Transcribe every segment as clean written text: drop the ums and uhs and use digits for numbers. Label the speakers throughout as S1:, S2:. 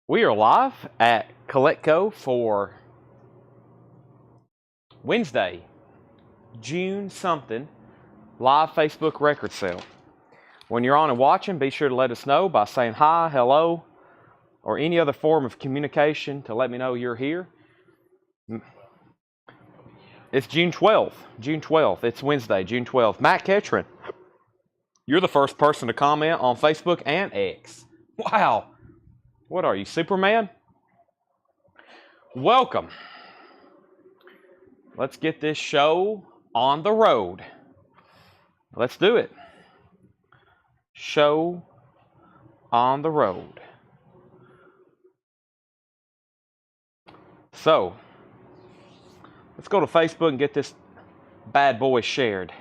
S1: We are live at Coletco for Wednesday, June something, live Facebook record sale. When you're on and watching, be sure to let us know by saying hi, hello, or any other form of communication to let me know you're here. It's June 12th. June 12th. It's Wednesday, June 12th. Matt Ketron, you're the first person to comment on Facebook and X. Wow. What are you, Superman? Welcome. Let's get this show on the road. Let's do it. Show on the road. So, let's go to Facebook and get this bad boy shared.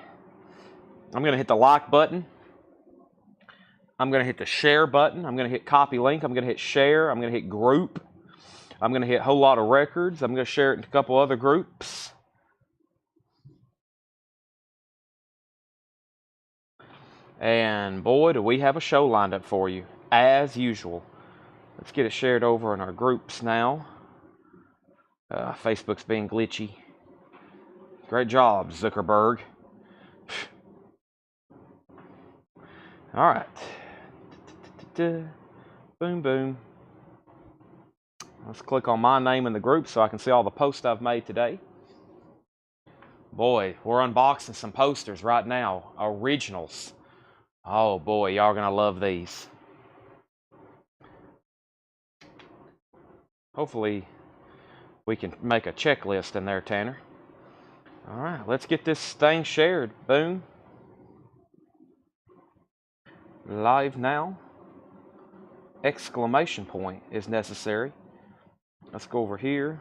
S1: I'm going to hit the like button. I'm going to hit the share button. I'm going to hit copy link. I'm going to hit share. I'm going to hit group. I'm going to hit whole lot of records. I'm going to share it in a couple other groups. And boy, do we have a show lined up for you, as usual. Let's get it shared over in our groups now. Facebook's being glitchy. Great job, Zuckerberg. All right. Boom, boom. Let's click on my name in the group so I can see all the posts I've made today. Boy, we're unboxing some posters right now. Originals. Oh boy, y'all are going to love these. Hopefully, we can make a checklist in there, Tanner. All right, let's get this thing shared. Boom. Live now. Exclamation point is necessary. Let's go over here.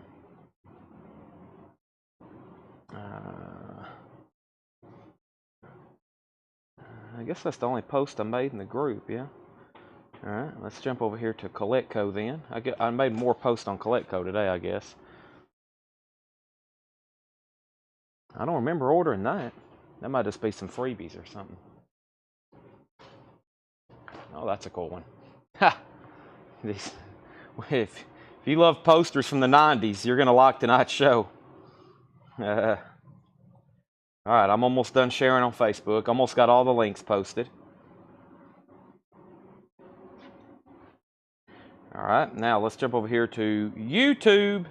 S1: I guess that's the only post I made in the group, yeah. All right, let's jump over here to Coletco then. I made more posts on Coletco today, I guess. I don't remember ordering that. That might just be some freebies or something. Oh, that's a cool one. Ha! If you love posters from the 90s, you're going to like tonight's show. All right, I'm almost done sharing on Facebook. Almost got all the links posted. All right, now let's jump over here to YouTube.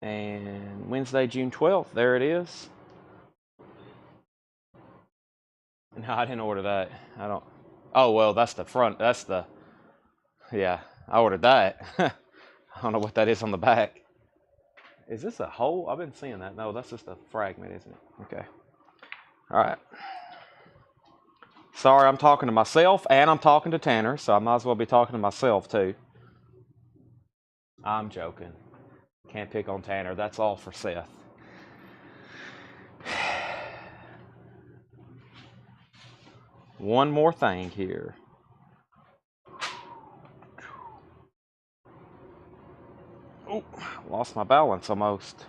S1: And Wednesday, June 12th, there it is. No, I didn't order that. I don't. Oh, well, that's the front. That's the. Yeah, I ordered that. I don't know what that is on the back. Is this a hole? I've been seeing that. No, that's just a fragment, isn't it? Okay. All right. Sorry, I'm talking to myself and I'm talking to Tanner, so I might as well be talking to myself too. I'm joking. Can't pick on Tanner. That's all for Seth. One more thing here. Oh, lost my balance almost.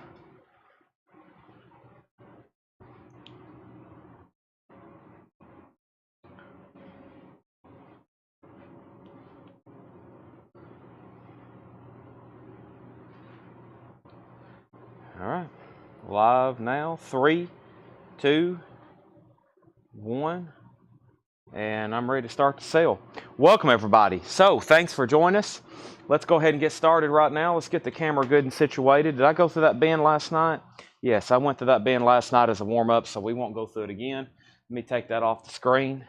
S1: All right. Live now. 3, 2, 1. And I'm ready to start the sale. Welcome, everybody. So, thanks for joining us. Let's go ahead and get started right now. Let's get the camera good and situated. Did I go through that bin last night? Yes, I went through that bin last night as a warm-up, so we won't go through it again. Let me take that off the screen,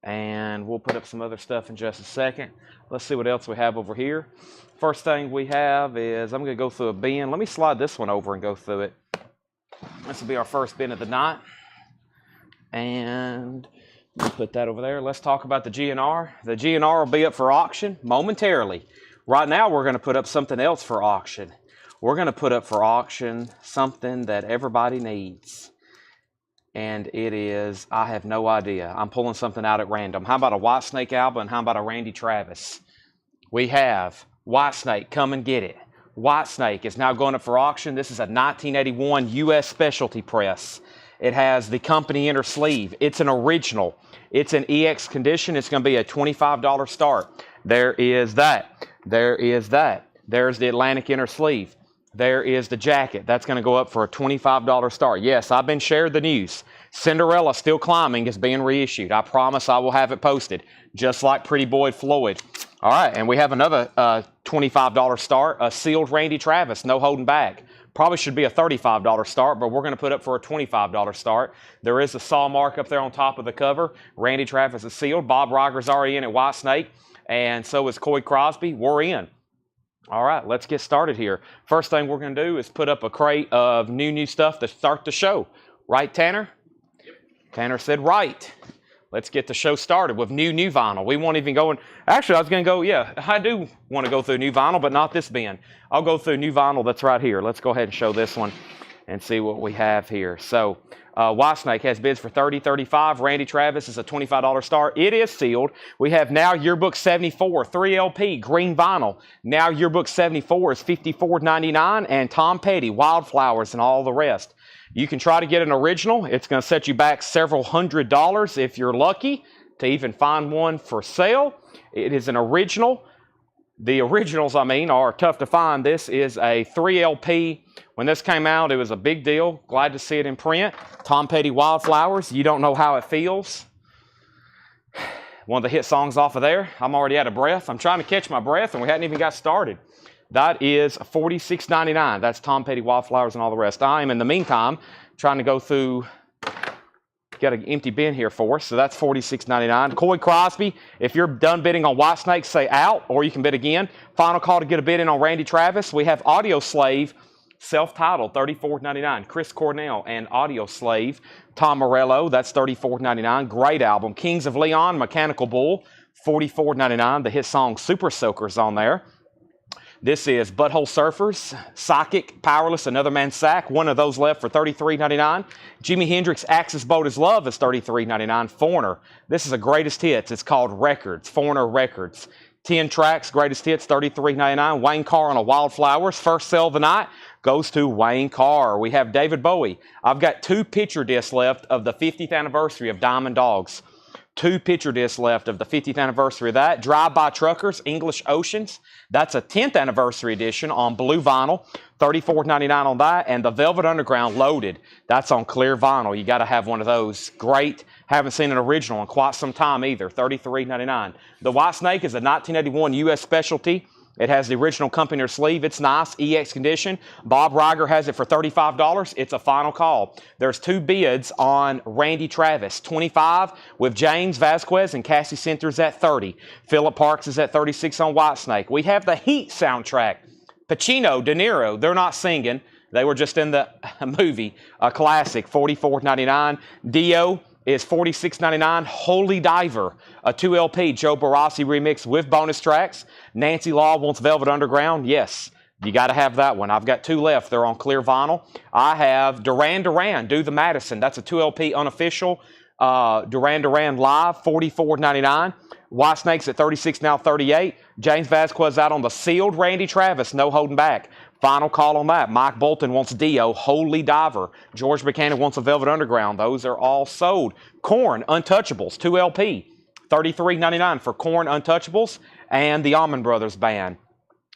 S1: and we'll put up some other stuff in just a second. Let's see what else we have over here. First thing we have is, I'm going to go through a bin. Let me slide this one over and go through it. This will be our first bin of the night. And put that over there. Let's talk about the GNR. The GNR will be up for auction momentarily. Right now, we're going to put up something else for auction. We're going to put up for auction something that everybody needs. And it is, I have no idea. I'm pulling something out at random. How about a Whitesnake album and how about a Randy Travis? We have Whitesnake, come and get it. Whitesnake is now going up for auction. This is a 1981 U.S. specialty press. It has the company inner sleeve. It's an original. It's an EX condition. It's going to be a $25 start. There is that. There is that. There's the Atlantic inner sleeve. There is the jacket. That's going to go up for a $25 start. Yes, I've been shared the news. Cinderella Still Climbing is being reissued. I promise I will have it posted, just like Pretty Boy Floyd. All right, and we have another $25 start, a sealed Randy Travis, no holding back. Probably should be a $35 start, but we're going to put up for a $25 start. There is a saw mark up there on top of the cover. Randy Travis is sealed. Bob Riger's already in at White Snake, and so is Coy Crosby. We're in. All right, let's get started here. First thing we're going to do is put up a crate of new stuff to start the show. Right, Tanner? Yep. Tanner said right. Let's get the show started with new vinyl. We won't even go in. Actually, I was going to go, yeah, I do want to go through new vinyl, but not this bin. I'll go through new vinyl that's right here. Let's go ahead and show this one and see what we have here. So, White Snake has bids for $30, $35. Randy Travis is a $25 start. It is sealed. We have Now Yearbook 74, 3LP, green vinyl. Now Yearbook 74 is $54.99, and Tom Petty, Wildflowers, and all the rest. You can try to get an original. It's going to set you back several $100s if you're lucky to even find one for sale. It is an original. The originals, are tough to find. This is a 3LP. When this came out, it was a big deal. Glad to see it in print. Tom Petty, Wildflowers. You Don't Know How It Feels. One of the hit songs off of there. I'm already out of breath. I'm trying to catch my breath, and we hadn't even got started. That is $46.99. That's Tom Petty, Wildflowers, and all the rest. I am, in the meantime, trying to go through, got an empty bin here for us, so that's $46.99. Coy Crosby, if you're done bidding on White Snake, say out, or you can bid again. Final call to get a bid in on Randy Travis. We have Audio Slave, self-titled, $34.99. Chris Cornell and Audio Slave. Tom Morello, that's $34.99. Great album. Kings of Leon, Mechanical Bull, $44.99. The hit song Super Soaker's on there. This is Butthole Surfers, Psychic, Powerless, Another Man's Sack. One of those left for $33.99. Jimi Hendrix, Axis Boat is Love is $33.99. Foreigner, this is a greatest hits. It's called Records, Foreigner Records. 10 tracks, greatest hits, $33.99. Wayne Carr on a Wildflowers. First sale of the night goes to Wayne Carr. We have David Bowie. I've got 2 picture discs left of the 50th anniversary of Diamond Dogs. 2 picture discs left of the 50th anniversary of that. Drive-By Truckers, English Oceans. That's a 10th anniversary edition on blue vinyl. $34.99 on that. And the Velvet Underground Loaded. That's on clear vinyl. You got to have one of those. Great. Haven't seen an original in quite some time either. $33.99. The White Snake is a 1981 U.S. specialty. It has the original company sleeve. It's nice, EX condition. Bob Riger has it for $35. It's a final call. There's 2 bids on Randy Travis, $25 with James Vasquez and Cassie Centers at $30. Philip Parks is at $36 on White Snake. We have the Heat soundtrack. Pacino, De Niro, they're not singing. They were just in the movie. A classic, $44.99. Dio is $46.99. Holy Diver, a 2LP Joe Barassi remix with bonus tracks. Nancy Law wants Velvet Underground. Yes, you got to have that one. I've got 2 left. They're on clear vinyl. I have Duran Duran, Do the Madison. That's a 2LP unofficial. Duran Duran Live, $44.99. White Snake's at $36, now $38. James Vasquez out on the sealed Randy Travis, no holding back. Final call on that. Mike Bolton wants Dio, Holy Diver. George Buchanan wants a Velvet Underground. Those are all sold. Korn, Untouchables, 2LP. $33.99 for Korn Untouchables and the Allman Brothers Band.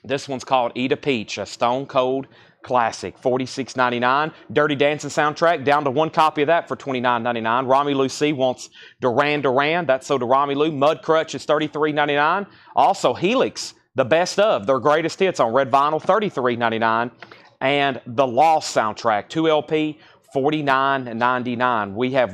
S1: This one's called Eat a Peach, a Stone Cold classic, $46.99. Dirty Dancing soundtrack, down to 1 copy of that for $29.99. Rami Lucy wants Duran Duran. That's so to Rami Lou. Mud Crutch is $33.99. Also, Helix, the best of their greatest hits on red vinyl, $33.99. And the Lost soundtrack, 2LP, $49.99. We have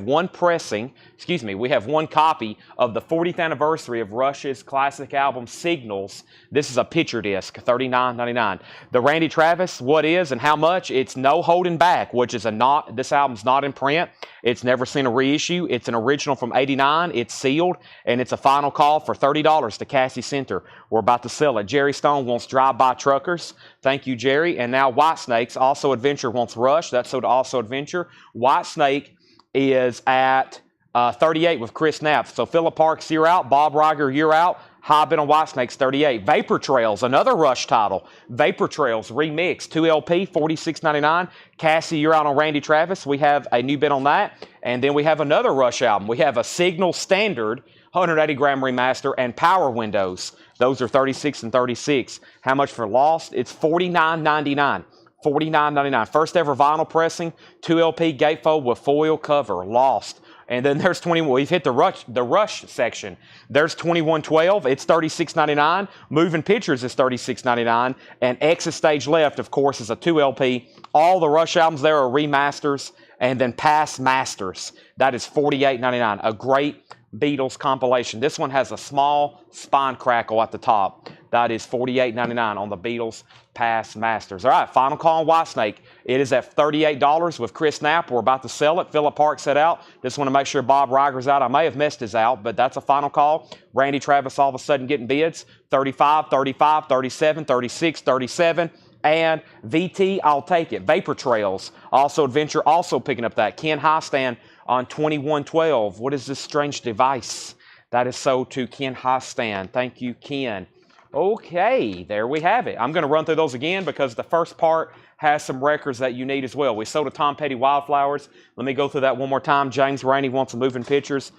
S1: one copy of the 40th anniversary of Rush's classic album Signals. This is a picture disc, $39.99. The Randy Travis, what is and how much? It's no holding back, which is this album's not in print. It's never seen a reissue. It's an original from '89. It's sealed, and it's a final call for $30 to Cassie Center. We're about to sell it. Jerry Stone wants Drive-By Truckers. Thank you, Jerry. And now White Snakes, Also Adventure wants Rush. That's so to Also Adventure. White Snake is at 38 with Chris Knapp. So Philip Parks, you're out. Bob Riger, you're out. High bid on Whitesnake's 38. Vapor Trails, another Rush title. Vapor Trails remix, 2 LP, $46.99. Cassie, you're out on Randy Travis. We have a new bid on that. And then we have another Rush album. We have a Signal Standard 180 gram remaster and Power Windows. Those are 36 and 36. How much for Lost? It's $49.99. $49.99. First ever vinyl pressing, 2 LP gatefold with foil cover. Lost. And then there's 21. We've hit the Rush section. There's 2112. It's $36.99. Moving Pictures is $36.99. And Exit Stage Left, of course, is a 2 LP. All the Rush albums there are remasters. And then Past Masters. That is $48.99. A great Beatles compilation. This one has a small spine crackle at the top. That is $48.99 on the Beatles Past Masters. All right, final call on Whitesnake. It is at $38 with Chris Knapp. We're about to sell it. Philip Park set out. Just want to make sure Bob Reiger's out. I may have missed his out, but that's a final call. Randy Travis all of a sudden getting bids. 35, 35, 37, 36, 37. And VT, I'll take it. Vapor Trails, also Adventure, also picking up that. Ken Highstand on 2112. What is this strange device? That is sold to Ken Highstand. Thank you, Ken. Okay, there we have it. I'm going to run through those again because the first part has some records that you need as well. We sold a Tom Petty Wildflowers. Let me go through that one more time. James Rainey wants some moving pictures.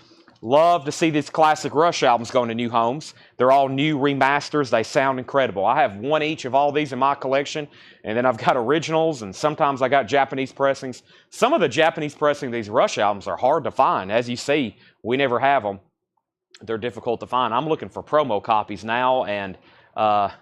S1: Love to see these classic Rush albums going to new homes. They're all new remasters. They sound incredible. I have one each of all these in my collection, and then I've got originals, and sometimes I got Japanese pressings. Some of the Japanese pressing of these Rush albums are hard to find. As you see, we never have them. They're difficult to find. I'm looking for promo copies now, and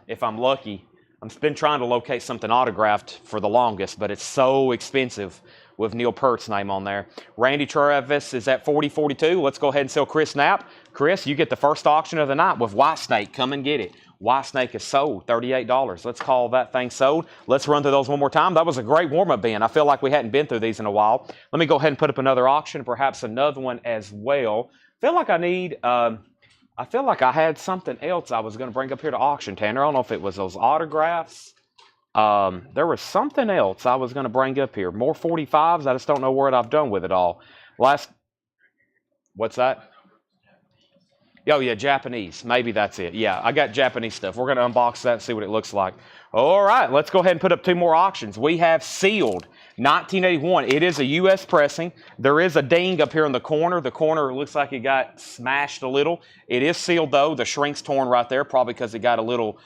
S1: if I'm lucky, I've been trying to locate something autographed for the longest, but it's so expensive with Neil Peart's name on there. Randy Travis is at $40.42. Let's go ahead and sell Chris Knapp. Chris, you get the first auction of the night with Whitesnake. Come and get it. Whitesnake is sold, $38. Let's call that thing sold. Let's run through those one more time. That was a great warm-up bin. I feel like we hadn't been through these in a while. Let me go ahead and put up another auction, perhaps another one as well. I feel like I had something else I was going to bring up here to auction, Tanner. I don't know if it was those autographs. There was something else I was going to bring up here. More 45s. I just don't know what I've done with it all. What's that? Oh, yeah, Japanese. Maybe that's it. Yeah, I got Japanese stuff. We're going to unbox that and see what it looks like. All right, let's go ahead and put up two more auctions. We have Sealed 1981. It is a U.S. pressing. There is a ding up here in the corner. The corner looks like it got smashed a little. It is sealed, though. The shrink's torn right there, probably because it got a little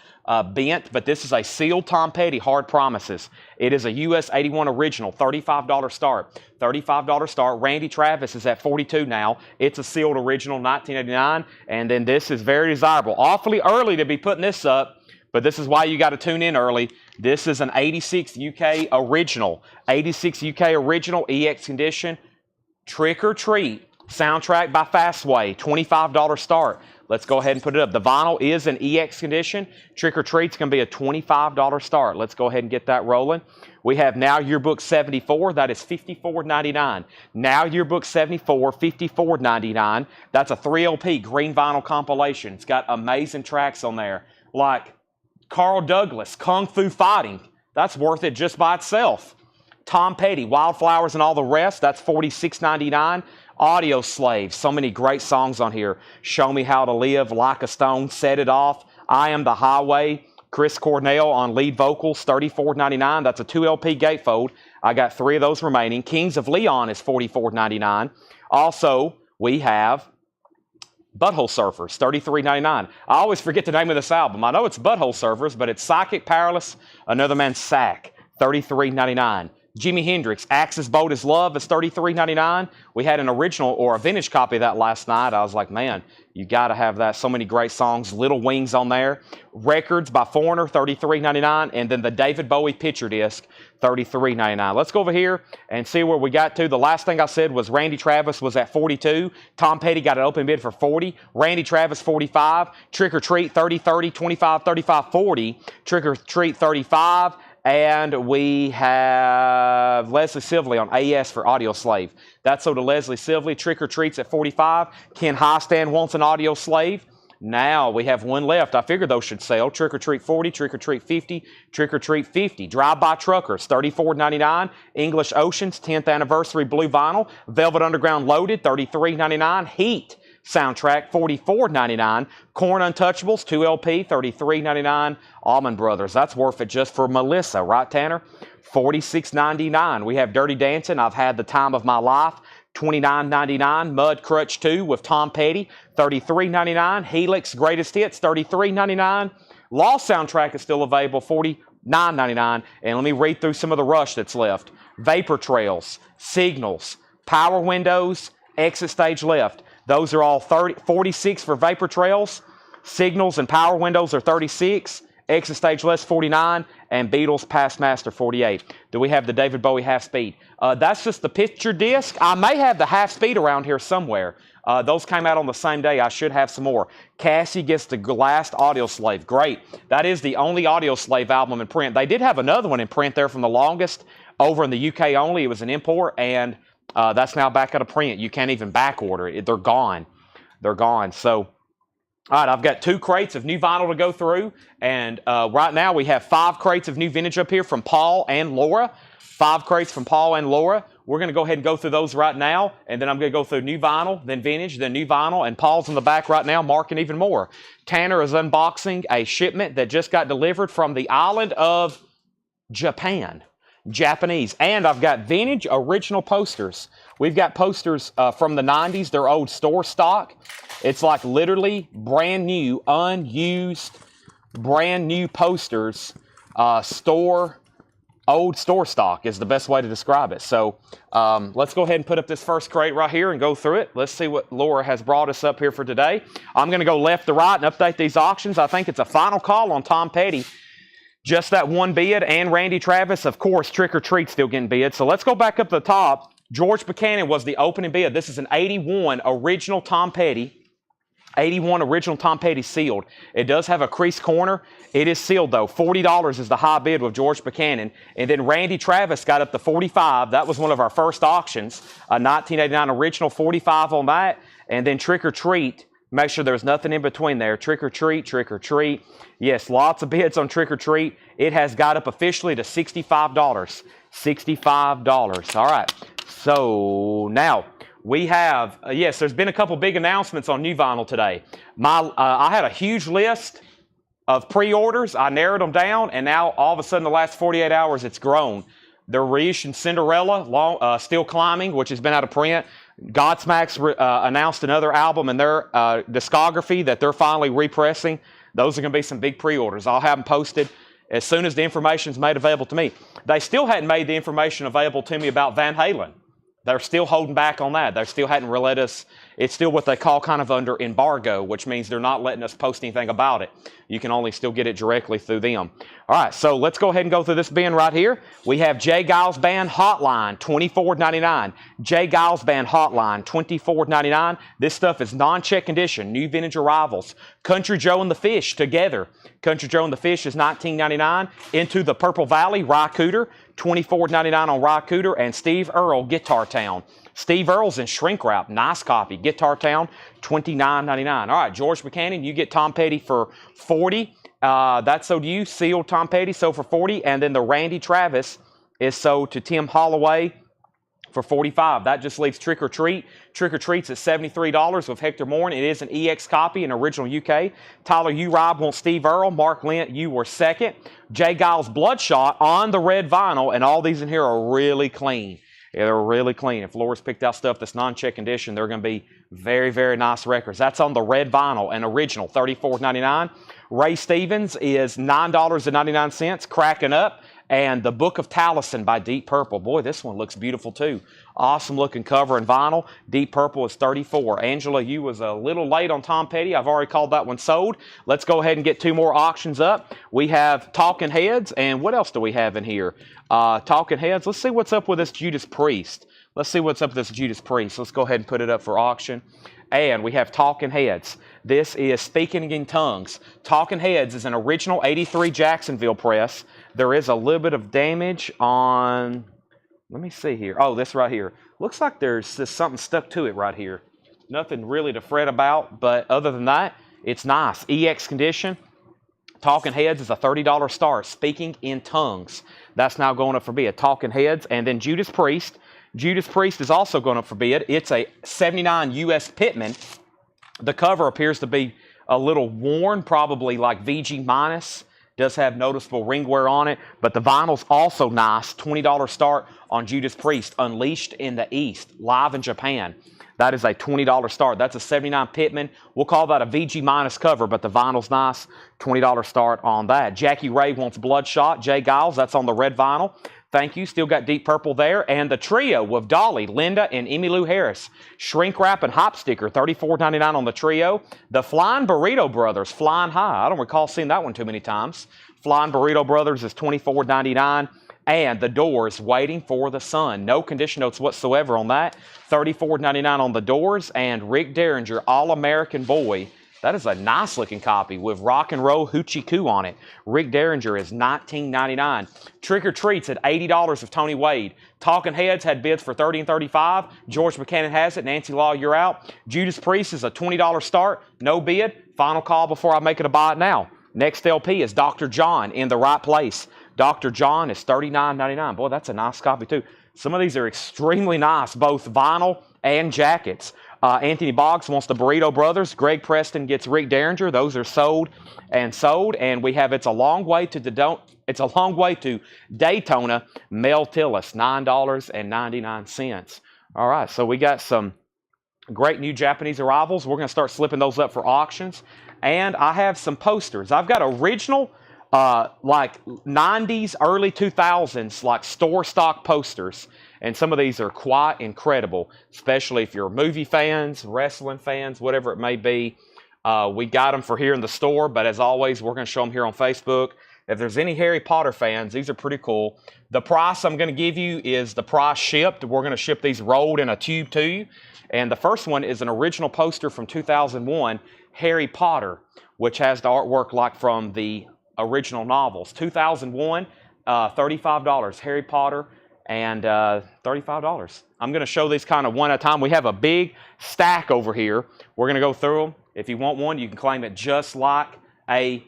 S1: bent. But this is a sealed Tom Petty, Hard Promises. It is a U.S. 81 original, $35 start. $35 start. Randy Travis is at $42 now. It's a sealed original, 1989. And then this is very desirable. Awfully early to be putting this up. But this is why you got to tune in early. This is an 86 UK original. 86 UK original, EX condition. Trick or Treat. Soundtrack by Fastway. $25 start. Let's go ahead and put it up. The vinyl is in EX condition. Trick or Treat's going to be a $25 start. Let's go ahead and get that rolling. We have Now Yearbook 74. That is $54.99. Now Yearbook 74, $54.99. That's a 3LP green vinyl compilation. It's got amazing tracks on there. Like Carl Douglas, Kung Fu Fighting. That's worth it just by itself. Tom Petty, Wildflowers and all the rest. That's $46.99. Audio Slave. So many great songs on here. Show Me How to Live, Like a Stone, Set It Off, I Am the Highway. Chris Cornell on lead vocals, $34.99. That's a 2LP gatefold. I got 3 of those remaining. Kings of Leon is $44.99. Also, we have Butthole Surfers, $33.99. I always forget the name of this album. I know it's Butthole Surfers, but it's Psychic Powerless, Another Man's Sack, $33.99. Jimi Hendrix, Axis Bold as Love is $33.99. We had an original or a vintage copy of that last night. I was like, man, you got to have that. So many great songs. Little Wings on there. Records by Foreigner, $33.99. And then the David Bowie picture disc, $33.99. Let's go over here and see where we got to. The last thing I said was Randy Travis was at $42. Tom Petty got an open bid for $40. Randy Travis, $45. Trick or Treat, $30, $30, $25, $35, $40. Trick or Treat, $35. And we have Leslie Sively on AS for Audio Slave. That's sold to Leslie Sively. Trick or Treat's at $45. Ken Highstand wants an Audio Slave. Now we have one left. I figured those should sell. Trick or Treat 40, Trick or Treat 50, Trick or Treat 50. Drive-By Truckers, $34.99. English Oceans, 10th Anniversary Blue Vinyl. Velvet Underground Loaded, $33.99. Heat, soundtrack, $44.99. Korn Untouchables, 2 LP, $33.99. Allman Brothers, that's worth it just for Melissa, right, Tanner? $46.99. We have Dirty Dancing, I've Had the Time of My Life, $29.99. Mud Crutch 2 with Tom Petty, $33.99. Helix Greatest Hits, $33.99. Lost soundtrack is still available, $49.99. And let me read through some of the rush that's left. Vapor Trails, Signals, Power Windows, Exit Stage Left. Those are all 46 for Vapor Trails. Signals and Power Windows are 36. Exit Stage Left 49. And Beatles Past Master 48. Do we have the David Bowie Half Speed? That's just the picture disc. I may have the Half Speed around here somewhere. Those came out on the same day. I should have some more. Cassie gets the last Audio Slave. Great. That is the only Audio Slave album in print. They did have another one in print there from the longest over in the UK only. It was an import, and that's now back out of print. You can't even back order it. They're gone. They're gone. So, all right, I've got 2 crates of new vinyl to go through, and right now we have 5 crates of new vintage up here from Paul and Laura. 5 crates from Paul and Laura. We're going to go ahead and go through those right now, and then I'm going to go through new vinyl, then vintage, then new vinyl, and Paul's in the back right now marking even more. Tanner is unboxing a shipment that just got delivered from the island of Japan. Japanese. And I've got vintage original posters. We've got posters from the 90s. They're old store stock. It's like literally brand new, unused, brand new posters. Old store stock is the best way to describe it. So let's go ahead and put up this first crate right here and go through it. Let's see what Laura has brought us up here for today. I'm going to go left to right and update these auctions. I think it's a final call on Tom Petty. Just that one bid, and Randy Travis, of course, Trick or Treat still getting bid. So let's go back up to the top. George Buchanan was the opening bid. This is an 81 original Tom Petty. 81 original Tom Petty sealed. It does have a crease corner. It is sealed though. $40 is the high bid with George Buchanan. And then Randy Travis got up to 45. That was one of our first auctions. A 1989 original, 45 on that. And then Trick or Treat. Make sure there's nothing in between there. Trick or Treat, Trick or Treat. Yes, lots of bids on Trick or Treat. It has got up officially to $65. $65. All right. So now we have, yes, there's been a couple big announcements on new vinyl today. I had a huge list of pre-orders. I narrowed them down, and now all of a sudden the last 48 hours it's grown. They're reissuing Cinderella, Still Climbing, which has been out of print. Godsmack's announced another album in their discography that they're finally repressing. Those are going to be some big pre-orders. I'll have them posted as soon as the information is made available to me. They still hadn't made the information available to me about Van Halen. They're still holding back on that. They still hadn't let us. It's still what they call kind of under embargo, which means they're not letting us post anything about it. You can only still get it directly through them. All right, so let's go ahead and go through this bin right here. We have J. Giles Band Hotline, $24.99. J. Giles Band Hotline, $24.99. This stuff is non-check condition, new vintage arrivals. Country Joe and the Fish together. Country Joe and the Fish is $19.99. Into the Purple Valley, Rye Cooter, $24.99 on Rye Cooter. And Steve Earle, Guitar Town. Steve Earle's in shrink wrap. Nice copy. Guitar Town, $29.99. All right, George Buchanan, you get Tom Petty for $40. That's sold to you. Sealed Tom Petty sold for $40. And then the Randy Travis is sold to Tim Holloway for $45. That just leaves Trick or Treat. Trick or Treat's at $73 with Hector Morin. It is an EX copy, an original UK. Tyler, you, Rob, wants Steve Earle. Mark Lent, you were second. J. Giles Bloodshot on the red vinyl, and all these in here are really clean. Yeah, they're really clean. If Laura's picked out stuff that's non-check condition, they're going to be very, very nice records. That's on the red vinyl, an original, $34.99. Ray Stevens is $9.99, cracking up. And The Book of Taliesin by Deep Purple. Boy, this one looks beautiful too. Awesome looking cover and vinyl. Deep Purple is $34. Angela, you was a little late on Tom Petty. I've already called that one sold. Let's go ahead and get 2 more auctions up. We have Talking Heads, and what else do we have in here? Talking Heads. Let's see what's up with this Judas Priest. Let's see what's up with this Judas Priest. Let's go ahead and put it up for auction. And we have Talking Heads. This is Speaking in Tongues. Talking Heads is an original 83 Jacksonville press. There is a little bit of damage on, let me see here. Oh, this right here. Looks like there's just something stuck to it right here. Nothing really to fret about, but other than that, it's nice. EX condition. Talking Heads is a $30 start. Speaking in Tongues. That's now going up for bid. Talking Heads. And then Judas Priest. Judas Priest is also going up for bid. It's a 79 U.S. Pittman. The cover appears to be a little worn, probably like VG minus. Does have noticeable ring wear on it, but the vinyl's also nice. $20 start on Judas Priest, Unleashed in the East, live in Japan. That is a $20 start. That's a 79 Pittman. We'll call that a VG minus cover, but the vinyl's nice. $20 start on that. Jackie Ray wants Bloodshot. Jay Giles, that's on the red vinyl. Thank you. Still got Deep Purple there. And the trio with Dolly, Linda, and Emmylou Harris. Shrink wrap and hop sticker, $34.99 on the trio. The Flying Burrito Brothers, Flying High. I don't recall seeing that one too many times. Flying Burrito Brothers is $24.99. And the Doors, Waiting for the Sun. No condition notes whatsoever on that. $34.99 on the Doors. And Rick Derringer, All-American Boy. That is a nice looking copy with Rock and Roll Hoochie Coo on it. Rick Derringer is $19.99. Trick or Treats at $80 of Tony Wade. Talking Heads had bids for $30 and $35. George Buchanan has it. Nancy Law, you're out. Judas Priest is a $20 start. No bid. Final call before I make it a buy it now. Next LP is Dr. John, In the Right Place. Dr. John is $39.99. Boy, that's a nice copy too. Some of these are extremely nice, both vinyl and jackets. Anthony Boggs wants the Burrito Brothers. Greg Preston gets Rick Derringer. Those are sold. And we have It's a Long Way to Daytona. Mel Tillis, $9.99. All right, so we got some great new Japanese arrivals. We're going to start slipping those up for auctions. And I have some posters. I've got original, like 90s, early 2000s, like store stock posters. And some of these are quite incredible, especially if you're movie fans, wrestling fans, whatever it may be. We got them for here in the store, but as always, we're going to show them here on Facebook. If there's any Harry Potter fans, these are pretty cool. The price I'm going to give you is the price shipped. We're going to ship these rolled in a tube to you. And the first one is an original poster from 2001, Harry Potter, which has the artwork like from the original novels. 2001, $35, Harry Potter. And $35. I'm going to show these kind of one at a time. We have a big stack over here. We're going to go through them. If you want one, you can claim it just like a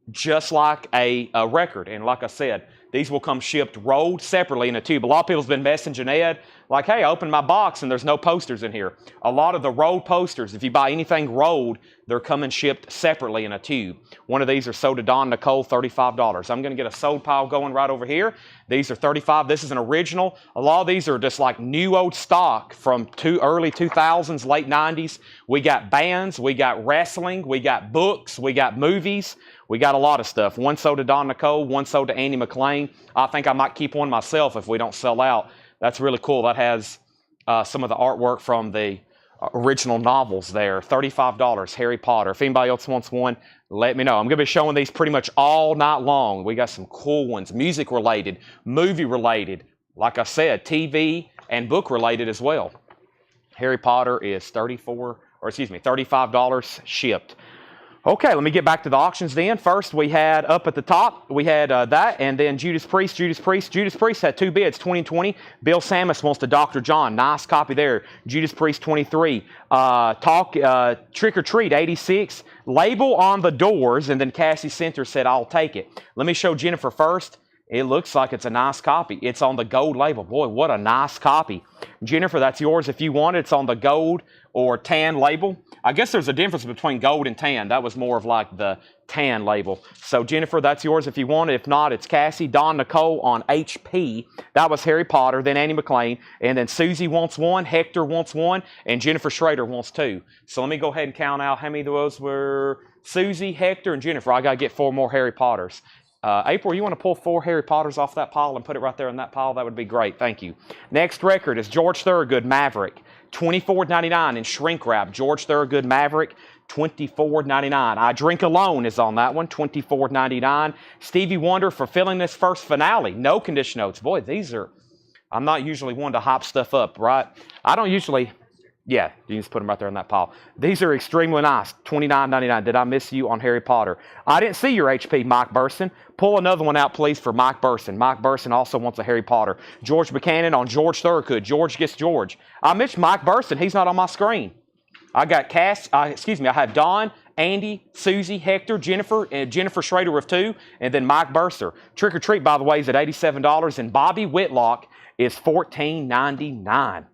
S1: record. And like I said, these will come shipped rolled separately in a tube. A lot of people's been messaging Ed like, hey, I opened my box and there's no posters in here. A lot of the rolled posters, if you buy anything rolled, they're coming shipped separately in a tube. One of these are sold to Don Nicole, $35. I'm going to get a sold pile going right over here. These are $35. This is an original. A lot of these are just like new old stock from early 2000s, late 90s. We got bands, we got wrestling, we got books, we got movies. We got a lot of stuff. One sold to Don Nicole, one sold to Andy McLean. I think I might keep one myself if we don't sell out. That's really cool. That has some of the artwork from the original novels there. $35, Harry Potter. If anybody else wants one, let me know. I'm going to be showing these pretty much all night long. We got some cool ones, music related, movie related. Like I said, TV and book related as well. Harry Potter is $35 shipped. Okay, let me get back to the auctions then. First, we had up at the top, we had that, and then Judas Priest. Judas Priest had two bids, 20 and 20. Bill Samus wants the Dr. John. Nice copy there. Judas Priest, 23. Trick or Treat, 86. Label on the Doors, and then Cassie Center said, I'll take it. Let me show Jennifer first. It looks like it's a nice copy. It's on the gold label. Boy, what a nice copy. Jennifer, that's yours if you want it. It's on the gold or tan label. I guess there's a difference between gold and tan. That was more of like the tan label. So Jennifer, that's yours if you want it. If not, it's Cassie. Don Nicole on HP. That was Harry Potter, then Andy McLean. And then Susie wants one, Hector wants one, and Jennifer Schrader wants two. So let me go ahead and count out how many of those were Susie, Hector, and Jennifer. I got to get 4 more Harry Potters. April, you want to pull 4 Harry Potters off that pile and put it right there in that pile? That would be great. Thank you. Next record is George Thorogood, Maverick. $24.99 in shrink wrap. George Thorogood, Maverick, $24.99. I Drink Alone is on that one, $24.99. Stevie Wonder, Fulfilling This First Finale. No condition notes. Boy, these are, I'm not usually one to hop stuff up, right? I don't usually... Yeah, you just put them right there in that pile. These are extremely nice. $29.99. Did I miss you on Harry Potter? I didn't see your HP, Mike Burson. Pull another one out, please, for Mike Burson. Mike Burson also wants a Harry Potter. George Buchanan on George Thorogood. George gets George. I missed Mike Burson. He's not on my screen. I got I have Don, Andy, Susie, Hector, Jennifer, and Jennifer Schrader with 2, and then Mike Burser. Trick or Treat, by the way, is at $87, and Bobby Whitlock is $14.99.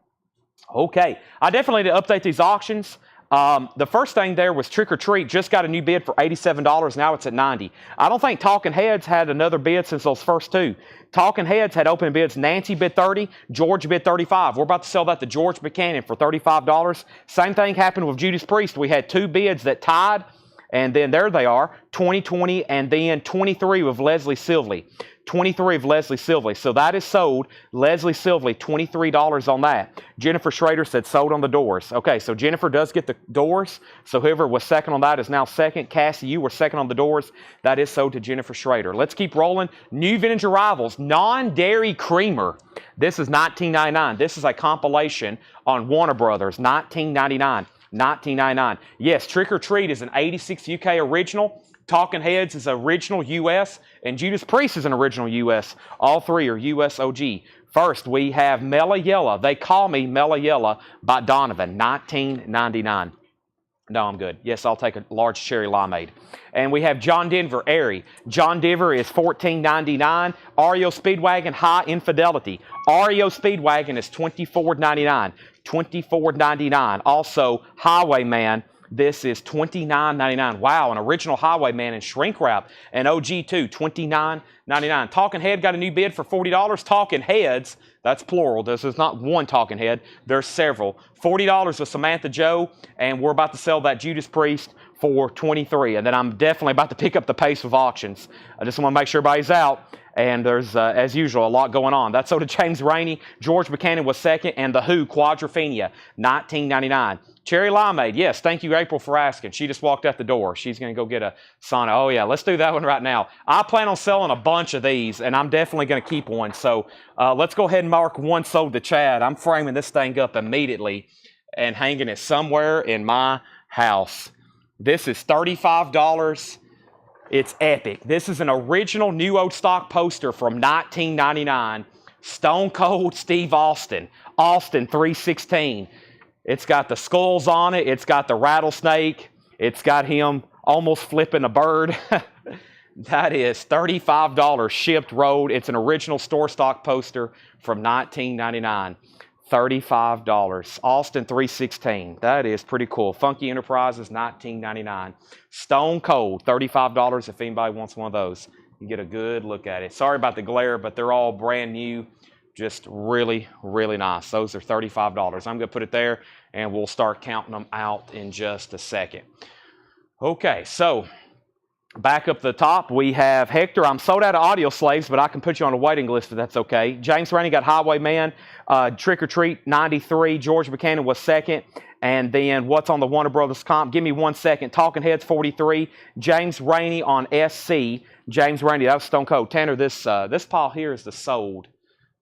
S1: Okay, I definitely need to update these auctions. The first thing there was Trick or Treat. Just got a new bid for $87. Now it's at $90. I don't think Talking Heads had another bid since those first two. Talking Heads had open bids. Nancy bid 30. George bid 35. We're about to sell that to George Buchanan for $35. Same thing happened with Judas Priest. We had two bids that tied, and then there they are, 2020 and then 23 with Leslie Silvey. 23 of Leslie Silvey. So that is sold. Leslie Silvey, $23 on that. Jennifer Schrader said sold on the doors. Okay, so Jennifer does get the doors. So whoever was second on that is now second. Cassie, you were second on the doors. That is sold to Jennifer Schrader. Let's keep rolling. New vintage arrivals. Non-dairy creamer. This is $19.99. This is a compilation on Warner Brothers. $19.99. $19.99. Yes, Trick or Treat is an 86 UK original. Talking Heads is original US, and Judas Priest is an original US. All three are US OG. First, we have Mela Yella. They Call Me Mela Yella by Donovan, $19.99. No, I'm good. Yes, I'll take a large cherry limeade. And we have John Denver Airy. John Denver is $14.99. REO Speedwagon High Infidelity. REO Speedwagon is $24.99. $24.99. Also, Highwayman. This is $29.99. Wow, an original Highwayman in shrink wrap. And OG too, $29.99. Talking Head got a new bid for $40. Talking Heads, that's plural. This is not one Talking Head. There's several. $40 with Samantha Joe, and we're about to sell that Judas Priest for $23. And then I'm definitely about to pick up the pace with auctions. I just want to make sure everybody's out. And there's, as usual, a lot going on. That's sold to James Rainey. George Buchanan was second. And The Who, Quadrophenia, $19.99. Cherry Limeade, yes, thank you, April, for asking. She just walked out the door. She's going to go get a sauna. Oh, yeah, let's do that one right now. I plan on selling a bunch of these, and I'm definitely going to keep one. So let's go ahead and mark one sold to Chad. I'm framing this thing up immediately and hanging it somewhere in my house. This is $35. It's epic. This is an original new old stock poster from 1999. Stone Cold Steve Austin. Austin 316. It's got the skulls on it. It's got the rattlesnake. It's got him almost flipping a bird. That is $35 shipped road. It's an original store stock poster from 1999. $35. Austin 316. That is pretty cool. Funky Enterprises, $19.99. Stone Cold, $35 if anybody wants one of those. You get a good look at it. Sorry about the glare, but they're all brand new. Just really, really nice. Those are $35. I'm going to put it there, and we'll start counting them out in just a second. Okay, so back up the top, we have Hector. I'm sold out of audio slaves, but I can put you on a waiting list if that's okay. James Rainey got Highwayman. Trick or Treat, 93. George Buchanan was second. And then what's on the Warner Brothers comp? Give me 1 second. Talking Heads, 43. James Rainey on SC. James Rainey, that was Stone Cold. Tanner, this pile here is the sold.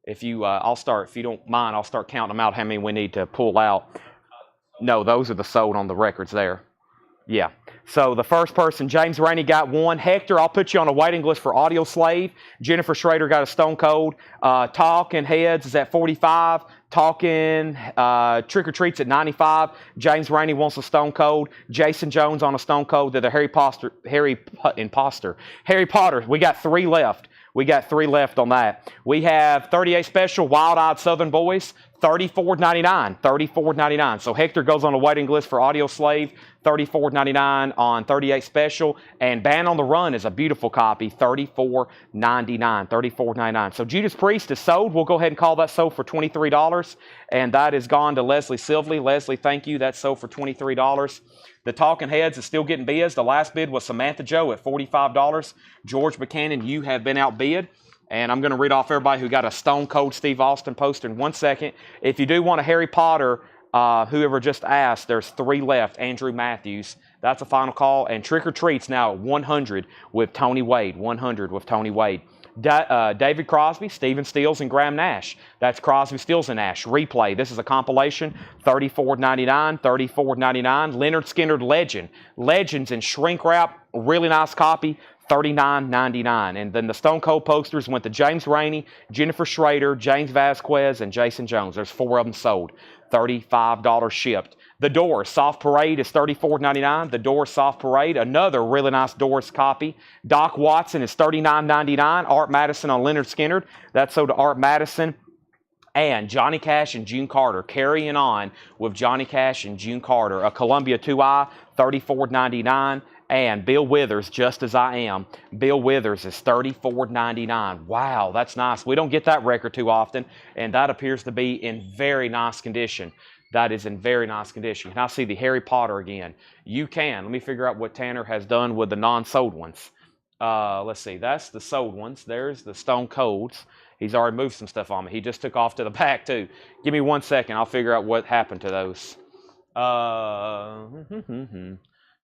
S1: If you, if you don't mind, I'll start counting them out, how many we need to pull out. No, those are the sold on the records there. Yeah. So the first person, James Rainey, got one. Hector, I'll put you on a waiting list for Audio Slave. Jennifer Schrader got a Stone Cold. Talking Heads is at 45. Talking Trick or Treat's at 95. James Rainey wants a Stone Cold. Jason Jones on a Stone Cold. They're the Harry Potter. We got 3 left. We got 3 left on that. We have 38 Special, Wild Eyed Southern Boys, $34.99. $34.99. So Hector goes on a waiting list for Audio Slave, $34.99 on 38 Special. And Band on the Run is a beautiful copy, $34.99. $34.99. So Judas Priest is sold. We'll go ahead and call that sold for $23. And that is gone to Leslie Silvey. Leslie, thank you. That's sold for $23. The Talking Heads is still getting bids. The last bid was Samantha Joe at $45. George Buchanan, you have been outbid. And I'm going to read off everybody who got a Stone Cold Steve Austin poster in 1 second. If you do want a Harry Potter, whoever just asked, there's 3 left. Andrew Matthews, that's a final call. And Trick or Treat's now at 100 with Tony Wade. 100 with Tony Wade. David Crosby, Stephen Stills, and Graham Nash. That's Crosby, Stills, and Nash. Replay. This is a compilation. $34.99. $34.99. Leonard Skinner Legend. Legends in shrink wrap. Really nice copy. $39.99. And then the Stone Cold posters went to James Rainey, Jennifer Schrader, James Vasquez, and Jason Jones. There's 4 of them sold. $35 shipped. The Doors Soft Parade is $34.99. The Doors Soft Parade, another really nice Doors copy. Doc Watson is $39.99. Art Madison on Leonard Skinner. That's sold to Art Madison. And Johnny Cash and June Carter, carrying on with Johnny Cash and June Carter. A Columbia 2i, $34.99. And Bill Withers, Just As I Am. Bill Withers is $34.99. Wow, that's nice. We don't get that record too often, and that appears to be in very nice condition. That is in very nice condition. Can I see the Harry Potter again? You can. Let me figure out what Tanner has done with the non-sold ones. Let's see. That's the sold ones. There's the Stone Colds. He's already moved some stuff on me. He just took off to the back, too. Give me 1 second. I'll figure out what happened to those.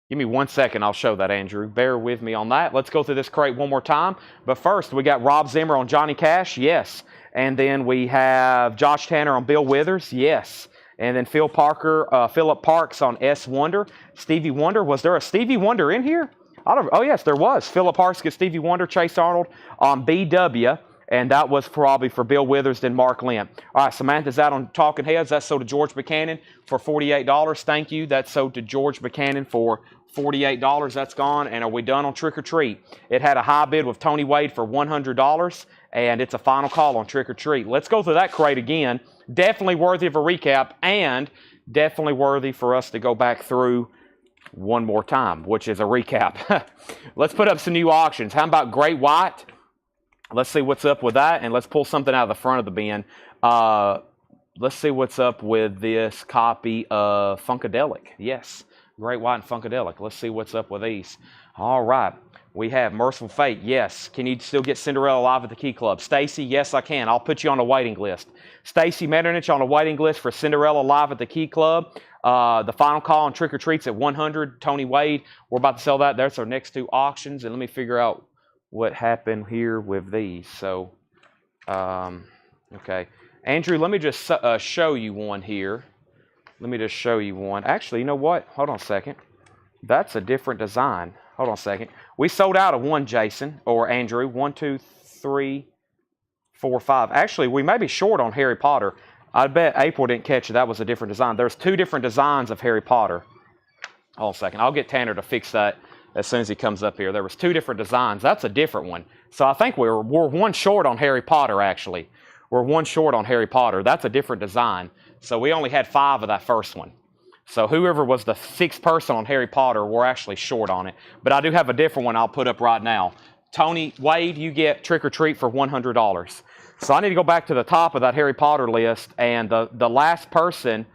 S1: Give me 1 second. I'll show that, Andrew. Bear with me on that. Let's go through this crate one more time. But first, we got Rob Zimmer on Johnny Cash. Yes. And then we have Josh Tanner on Bill Withers. Yes. And then Philip Parks on S. Wonder. Stevie Wonder. Was there a Stevie Wonder in here? Oh, yes, there was. Philip Parks gets Stevie Wonder. Chase Arnold on BW. And that was probably for Bill Withers, then Mark Lent. All right, Samantha's out on Talking Heads. That's sold to George Buchanan for $48. Thank you. That's sold to George Buchanan for $48. That's gone. And are we done on Trick or Treat? It had a high bid with Tony Wade for $100, and it's a final call on Trick or Treat. Let's go through that crate again. Definitely worthy of a recap, and definitely worthy for us to go back through one more time, which is a recap. Let's put up some new auctions. How about Great White? Let's see what's up with that, and let's pull something out of the front of the bin. Let's see what's up with this copy of Funkadelic. Yes, Great White and Funkadelic. Let's see what's up with these. All right. We have Merciful Fate. Yes. Can you still get Cinderella live at the Key Club? Stacy, yes, I can. I'll put you on a waiting list. Stacy Metternich on a waiting list for Cinderella live at the Key Club. The final call on Trick or Treats at 100. Tony Wade. We're about to sell that. That's our next two auctions, and let me figure out what happened here with these. So, okay. Andrew, let me just show you one here. Let me just show you one. Actually, you know what? Hold on a second. That's a different design. Hold on a second. We sold out of one, Jason, or Andrew. 1, 2, 3, 4, 5. Actually, we may be short on Harry Potter. I bet April didn't catch it. That was a different design. There's two different designs of Harry Potter. Hold on a second. I'll get Tanner to fix that as soon as he comes up here. There was two different designs. That's a different one. So I think we're one short on Harry Potter, actually. We're one short on Harry Potter. That's a different design. So we only had 5 of that first one. So whoever was the 6th person on Harry Potter, we're actually short on it. But I do have a different one I'll put up right now. Tony Wade, you get Trick or Treat for $100. So I need to go back to the top of that Harry Potter list. And the last person,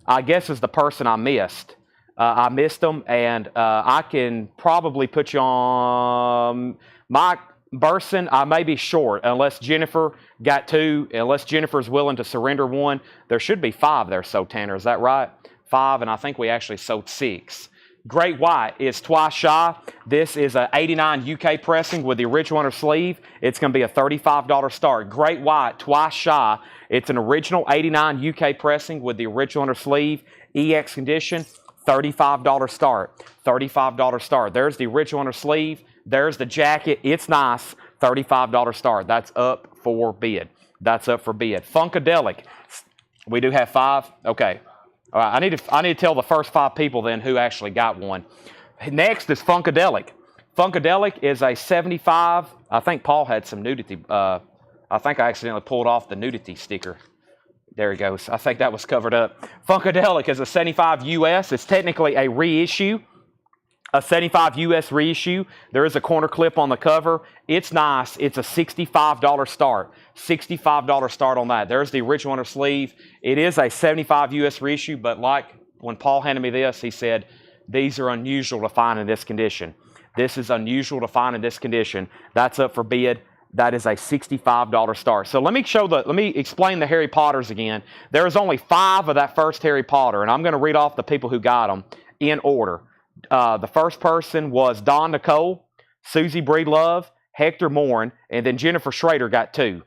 S1: I guess, is the person I missed. I missed them, and I can probably put you on Mike Burson. I may be short unless Jennifer got 2, unless Jennifer's willing to surrender 1. There should be 5 there, so Tanner, is that right? 5, and I think we actually sold 6. Great White is twice shy. This is a 89 UK pressing with the original under sleeve. It's going to be a $35 start. Great White, twice shy. It's an original 89 UK pressing with the original under sleeve. EX condition. $35 start. $35 start. There's the original under sleeve. There's the jacket. It's nice. $35 start. That's up for bid. That's up for bid. Funkadelic. We do have 5. Okay. All right. I need to tell the first 5 people then who actually got one. Next is Funkadelic. Funkadelic is a 75. I think Paul had some nudity. I think I accidentally pulled off the nudity sticker. There he goes. I think that was covered up. Funkadelic is a 75 US. It's technically a reissue. A 75 US reissue. There is a corner clip on the cover. It's nice. It's a $65 start. $65 start on that. There's the original under sleeve. It is a 75 US reissue, but like when Paul handed me this, he said, these are unusual to find in this condition. This is unusual to find in this condition. That's up for bid. That is a $65 start. So let me explain the Harry Potters again. There is only 5 of that first Harry Potter, and I'm going to read off the people who got them in order. The first person was Dawn Nicole, Susie Breedlove, Hector Morin, and then Jennifer Schrader got 2.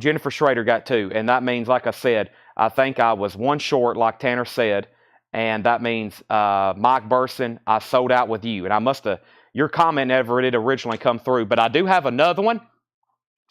S1: Jennifer Schrader got 2, and that means, like I said, I think I was one short, like Tanner said, and that means Mike Burson, I sold out with you, and I must have, your comment never did originally come through, but I do have another one.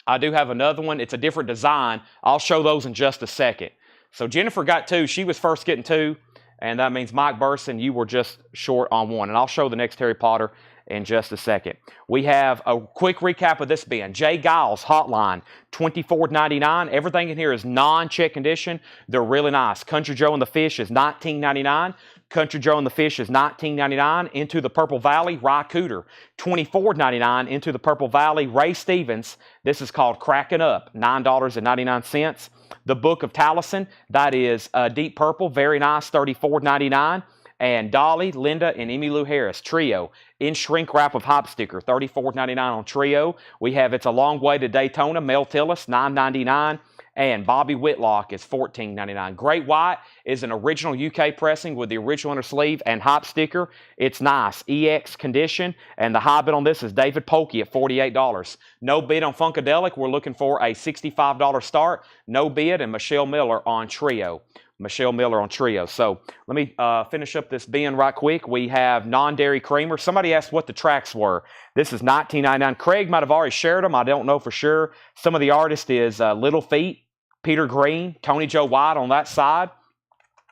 S1: It's a different design. I'll show those in just a second. So Jennifer got 2. She was first getting 2. And that means Mike Burson, you were just short on 1. And I'll show the next Harry Potter in just a second. We have a quick recap of this bin. Jay Giles Hotline, $24.99. Everything in here is non-check condition. They're really nice. Country Joe and the Fish is $19.99. Country Joe and the Fish is $19.99. Into the Purple Valley, Rye Cooter, $24.99. Into the Purple Valley, Ray Stevens. This is called Cracking Up, $9.99. The Book of Taliesin, that is Deep Purple, very nice, $34.99. And Dolly, Linda, and Emmylou Harris, Trio, in shrink wrap of hop sticker, $34.99 on Trio. We have It's a Long Way to Daytona, Mel Tillis, $9.99. And Bobby Whitlock is $14.99. Great White is an original UK pressing with the original inner sleeve and hop sticker. It's nice. EX condition. And the high bid on this is David Polkey at $48. No bid on Funkadelic. We're looking for a $65 start. No bid. And Michelle Miller on Trio. Michelle Miller on Trio. So let me finish up this bin right quick. We have non-dairy creamer. Somebody asked what the tracks were. This is $19.99. Craig might have already shared them. I don't know for sure. Some of the artists is Little Feat, Peter Green, Tony Joe White on that side.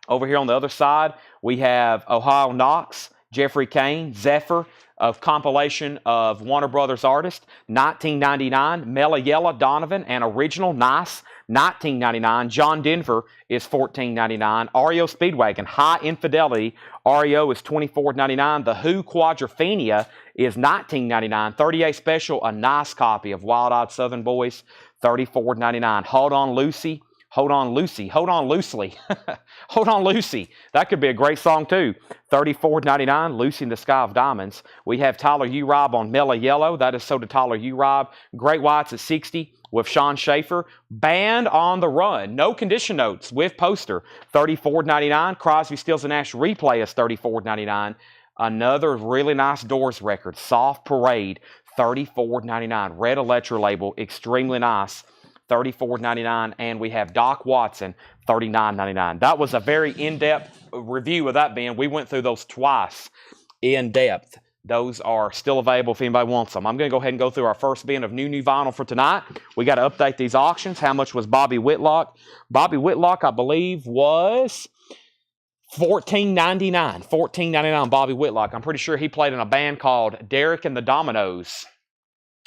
S1: Over here on the other side, we have Ohio Knox, Jeffrey Kane, Zephyr, a compilation of Warner Brothers artists, $19.99. Mela Yella, Donovan, and original, nice, $19.99. John Denver is $14.99. REO Speedwagon, High Infidelity, REO is $24.99. The Who Quadrophenia is $19.99. 38 Special, a nice copy of Wild Eyed Southern Boys, $34.99. Hold On Lucy, Hold On Lucy, Hold On Loosely, Hold On Lucy. That could be a great song too. $34.99, Lucy in the Sky of Diamonds. We have Tyler U-Rob on Mela Yellow. That is so to Tyler U-Rob. Great Whites at $60 with Sean Schaefer. Band on the Run, no condition notes with poster, $34.99. Crosby, Stills, and Nash Replay is $34.99. Another really nice Doors record, Soft Parade, $34.99. Red Electra label, extremely nice, $34.99. And we have Doc Watson, $39.99. That was a very in-depth review of that bin. We went through those twice in depth. Those are still available if anybody wants them. I'm going to go ahead and go through our first bin of new vinyl for tonight. We got to update these auctions. How much was Bobby Whitlock? Bobby Whitlock, I believe, was $14.99. $14.99 Bobby Whitlock. I'm pretty sure he played in a band called Derek and the Dominoes.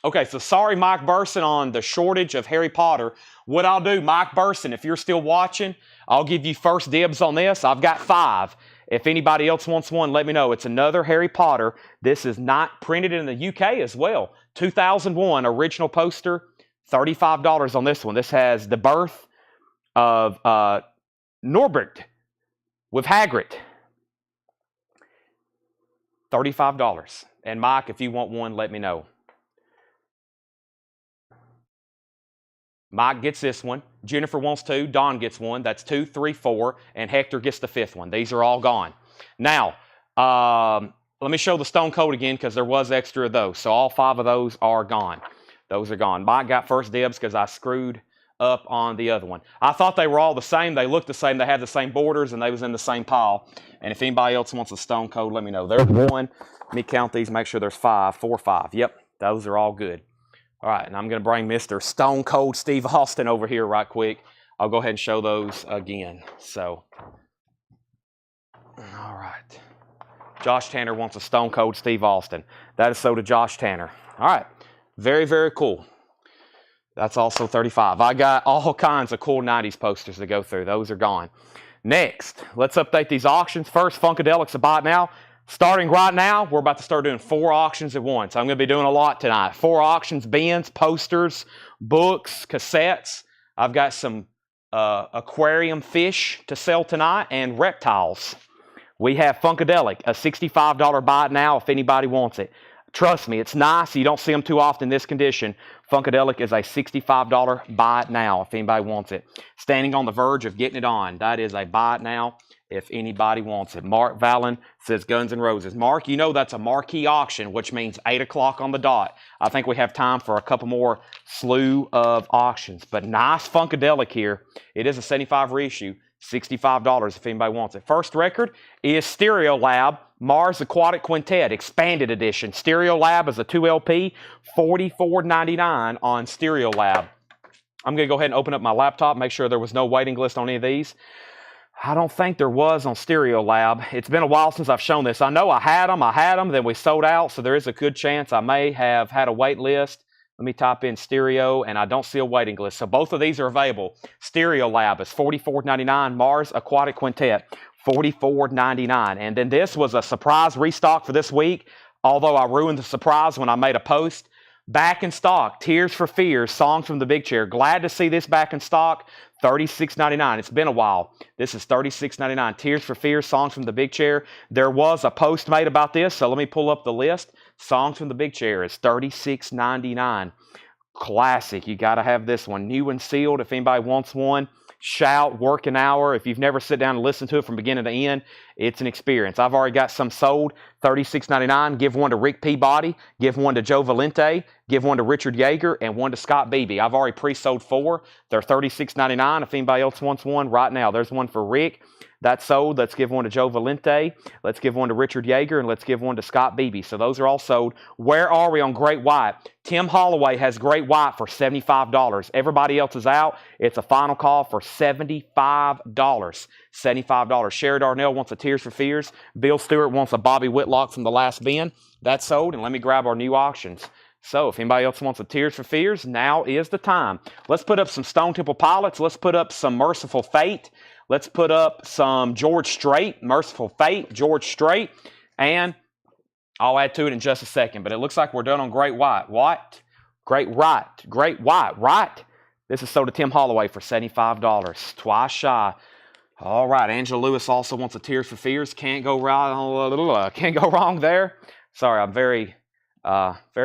S1: Okay, so sorry, Mike Burson, on the shortage of Harry Potter. What I'll do, Mike Burson, if you're still watching, I'll give you first dibs on this. I've got 5. If anybody else wants one, let me know. It's another Harry Potter. This is not printed in the UK as well. 2001 original poster, $35 on this one. This has the birth of Norbert with Hagrid, $35. And Mike, if you want one, let me know. Mike gets this one. Jennifer wants 2. Don gets 1. That's 2, 3, 4. And Hector gets the 5th one. These are all gone. Now, let me show the Stone Cold again because there was extra of those. So all 5 of those are gone. Those are gone. Mike got first dibs because I screwed up on the other one. I thought they were all the same. They looked the same. They had the same borders and they was in the same pile. And if anybody else wants a Stone Cold, let me know. There's 1. Let me count these. Make sure there's 5. 4, 5. Yep, those are all good. All right, and I'm going to bring Mr. Stone Cold Steve Austin over here right quick. I'll go ahead and show those again. So, all right. Josh Tanner wants a Stone Cold Steve Austin. That is so to Josh Tanner. All right, very, very cool. That's also 35. I got all kinds of cool 90s posters to go through. Those are gone. Next, let's update these auctions. First, Funkadelic's a buy now. Starting right now, we're about to start doing 4 auctions at once. I'm going to be doing a lot tonight. 4 auctions, bins, posters, books, cassettes. I've got some aquarium fish to sell tonight and reptiles. We have Funkadelic, a $65 buy it now if anybody wants it. Trust me, it's nice. You don't see them too often in this condition. Funkadelic is a $65 buy it now if anybody wants it. Standing on the verge of getting it on. That is a buy it now if anybody wants it. Mark Vallon says Guns N' Roses. Mark, you know that's a marquee auction, which means 8 o'clock on the dot. I think we have time for a couple more slew of auctions. But nice Funkadelic here. It is a 75 reissue. $65 if anybody wants it. First record is Stereo Lab, Mars Aquatic Quintet, Expanded Edition. Stereo Lab is a 2 LP, $44.99 on Stereo Lab. I'm going to go ahead and open up my laptop, make sure there was no waiting list on any of these. I don't think there was on Stereo Lab. It's been a while since I've shown this. I know I had them, then we sold out, so there is a good chance I may have had a wait list. Let me type in Stereo, and I don't see a waiting list. So both of these are available. Stereo Lab is $44.99. Mars Aquatic Quintet, $44.99. And then this was a surprise restock for this week, although I ruined the surprise when I made a post. Back in stock, Tears for Fears, Songs from the Big Chair. Glad to see this back in stock, $36.99. It's been a while. This is $36.99. Tears for Fears, Songs from the Big Chair. There was a post made about this, so let me pull up the list. Songs from the Big Chair is $36.99. Classic. You got to have this one. New and sealed. If anybody wants one, shout, work an hour. If you've never sit down and listened to it from beginning to end, it's an experience. I've already got some sold, $36.99. Give one to Rick Peabody, give one to Joe Valente, give one to Richard Yeager, and one to Scott Beebe. I've already pre-sold 4. They're $36.99. If anybody else wants one right now, there's one for Rick. That's sold. Let's give one to Joe Valente. Let's give one to Richard Yeager, and let's give one to Scott Beebe. So those are all sold. Where are we on Great White? Tim Holloway has Great White for $75. Everybody else is out. It's a final call for $75. $75. Sherry Darnell wants a Tears for Fears. Bill Stewart wants a Bobby Whitlock from the last bin. That's sold. And let me grab our new auctions. So if anybody else wants a Tears for Fears, now is the time. Let's put up some Stone Temple Pilots. Let's put up some Merciful Fate. Let's put up some George Strait, Merciful Fate, George Strait, and I'll add to it in just a second. But it looks like we're done on Great White. What? Great White, right? This is sold to Tim Holloway for $75. Twice shy. All right, Angela Lewis also wants a Tears for Fears. Can't go wrong there. Sorry, I'm very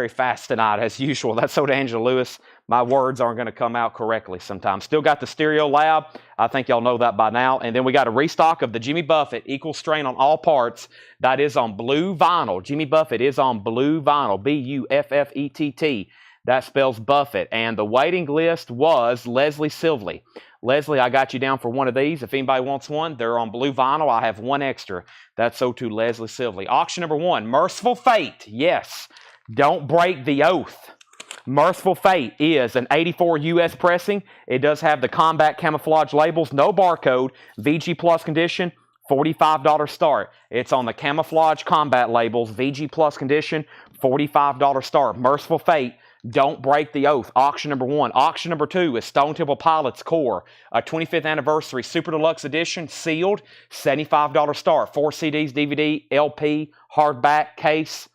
S1: fast tonight as usual. That's sold to Angela Lewis. My words aren't going to come out correctly sometimes. Still got the Stereo Lab. I think y'all know that by now. And then we got a restock of the Jimmy Buffett Equal Strain on All Parts. That is on blue vinyl. Jimmy Buffett is on blue vinyl. Buffett. That spells Buffett. And the waiting list was Leslie Silvley. Leslie, I got you down for one of these. If anybody wants one, they're on blue vinyl. I have one extra. That's so to Leslie Silvley. Auction number 1, Merciful Fate. Yes, don't break the oath. Merciful Fate is an 84 US pressing. It does have the combat camouflage labels, no barcode, VG Plus condition, $45 start. It's on the camouflage combat labels, VG Plus condition, $45 start. Merciful Fate, don't break the oath. Auction number 1. Auction number 2 is Stone Temple Pilots Core, a 25th anniversary Super Deluxe Edition, sealed, $75 start. 4 CDs, DVD, LP, hardback, case,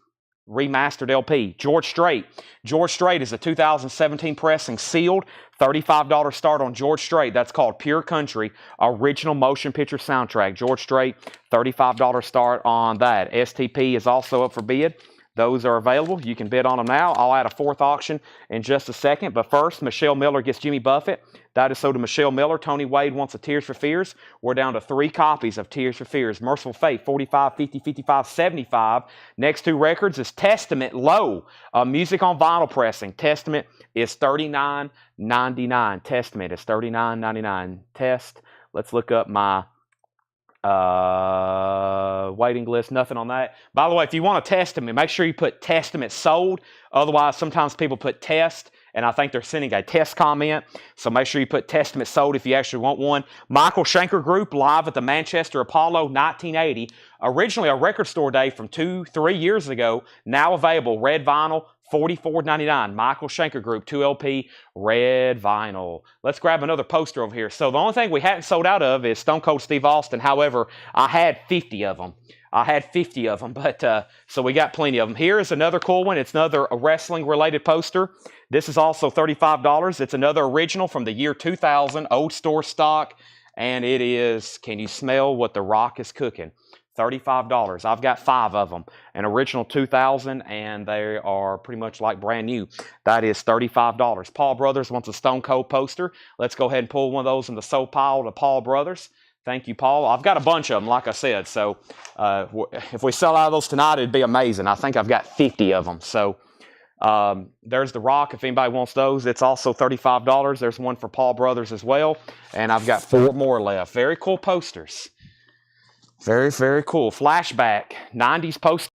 S1: remastered LP. George Strait. George Strait is a 2017 pressing, sealed, $35 start on George Strait. That's called Pure Country, original motion picture soundtrack. George Strait, $35 start on that. STP is also up for bid. Those are available. You can bid on them now. I'll add a 4th auction in just a second. But first, Michelle Miller gets Jimmy Buffett. That is so to Michelle Miller. Tony Wade wants a Tears for Fears. We're down to 3 copies of Tears for Fears. Merciful Fate, 45, 50, 55, 75. Next 2 records is Testament Low. Music on vinyl pressing. Testament is $39.99. Testament is $39.99. Test. Let's look up my waiting list. Nothing on that. By the way, if you want a Testament, make sure you put Testament sold. Otherwise, sometimes people put test, and I think they're sending a test comment. So make sure you put Testament sold if you actually want one. Michael Schenker Group live at the Manchester Apollo 1980. Originally a record store day from 2-3 years ago. Now available. Red vinyl. $44.99. Michael Schenker Group, 2LP, red vinyl. Let's grab another poster over here. So the only thing we hadn't sold out of is Stone Cold Steve Austin. However, I had 50 of them. But so we got plenty of them. Here is another cool one. It's another wrestling-related poster. This is also $35. It's another original from the year 2000, old store stock, and it is, can you smell what The Rock is cooking? $35. I've got 5 of them. An original 2000, and they are pretty much like brand new. That is $35. Paul Brothers wants a Stone Cold poster. Let's go ahead and pull one of those in the sold pile to Paul Brothers. Thank you, Paul. I've got a bunch of them, like I said. So if we sell out of those tonight, it'd be amazing. I think I've got 50 of them. So there's The Rock. If anybody wants those, it's also $35. There's one for Paul Brothers as well. And I've got 4 more left. Very cool posters. Very, very cool. Flashback, 90s poster.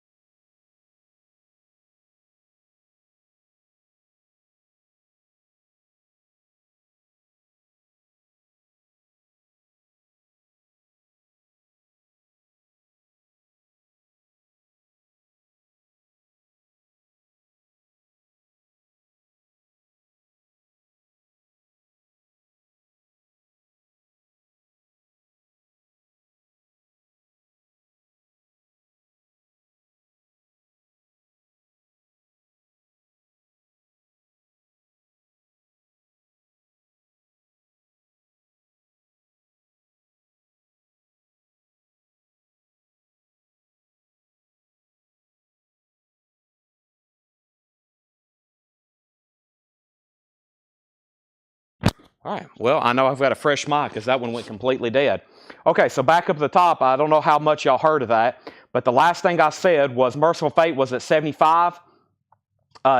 S1: All right. Well, I know I've got a fresh mic because that one went completely dead. Okay, so back up to the top. I don't know how much y'all heard of that, but the last thing I said was Merciful Fate was at 75.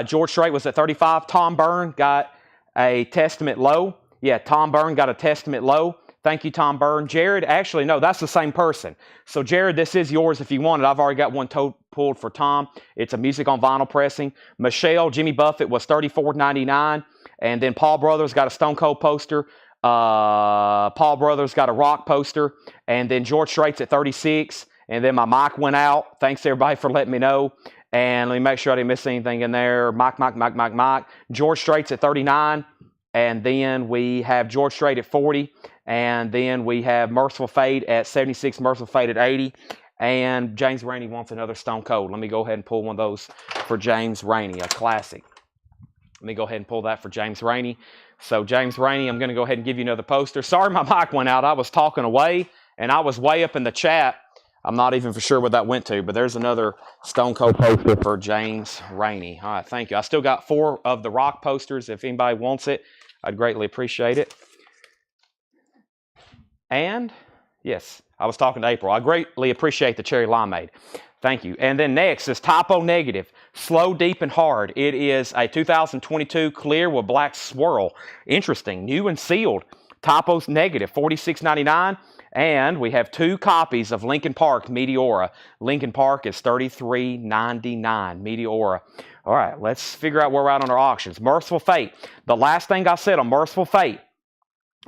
S1: George Strait was at 35. Tom Byrne got a Testament low. Yeah, Tom Byrne got a Testament low. Thank you, Tom Byrne. Jared, actually, no, that's the same person. So, Jared, this is yours if you want it. I've already got one pulled for Tom. It's a music on vinyl pressing. Michelle, Jimmy Buffett was $34.99. And then Paul Brothers got a Stone Cold poster. Paul Brothers got a Rock poster. And then George Strait's at 36. And then my mic went out. Thanks, everybody, for letting me know. And let me make sure I didn't miss anything in there. Mike. George Strait's at 39. And then we have George Strait at 40. And then we have Merciful Fate at 76, Merciful Fate at 80. And James Rainey wants another Stone Cold. Let me go ahead and pull one of those for James Rainey, a classic. Let me go ahead and pull that for James Rainey. So James Rainey, I'm going to go ahead and give you another poster. Sorry my mic went out. I was talking away, and I was way up in the chat. I'm not even for sure where that went to, but there's another Stone Cold poster for James Rainey. All right, thank you. I still got 4 of the Rock posters. If anybody wants it, I'd greatly appreciate it. And, yes, I was talking to April. I greatly appreciate the cherry limeade. Thank you. And then next is Typo Negative, Slow, Deep, and Hard. It is a 2022 clear with black swirl. Interesting. New and sealed. Typo's Negative, $46.99. And we have 2 copies of Linkin Park Meteora. Linkin Park is $33.99. Meteora. All right, let's figure out where we're at on our auctions. Merciful Fate. The last thing I said on Merciful Fate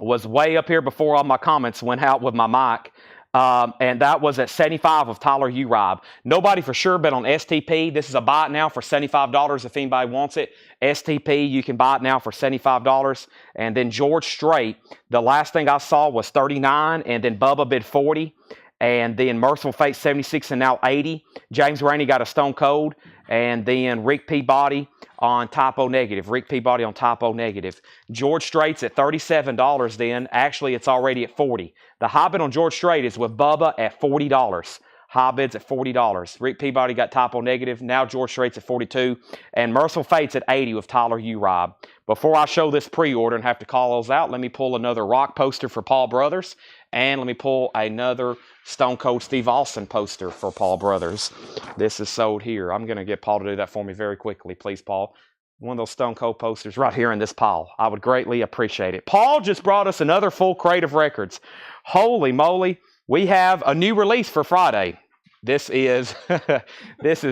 S1: was way up here before all my comments went out with my mic. And that was at 75 of Tyler Urob. Nobody for sure bet on STP. This is a buy it now for $75 if anybody wants it. STP, you can buy it now for $75. And then George Strait, the last thing I saw was 39, and then Bubba bid 40. And then Merciful Fate 76 and now 80. James Rainey got a Stone Cold. And then Rick Peabody on Typo Negative. Rick Peabody on Typo Negative. George Strait's at $37 then. Actually, it's already at $40. The high bid on George Strait is with Bubba at $40. High bid's at $40. Rick Peabody got Typo Negative. Now George Strait's at $42. And Merciful Fate's at $80 with Tyler Urob. Before I show this pre-order and have to call those out, let me pull another Rock poster for Paul Brothers. And let me pull another Stone Cold Steve Austin poster for Paul Brothers. This is sold here. I'm going to get Paul to do that for me very quickly. Please, Paul. One of those Stone Cold posters right here in this pile. I would greatly appreciate it. Paul just brought us another full crate of records. Holy moly. We have a new release for Friday. This is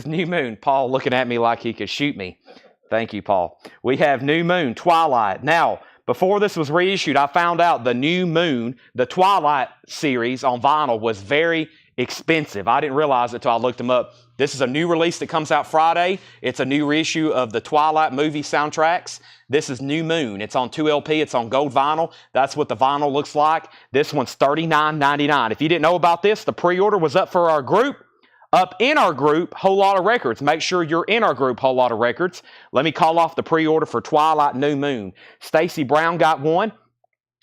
S1: New Moon. Paul looking at me like he could shoot me. Thank you, Paul. We have New Moon, Twilight. Now, before this was reissued, I found out the New Moon, the Twilight series on vinyl was very expensive. I didn't realize it until I looked them up. This is a new release that comes out Friday. It's a new reissue of the Twilight movie soundtracks. This is New Moon. It's on 2LP. It's on gold vinyl. That's what the vinyl looks like. This one's $39.99. If you didn't know about this, the pre-order was up for our group. Up in our group, Whole Lot of Records. Make sure you're in our group, Whole Lot of Records. Let me call off the pre-order for Twilight New Moon. Stacy Brown got one.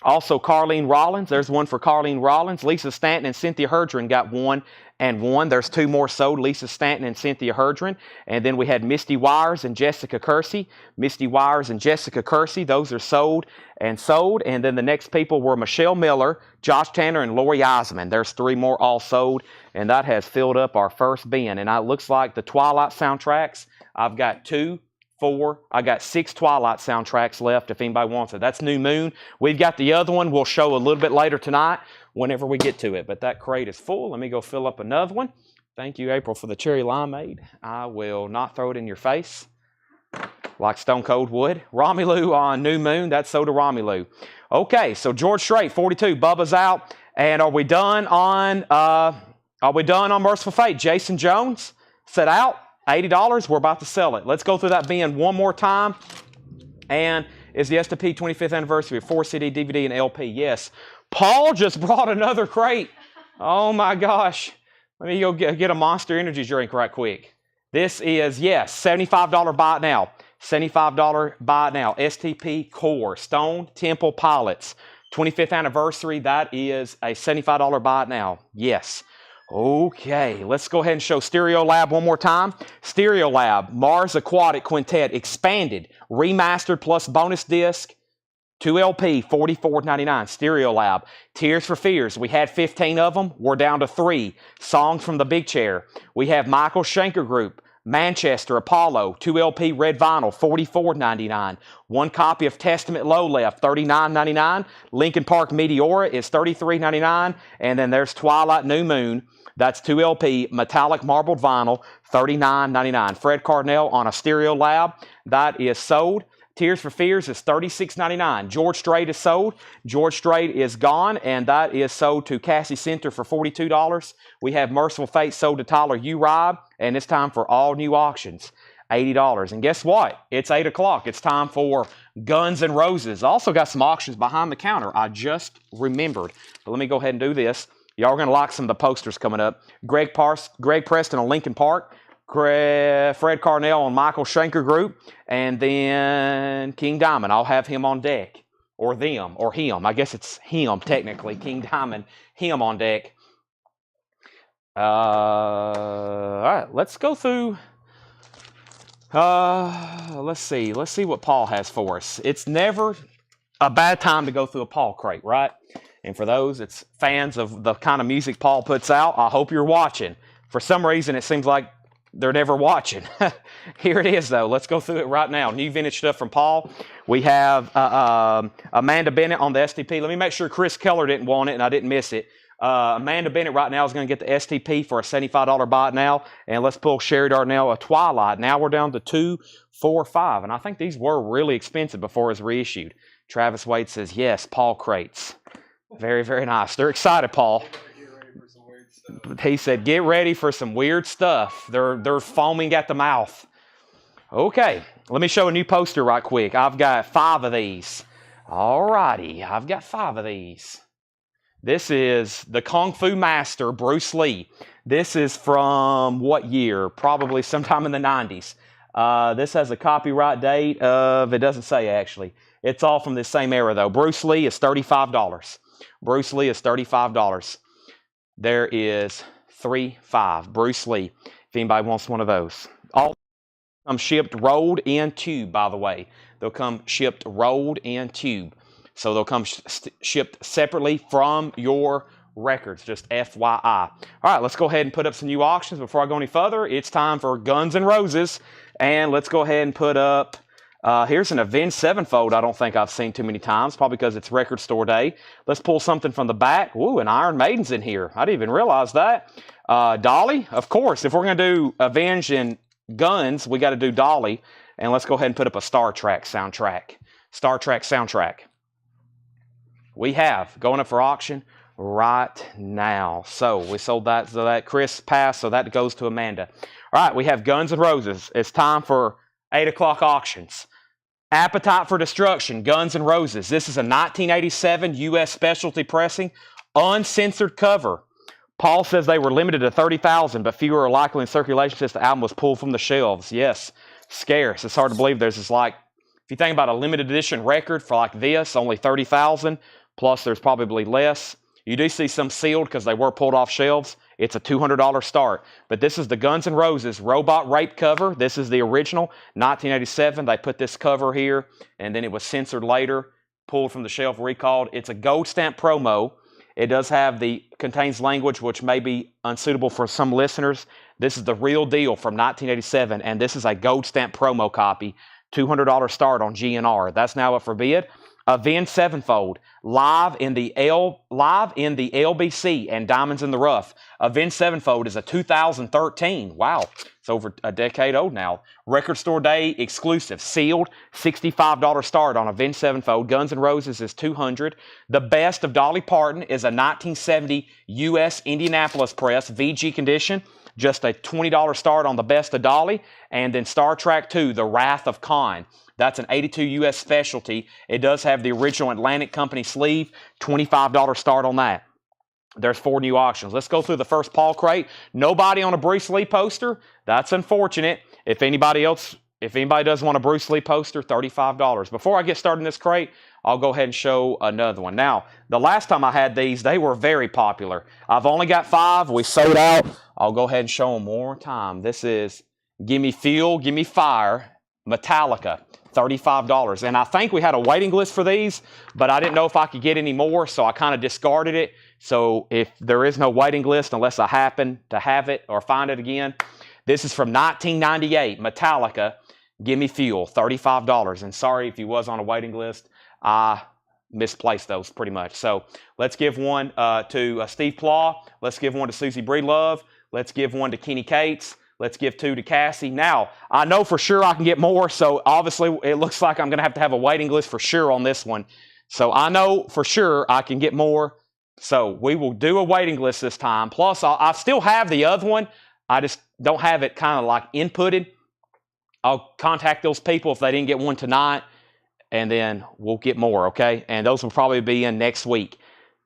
S1: Also, Carlene Rollins. There's one for Carlene Rollins. Lisa Stanton and Cynthia Herdron got 1 and 1. There's 2 more sold, Lisa Stanton and Cynthia Herdron. And then we had Misty Wires and Jessica Kersey. Misty Wires and Jessica Kersey. Those are sold and sold. And then the next people were Michelle Miller, Josh Tanner, and Lori Eisman. There's 3 more all sold. And that has filled up our first bin. And it looks like the Twilight soundtracks, I've got 2, 4. I got 6 Twilight soundtracks left if anybody wants it. That's New Moon. We've got the other one we'll show a little bit later tonight whenever we get to it. But that crate is full. Let me go fill up another one. Thank you, April, for the cherry limeade. I will not throw it in your face like Stone Cold would. Romelu on New Moon. That's soda Romelu. Okay, so George Strait, 42. Bubba's out. And are we done on Merciful Fate? Jason Jones set out. $80. We're about to sell it. Let's go through that bin one more time. And is the STP 25th anniversary of 4 CD, DVD, and LP? Yes. Paul just brought another crate. Oh my gosh. Let me go get a Monster Energy drink right quick. This is, yes, $75 buy it now. $75 buy it now. STP Core, Stone Temple Pilots. 25th anniversary. That is a $75 buy it now. Yes. Okay, let's go ahead and show Stereo Lab one more time. Stereo Lab, Mars Aquatic Quintet, expanded, remastered plus bonus disc. 2LP, $44.99. Stereo Lab. Tears for Fears. We had 15 of them. We're down to 3. Songs from the Big Chair. We have Michael Schenker Group. Manchester Apollo, 2LP red vinyl, $44.99. 1 copy of Testament Low Left, $39.99. Lincoln Park Meteora is $33.99. And then there's Twilight New Moon. That's 2LP metallic marbled vinyl, $39.99. Fred Cardinal on a Stereo Lab. That is sold. Tears for Fears is $36.99. George Strait is sold. George Strait is gone, and that is sold to Cassie Center for $42. We have Merciful Fate sold to Tyler Uribe, and it's time for all new auctions, $80. And guess what? It's 8 o'clock. It's time for Guns N' Roses. I also got some auctions behind the counter. I just remembered. But let me go ahead and do this. Y'all are going to like some of the posters coming up. Greg Preston on Lincoln Park. Fred Cardinal on Michael Schenker Group, and then King Diamond. I'll have him on deck, or them, or him. I guess it's him, technically. King Diamond, him on deck. All right, let's go through. Let's see what Paul has for us. It's never a bad time to go through a Paul crate, right? And for those that's fans of the kind of music Paul puts out, I hope you're watching. For some reason, it seems like they're never watching. Here it is, though. Let's go through it right now. New vintage stuff from Paul. We have Amanda Bennett on the STP. Let me make sure Chris Keller didn't want it and I didn't miss it. Amanda Bennett right now is going to get the STP for a $75 buy now. And let's pull Sherry Darnell a Twilight. Now we're down to 2, 4, 5. And I think these were really expensive before it was reissued. Travis Wade says, yes, Paul crates. Very, very nice. They're excited, Paul. He said, get ready for some weird stuff. They're foaming at the mouth. Okay, let me show a new poster right quick. I've got 5 of these. All righty, I've got 5 of these. This is the Kung Fu Master, Bruce Lee. This is from what year? Probably sometime in the 90s. This has a copyright date of, it doesn't say actually. It's all from this same era though. Bruce Lee is $35. Bruce Lee is $35. There is 3, 5. Bruce Lee, if anybody wants one of those. All come shipped rolled in tube, by the way. They'll come shipped rolled in tube. So they'll come shipped separately from your records, just FYI. All right, let's go ahead and put up some new auctions. Before I go any further, it's time for Guns N' Roses. And let's go ahead and put up, here's an Avenged Sevenfold I don't think I've seen too many times, probably because it's record store day. Let's pull something from the back. Ooh, an Iron Maiden's in here. I didn't even realize that. Dolly, of course. If we're going to do Avenged and Guns, we got to do Dolly. And let's go ahead and put up a Star Trek soundtrack. Star Trek soundtrack. We have going up for auction right now. So we sold that, so that Chris passed, so that goes to Amanda. All right, we have Guns N' Roses. It's time for 8 o'clock auctions. Appetite for Destruction, Guns N' Roses. This is a 1987 U.S. specialty pressing, uncensored cover. Paul says they were limited to 30,000, but fewer are likely in circulation since the album was pulled from the shelves. Yes, scarce. It's hard to believe there's this, like, if you think about a limited edition record for like this, only 30,000, plus there's probably less. You do see some sealed because they were pulled off shelves. It's a $200 start. But this is the Guns N' Roses Robot Rape cover. This is the original, 1987. They put this cover here, and then it was censored later, pulled from the shelf, recalled. It's a gold stamp promo. It does have contains language which may be unsuitable for some listeners. This is the real deal from 1987, and this is a gold stamp promo copy. $200 start on GNR. That's now up for bid. Avenged Sevenfold, live in the LBC and Diamonds in the Rough. Avenged Sevenfold is a 2013. Wow, it's over a decade old now. Record Store Day exclusive, sealed, $65 start on Avenged Sevenfold. Guns N' Roses is $200. The Best of Dolly Parton is a 1970 U.S. Indianapolis press, VG condition. Just a $20 start on the Best of Dolly. And then Star Trek II, The Wrath of Khan. That's an 82 U.S. specialty. It does have the original Atlantic Company sleeve. $25 start on that. There's 4 new auctions. Let's go through the first Paul crate. Nobody on a Bruce Lee poster. That's unfortunate. If anybody does want a Bruce Lee poster, $35. Before I get started in this crate, I'll go ahead and show another one. Now, the last time I had these, they were very popular. I've only got 5. We sold out. I'll go ahead and show them one more time. This is Gimme Fuel, Gimme Fire, Metallica, $35. And I think we had a waiting list for these, but I didn't know if I could get any more, so I kind of discarded it. So if there is no waiting list, unless I happen to have it or find it again, this is from 1998, Metallica, Gimme Fuel, $35. And sorry if you was on a waiting list, I misplaced those pretty much. So let's give one to Steve Plaw. Let's give one to Susie Breedlove. Let's give one to Kenny Cates. Let's give two to Cassie. Now, I know for sure I can get more, so obviously it looks like I'm going to have a waiting list for sure on this one. So I know for sure I can get more. So we will do a waiting list this time. Plus, I still have the other one. I just don't have it kind of like inputted. I'll contact those people if they didn't get one tonight, and then we'll get more, okay? And those will probably be in next week,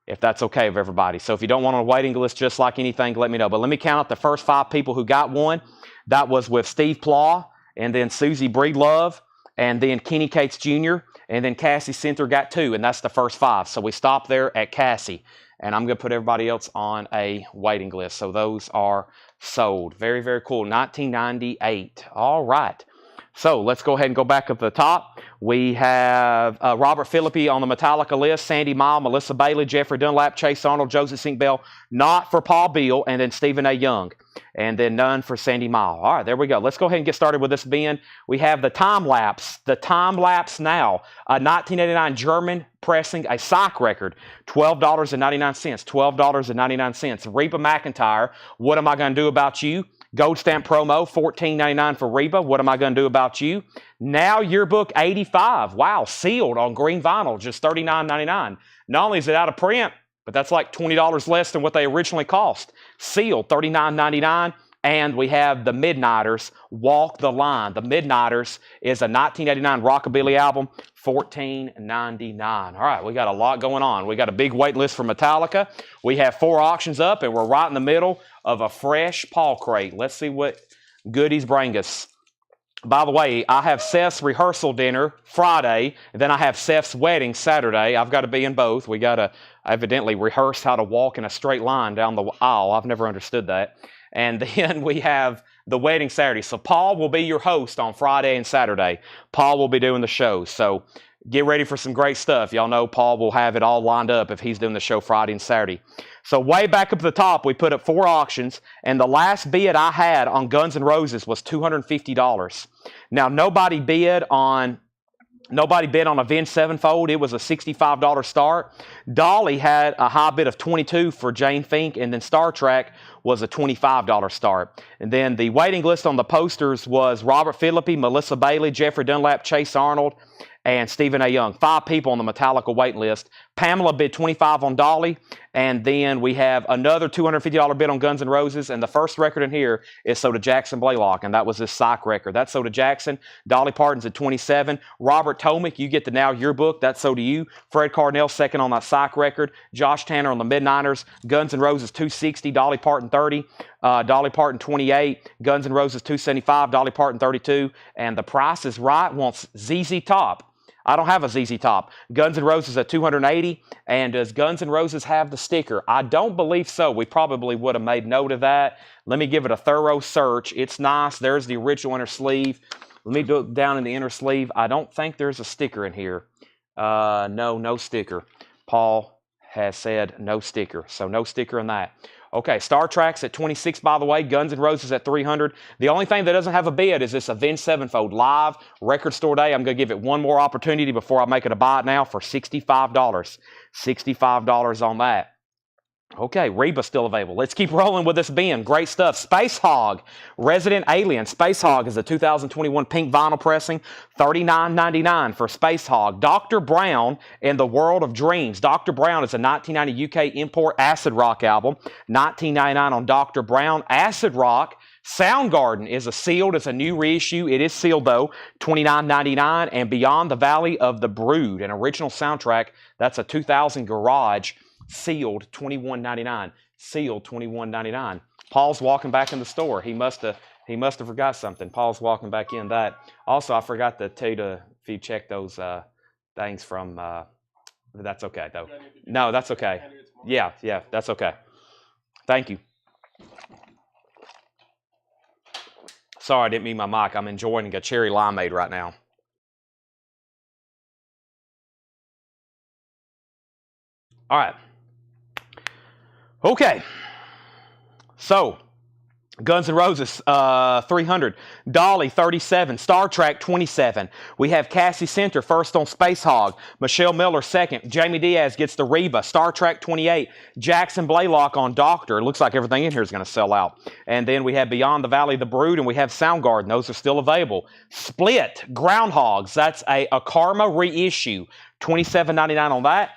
S1: if that's okay with everybody. So if you don't want a waiting list just like anything, let me know. But let me count up the first 5 people who got one. That was with Steve Plaw, and then Susie Breedlove, and then Kenny Cates Jr., and then Cassie Center got 2, and that's the first 5. So we stopped there at Cassie, and I'm going to put everybody else on a waiting list. So those are sold. Very, very cool. 1998. All right. So let's go ahead and go back up to the top. We have Robert Philippi on the Metallica list, Sandy Mile, Melissa Bailey, Jeffrey Dunlap, Chase Arnold, Joseph Sink Bell, not for Paul Beal, and then Stephen A. Young, and then none for Sandy Mile. All right, there we go. Let's go ahead and get started with this bin. We have the time lapse now, a 1989 German pressing, a sock record, $12.99, $12.99. Reba McEntire, What Am I Going to Do About You? Gold stamp promo, $14.99 for Reba. What Am I Going to Do About You? Now Yearbook 85. Wow, sealed on green vinyl, just $39.99. Not only is it out of print, but that's like $20 less than what they originally cost. Sealed, $39.99. And we have the Midnighters, Walk the Line. The Midnighters is a 1989 rockabilly album, $14.99. All right, we got a lot going on. We got a big wait list for Metallica. We have 4 auctions up, and we're right in the middle of a fresh Paul crate. Let's see what goodies bring us. By the way, I have Seth's rehearsal dinner Friday, and then I have Seth's wedding Saturday. I've got to be in both. We got to evidently rehearse how to walk in a straight line down the aisle. I've never understood that. And then we have the wedding Saturday. So Paul will be your host on Friday and Saturday. Paul will be doing the show. So get ready for some great stuff. Y'all know Paul will have it all lined up if he's doing the show Friday and Saturday. So way back up at the top, we put up 4 auctions, and the last bid I had on Guns N' Roses was $250. Now, nobody bid on Avenged Sevenfold. It was a $65 start. Dolly had a high bid of $22 for Jane Fink, and then Star Trek was a $25 start. And then the waiting list on the posters was Robert Philippi, Melissa Bailey, Jeffrey Dunlap, Chase Arnold, and Stephen A. Young. 5 people on the Metallica wait list. Pamela bid $25 on Dolly, and then we have another $250 bid on Guns N' Roses, and the first record in here is Soda Jackson Blaylock, and that was his sock record. That's Soda Jackson. Dolly Parton's at $27. Robert Tomick, you get the Now Yearbook. That's So Do You. Fred Carnell second on that sock record. Josh Tanner on the Midnighters. Guns N' Roses $260. Dolly Parton $30. Dolly Parton $28. Guns N' Roses $275. Dolly Parton $32. And The Price is Right wants ZZ Top. I don't have a ZZ Top. Guns N' Roses at $280. And does Guns N' Roses have the sticker? I don't believe so. We probably would have made note of that. Let me give it a thorough search. It's nice. There's the original inner sleeve. Let me go down in the inner sleeve. I don't think there's a sticker in here. No sticker. Paul has said no sticker. So no sticker in that. Okay, Star Trek's at $26, by the way. Guns N' Roses at $300. The only thing that doesn't have a bid is this Avenged Sevenfold live record store day. I'm going to give it one more opportunity before I make it a buy it now for $65. $65 on that. Okay, Reba's still available. Let's keep rolling with this bin. Great stuff. Space Hog, Resident Alien. Space Hog is a 2021 pink vinyl pressing. $39.99 for Space Hog. Dr. Brown in the World of Dreams. Dr. Brown is a 1990 UK import acid rock album. $19.99 on Dr. Brown. Acid rock. Soundgarden is sealed. It's a new reissue. It is sealed, though. $29.99. And Beyond the Valley of the Brood, an original soundtrack. That's a 2000 Garage. Sealed, $21.99. Sealed, $21.99. Paul's walking back in the store. He must have forgot something. Paul's walking back in that. Also, I forgot to tell you if you check those things from. That's okay though. No, that's okay. Yeah, that's okay. Thank you. Sorry, I didn't mean my mic. I'm enjoying a cherry limeade right now. All right. Okay. So, Guns N' Roses, 300. Dolly, 37. Star Trek, 27. We have Cassie Center first on Space Hog. Michelle Miller second. Jamie Diaz gets the Reba. Star Trek, 28. Jackson Blaylock on Doctor. It looks like everything in here is going to sell out. And then we have Beyond the Valley, The Brood, and we have Soundgarden. Those are still available. Split, Groundhogs. That's a Karma reissue. $27.99 on that.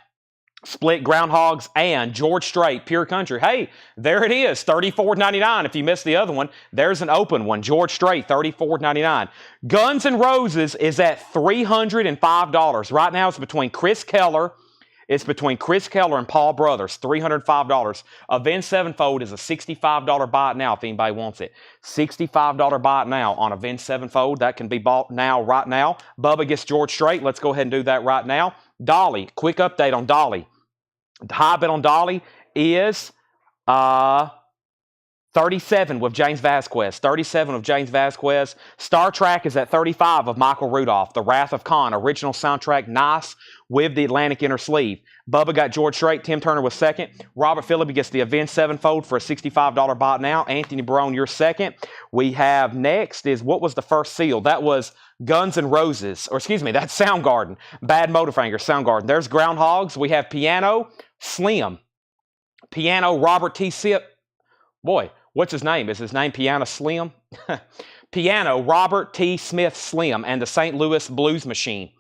S1: Split, Groundhogs, and George Strait, Pure Country. Hey, there it is, $34.99. If you missed the other one, there's an open one. George Strait, $34.99. Guns N' Roses is at $305. Right now, it's between Chris Keller and Paul Brothers, $305. Avenged Sevenfold is a $65 buy it now if anybody wants it. $65 buy it now on Avenged Sevenfold. That can be bought now, right now. Bubba gets George Strait. Let's go ahead and do that right now. Dolly, quick update on Dolly. The high bid on Dolly is 37 with James Vasquez. 37 with James Vasquez. Star Trek is at 35 of Michael Rudolph. The Wrath of Khan, original soundtrack, nice, with the Atlantic inner sleeve. Bubba got George Strait. Tim Turner was second. Robert Phillips gets the Avenged Sevenfold for a $65 buy now. Anthony Barone, you're second. We have next is, what was the first seal? That was Guns N' Roses, or excuse me, that's Soundgarden. Bad Motorfinger, Soundgarden. There's Groundhogs. We have Piano, Slim. Piano, Robert T. Sip. Boy, what's his name? Is his name Piano Slim? Piano, Robert T. Smith Slim, and the St. Louis Blues Machine.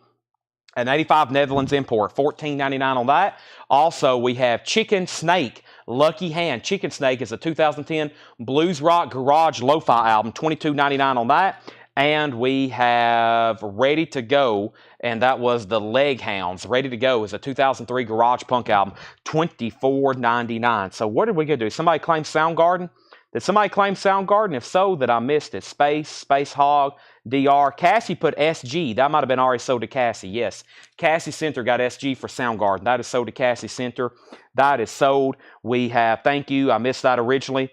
S1: An 85 Netherlands import, $14.99 on that. Also, we have Chicken Snake, Lucky Hand. Chicken Snake is a 2010 blues rock garage lo-fi album, $22.99 on that. And we have Ready to Go, and that was the Leg Hounds. Ready to Go is a 2003 garage punk album, $24.99. So what did we get to do? Somebody claim Soundgarden? Did somebody claim Soundgarden? If so, that I missed it. Space Hog, DR. Cassie put SG. That might have been already sold to Cassie. Yes. Cassie Center got SG for Soundgarden. That is sold to Cassie Center. That is sold. We have, thank you, I missed that originally.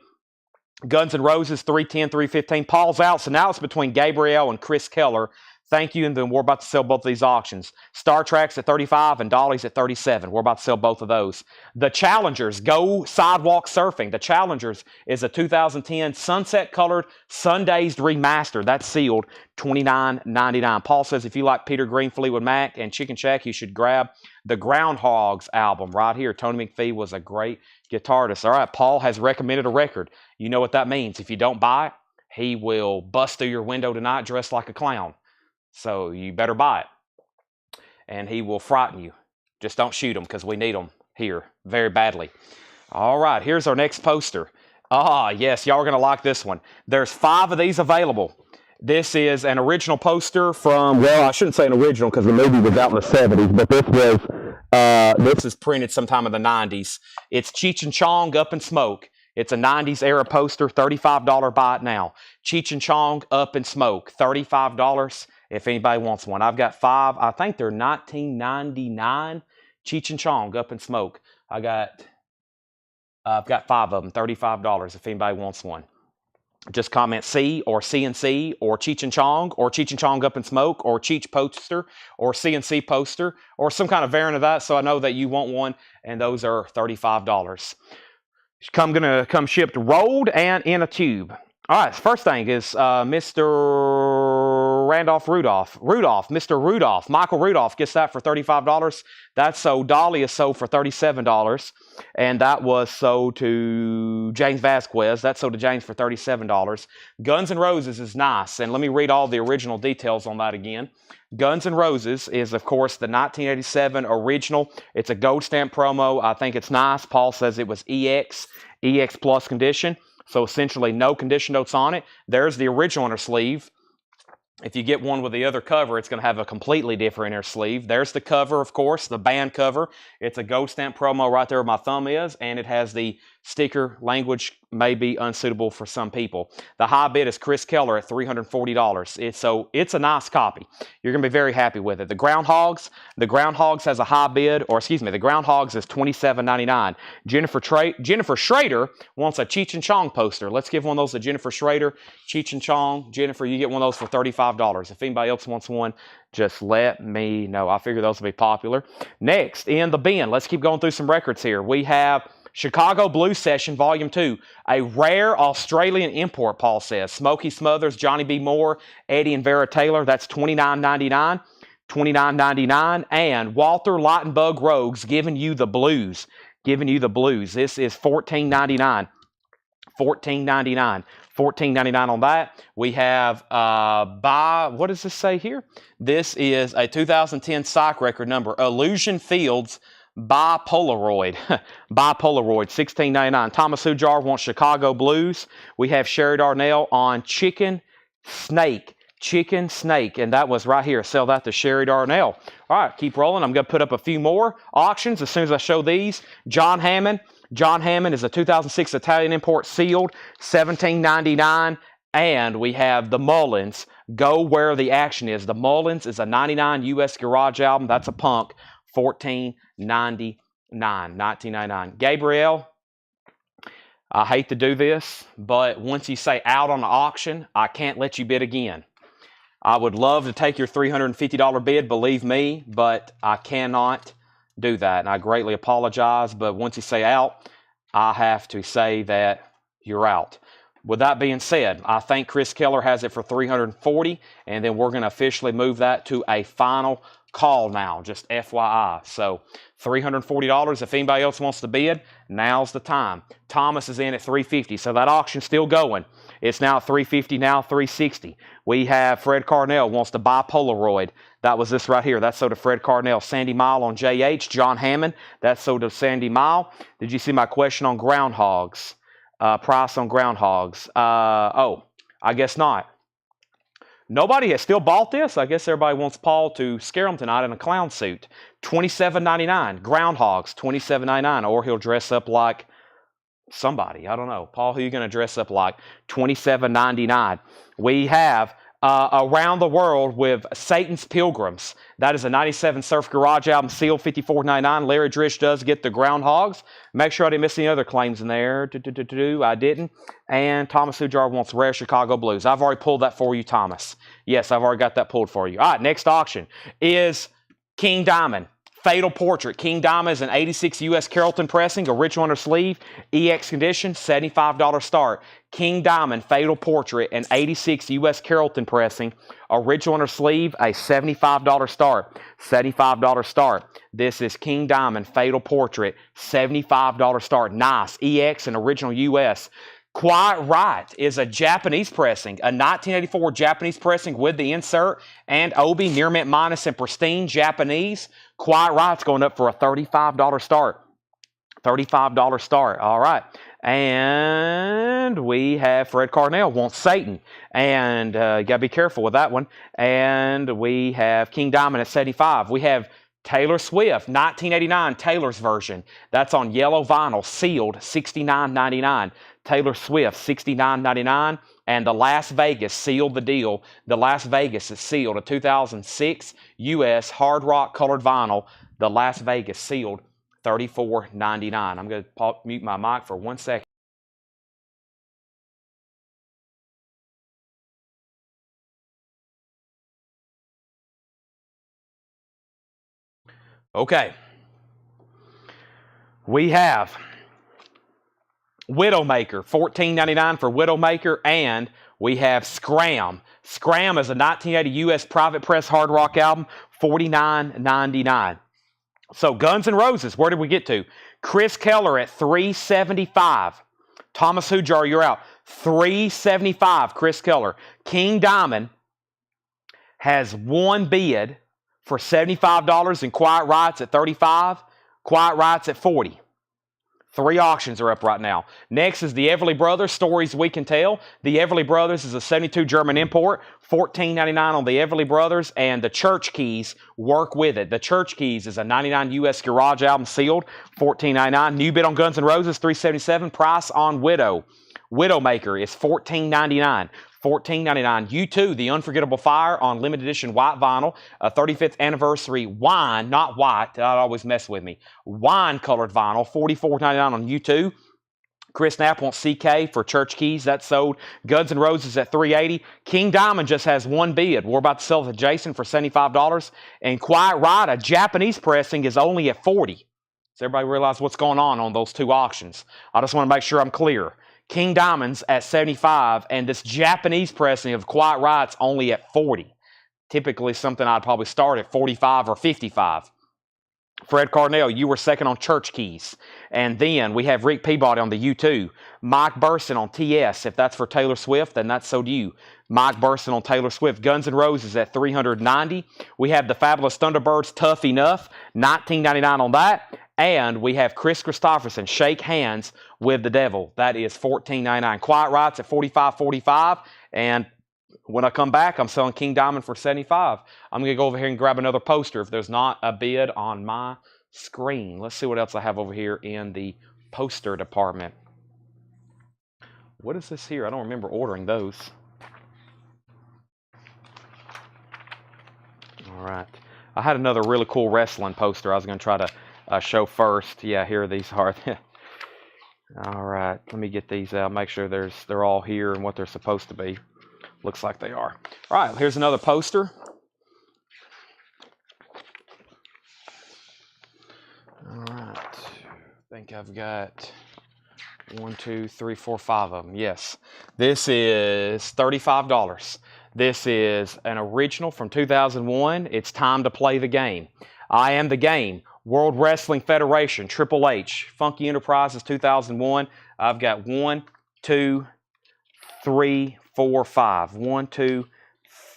S1: Guns N' Roses, 310, 315. Paul's out, so now it's between Gabrielle and Chris Keller. Thank you, and then we're about to sell both of these auctions. Star Trek's at 35 and Dolly's at 37. We're about to sell both of those. The Challengers, Go Sidewalk Surfing. The Challengers is a 2010 sunset-colored, sun-dazed remaster. That's sealed, $29.99. Paul says if you like Peter Green, Fleetwood Mac, and Chicken Shack, you should grab the Groundhogs album right here. Tony McPhee was a great guitarist. All right, Paul has recommended a record. You know what that means. If you don't buy it, he will bust through your window tonight dressed like a clown. So you better buy it. And he will frighten you. Just don't shoot him because we need them here very badly. All right, here's our next poster. Ah, yes, y'all are going to like this one. There's 5 of these available. This is an original poster from, well, I shouldn't say an original because the movie was out in the 70s, but this is printed sometime in the 90s. It's Cheech and Chong, Up in Smoke. It's a 90s era poster, $35 buy it now. Cheech and Chong, Up in Smoke, $35 if anybody wants one. I've got 5. I think they're $19.99. Cheech and Chong, Up in Smoke. I've got 5 of them, $35 if anybody wants one. Just comment C or CNC or Cheech and Chong Up in Smoke or Cheech poster or CNC poster or some kind of variant of that so I know that you want one, and those are $35. Going to come shipped rolled and in a tube. All right, first thing is Mr. Mr. Rudolph. Michael Rudolph gets that for $35. That's sold. Dolly is sold for $37. And that was sold to James Vasquez. That's sold to James for $37. Guns N' Roses is nice. And let me read all the original details on that again. Guns N' Roses is, of course, the 1987 original. It's a gold stamp promo. I think it's nice. Paul says it was EX Plus condition. So essentially no condition notes on it. There's the original inner sleeve. If you get one with the other cover, it's going to have a completely different inner sleeve. There's the cover, of course, the band cover. It's a gold stamp promo right there where my thumb is, and it has the sticker language may be unsuitable for some people. The high bid is Chris Keller at $340. So it's a nice copy. You're going to be very happy with it. The Groundhogs has a high bid, or excuse me, the Groundhogs is $27.99. Jennifer Schrader wants a Cheech and Chong poster. Let's give one of those to Jennifer Schrader. Cheech and Chong. Jennifer, you get one of those for $35. If anybody else wants one, just let me know. I figure those will be popular. Next, in the bin, let's keep going through some records here. We have Chicago Blues Session, Volume 2. A rare Australian import, Paul says. Smokey Smothers, Johnny B. Moore, Eddie and Vera Taylor. That's $29.99. $29.99. And Walter Lightnbug Rogues, Giving You the Blues. Giving You the Blues. This is $14.99. $14.99. $14.99 on that. We have what does this say here? This is a 2010 psych record number. Illusion Fields by Polaroid. By Polaroid, $16.99. Thomas Hujar wants Chicago Blues. We have Sherry Darnell on Chicken Snake. Chicken Snake. And that was right here. Sell that to Sherry Darnell. All right, keep rolling. I'm going to put up a few more auctions as soon as I show these. John Hammond. John Hammond is a 2006 Italian import sealed, $17.99. And we have the Mullins, Go Where the Action Is. The Mullins is a 99 U.S. Garage album. That's a punk. $14.99. $19.99. Gabrielle, I hate to do this, but once you say out on the auction, I can't let you bid again. I would love to take your $350 bid, believe me, but I cannot do that. And I greatly apologize, but once you say out, I have to say that you're out. With that being said, I think Chris Keller has it for $340, and then we're going to officially move that to a final call now, just FYI. So $340. If anybody else wants to bid, now's the time. Thomas is in at $350, so that auction's still going. It's now $350, now $360. We have Fred Carnell wants to buy Polaroid. That was this right here. That's sold to Fred Carnell. Sandy Mile on JH. John Hammond. That's sold to Sandy Mile. Did you see my question on groundhogs? Price on groundhogs. Oh, I guess not. Nobody has still bought this. I guess everybody wants Paul to scare them tonight in a clown suit. $27.99. Groundhogs, $27.99. Or he'll dress up like somebody. I don't know. Paul, who are you going to dress up like? $27.99. We have Around the World with Satan's Pilgrims. That is a 97 Surf Garage album, sealed, $54.99. Larry Drish does get the Groundhogs. Make sure I didn't miss any other claims in there. I didn't. And Thomas Hujar wants Rare Chicago Blues. I've already pulled that for you, Thomas. Yes, I've already got that pulled for you. All right, next auction is King Diamond. Fatal Portrait. King Diamond is an 86 U.S. Carrollton pressing, original under sleeve, EX condition, $75 start. King Diamond Fatal Portrait, an 86 U.S. Carrollton pressing, original under sleeve, a $75 start. $75 start. This is King Diamond Fatal Portrait, $75 start. Nice. EX and original U.S. Quiet Right is a Japanese pressing, a 1984 Japanese pressing with the insert and Obi, near mint minus, and pristine Japanese. Quiet Right's going up for a $35 start. $35 start. All right. And we have Fred Carnell wants Satan. And you got to be careful with that one. And we have King Diamond at $75. We have Taylor Swift, 1989 Taylor's version. That's on yellow vinyl, sealed, $69.99. Taylor Swift, $69.99. And the Las Vegas sealed the deal. The Las Vegas is sealed, a 2006 U.S. hard rock colored vinyl. The Las Vegas sealed, $34.99. I'm going to mute my mic for 1 second. Okay. We have Widowmaker, $14.99 for Widowmaker, and we have Scram. Scram is a 1980 U.S. private press hard rock album, $49.99. So Guns N' Roses, where did we get to? Chris Keller at $375. Thomas Hujar, you're out. $375, Chris Keller. King Diamond has one bid for $75 and Quiet Rights at $35. Quiet Rights at $40. 3 auctions are up right now. Next is the Everly Brothers, Stories We Can Tell. The Everly Brothers is a 72 German import, $14.99 on the Everly Brothers, and the Church Keys work with it. The Church Keys is a 99 US Garage album sealed, $14.99. New bid on Guns N' Roses, $377. Price on Widowmaker is $14.99. $14.99. U2, The Unforgettable Fire on limited edition white vinyl, a 35th anniversary wine, not white, that always mess with me, wine colored vinyl, $44.99 on U2. Chris Knapp wants CK for Church Keys. That's sold. Guns N' Roses at $380. King Diamond just has 1 bid. We're about to sell it to Jason for $75. And Quiet Riot, a Japanese pressing, is only at $40. Does everybody realize what's going on those 2 auctions? I just want to make sure I'm clear. King Diamond's at $75, and this Japanese pressing of Quiet Riot's only at $40. Typically something I'd probably start at $45 or $55. Fred Carnell, you were second on Church Keys. And then we have Rick Peabody on the U2. Mike Burson on TS. If that's for Taylor Swift, then that's so do you. Mike Burson on Taylor Swift. Guns N' Roses at $390. We have the Fabulous Thunderbirds, Tough Enough, $19.99 on that. And we have Chris Christopherson, Shake Hands with the Devil. That is $14.99. Quiet Riot's at $45.45. And when I come back, I'm selling King Diamond for $75. I'm going to go over here and grab another poster if there's not a bid on my screen. Let's see what else I have over here in the poster department. What is this here? I don't remember ordering those. All right. I had another really cool wrestling poster I was going to try to show first. Yeah, here these are. All right. Let me get these out. Make sure they're all here and what they're supposed to be. Looks like they are. All right, here's another poster. All right, I think I've got 1, 2, 3, 4, 5 of them. Yes, this is $35. This is an original from 2001. It's time to play the game. I Am the Game. World Wrestling Federation, Triple H. Funky Enterprises 2001. I've got 1, 2, 3, 4, 5. 1, 2,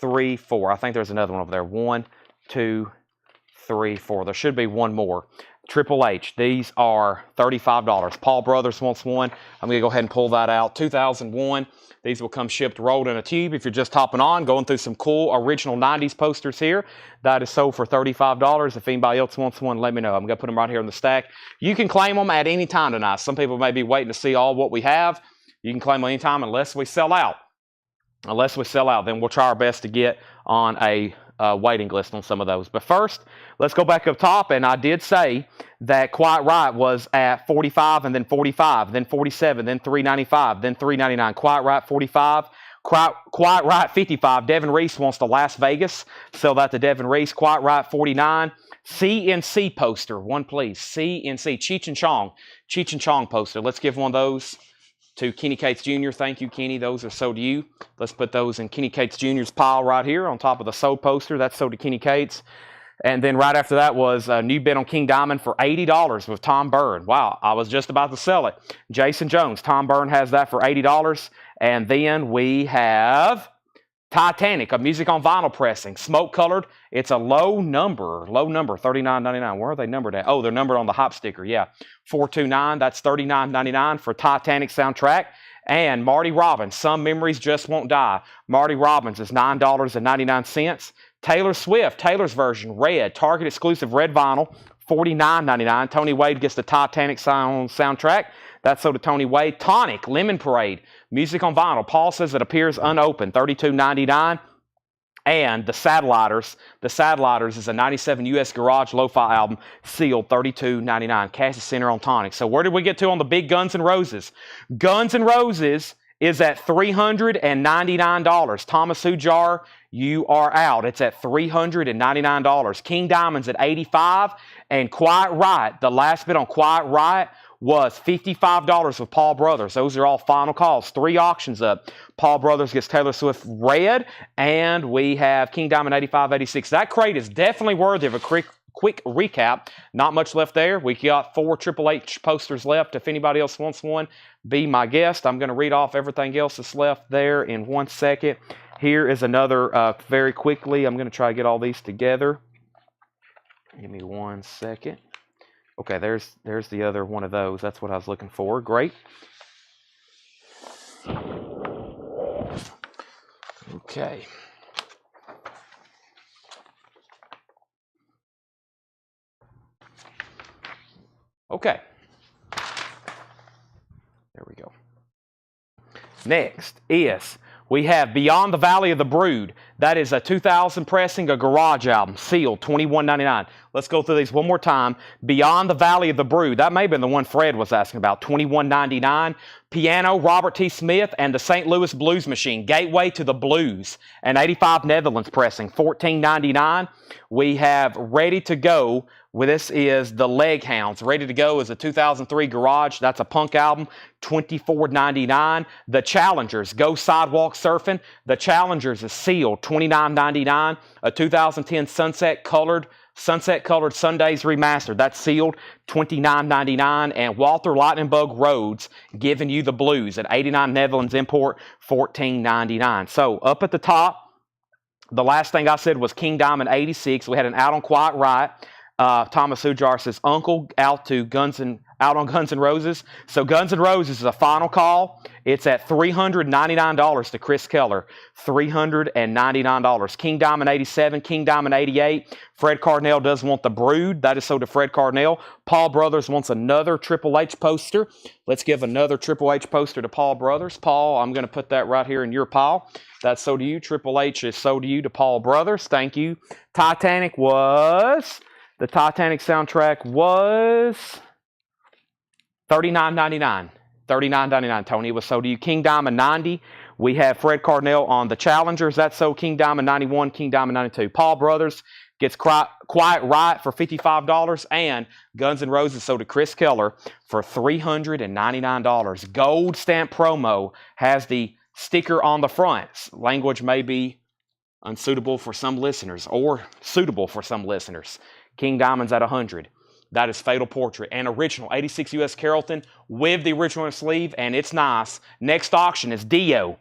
S1: 3, 4. I think there's another one over there. 1, 2, 3, 4. There should be one more. Triple H. These are $35. Paul Brothers wants one. I'm going to go ahead and pull that out. 2001. These will come shipped rolled in a tube. If you're just hopping on, going through some cool original 90s posters here. That is sold for $35. If anybody else wants one, let me know. I'm going to put them right here in the stack. You can claim them at any time tonight. Some people may be waiting to see all what we have. You can claim them anytime unless we sell out. Unless we sell out, then we'll try our best to get on a waiting list on some of those. But first, let's go back up top. And I did say that Quiet Riot was at 45 and then 45, then 47, then 395, then 399. Quiet Riot 45. Quiet Riot 55. Devin Reese wants to Las Vegas. Sell that to Devin Reese. Quiet Riot 49. CNC poster. One, please. CNC. Cheech and Chong. Cheech and Chong poster. Let's give one of those to Kenny Cates Jr. Thank you, Kenny. Those are sold to you. Let's put those in Kenny Cates Jr.'s pile right here on top of the sold poster. That's sold to Kenny Cates. And then right after that was a new bid on King Diamond for $80 with Tom Byrne. Wow, I was just about to sell it. Jason Jones. Tom Byrne has that for $80. And then we have Titanic, a music on vinyl pressing, smoke colored. It's a low number, $39.99. Where are they numbered at? Oh, they're numbered on the hop sticker. Yeah, 429. That's $39.99 for Titanic soundtrack. And Marty Robbins, Some Memories Just Won't Die. Marty Robbins is $9.99. Taylor Swift, Taylor's version, red, Target exclusive red vinyl, $49.99. Tony Wade gets the Titanic soundtrack. That's sold to Tony Wade. Tonic, Lemon Parade, music on vinyl. Paul says it appears unopened, $32.99. And the Satelliters is a 97 US Garage Lo-Fi album, sealed, $32.99. Cassie Center on Tonic. So where did we get to on the big Guns N' Roses? Guns N' Roses is at $399. Thomas Hujar, you are out. It's at $399. King Diamond's at $85. And Quiet Riot, the last bid on Quiet Riot was $55 with Paul Brothers. Those are all final calls. 3 auctions up. Paul Brothers gets Taylor Swift red. And we have King Diamond 85, 86. That crate is definitely worthy of a quick recap. Not much left there. We got 4 Triple H posters left. If anybody else wants one, be my guest. I'm going to read off everything else that's left there in 1 second. Here is another very quickly. I'm going to try to get all these together. Give me 1 second. Okay, there's the other one of those. That's what I was looking for. Great. Okay. Okay. There we go. Next is we have Beyond the Valley of the Brood. That is a 2000 pressing, a garage album, sealed, $21.99. Let's go through these one more time. Beyond the Valley of the Brood. That may have been the one Fred was asking about, $21.99. Piano, Robert T. Smith, and the St. Louis Blues Machine, Gateway to the Blues, an 85 Netherlands pressing, $14.99. We have Ready to Go. Well, this is the Leg Hounds. Ready to Go is a 2003 garage. That's a punk album, $24.99. The Challengers, Go Sidewalk Surfing. The Challengers is sealed, $29.99. A 2010 Sunset Colored Sundays Remastered. That's sealed, $29.99. And Walter Lightning Bug Rhodes, Giving You the Blues, an 89 Netherlands import, $14.99. So up at the top, the last thing I said was King Diamond 86. We had an Out on Quiet Riot. Thomas Ujar says Uncle out on Guns N' Roses. So Guns N' Roses is a final call. It's at $399 to Chris Keller. $399. King Diamond 87, King Diamond 88. Fred Cardinal does want the Brood. That is so to Fred Cardinal. Paul Brothers wants another Triple H poster. Let's give another Triple H poster to Paul Brothers. Paul, I'm going to put that right here in your pile. That's so to you. Triple H is so to you to Paul Brothers. Thank you. The Titanic soundtrack was $39.99. $39.99, Tony. It was so to you. King Diamond 90. We have Fred Cardinal on the Challengers. That's so King Diamond 91, King Diamond 92. Paul Brothers gets Quiet Riot for $55. And Guns N' Roses so to Chris Keller for $399. Gold Stamp Promo has the sticker on the front. Language may be unsuitable for some listeners or suitable for some listeners. King Diamond's at 100. That is Fatal Portrait. And original, 86 U.S. Carrollton with the original sleeve, and it's nice. Next auction is Dio.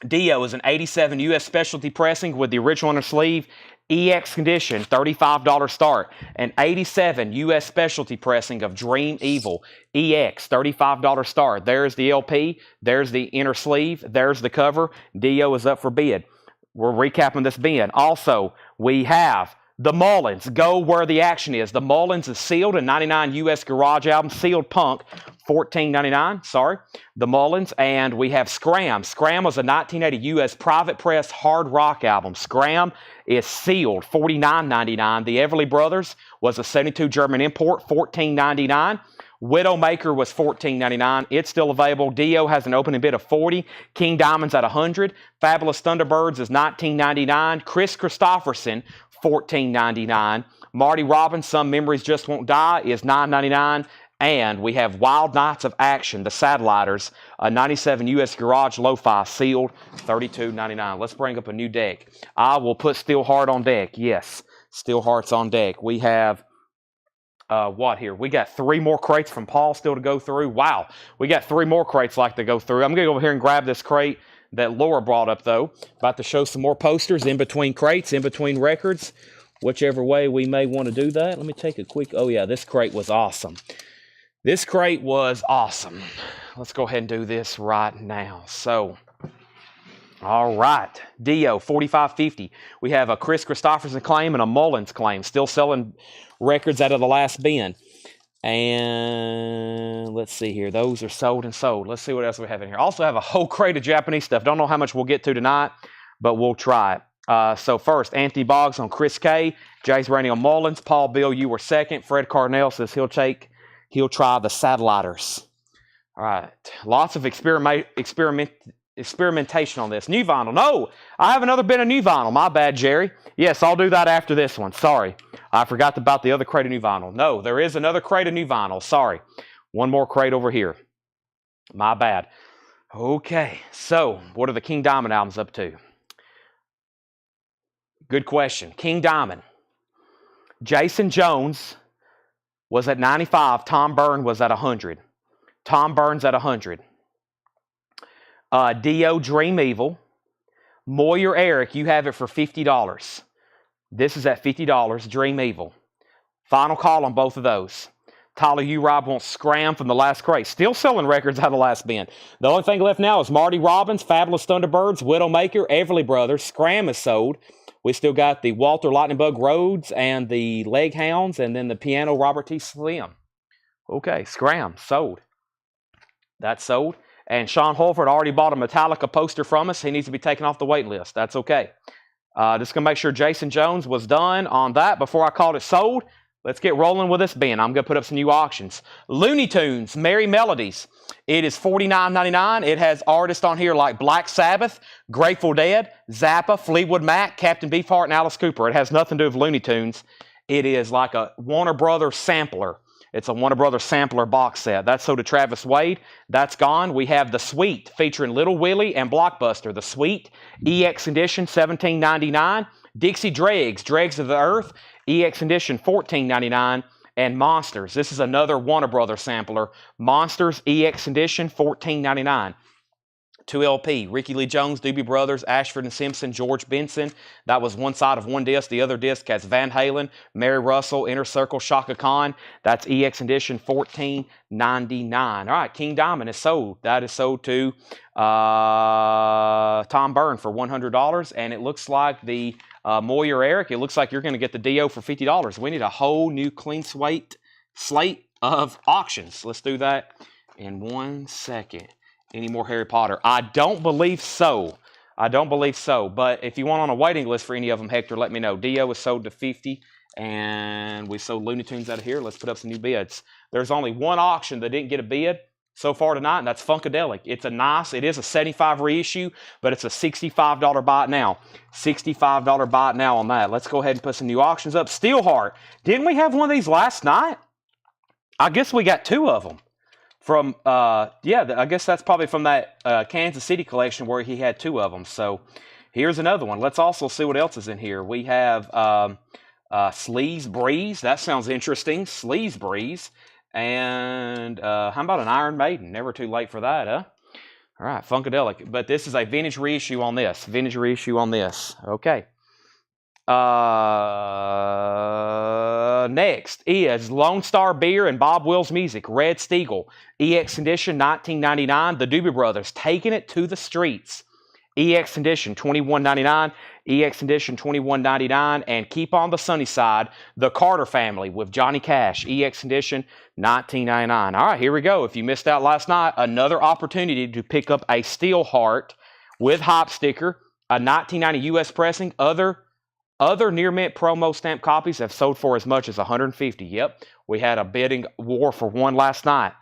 S1: Dio is an 87 U.S. specialty pressing with the original inner sleeve. EX condition, $35 start. An 87 U.S. specialty pressing of Dream Evil. EX, $35 start. There's the LP. There's the inner sleeve. There's the cover. Dio is up for bid. We're recapping this bin. Also, we have the Mullins, Go Where the Action Is. The Mullins is sealed, a 99 U.S. garage album, sealed punk, $14.99, sorry. The Mullins, and we have Scram. Scram was a 1980 U.S. private press hard rock album. Scram is sealed, $49.99. The Everly Brothers was a 72 German import, $14.99. Widowmaker was $14.99. It's still available. Dio has an opening bid of $40. King Diamond's at $100. Fabulous Thunderbirds is $19.99. Chris Christopherson, $14.99. Marty Robbins, Some Memories Just Won't Die, is $9.99. And we have Wild Nights of Action, the Satelliters, a 97 U.S. Garage Lo-Fi, sealed, $32.99. Let's bring up a new deck. I will put Steel Heart on deck. Yes, Steel Heart's on deck. We have what here? We got 3 more crates from Paul still to go through. Wow, we got 3 more crates like to go through. I'm going to go over here and grab this crate that Laura brought up, though. About to show some more posters in between crates, in between records, whichever way we may want to do that. Let me take a quick, oh yeah, this crate was awesome. This crate was awesome. Let's go ahead and do this right now. So, all right, Dio, $45.50. We have a Chris Christopherson claim and a Mullins claim, still selling records out of the last bin. And let's see here. Those are sold and sold. Let's see what else we have in here. Also have a whole crate of Japanese stuff. Don't know how much we'll get to tonight, but we'll try it. So first, Anthony Boggs on Chris K. Jay's Randy on Mullins. Paul Bill, you were second. Fred Cardinal says he'll try the Satelliters. All right. Lots of experimentation on this. New vinyl. No, I have another bin of new vinyl. My bad, Jerry. Yes, I'll do that after this one. Sorry. I forgot about the other crate of new vinyl. No, there is another crate of new vinyl. Sorry. One more crate over here. My bad. Okay, so what are the King Diamond albums up to? Good question. King Diamond. Jason Jones was at 95. Tom Byrne was at 100. Tom Byrne's at 100. Dio, Dream Evil. Moyer Eric, you have it for $50. This is at $50, Dream Evil. Final call on both of those. Tyler U. Rob wants Scram from the last crate. Still selling records out of the last bin. The only thing left now is Marty Robbins, Fabulous Thunderbirds, Widowmaker, Everly Brothers. Scram is sold. We still got the Walter Lightning Bug Rhodes and the Leg Hounds, and then the Piano Robert T. Slim. Okay, Scram, sold. That's sold. And Sean Holford already bought a Metallica poster from us. He needs to be taken off the wait list. That's okay. Just going to make sure Jason Jones was done on that before I called it sold. Let's get rolling with this bin. I'm going to put up some new auctions. Looney Tunes, Merry Melodies. It is $49.99. It has artists on here like Black Sabbath, Grateful Dead, Zappa, Fleetwood Mac, Captain Beefheart, and Alice Cooper. It has nothing to do with Looney Tunes. It is like a Warner Brothers sampler. It's a Warner Brothers sampler box set. That's sold to Travis Wade. That's gone. We have The Sweet featuring Little Willie and Blockbuster. The Sweet EX edition, $17.99. Dixie Dregs, Dregs of the Earth, EX edition, $14.99. And Monsters. This is another Warner Brothers sampler. Monsters EX edition, $14.99. 2LP, Ricky Lee Jones, Doobie Brothers, Ashford and Simpson, George Benson. That was one side of one disc. The other disc has Van Halen, Mary Russell, Inner Circle, Shaka Khan. That's EX edition, $14.99. All right, King Diamond is sold. That is sold to Tom Byrne for $100. And it looks like the Moyer Eric, it looks like you're going to get the DO for $50. We need a whole new clean slate of auctions. Let's do that in 1 second. Any more Harry Potter? I don't believe so. I don't believe so. But if you want on a waiting list for any of them, Hector, let me know. Dio is sold to 50, and we sold Looney Tunes out of here. Let's put up some new bids. There's only one auction that didn't get a bid so far tonight, and that's Funkadelic. It is a 75 reissue, but it's a $65 buy it now. $65 buy it now on that. Let's go ahead and put some new auctions up. Steelheart. Didn't we have one of these last night? I guess we got two of them. From, I guess that's probably from that Kansas City collection where he had two of them. So here's another one. Let's also see what else is in here. We have Sleaze Breeze. That sounds interesting. Sleaze Breeze. And how about an Iron Maiden? Never too late for that, huh? All right, Funkadelic. But this is a vintage reissue on this. Vintage reissue on this. Okay. Next is Lone Star Beer and Bob Wills Music, Red Steagle, EX edition, $19.99. The Doobie Brothers, Taking It to the Streets, EX edition, $21.99. EX edition, $21.99. And Keep on the Sunny Side, The Carter Family with Johnny Cash, EX edition, $19.99. All right, here we go. If you missed out last night, another opportunity to pick up a Steelheart with hop sticker, a 1990 U.S. pressing. Other near mint promo stamp copies have sold for as much as $150. Yep, we had a bidding war for one last night.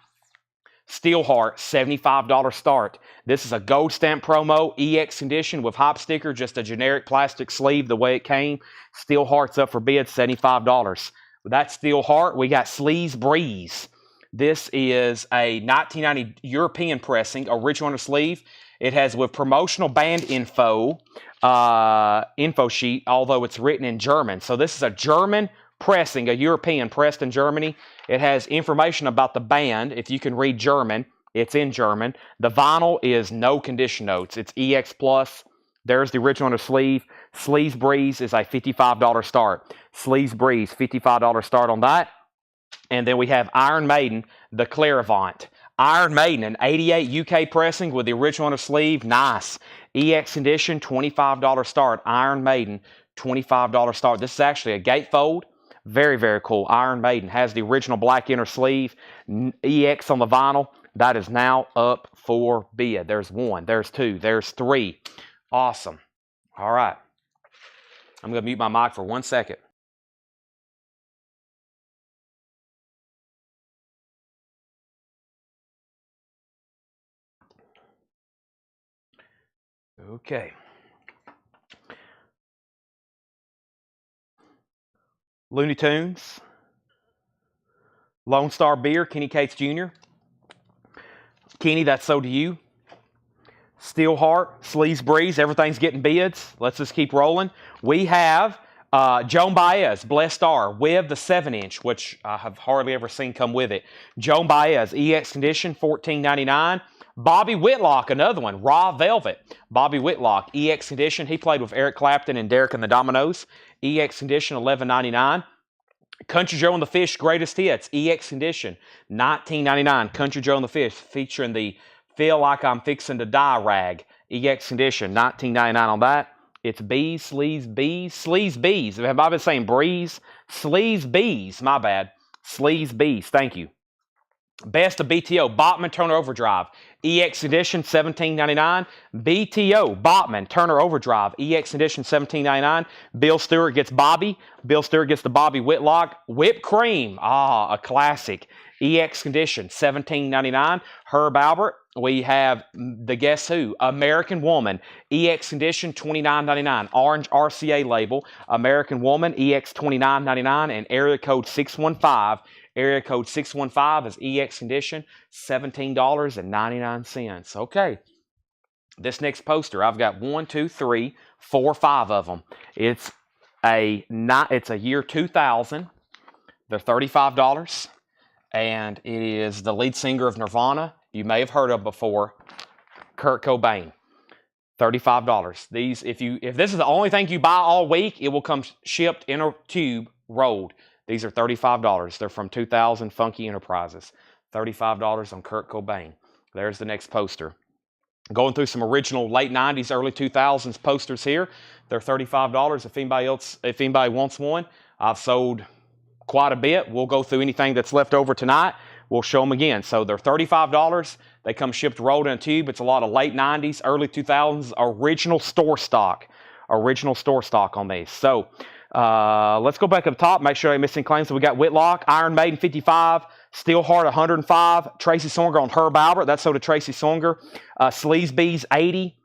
S1: Steelheart, $75 start. This is a gold stamp promo, EX edition with hop sticker, just a generic plastic sleeve the way it came. Steelheart's up for bid, $75. With that Steelheart, we got Sleaze Breeze. This is a 1990 European pressing, original on the sleeve. It has with promotional band info sheet, although it's written in German. So this is a German pressing, a European pressed in Germany. It has information about the band. If you can read German, it's in German. The vinyl is no condition notes. It's EX Plus. There's the original on the sleeve. Sleaze Breeze is a $55 start. Sleaze Breeze, $55 start on that. And then we have Iron Maiden, the Clairvoyant. Iron Maiden, an 88 UK pressing with the original on the sleeve. Nice. EX edition, $25 start. Iron Maiden, $25 start. This is actually a gatefold. Very, very cool. Iron Maiden has the original black inner sleeve. EX on the vinyl. That is now up for bid. There's one. There's two. There's three. Awesome. All right. I'm going to mute my mic for 1 second. Okay. Looney Tunes. Lone Star Beer, Kenny Cates Jr. Kenny, that's sold to you. Steelheart, Sleaze Breeze, everything's getting bids. Let's just keep rolling. We have Joan Baez, Blessed Star, with the 7-inch, which I have hardly ever seen come with it. Joan Baez, EX condition, $14.99. Bobby Whitlock, another one, Raw Velvet. Bobby Whitlock, EX condition. He played with Eric Clapton and Derek and the Dominoes. EX condition, $11.99. Country Joe and the Fish Greatest Hits, EX Edition, $19.99. Country Joe and the Fish featuring the Feel Like I'm Fixing to Die rag, EX Edition, $19.99 on that. It's Bees, Sleaze, Bees, Sleaze Bees. Have I been saying Breeze? Sleaze Bees, my bad. Sleaze Bees, thank you. Best of BTO, Bachman Turner Overdrive, EX Edition, $17.99. BTO, Bachman Turner Overdrive, EX Edition, $17.99. Bill Stewart gets Bobby. Bill Stewart gets the Bobby Whitlock. Whipped Cream, a classic, EX Edition, $17.99. Herb Albert, we have the Guess Who, American Woman, EX Edition, $29.99. Orange RCA label, American Woman, EX, $29.99. And area code 615. Area code 615 is EX Edition, $17.99. Okay, this next poster, I've got 1, 2, 3, 4, 5 of them. It's a year 2000. They're $35, and it is the lead singer of Nirvana. You may have heard of before, Kurt Cobain. $35. These, if this is the only thing you buy all week, it will come shipped in a tube, rolled. These are $35. They're from 2000 Funky Enterprises. $35 on Kurt Cobain. There's the next poster. Going through some original late 90s, early 2000s posters here. They're $35. If anybody wants one, I've sold quite a bit. We'll go through anything that's left over tonight. We'll show them again. So they're $35. They come shipped rolled in a tube. It's a lot of late 90s, early 2000s original store stock. Original store stock on these. So let's go back up top, make sure I ain't missing claims. So we got Whitlock, Iron Maiden 55, Steelheart 105, Tracy Songer on Herb Albert, that's sold to Tracy Songer, Sleaze Bees 80,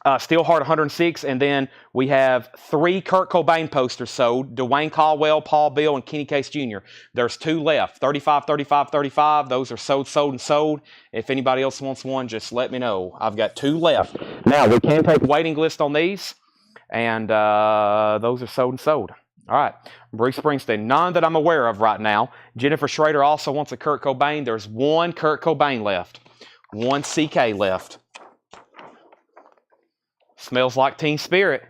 S1: Steelheart 106, and then we have 3 Kurt Cobain posters sold, Dwayne Caldwell, Paul Beal, and Kenny Case Jr. There's 2 left, 35, 35, 35. Those are sold, sold, and sold. If anybody else wants one, just let me know. I've got 2 left. Now, we can take a waiting list on these. And those are sold and sold. All right. Bruce Springsteen, none that I'm aware of right now. Jennifer Schrader also wants a Kurt Cobain. There's 1 Kurt Cobain left. 1 CK left. Smells like Teen Spirit.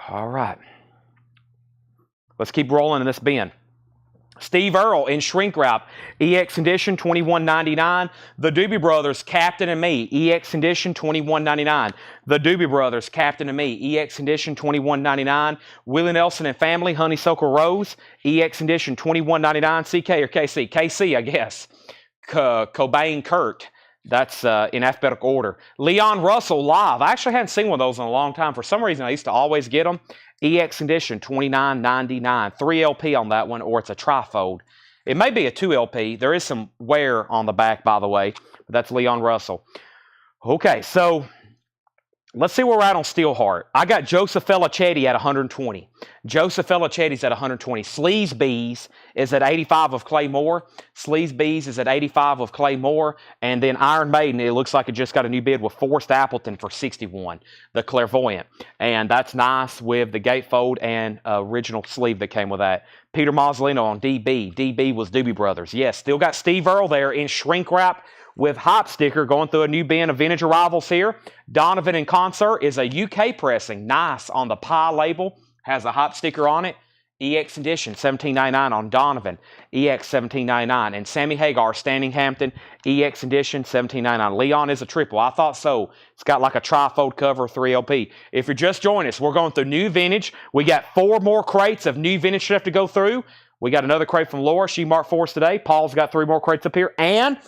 S1: All right. Let's keep rolling in this bin. Steve Earle in shrink wrap, EX Edition, $21.99. The Doobie Brothers, Captain and Me, EX Edition, $21.99. The Doobie Brothers, Captain and Me, EX Edition, $21.99. Willie Nelson and Family, Honeysuckle Rose, EX Edition, $21.99. CK or KC? KC, I guess. Cobain Kurt. That's in alphabetical order. Leon Russell Live. I actually hadn't seen one of those in a long time. For some reason, I used to always get them. EX Edition, $29.99. 3 LP on that one, or it's a trifold. It may be a 2 LP. There is some wear on the back, by the way. But that's Leon Russell. Okay, so let's see where we're at on Steelheart. I got Joseph Felicetti at 120. Joseph Felicetti's at 120. Sleaze Bees is at 85 of Clay Moore. Sleaze Bees is at 85 of Clay Moore. And then Iron Maiden, it looks like it just got a new bid with Forrest Appleton for 61. The Clairvoyant. And that's nice with the gatefold and original sleeve that came with that. Peter Mazzolino on DB. DB was Doobie Brothers. Yes, still got Steve Earle there in shrink wrap with Hop Sticker, going through a new bin of vintage arrivals here. Donovan in Concert is a UK pressing. Nice on the pie label. Has a Hop Sticker on it. EX Edition, $17.99 on Donovan. EX, $17.99. And Sammy Hagar, Standing Hampton, EX Edition, $17.99. Leon is a triple. I thought so. It's got like a trifold cover, 3 LP. If you're just joining us, we're going through new vintage. We got 4 more crates of new vintage stuff to go through. We got another crate from Laura. She marked for us today. Paul's got 3 more crates up here. And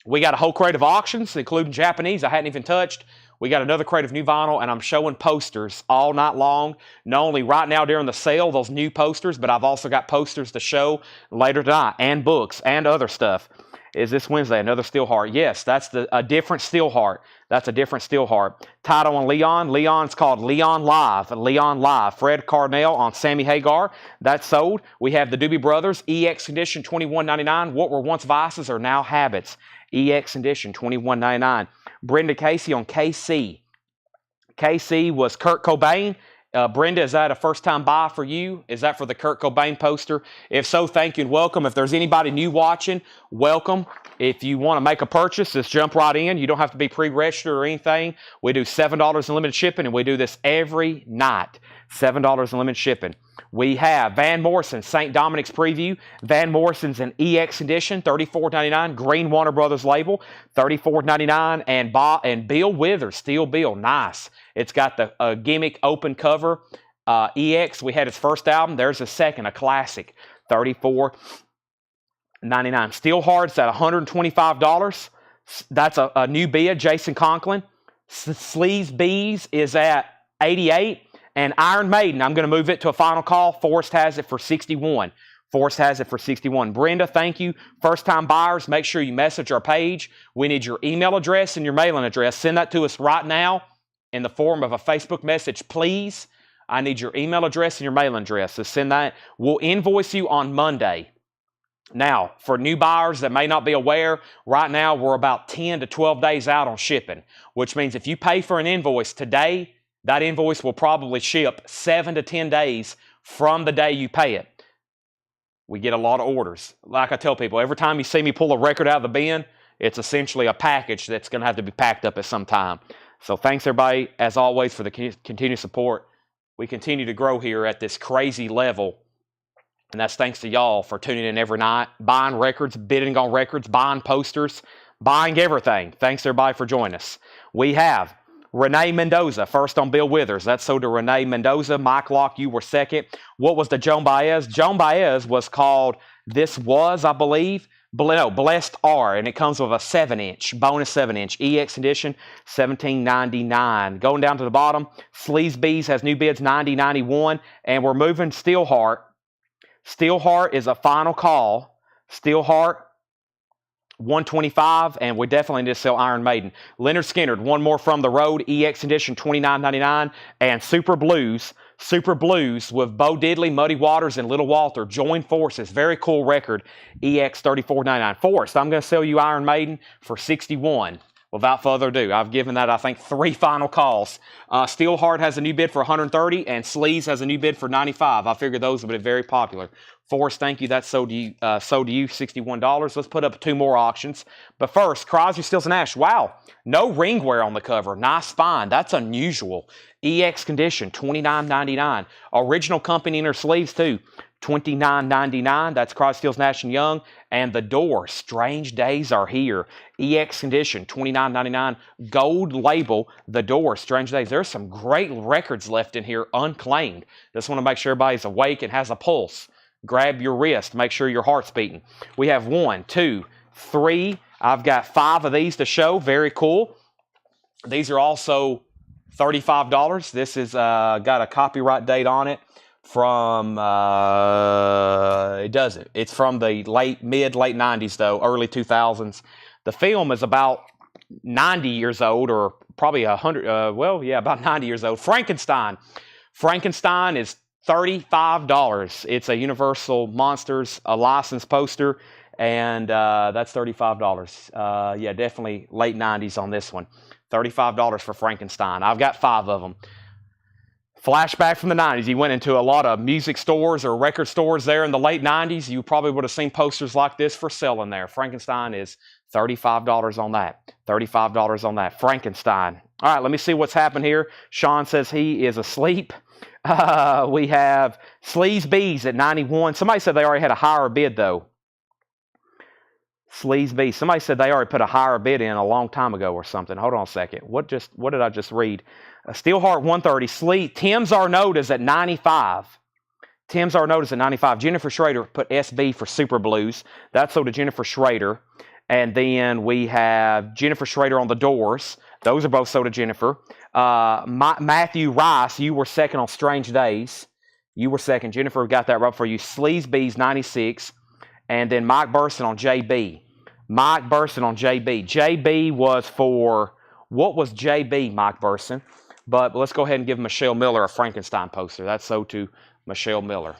S1: we got a whole crate of auctions, including Japanese I hadn't even touched. We got another crate of new vinyl, and I'm showing posters all night long. Not only right now during the sale, those new posters, but I've also got posters to show later tonight, and books, and other stuff. Is this Wednesday another Steelheart? Yes, that's a different Steelheart. That's a different Steelheart. Title on Leon. Leon's called Leon Live. Leon Live. Fred Carnell on Sammy Hagar. That's sold. We have the Doobie Brothers. EX Edition, $21.99. What were once vices are now habits. EX Edition, $21.99. Brenda Casey on KC. KC was Kurt Cobain. Brenda, is that a first-time buy for you? Is that for the Kurt Cobain poster? If so, thank you and welcome. If there's anybody new watching, welcome. If you want to make a purchase, just jump right in. You don't have to be pre-registered or anything. We do $7 in limited shipping, and we do this every night. $7 in limited shipping. We have Van Morrison, St. Dominic's Preview. Van Morrison's an EX edition, $34.99. Green Warner Brothers label, $34.99. And Bill Withers, Steel Bill, nice. It's got the gimmick open cover. EX, we had his first album. There's a second, a classic, $34.99. Steelheart's at $125. That's a new bid, Jason Conklin. Sleaze Bees is at $88. And Iron Maiden, I'm going to move it to a final call. Forrest has it for $61. Forrest has it for $61. Brenda, thank you. First-time buyers, make sure you message our page. We need your email address and your mailing address. Send that to us right now in the form of a Facebook message, please. I need your email address and your mailing address. So send that. We'll invoice you on Monday. Now, for new buyers that may not be aware, right now we're about 10 to 12 days out on shipping, which means if you pay for an invoice today, that invoice will probably ship 7 to 10 days from the day you pay it. We get a lot of orders. Like I tell people, every time you see me pull a record out of the bin, it's essentially a package that's going to have to be packed up at some time. So thanks everybody, as always, for the continued support. We continue to grow here at this crazy level. And that's thanks to y'all for tuning in every night, buying records, bidding on records, buying posters, buying everything. Thanks everybody for joining us. We have Renee Mendoza, first on Bill Withers. That's sold to Renee Mendoza. Mike Locke, you were second. What was the Joan Baez? Joan Baez was called This Was, I believe, Blessed R, and it comes with a 7-inch, bonus 7-inch, EX edition, $17.99. Going down to the bottom, Sleaze Bees has new bids, $90.91, and we're moving Steelheart. Steelheart is a final call. Steelheart, $125, and we definitely need to sell Iron Maiden. Leonard Skinner, one more from the road, EX edition, $29.99, and Super Blues with Bo Diddley, Muddy Waters, and Little Walter join forces. Very cool record, EX $34.99. Forrest, I'm going to sell you Iron Maiden for $61. Without further ado, I've given that, I think, 3 final calls. Steelheart has a new bid for $130, and Sleaze has a new bid for $95. I figured those would be very popular. Forrest, thank you. That's sold to you, $61. Let's put up 2 more auctions. But first, Crosby, Stills, and Nash. Wow, no ring wear on the cover. Nice spine. That's unusual. EX condition, $29.99. Original company inner sleeves, too. $29.99. That's Crosby, Stills, Nash & Young. And The Door, Strange Days Are Here. EX condition, $29.99. Gold label, The Door, Strange Days. There's some great records left in here unclaimed. Just want to make sure everybody's awake and has a pulse. Grab your wrist. Make sure your heart's beating. We have 1, 2, 3. I've got 5 of these to show. Very cool. These are also $35. This is got a copyright date on it. From it doesn't. It's from the late 90s though, early 2000s. The film is about 90 years old, or probably 100. About 90 years old. Frankenstein is $35. It's a Universal Monsters, a licensed poster, and that's $35. Yeah, definitely late 90s on this one. $35 for Frankenstein. I've got 5 of them. Flashback from the 90s. You went into a lot of music stores or record stores there in the late 90s. You probably would have seen posters like this for sale in there. Frankenstein is $35 on that. $35 on that. Frankenstein. All right, let me see what's happened here. Sean says he is asleep. We have Sleaze Bees at $91. Somebody said they already had a higher bid, though. Sleaze Bees. Somebody said they already put a higher bid in a long time ago or something. Hold on a second. What did I just read? Steelheart $130. Tim's Arnaud is at $95. Tim's Arnaud is at $95. Jennifer Schrader put SB for Super Blues. That's sold to Jennifer Schrader. And then we have Jennifer Schrader on The Doors. Those are both sold to Jennifer. Matthew Rice, you were second on Strange Days. You were second. Jennifer got that right for you. Sleaze Bees, 96. And then Mike Burson on JB. Mike Burson on JB. JB was for, what was JB, Mike Burson? But let's go ahead and give Michelle Miller a Frankenstein poster. That's sold to Michelle Miller.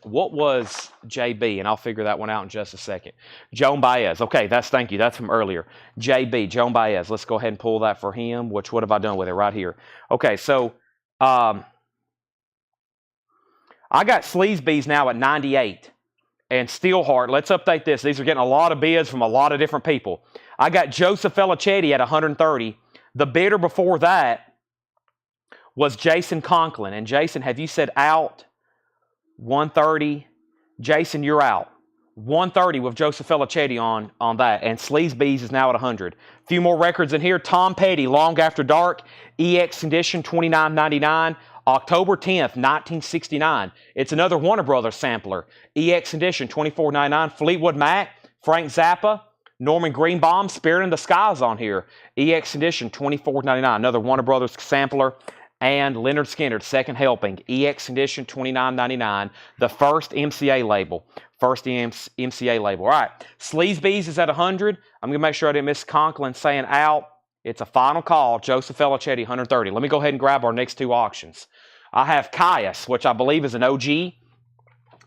S1: What was JB? And I'll figure that one out in just a second. Joan Baez. Okay, thank you. That's from earlier. JB, Joan Baez. Let's go ahead and pull that for him. What have I done with it right here? Okay, so I got Sleaze Bees now at 98. And Steelheart, let's update this. These are getting a lot of bids from a lot of different people. I got Joseph Felicetti at 130. The bidder before that was Jason Conklin. And Jason, have you said out 130. Jason, you're out. 130 with Joseph Felicetti on that. And Sleaze Bees is now at 100. A few more records in here. Tom Petty, Long After Dark, EX Condition, $29.99. October 10th, 1969. It's another Warner Brothers sampler. EX Condition, $24.99. Fleetwood Mac, Frank Zappa, Norman Greenbaum, Spirit in the Skies on here. EX Condition, $24.99. Another Warner Brothers sampler. And Leonard Skinner, Second Helping, EX Condition, $29.99. The first MCA label. First MCA label. All right. Sleaze Bees is at 100. I'm going to make sure I didn't miss Conklin saying out. It's a final call. Joseph Felicetti, 130. Let me go ahead and grab our next two auctions. I have Caius, which I believe is an OG.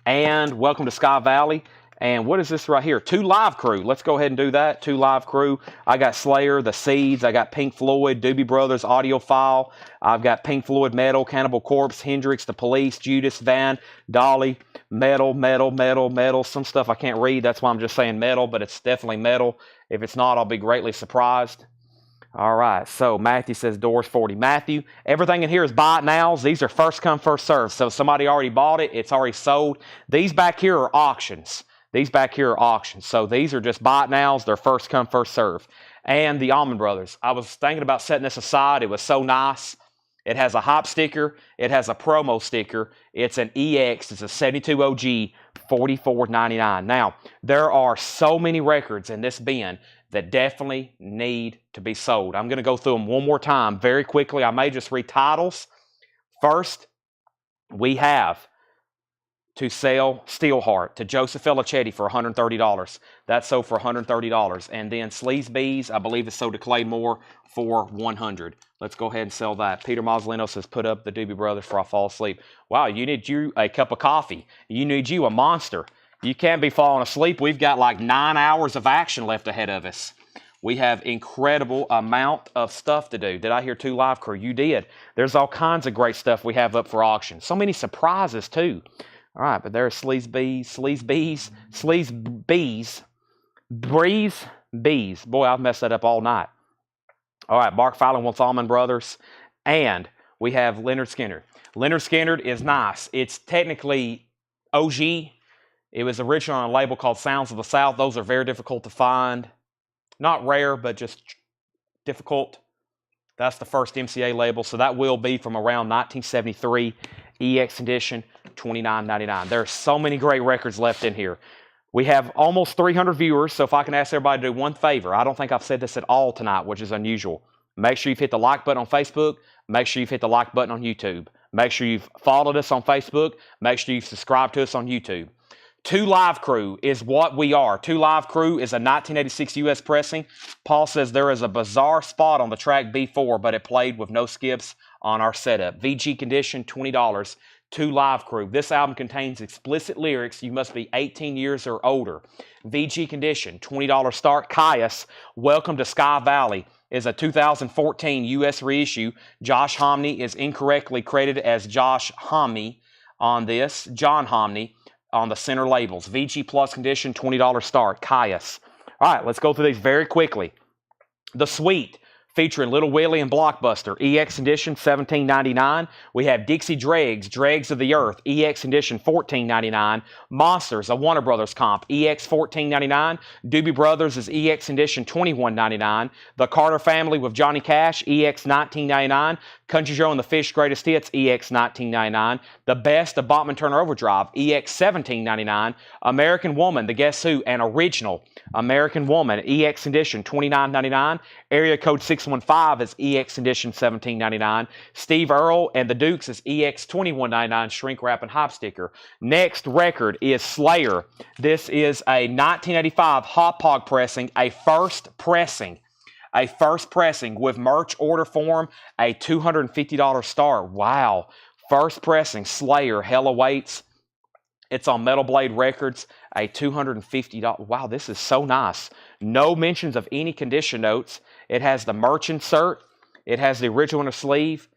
S1: And Welcome to Sky Valley. And what is this right here? 2 Live Crew. Let's go ahead and do that. 2 Live Crew. I got Slayer, The Seeds. I got Pink Floyd, Doobie Brothers, Audiophile. I've got Pink Floyd, Metal, Cannibal Corpse, Hendrix, The Police, Judas, Van, Dolly, Metal. Some stuff I can't read. That's why I'm just saying Metal, but it's definitely Metal. If it's not, I'll be greatly surprised. All right, so Matthew says Doors 40. Matthew, everything in here is buy it nows. These are first come, first serve. So if somebody already bought it, it's already sold. These back here are auctions. So these are just buy it nows. They're first come, first serve. And the Allman Brothers. I was thinking about setting this aside. It was so nice. It has a hop sticker. It has a promo sticker. It's an EX. It's a 72 OG, $44.99. Now, there are so many records in this bin that definitely need to be sold. I'm going to go through them one more time very quickly. I may just read titles. First, we have To Sell Steelheart to Joseph Felicetti for $130. That's sold for $130. And then Sleaze Bees, I believe it's sold to Clay Moore for $100. Let's go ahead and sell that. Peter Mazzolino says, put up the Doobie Brothers before I fall asleep. Wow, you need you a cup of coffee. You need you a Monster. You can't be falling asleep. We've got like 9 hours of action left ahead of us. We have incredible amount of stuff to do. Did I hear 2 Live Crew? You did. There's all kinds of great stuff we have up for auction. So many surprises too. All right, but there's Sleaze Bees. Boy, I've messed that up all night. All right, Mark Fallon wants Allman Brothers. And we have Leonard Skinner. Leonard Skinner is nice. It's technically OG. It was originally on a label called Sounds of the South. Those are very difficult to find. Not rare, but just difficult. That's the first MCA label. So that will be from around 1973. EX Edition, $29.99. There are so many great records left in here. We have almost 300 viewers, so if I can ask everybody to do one favor, I don't think I've said this at all tonight, which is unusual. Make sure you've hit the like button on Facebook. Make sure you've hit the like button on YouTube. Make sure you've followed us on Facebook. Make sure you've subscribed to us on YouTube. 2 Live Crew is what we are. 2 Live Crew is a 1986 US pressing. Paul says there is a bizarre spot on the track B4, but it played with no skips on our setup. VG Condition, $20. 2 Live Crew. This album contains explicit lyrics. You must be 18 years or older. VG Condition, $20 start. Caius, Welcome to Sky Valley is a 2014 US reissue. Josh Homney is incorrectly credited as Josh Homney on this. John Homney on the center labels. VG Plus Condition, $20 start. Caius. All right, let's go through these very quickly. The Suite, featuring Little Willie and Blockbuster. EX Edition, $17.99. We have Dixie Dregs, Dregs of the Earth. EX Edition, $14.99. Monsters, a Warner Brothers comp. EX, $14.99. Doobie Brothers is EX Edition, $21.99. The Carter Family with Johnny Cash. EX, $19.99. Country Joe and the Fish Greatest Hits. EX, $19.99. The Best of Bachman Turner Overdrive. EX, $17.99. American Woman, The Guess Who, an original. American Woman, EX Edition, $29.99. Area Code 615 is EX Edition, $17.99. Steve Earle and the Dukes is EX, $21.99. Shrink wrap and hop sticker. Next record is Slayer. This is a 1985 Hop Hog pressing, a first pressing with merch order form, a $250 start. Wow. First pressing, Slayer, Hell Awaits. It's on Metal Blade Records, a $250. Wow, this is so nice. No mentions of any condition notes. It has the merch insert. It has the original inner sleeve.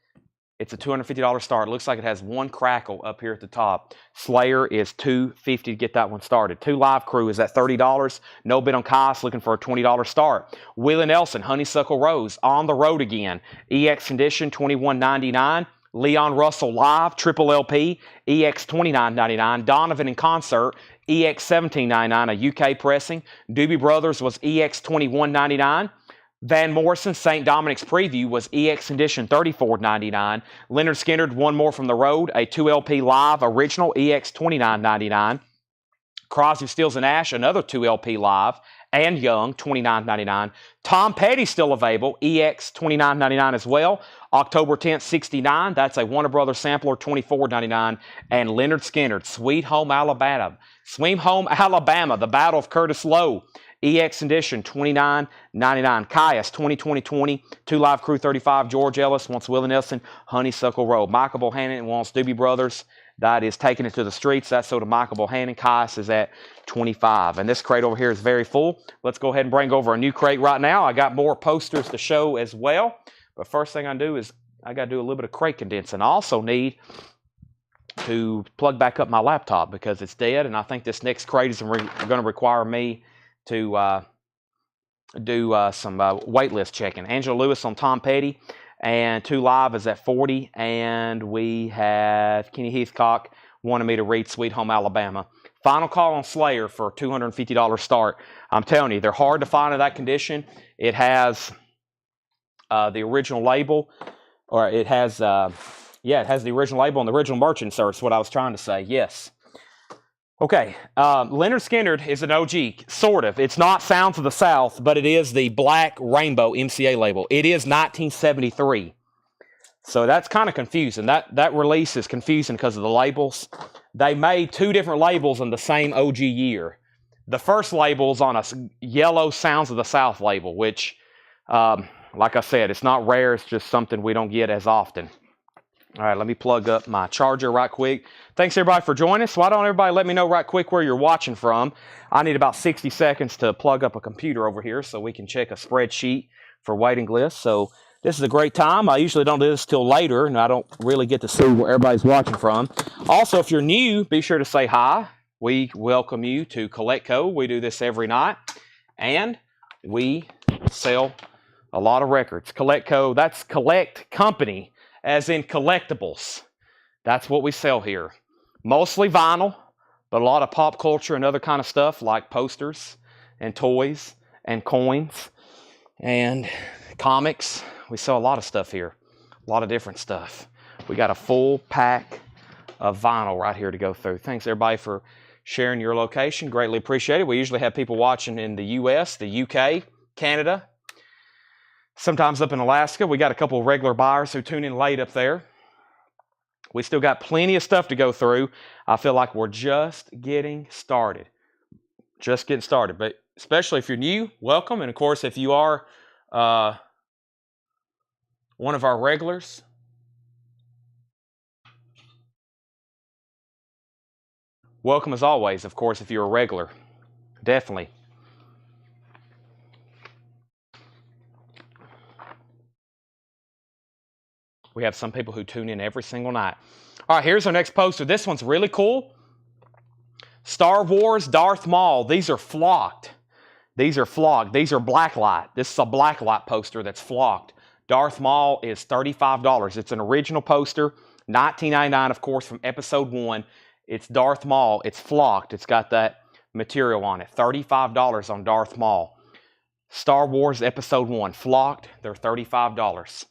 S1: It's a $250 start. It looks like it has one crackle up here at the top. Slayer is $250 to get that one started. 2 Live Crew is at $30. No bid on Caius, looking for a $20 start. Willie Nelson, Honeysuckle Rose, On the Road Again. EX Condition, $21.99. Leon Russell Live, Triple LP, EX $29.99. Donovan in Concert, EX $17.99, a UK pressing. Doobie Brothers was EX $21.99. Van Morrison, St. Dominic's Preview was EX Edition $34.99. Leonard Skinner, One More from the Road, a 2LP Live Original, EX $29.99. Crosby, Stills, and Nash, another 2LP Live, and Young, $29.99. Tom Petty still available, EX $29.99 as well. October 10th, $69. That's a Warner Brothers sampler, $24.99. And Leonard Skinner, Sweet Home Alabama. Sweet Home Alabama, The Battle of Curtis Lowe, EX Edition, $29.99. Caius, 2020, 2 Live Crew, 35. George Ellis wants Willie Nelson, Honeysuckle Road. Michael Bohannon wants Doobie Brothers. That is Taking It to the Streets. That's sold to Michael Bohannon. Caius is at 25. And this crate over here is very full. Let's go ahead and bring over a new crate right now. I got more posters to show as well. But first thing I do is I got to do a little bit of crate condensing. I also need to plug back up my laptop because it's dead. And I think this next crate is going to require me to do some wait list checking. Angela Lewis on Tom Petty. And 2 Live is at 40. And we have Kenny Heathcock wanted me to read Sweet Home Alabama. Final call on Slayer for a $250 start. I'm telling you, they're hard to find in that condition. It has the original label, or it has, it has the original label and the original merch insert. That's what I was trying to say. Yes. Okay, Leonard Skinner is an OG, sort of. It's not Sounds of the South, but it is the Black Rainbow MCA label. It is 1973. So that's kind of confusing. That release is confusing because of the labels. They made 2 different labels in the same OG year. The first label's on a yellow Sounds of the South label, which, like I said, it's not rare. It's just something we don't get as often. All right, let me plug up my charger right quick. Thanks, everybody, for joining us. Why don't everybody let me know right quick where you're watching from? I need about 60 seconds to plug up a computer over here so we can check a spreadsheet for waiting lists. So this is a great time. I usually don't do this till later, and I don't really get to see where everybody's watching from. Also, if you're new, be sure to say hi. We welcome you to CollectCo. We do this every night, and we sell a lot of records. CollectCo, that's Collect Company, as in collectibles. That's what we sell here. Mostly vinyl, but a lot of pop culture and other kind of stuff like posters and toys and coins and comics. We sell a lot of stuff here. A lot of different stuff. We got a full pack of vinyl right here to go through. Thanks, everybody, for sharing your location. Greatly appreciate it. We usually have people watching in the U.S., the UK, Canada, sometimes up in Alaska. We got a couple of regular buyers who tune in late up there. We still got plenty of stuff to go through. I feel like we're just getting started. Just getting started. But especially if you're new, welcome. And of course, if you are one of our regulars, welcome as always, of course, if you're a regular. Definitely. We have some people who tune in every single night. All right, here's our next poster. This one's really cool. Star Wars Darth Maul. These are flocked. These are flocked. These are blacklight. This is a blacklight poster that's flocked. Darth Maul is $35. It's an original poster. $19.99, of course, from episode 1. It's Darth Maul. It's flocked. It's got that material on it. $35 on Darth Maul. Star Wars Episode 1. Flocked. They're $35.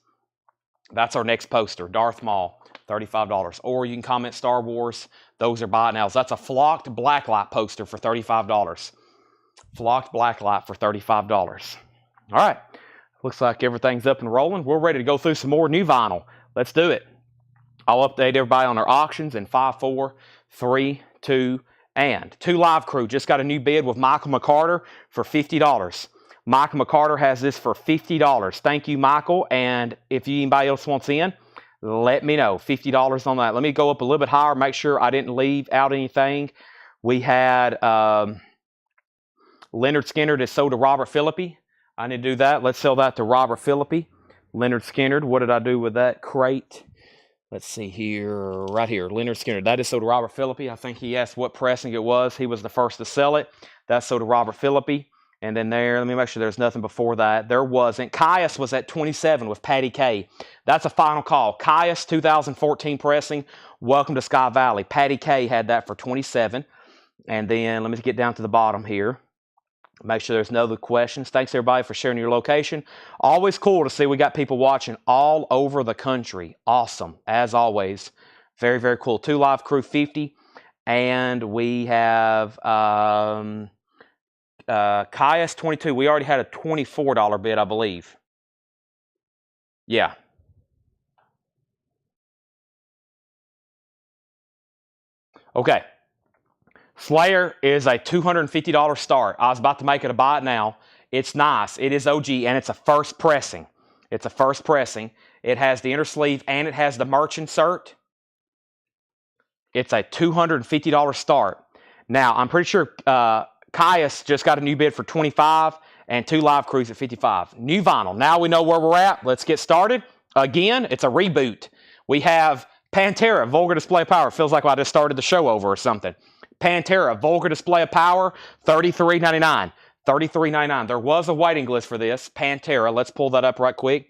S1: That's our next poster, Darth Maul, $35. Or you can comment Star Wars. Those are buy nows. That's a flocked blacklight poster for $35. Flocked blacklight for $35. All right. Looks like everything's up and rolling. We're ready to go through some more new vinyl. Let's do it. I'll update everybody on our auctions in 5, 4, 3, 2, and 2 Live Crew just got a new bid with Michael McCarter for $50. Michael McCarter has this for $50. Thank you, Michael. And if anybody else wants in, let me know. $50 on that. Let me go up a little bit higher, make sure I didn't leave out anything. We had Leonard Skinner that sold to Robert Philippi. I need to do that. Let's sell that to Robert Philippi. Leonard Skinner. What did I do with that crate? Let's see here. Right here. Leonard Skinner. That is sold to Robert Philippi. I think he asked what pressing it was. He was the first to sell it. That's sold to Robert Philippi. And then there, let me make sure there's nothing before that. There wasn't. Caius was at 27 with Patty K. That's a final call. Caius 2014 pressing. Welcome to Sky Valley. Patty K had that for 27. And then let me get down to the bottom here. Make sure there's no other questions. Thanks everybody for sharing your location. Always cool to see we got people watching all over the country. Awesome, as always. Very, very cool. 2 Live Crew 50. And we have Caius 22. We already had a $24 bid, I believe. Yeah. Okay. Slayer is a $250 start. I was about to make it a buy it now. It's nice. It is OG, and it's a first pressing. It's a first pressing. It has the inner sleeve, and it has the merch insert. It's a $250 start. Now, I'm pretty sure Caius just got a new bid for 25 and 2 Live Crews at 55. New vinyl. Now we know where we're at. Let's get started. Again, it's a reboot. We have Pantera, Vulgar Display of Power. Feels like I just started the show over or something. Pantera, Vulgar Display of Power, $33.99. $33.99. There was a waiting list for this. Pantera. Let's pull that up right quick.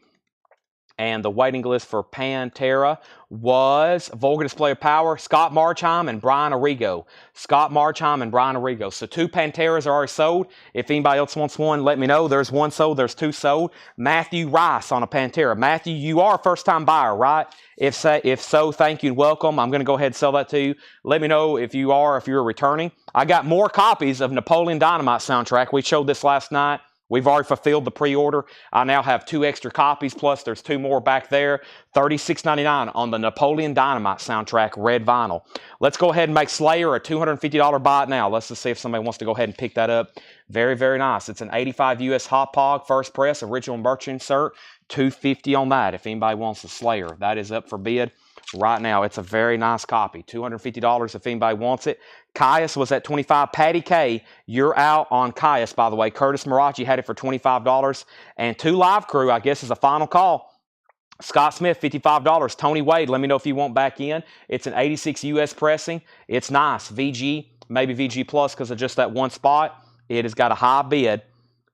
S1: And the waiting list for Pantera was Vulgar Display of Power, Scott Marchheim, and Brian Arrigo. Scott Marchheim and Brian Arrigo. So 2 Panteras are already sold. If anybody else wants one, let me know. There's 1 sold. There's 2 sold. Matthew Rice on a Pantera. Matthew, you are a first-time buyer, right? If so, thank you and welcome. I'm going to go ahead and sell that to you. Let me know if you're returning. I got more copies of Napoleon Dynamite soundtrack. We showed this last night. We've already fulfilled the pre-order. I now have 2 extra copies, plus there's 2 more back there. $36.99 on the Napoleon Dynamite soundtrack, red vinyl. Let's go ahead and make Slayer a $250 buy now. Let's just see if somebody wants to go ahead and pick that up. Very, very nice. It's an 85 US Hot Pog, first press, original merch insert. $250 on that if anybody wants the Slayer. That is up for bid right now. It's a very nice copy. $250 if anybody wants it. Caius was at 25. Patty K, you're out on Caius, by the way. Curtis Marachi had it for $25. And 2 Live Crew, I guess, is a final call. Scott Smith, $55. Tony Wade, let me know if you want back in. It's an 86 US pressing. It's nice. VG, maybe VG Plus because of just that one spot. It has got a high bid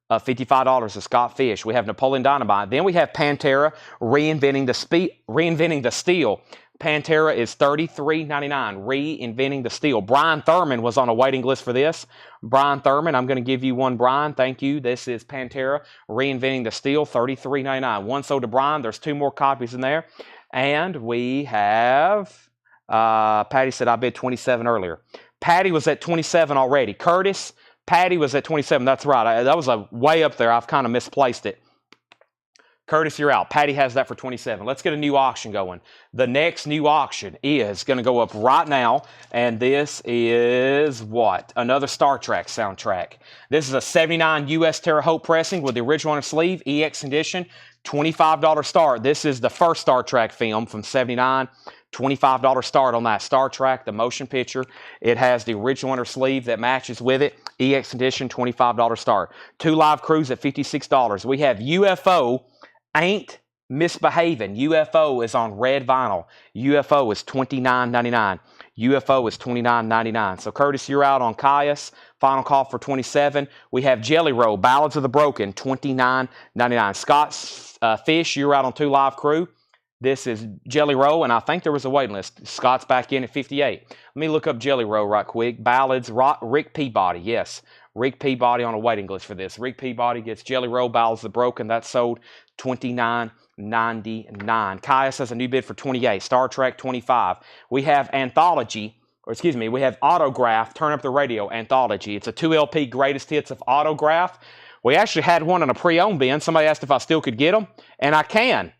S1: of $55 to Scott Fish. We have Napoleon Dynamite. Then we have Pantera reinventing the steel. Pantera is $33.99. Reinventing the steel. Brian Thurman was on a waiting list for this. Brian Thurman, I'm going to give you one, Brian. Thank you. This is Pantera reinventing the steel. $33.99. 1 sold to Brian. There's 2 more copies in there. And we have Patty said I bid 27 earlier. Patty was at 27 already. Curtis, Patty was at 27. That's right. That was a way up there. I've kind of misplaced it. Curtis, you're out. Patty has that for 27. Let's get a new auction going. The next new auction is going to go up right now, and this is what? Another Star Trek soundtrack. This is a 79 US Terre Haute pressing with the original on the sleeve, EX edition, $25 start. This is the first Star Trek film from 79. $25 start on that Star Trek, the motion picture. It has the original inner sleeve that matches with it. EX edition, $25 start. 2 Live Crews at $56. We have UFO Ain't Misbehaving. UFO is on red vinyl. UFO is $29.99. UFO is $29.99. So Curtis, you're out on Caius. Final call for 27. We have Jelly Roll, Ballads of the Broken, $29.99. Scott Fish, you're out on 2 Live Crew. This is Jelly Roll, and I think there was a waiting list. Scott's back in at 58. Let me look up Jelly Roll right quick. Ballads, Rick Peabody, yes. Rick Peabody on a waiting list for this. Rick Peabody gets Jelly Roll, Ballads of the Broken. That's sold $29.99. Caius has a new bid for 28. Star Trek, 25. We have we have Autograph, Turn Up the Radio Anthology. It's a 2 LP greatest hits of Autograph. We actually had one in a pre-owned bin. Somebody asked if I still could get them, and I can.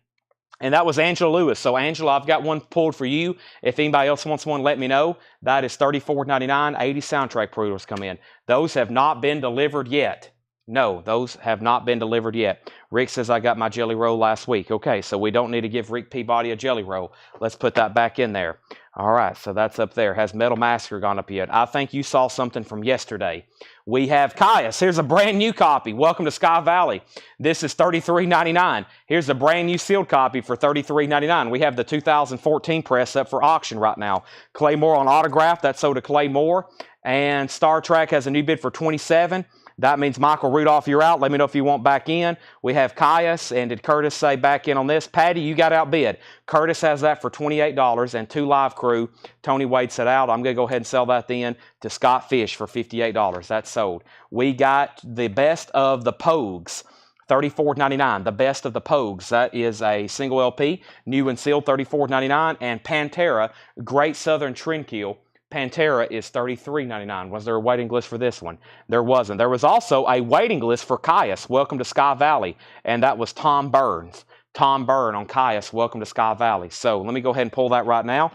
S1: And that was Angela Lewis. So, Angela, I've got one pulled for you. If anybody else wants one, let me know. That is $34.99. 80 soundtrack pre-orders come in. Those have not been delivered yet. No, those have not been delivered yet. Rick says I got my Jelly Roll last week. Okay, so we don't need to give Rick Peabody a Jelly Roll. Let's put that back in there. All right, so that's up there. Has Metal Massacre gone up yet? I think you saw something from yesterday. We have Caius. Here's a brand new copy. Welcome to Sky Valley. This is $33.99. Here's a brand new sealed copy for $33.99. We have the 2014 press up for auction right now. Claymore on Autograph. That's sold to Claymore. And Star Trek has a new bid for $27. That means Michael Rudolph, you're out. Let me know if you want back in. We have Caius, and did Curtis say back in on this? Patty, you got outbid. Curtis has that for $28 and 2 live crew. Tony Wade said out. I'm going to go ahead and sell that then to Scott Fish for $58. That's sold. We got the best of the Pogues. $34.99, the best of the Pogues. That is a single LP, new and sealed, $34.99. And Pantera, Great Southern Trendkill. Pantera is $33.99. Was there a waiting list for this one? There wasn't. There was also a waiting list for Caius, Welcome to Sky Valley, and that was Tom Burns. Tom Byrne on Caius, Welcome to Sky Valley. So let me go ahead and pull that right now.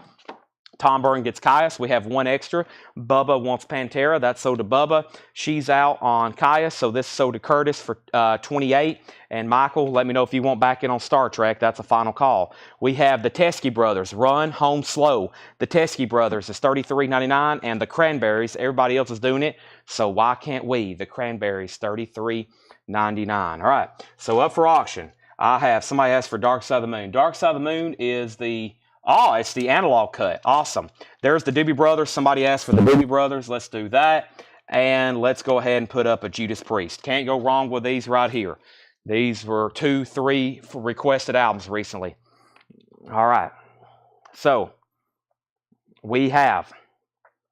S1: Tom Byrne gets Caius. We have one extra. Bubba wants Pantera. That's sold to Bubba. She's out on Caius, so this is sold to Curtis for $28. And Michael, let me know if you want back in on Star Trek. That's a final call. We have the Teskey Brothers, Run Home Slow. The Teskey Brothers is $33.99, and the Cranberries, everybody else is doing it, so why can't we? The Cranberries, $33.99. All right, so up for auction, I have, somebody asked for Dark Side of the Moon. Dark Side of the Moon is the... Oh, it's the analog cut. Awesome. There's the Doobie Brothers. Somebody asked for the Doobie Brothers. Let's do that. And let's go ahead and put up a Judas Priest. Can't go wrong with these right here. These were 2, 3 requested albums recently. All right. So, we have,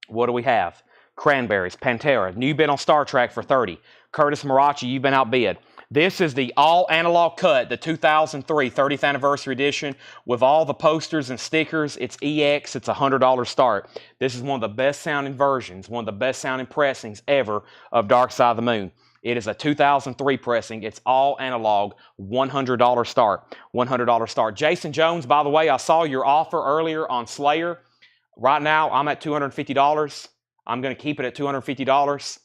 S1: what do we have? Cranberries, Pantera. You've been on Star Trek for $30. Curtis Marachi, you've been outbid. This is the all-analog cut, the 2003 30th Anniversary Edition, with all the posters and stickers. It's EX. It's a $100 start. This is one of the best-sounding versions, one of the best-sounding pressings ever of Dark Side of the Moon. It is a 2003 pressing. It's all analog, $100 start. $100 start. Jason Jones, by the way, I saw your offer earlier on Slayer. Right now, I'm at $250. I'm going to keep it at $250.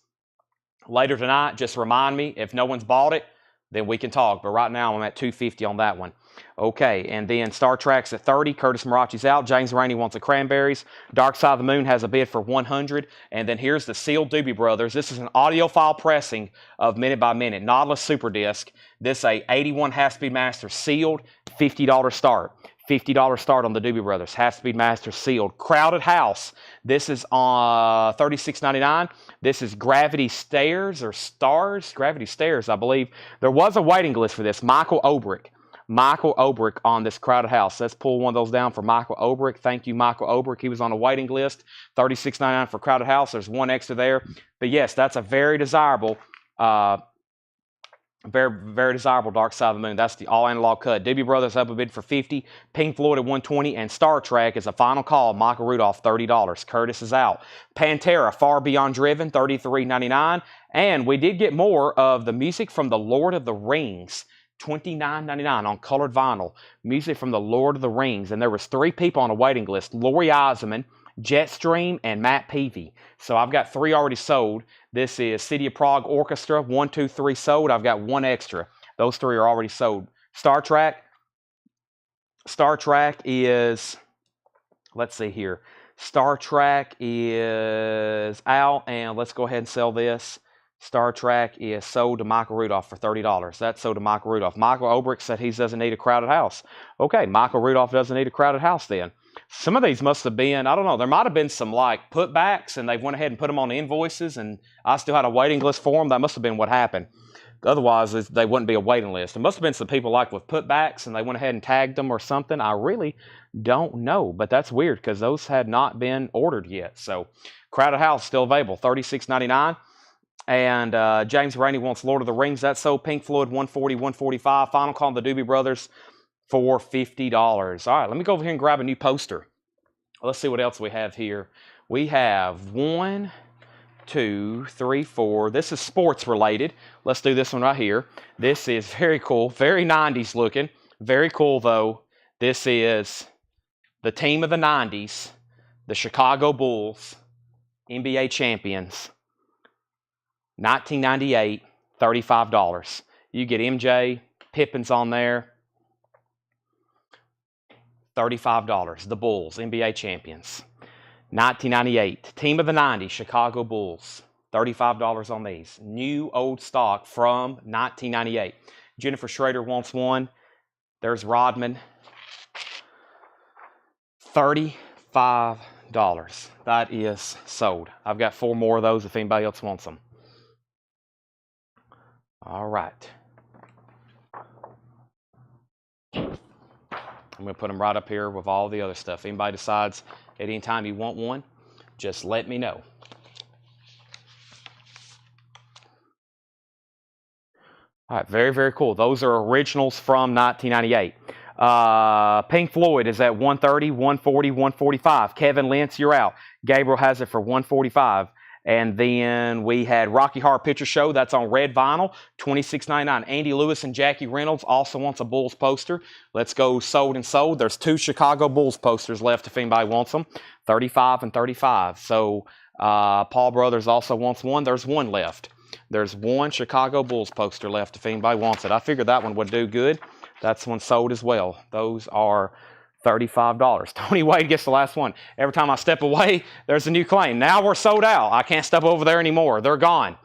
S1: Later tonight, just remind me, if no one's bought it, then we can talk. But right now, I'm at $250 on that one. Okay, and then Star Trek's at $30. Curtis Marachi's out. James Rainey wants the Cranberries. Dark Side of the Moon has a bid for $100. And then here's the sealed Doobie Brothers. This is an audiophile pressing of Minute by Minute. Nautilus Super Disc. This a 81 half-speed master sealed, $50 start. $50 start on the Doobie Brothers. Half-speed master sealed. Crowded House. This is on $36.99. This is Gravity Stairs or Stars. Gravity Stairs, I believe. There was a waiting list for this. Michael Obrick. Michael Obrick on this Crowded House. Let's pull one of those down for Michael Obrick. Thank you, Michael Obrick. He was on a waiting list. $36.99 for Crowded House. There's one extra there. But yes, that's a very desirable very desirable Dark Side of the Moon. That's the all-analog cut. Doobie Brothers up a bid for $50. Pink Floyd at $120. And Star Trek is a final call. Michael Rudolph, $30. Curtis is out. Pantera, Far Beyond Driven, $33.99. And we did get more of the music from The Lord of the Rings. $29.99 on colored vinyl. Music from The Lord of the Rings. And there was 3 people on a waiting list. Lori Eisenman, Jetstream, and Matt Peavy. So I've got 3 already sold. This is City of Prague Orchestra, 1, 2, 3 sold. I've got 1 extra. Those 3 are already sold. Star Trek is, let's see here. Star Trek is out, and let's go ahead and sell this. Star Trek is sold to Michael Rudolph for $30. That's sold to Michael Rudolph. Michael Obrick said he doesn't need a crowded house. Okay, Michael Rudolph doesn't need a crowded house then. Some of these must have been, I don't know, there might have been some like putbacks and they went ahead and put them on the invoices and I still had a waiting list for them. That must have been what happened. Otherwise, they wouldn't be a waiting list. There must have been some people like with putbacks and they went ahead and tagged them or something. I really don't know, but that's weird because those had not been ordered yet. So, Crowded House still available, $36.99. And James Rainey wants Lord of the Rings. That's sold. Pink Floyd, $140, $145. Final call on the Doobie Brothers for $50. All right, let me go over here and grab a new poster. Let's see what else we have here. We have 1, 2, 3, 4. This is sports related. Let's do this one right here. This is very cool, very 90s looking. Very cool though. This is the team of the 90s, the Chicago Bulls, NBA champions. 1998, $35. You get MJ, Pippen's on there. $35. The Bulls, NBA champions. 1998, team of the 90s, Chicago Bulls. $35 on these. New old stock from 1998. Jennifer Schrader wants one. There's Rodman. $35. That is sold. I've got 4 more of those if anybody else wants them. All right. I'm going to put them right up here with all the other stuff. Anybody decides at any time you want one, just let me know. All right, very, very cool. Those are originals from 1998. Pink Floyd is at 130, 140, 145. Kevin Lentz, you're out. Gabriel has it for 145. And then we had Rocky Horror Picture Show. That's on red vinyl, $26.99. Andy Lewis and Jackie Reynolds also wants a Bulls poster. Let's go sold and sold. There's 2 Chicago Bulls posters left if anybody wants them, 35 and 35. So Paul Brothers also wants one. There's one left. There's 1 Chicago Bulls poster left if anybody wants it. I figured that one would do good. That's one sold as well. Those are $35. Tony Wade gets the last one. Every time I step away, there's a new claim. Now we're sold out. I can't step over there anymore. They're gone.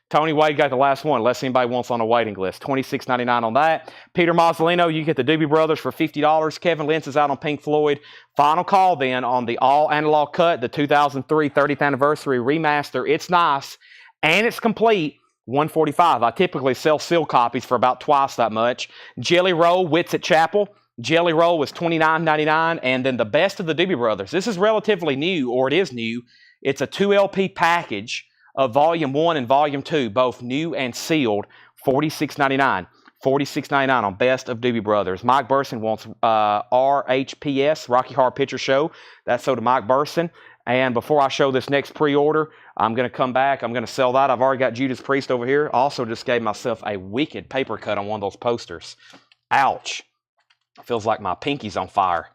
S1: Tony Wade got the last one, unless anybody wants on a waiting list. $26.99 on that. Peter Mazzolino, you get the Doobie Brothers for $50. Kevin Lentz is out on Pink Floyd. Final call then on the all analog cut, the 2003 30th anniversary remaster. It's nice and it's complete. $145. I typically sell sealed copies for about twice that much. Jelly Roll, Wits at Chapel. Jelly Roll was $29.99. And then the best of the Doobie Brothers. This is relatively new, or it is new. It's a 2 LP package of Volume 1 and Volume 2, both new and sealed, $46.99. $46.99 on Best of Doobie Brothers. Mike Burson wants RHPS, Rocky Horror Picture Show. That's so to Mike Burson. And before I show this next pre-order, I'm going to come back. I'm going to sell that. I've already got Judas Priest over here. Also just gave myself a wicked paper cut on one of those posters. Ouch. Feels like my pinky's on fire.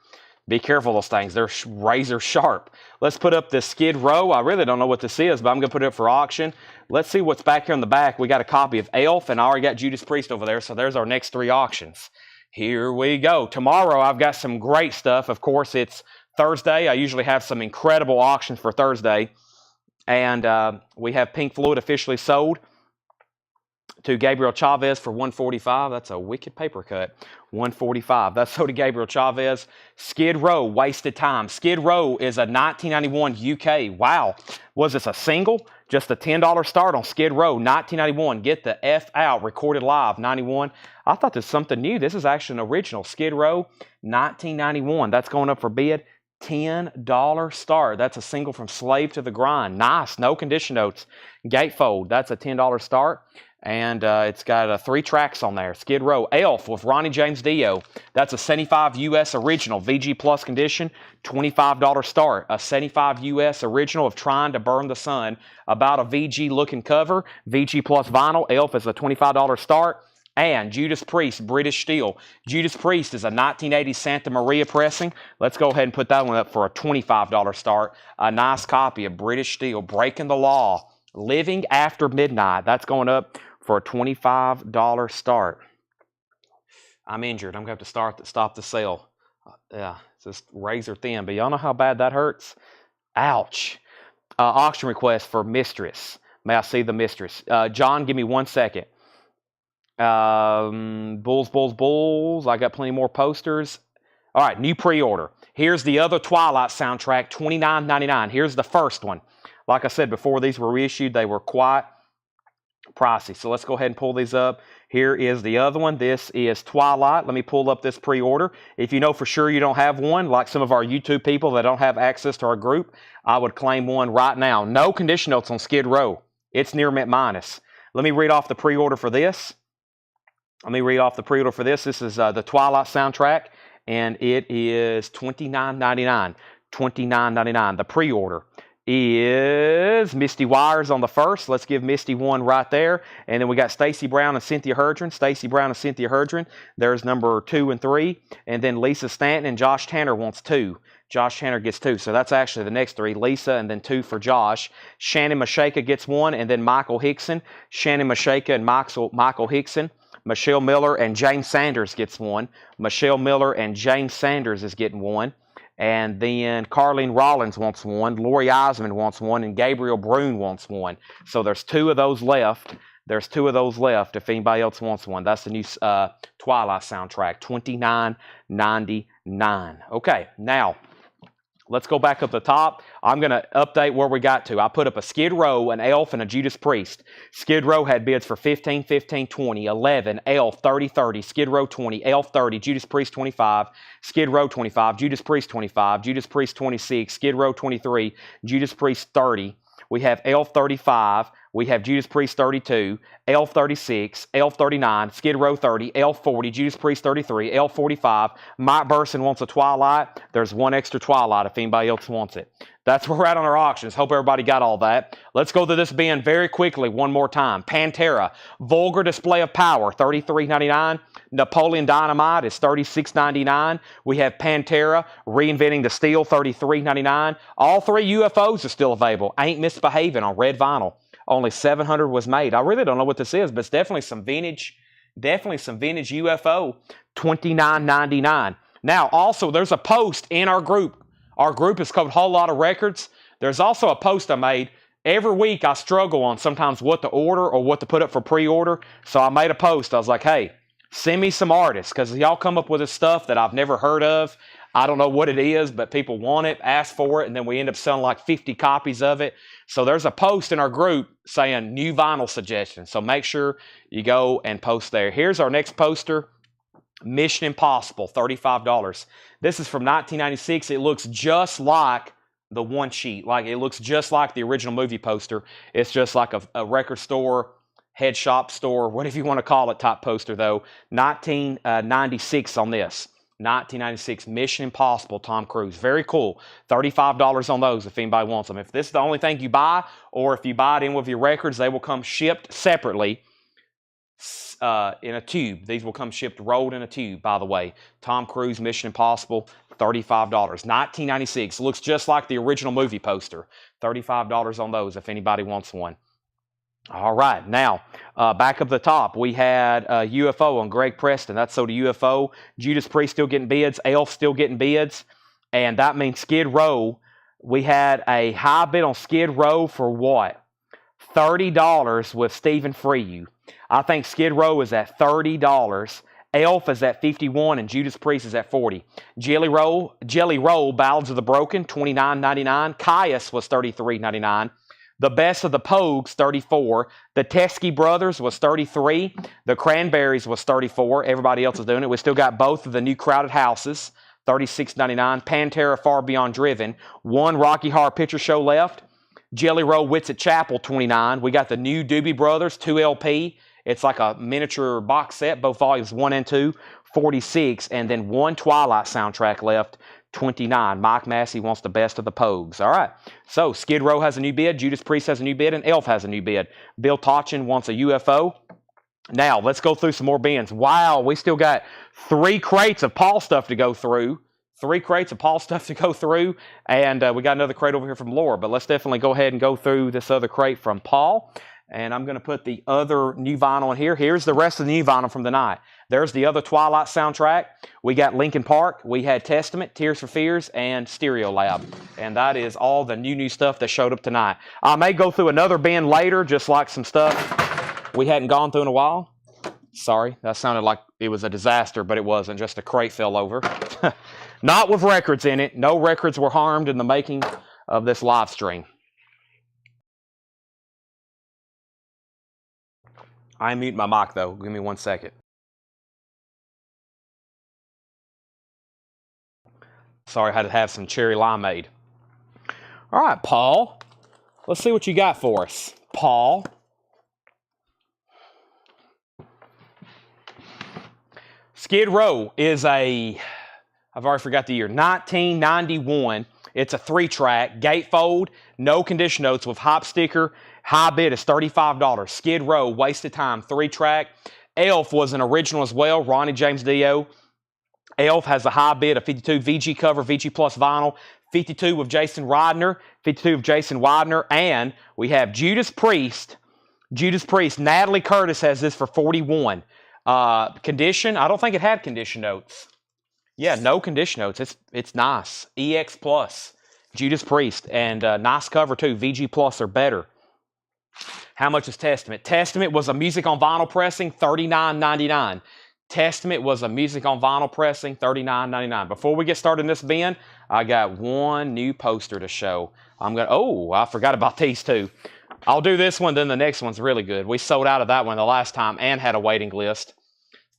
S1: Be careful of those things. They're razor sharp. Let's put up this Skid Row. I really don't know what this is, but I'm going to put it up for auction. Let's see what's back here in the back. We got a copy of Elf, and I already got Judas Priest over there, so there's our next 3 auctions. Here we go. Tomorrow, I've got some great stuff. Of course, it's Thursday. I usually have some incredible auctions for Thursday. And we have Pink Floyd officially sold to Gabriel Chavez for $145. That's a wicked paper cut. $145. That's sold to Gabriel Chavez. Skid Row, Wasted Time. Skid Row is a 1991 UK. Wow. Was this a single? Just a $10 start on Skid Row, 1991. Get the F out. Recorded live, 91. I thought this was something new. This is actually an original. Skid Row, 1991. That's going up for bid. $10 start. That's a single from Slave to the Grind. Nice. No condition notes. Gatefold. That's a $10 start. And it's got 3 tracks on there. Skid Row. Elf with Ronnie James Dio. That's a 75 US original. VG Plus condition. $25 start. A 75 US original of Trying to Burn the Sun. About a VG looking cover. VG Plus vinyl. Elf is a $25 start. And Judas Priest, British Steel. Judas Priest is a 1980 Santa Maria pressing. Let's go ahead and put that one up for a $25 start. A nice copy of British Steel, Breaking the Law, Living After Midnight. That's going up for a $25 start. I'm injured. I'm going to have to stop the sale. Yeah, it's just razor thin. But y'all know how bad that hurts? Ouch. Auction request for Mistress. May I see the Mistress? John, give me 1 second. Bulls, Bulls, Bulls. I got plenty more posters. All right, new pre-order. Here's the other Twilight soundtrack, $29.99. Here's the first one. Like I said, before these were reissued, they were quite pricey. So let's go ahead and pull these up. Here is the other one. This is Twilight. Let me pull up this pre-order. If you know for sure you don't have one, like some of our YouTube people that don't have access to our group, I would claim one right now. No condition notes on Skid Row. It's near mint minus. Let me read off the pre-order for this. This is the Twilight soundtrack, and it is $29.99. $29.99. The pre-order is Misty Wires on the first. Let's give Misty one right there. And then we got Stacey Brown and Cynthia Herdron. Stacey Brown and Cynthia Herdron. There's number 2 and 3. And then Lisa Stanton and Josh Tanner wants 2. Josh Tanner gets 2. So that's actually the next 3. Lisa and then 2 for Josh. Shannon Mashaka gets 1. And then Michael Hickson. Shannon Mashaka and Michael Hickson. Michelle Miller and James Sanders gets 1. Michelle Miller and James Sanders is getting 1. And then Carlene Rollins wants 1. Lori Eisman wants 1. And Gabriel Brune wants 1. So there's 2 of those left. If anybody else wants one. That's the new Twilight soundtrack, $29.99. Okay, now Let's go back up the top. I'm going to update where we got to. I put up a Skid Row, an Elf, and a Judas Priest. Skid Row had bids for 15, 15, 20, 11, Elf, 30, 30, Skid Row 20, Elf 30, Judas Priest 25, Skid Row 25, Judas Priest 25, Judas Priest 26, Skid Row 23, Judas Priest 30. We have Elf 35. We have Judas Priest 32, Elf 36, Elf 39, Skid Row 30, Elf 40, Judas Priest 33, Elf 45. Mike Burson wants a Twilight. There's one extra Twilight if anybody else wants it. That's where we're at on our auctions. Hope everybody got all that. Let's go through this bin very quickly one more time. Pantera, Vulgar Display of Power, $33.99. Napoleon Dynamite is $36.99. We have Pantera, Reinventing the Steel, $33.99. All three UFOs are still available. Ain't Misbehaving on red vinyl. Only 700 was made. I really don't know what this is, but it's definitely some vintage UFO, $29.99. Now, also, there's a post in our group. Our group is called Whole Lot of Records. There's also a post I made. Every week I struggle on sometimes what to order or what to put up for pre-order. So I made a post. I was like, hey, send me some artists, because y'all come up with this stuff that I've never heard of. I don't know what it is, but people want it, ask for it, and then we end up selling like 50 copies of it. So there's a post in our group saying new vinyl suggestions. So make sure you go and post there. Here's our next poster, Mission Impossible, $35. This is from 1996. It looks just like the one sheet. Like it looks just like the original movie poster. It's just like a record store, head shop store, whatever you want to call it, type poster though. 1996 on this. 1996 Mission Impossible, Tom Cruise. Very cool. $35 on those if anybody wants them. If this is the only thing you buy, or if you buy it in with your records, they will come shipped separately in a tube. These will come shipped rolled in a tube, by the way. Tom Cruise Mission Impossible, $35. 1996. Looks just like the original movie poster. $35 on those if anybody wants one. All right, now, back up the top, we had UFO on Greg Preston. That's sold a UFO. Judas Priest still getting bids. Elf still getting bids. And that means Skid Row. We had a high bid on Skid Row for what? $30 with Stephen Freyu. I think Skid Row is at $30. Elf is at $51 and Judas Priest is at $40. Jelly Roll, Ballads of the Broken, $29.99. Caius was $33.99. The Best of the Pogues, $34. The Teskey Brothers was $33. The Cranberries was $34. Everybody else is doing it. We still got both of the new Crowded Houses, $36.99. Pantera, Far Beyond Driven. One Rocky Horror Picture Show left. Jelly Roll, Wits at Chapel, $29. We got the new Doobie Brothers, 2 LP. It's like a miniature box set, both volumes 1 and 2, $46. And then one Twilight soundtrack left, $29. Mike Massey wants the Best of the Pogues. All right. So Skid Row has a new bid. Judas Priest has a new bid. And Elf has a new bid. Bill Tochin wants a UFO. Now, let's go through some more bins. Wow, we still got 3 crates of Paul stuff to go through. 3 crates of Paul stuff to go through. And we got another crate over here from Laura. But let's definitely go ahead and go through this other crate from Paul. And I'm going to put the other new vinyl in here. Here's the rest of the new vinyl from the night. There's the other Twilight soundtrack. We got Linkin Park. We had Testament, Tears for Fears, and Stereo Lab. And that is all the new stuff that showed up tonight. I may go through another bin later, just like some stuff we hadn't gone through in a while. Sorry, that sounded like it was a disaster, but it wasn't. Just a crate fell over. Not with records in it. No records were harmed in the making of this live stream. I mute my mic, though. Give me 1 second. Sorry, I had to have some cherry limeade. All right, Paul. Let's see what you got for us. Paul. Skid Row is I've already forgot the year, 1991. It's a 3-track, gatefold, no condition notes with hop sticker. High bid is $35. Skid Row, Wasted Time, 3-track. Elf was an original as well, Ronnie James Dio. Elf has a high bid of 52 VG cover, VG Plus vinyl, 52 with Jason Widener, 52 of Jason Widener, and we have Judas Priest. Natalie Curtis has this for $41. Condition, I don't think it had condition notes. Yeah, no condition notes. It's nice. EX Plus, Judas Priest, and nice cover too. VG Plus or better. How much is Testament? Testament was a music on vinyl pressing, $39.99. Testament was a music on vinyl pressing, $39.99. Before we get started in this bin, I got one new poster to show. Oh, I forgot about these two. I'll do this one, then the next one's really good. We sold out of that one the last time and had a waiting list.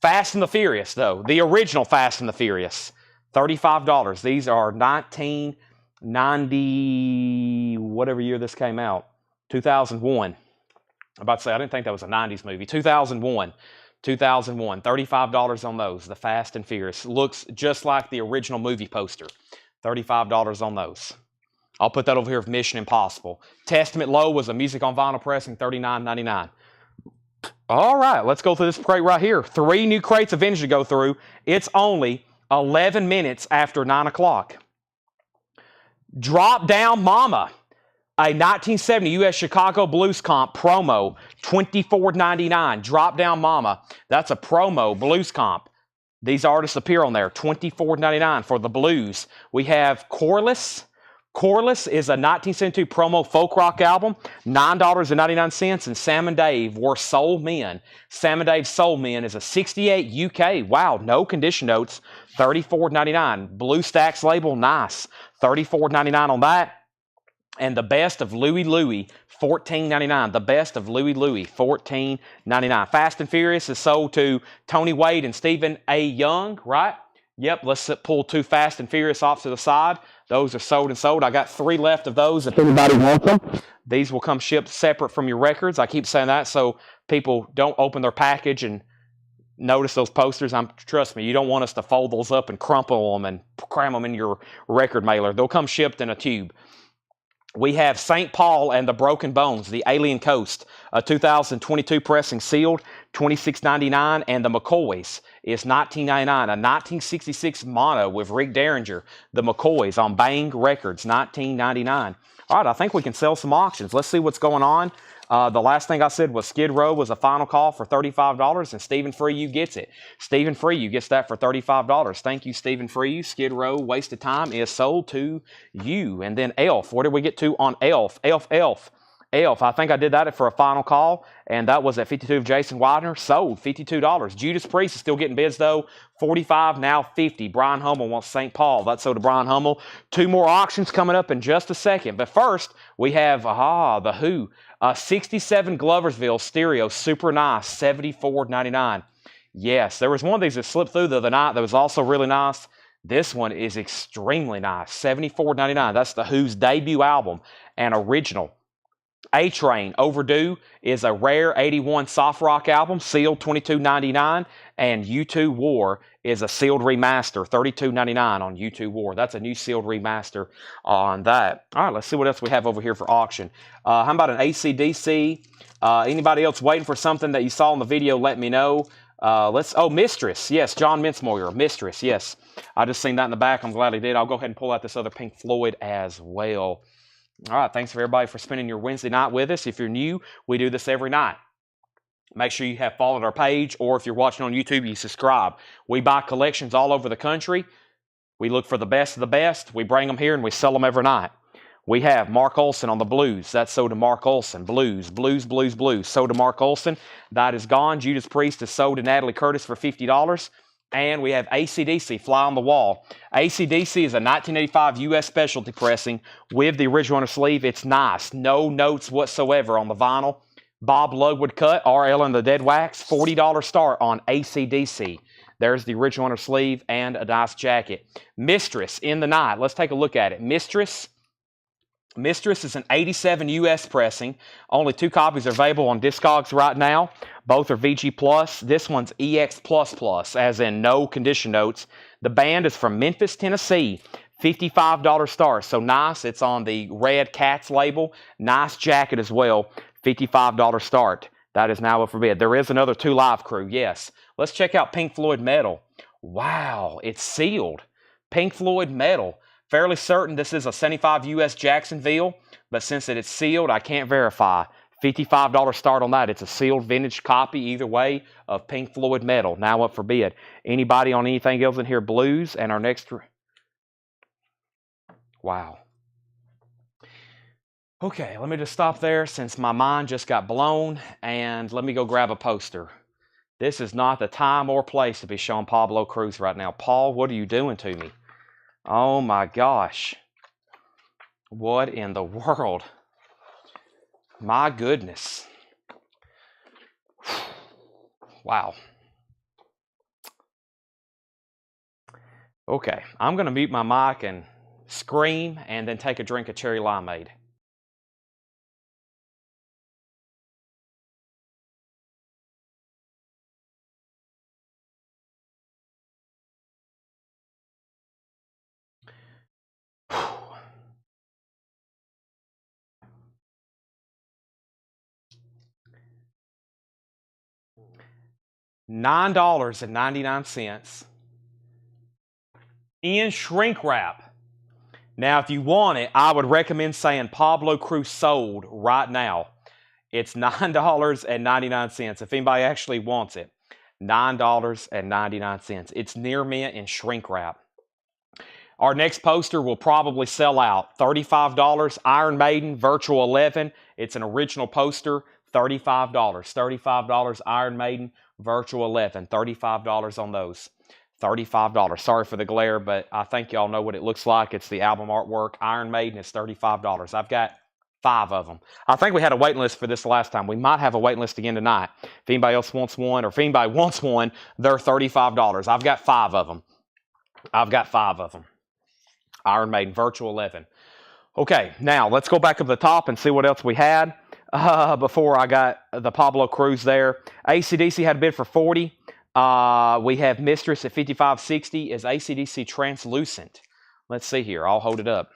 S1: Fast and the Furious, though. The original Fast and the Furious. $35. These are 1990, whatever year this came out. 2001. I'm about to say, I didn't think that was a 90s movie. 2001. $35 on those. The Fast and Furious. Looks just like the original movie poster. $35 on those. I'll put that over here with Mission Impossible. Testament Low was a music on vinyl pressing, $39.99. All right, let's go through this crate right here. 3 new crates of vintage to go through. It's only 11 minutes after 9 o'clock. Drop Down Mama. A 1970 U.S. Chicago Blues comp promo, $24.99. Drop Down Mama. That's a promo blues comp. These artists appear on there, $24.99 for the blues. We have Corliss. Corliss is a 1972 promo folk rock album, $9.99. And Sam and Dave were Soul Men. Sam and Dave's Soul Men is a 68 UK. Wow, no condition notes, $34.99. Blue Stacks label, nice. $34.99 on that. And the Best of Louie Louie, $14.99. The Best of Louie Louie, $14.99. Fast and Furious is sold to Tony Wade and Stephen A. Young, right? Yep, let's pull 2 Fast and Furious off to the side. Those are sold and sold. I got 3 left of those. If anybody wants them, these will come shipped separate from your records. I keep saying that so people don't open their package and notice those posters. Trust me, you don't want us to fold those up and crumple them and cram them in your record mailer. They'll come shipped in a tube. We have St. Paul and the Broken Bones, the Alien Coast, a 2022 pressing sealed, $26.99, and the McCoys is $19.99, a 1966 mono with Rick Derringer, the McCoys on Bang Records, $19.99. All right, I think we can sell some auctions. Let's see what's going on. The last thing I said was Skid Row was a final call for $35, and Stephen Freyu gets it. Stephen Freyu gets that for $35. Thank you, Stephen Freyu. Skid Row, Waste of Time is sold to you. And then Elf. What did we get to on Elf? Elf. I think I did that for a final call, and that was at 52 of Jason Widener. Sold, $52. Judas Priest is still getting bids, though. 45, now 50. Brian Hummel wants St. Paul. That's sold to Brian Hummel. 2 more auctions coming up in just a second. But first, we have, The Who. 67 Gloversville stereo, super nice, $74.99. Yes, there was one of these that slipped through the other night that was also really nice. This one is extremely nice, $74.99. That's The Who's debut album, and original. A-Train, Overdue, is a rare 81 soft rock album, sealed $22.99, and U2 War is a sealed remaster, $32.99 on U2 War. That's a new sealed remaster on that. All right, let's see what else we have over here for auction. How about an AC/DC? Anybody else waiting for something that you saw in the video, let me know. Mistress, yes, John Mintzmoyer, Mistress, yes. I just seen that in the back. I'm glad I did. I'll go ahead and pull out this other Pink Floyd as well. All right, thanks for everybody for spending your Wednesday night with us. If you're new, we do this every night. Make sure you have followed our page, or if you're watching on YouTube, you subscribe. We buy collections all over the country. We look for the best of the best. We bring them here and we sell them every night. We have Mark Olson on the blues. That's sold to Mark Olson. Blues. Sold to Mark Olson. That is gone. Judas Priest is sold to Natalie Curtis for $50. And we have AC/DC, Fly on the Wall. AC/DC is a 1985 U.S. specialty pressing with the original on the sleeve. It's nice. No notes whatsoever on the vinyl. Bob Lugwood cut, RL and the Dead Wax, $40 start on AC/DC. There's the original on the sleeve and a nice jacket. Mistress, In the Night. Let's take a look at it. Mistress is an 87 U.S. pressing. Only 2 copies are available on Discogs right now. Both are VG+. This one's EX++, as in no condition notes. The band is from Memphis, Tennessee. $55 start. So nice. It's on the Red Cats label. Nice jacket as well. $55 start. That is now up for bid. There is another 2 Live Crew. Yes. Let's check out Pink Floyd Metal. Wow. It's sealed. Pink Floyd Metal. Fairly certain this is a 75 U.S. Jacksonville, but since it is sealed, I can't verify. $55 start on that. It's a sealed vintage copy, either way, of Pink Floyd Metal. Now up for bid. Anybody on anything else in here? Blues, and our next... Wow. Okay, let me just stop there since my mind just got blown, and let me go grab a poster. This is not the time or place to be showing Pablo Cruz right now. Paul, what are you doing to me? Oh my gosh. What in the world? My goodness. Wow. Okay, I'm going to mute my mic and scream and then take a drink of cherry limeade. $9.99 in shrink wrap. Now, if you want it, I would recommend saying Pablo Cruz sold right now. It's $9.99 if anybody actually wants it. $9.99. It's near mint in shrink wrap. Our next poster will probably sell out. $35, Iron Maiden, Virtual 11. It's an original poster, $35. $35, Iron Maiden, Virtual 11. $35 on those. $35. Sorry for the glare, but I think y'all know what it looks like. It's the album artwork. Iron Maiden is $35. I've got 5 of them. I think we had a waiting list for this last time. We might have a waiting list again tonight. If anybody else wants one, or if anybody wants one, they're $35. I've got 5 of them. I've got 5 of them. Iron Maiden, Virtual 11. Okay, now let's go back up to the top and see what else we had before I got the Pablo Cruz there. AC/DC had a bid for 40. We have Mistress at 55.60. Is AC/DC translucent? Let's see here. I'll hold it up.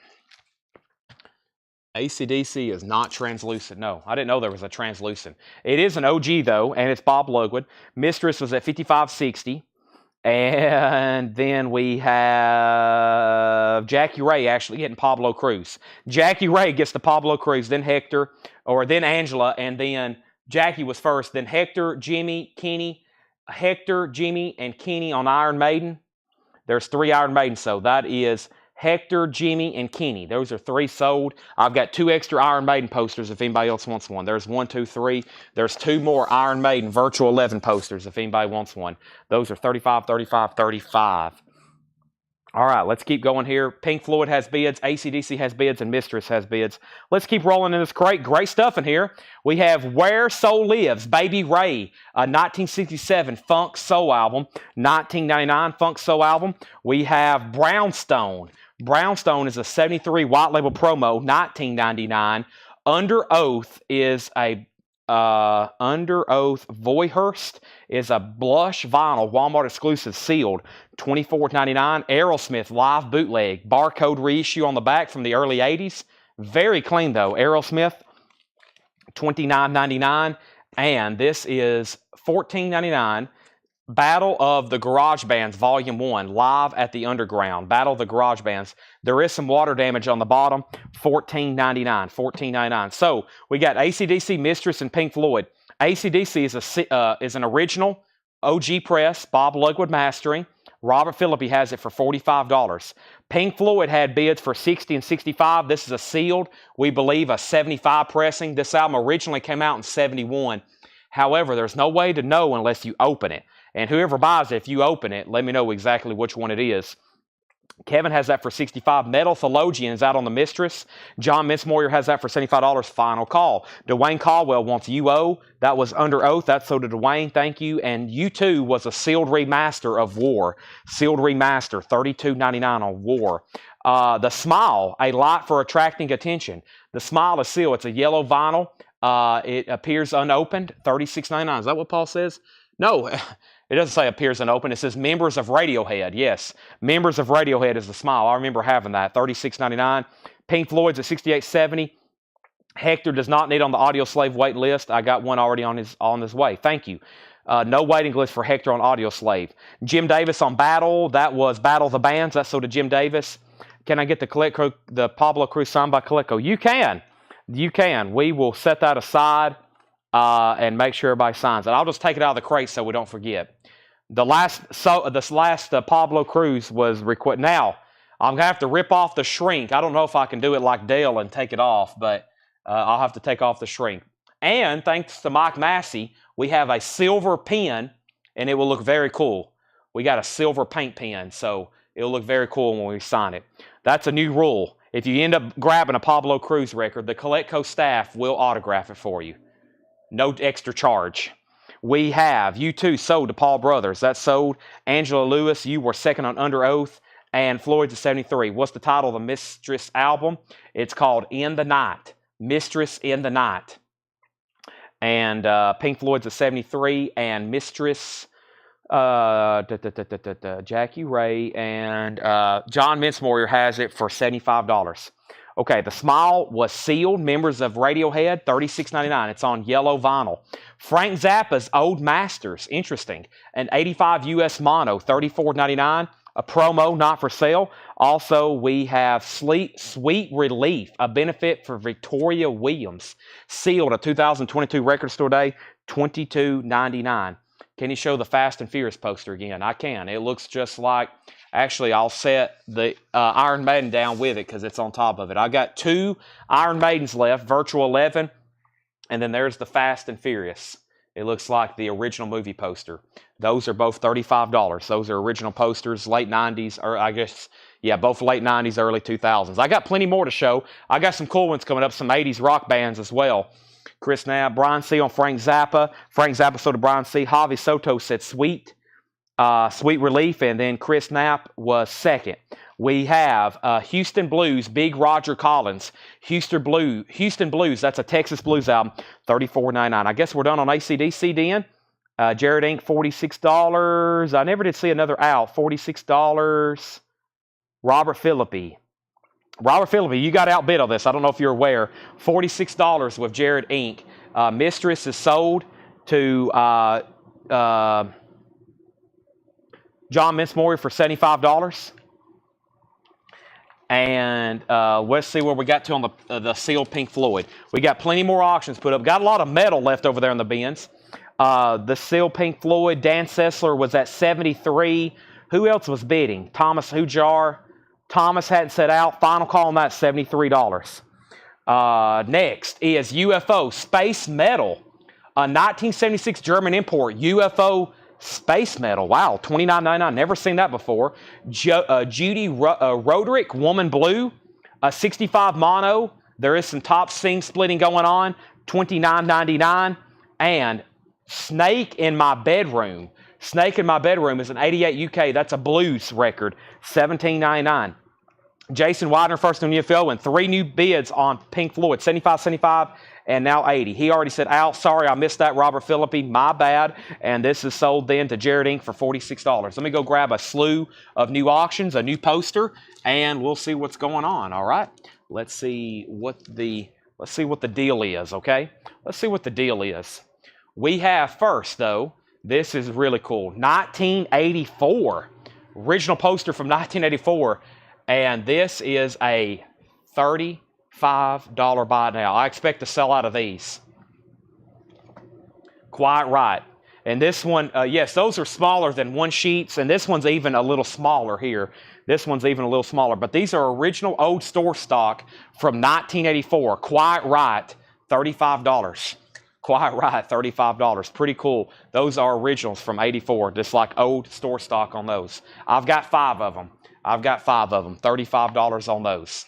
S1: AC/DC is not translucent. No, I didn't know there was a translucent. It is an OG though, and it's Bob Logood. Mistress was at 55.60. And then we have Jackie Ray actually getting Pablo Cruz. Jackie Ray gets the Pablo Cruz, then Hector, or then Angela, and then Jackie was first. Then Hector, Jimmy, Kenny. Hector, Jimmy, and Kenny on Iron Maiden. There's 3 Iron Maidens, so that is Hector, Jimmy, and Kenny. Those are 3 sold. I've got 2 extra Iron Maiden posters if anybody else wants one. There's 1, 2, 3. There's 2 more Iron Maiden Virtual 11 posters if anybody wants one. Those are $35, $35, $35. All right, let's keep going here. Pink Floyd has bids, AC/DC has bids, and Mistress has bids. Let's keep rolling in this crate. Great stuff in here. We have Where Soul Lives, Baby Ray, a 1967 funk soul album, 1999 funk soul album. We have Brownstone. Brownstone is a 73 white label promo, 1999. Under Oath is a Under Oath Voyhurst is a blush vinyl Walmart exclusive sealed, $24.99. Aerosmith live bootleg, barcode reissue on the back from the early 80s. Very clean though. Aerosmith, $29.99. And this is $14.99. Battle of the Garage Bands, Volume 1, live at the Underground. Battle of the Garage Bands. There is some water damage on the bottom. $14.99. $14.99. So we got AC/DC, Mistress, and Pink Floyd. AC/DC is an original OG press, Bob Logood mastering. Robert Phillippe has it for $45. Pink Floyd had bids for $60 and $65. This is a sealed, we believe, a 75 pressing. This album originally came out in 71. However, there's no way to know unless you open it. And whoever buys it, if you open it, let me know exactly which one it is. Kevin has that for $65. Metal Theologian is out on the Mistress. John Minsmoyer has that for $75. Final call. Dwayne Caldwell wants UO. That was Under Oath. That's so did Dwayne. Thank you. And U2 was a sealed remaster of War. Sealed remaster. $32.99 on War. The Smile, a light for attracting attention. The Smile is sealed. It's a yellow vinyl. It appears unopened. $36.99. Is that what Paul says? No. It doesn't say appears unopened. It says members of Radiohead. Yes, members of Radiohead is the Smile. I remember having that. $36.99. Pink Floyd's at $68.70. Hector does not need on the Audio Slave wait list. I got one already on his way. Thank you. No waiting list for Hector on Audio Slave. Jim Davis on Battle. That was Battle of the Bands. That's so did Jim Davis. Can I get the Pablo Cruz signed by Coleco? You can. You can. We will set that aside and make sure everybody signs it. I'll just take it out of the crate so we don't forget. This last Pablo Cruz was requested. Now, I'm going to have to rip off the shrink. I don't know if I can do it like Dale and take it off, but I'll have to take off the shrink. And thanks to Mike Massey, we have a silver pen and it will look very cool. We got a silver paint pen, so it'll look very cool when we sign it. That's a new rule. If you end up grabbing a Pablo Cruz record, the Coletco staff will autograph it for you. No extra charge. We have U2 sold to Paul Brothers. That's sold. Angela Lewis, you were second on Under Oath. And Floyd's at 73. What's the title of the Mistress album? It's called In the Night. Mistress in the Night. And Pink Floyd's at 73. And Mistress, Jackie Ray, and John Mincemoyer has it for $75. Okay, the Smile was sealed. Members of Radiohead, $36.99. It's on yellow vinyl. Frank Zappa's Old Masters, interesting. An 85 US mono, $34.99. A promo, not for sale. Also, we have Sweet Relief, a benefit for Victoria Williams. Sealed, a 2022 Record Store Day, $22.99. Can you show the Fast and Furious poster again? I can. It looks just like... Actually, I'll set the Iron Maiden down with it because it's on top of it. I got 2 Iron Maidens left, Virtual 11, and then there's the Fast and Furious. It looks like the original movie poster. Those are both $35. Those are original posters, late 90s, or I guess, yeah, both late 90s, early 2000s. I got plenty more to show. I got some cool ones coming up, some 80s rock bands as well. Chris Knapp, Brian C. on Frank Zappa. Frank Zappa sold to Brian C. Javi Soto said Sweet Relief, and then Chris Knapp was second. We have Houston Blues, Big Roger Collins. Houston Blues, that's a Texas Blues album, $34.99. I guess we're done on AC/DC then. Jared Inc., $46. I never did see another out, $46. Robert Philippi, you got outbid on this. I don't know if you're aware. $46 with Jared Inc. Mistress is sold to... John Mincemoyer for $75. And let's see where we got to on the sealed Pink Floyd. We got plenty more auctions put up. Got a lot of metal left over there in the bins. The sealed Pink Floyd, Dan Sessler was at 73. Who else was bidding? Thomas Hujar. Thomas hadn't set out. Final call on that, $73. Next is UFO Space Metal. A 1976 German import. UFO Space Metal, wow, $29.99. Never seen that before. Judy Roderick, Woman Blue, a 65 mono. There is some top sing splitting going on, $29.99. And Snake in My Bedroom. Snake in My Bedroom is an 88 UK. That's a blues record, $17.99. Jason Widener, first on UFO, and 3 new bids on Pink Floyd, 75, and now 80. He already said out. Sorry, I missed that, Robert Philippi. My bad. And this is sold then to Jared Inc. for $46. Let me go grab a slew of new auctions, a new poster, and we'll see what's going on. All right. Let's see what the deal is. Okay. Let's see what the deal is. We have first though. This is really cool. 1984 original poster from 1984, and this is a $35 buy now. I expect to sell out of these. Quite right. And this one, yes, those are smaller than 1 sheets, and this one's even a little smaller here. This one's even a little smaller, but these are original old store stock from 1984. Quite right, $35. Quite right, $35. Pretty cool. Those are originals from 84, just like old store stock on those. I've got 5 of them. $35 on those.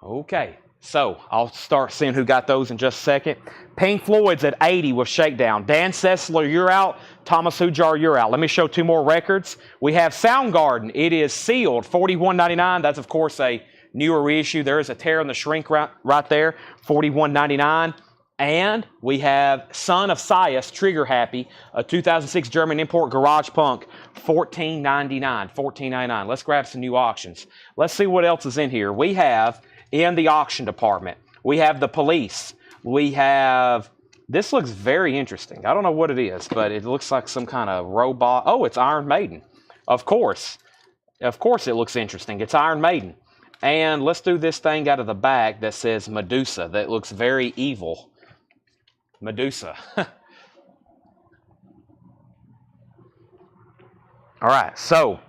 S1: Okay, so I'll start seeing who got those in just a second. Pink Floyd's at 80 with Shakedown. Dan Sessler, you're out. Thomas Hujar, you're out. Let me show 2 more records. We have Soundgarden. It is sealed, $41.99. That's, of course, a newer reissue. There is a tear in the shrink right there, $41.99. And we have Son of Sias, Trigger Happy, a 2006 German import garage punk, $14.99. Let's grab some new auctions. Let's see what else is in here. We have, in the auction department, we have The Police. We have, this looks very interesting. I don't know what it is, but it looks like some kind of robot. Oh, it's Iron Maiden. Of course it looks interesting. It's Iron Maiden. And let's do this thing out of the back that says Medusa. That looks very evil. Medusa. All right, so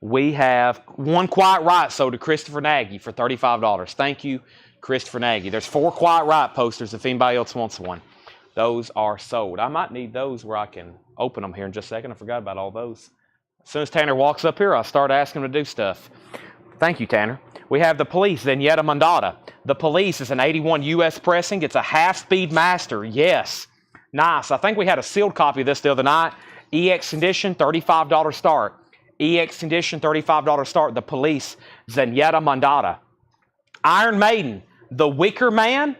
S1: we have One Quiet Riot sold to Christopher Nagy for $35. Thank you, Christopher Nagy. There's 4 Quiet Riot posters if anybody else wants one. Those are sold. I might need those where I can open them here in just a second. I forgot about all those. As soon as Tanner walks up here, I'll start asking him to do stuff. Thank you, Tanner. We have the Police, Zenyatta Mondatta. The Police is an 81 US pressing. It's a half-speed master. Yes. Nice. I think we had a sealed copy of this the other night. EX condition, $35 start. EX condition, $35 start. The Police, Zenyatta Mondatta. Iron Maiden, The Wicker Man.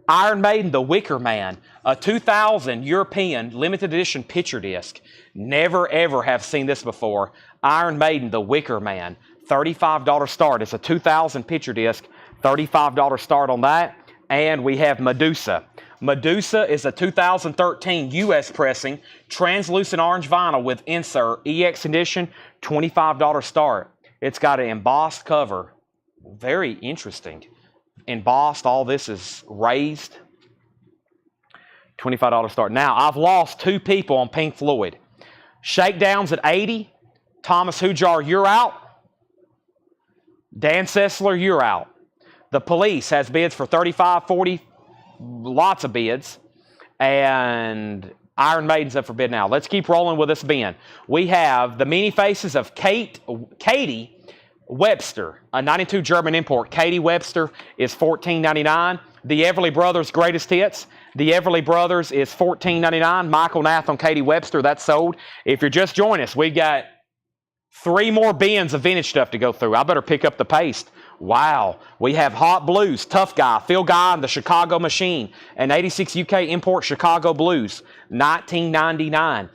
S1: Iron Maiden, The Wicker Man, a 2000 European limited edition picture disc. Never ever have seen this before. Iron Maiden, The Wicker Man, $35 start. It's a 2000 picture disc, $35 start on that. And we have Medusa. Medusa is a 2013 US pressing, translucent orange vinyl with insert, EX edition, $25 start. It's got an embossed cover. Very interesting. Embossed, all this is raised. $25 start. Now, I've lost 2 people on Pink Floyd. Shakedowns at 80. Thomas Hujar, you're out. Dan Sessler, you're out. The Police has bids for 35, 40, lots of bids. And Iron Maiden's up for bid now. Let's keep rolling with this bin. We have the many faces of Katie Webster, a 92 German import. Katie Webster is $14.99. The Everly Brothers Greatest Hits. The Everly Brothers is $14.99. Michael Nath on Katie Webster, that's sold. If you're just joining us, we got 3 more bins of vintage stuff to go through. I better pick up the pace. Wow. We have Hot Blues, Tough Guy, Phil Guy, and the Chicago Machine, an 86 UK import Chicago Blues, $19.99.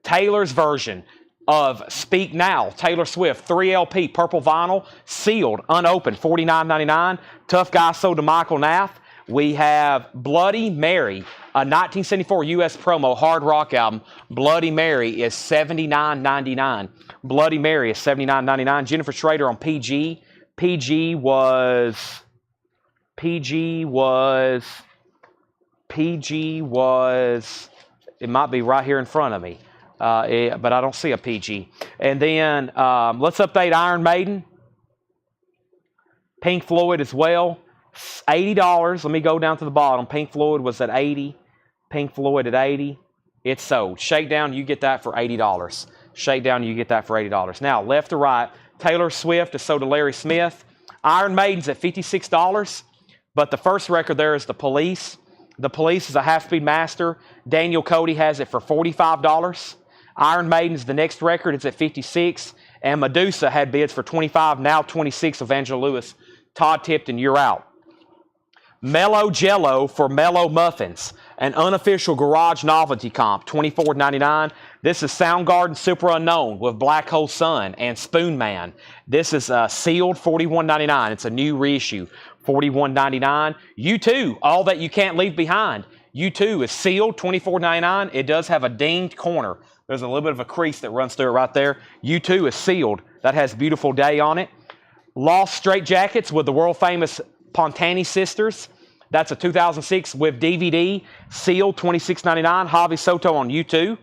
S1: Taylor's version of Speak Now, Taylor Swift, 3LP, purple vinyl, sealed, unopened, $49.99. Tough Guy sold to Michael Nath. We have Bloody Mary, a 1974 US promo hard rock album. Bloody Mary is $79.99. Bloody Mary is $79.99. Jennifer Schrader on PG. PG was, it might be right here in front of me. But I don't see a PG. And then let's update Iron Maiden. Pink Floyd as well. $80. Let me go down to the bottom. Pink Floyd was at 80. Pink Floyd at 80. It's sold. Shakedown, you get that for $80. Shakedown, you get that for $80. Now, left to right, Taylor Swift is sold to Larry Smith. Iron Maiden's at $56. But the first record there is The Police. The Police is a half-speed master. Daniel Cody has it for $45. Iron Maiden's the next record. It's at $56. And Medusa had bids for $25, now $26 of Angela Lewis. Todd Tipton, you're out. Mellow Jello for Mellow Muffins, an unofficial garage novelty comp, $24.99. This is Soundgarden Super Unknown with Black Hole Sun and Spoon Man. This is sealed, $41.99. It's a new reissue, $41.99. U2, All That You Can't Leave Behind. U2 is sealed, $24.99. It does have a dinged corner. There's a little bit of a crease that runs through it right there. U2 is sealed. That has Beautiful Day on it. Lost Straitjackets with the world-famous Pontani Sisters. That's a 2006 with DVD, sealed, $26.99. Javi Soto on U2.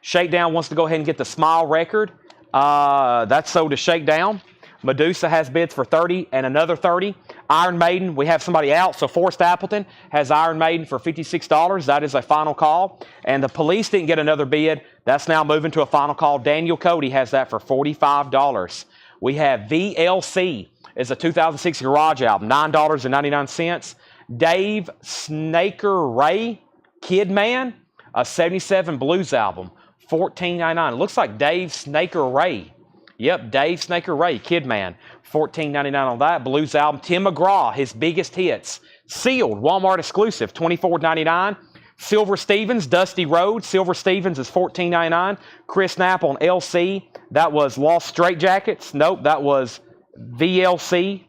S1: Shakedown wants to go ahead and get the Smile record. That's sold to Shakedown. Medusa has bids for $30 and another $30. Iron Maiden, we have somebody out. So Forrest Appleton has Iron Maiden for $56. That is a final call. And the Police didn't get another bid. That's now moving to a final call. Daniel Cody has that for $45. We have VLC. It's a 2006 garage album, $9.99. Dave Snaker Ray, Kid Man, a 77 blues album, $14.99. It looks like Dave Snaker Ray. Yep, Dave Snaker Ray, Kid Man, $14.99 on that. Blues album. Tim McGraw, his biggest hits. Sealed, Walmart exclusive, $24.99. Silver Stevens, Dusty Road. Silver Stevens is $14.99. Chris Knapp on LC. That was Lost Straitjackets. Nope, that was VLC.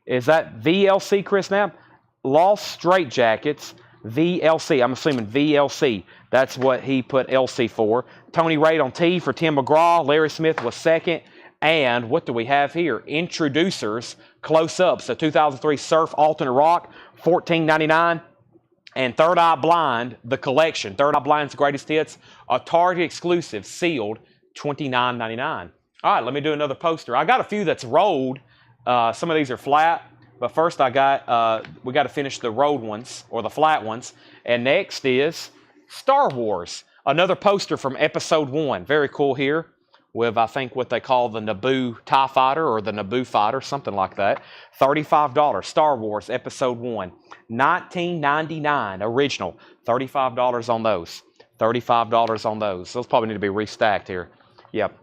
S1: Is that VLC, Chris Knapp? Lost Straitjackets, VLC. I'm assuming VLC. That's what he put LC for. Tony Raid on T for Tim McGraw. Larry Smith was second. And what do we have here? Introducers, Close-Ups, a 2003 Surf Alternate Rock, $14.99. And Third Eye Blind, the collection. Third Eye Blind's Greatest Hits, a Target exclusive, sealed, $29.99. All right, let me do another poster. I got a few that's rolled. Some of these are flat. But first we got to finish the road ones, or the flat ones. And next is Star Wars. Another poster from Episode 1. Very cool here. With, I think, what they call the Naboo TIE Fighter or the Naboo Fighter, something like that. $35. Star Wars Episode 1. $19.99 original. $35 on those. $35 on those. Those probably need to be restacked here. Yep.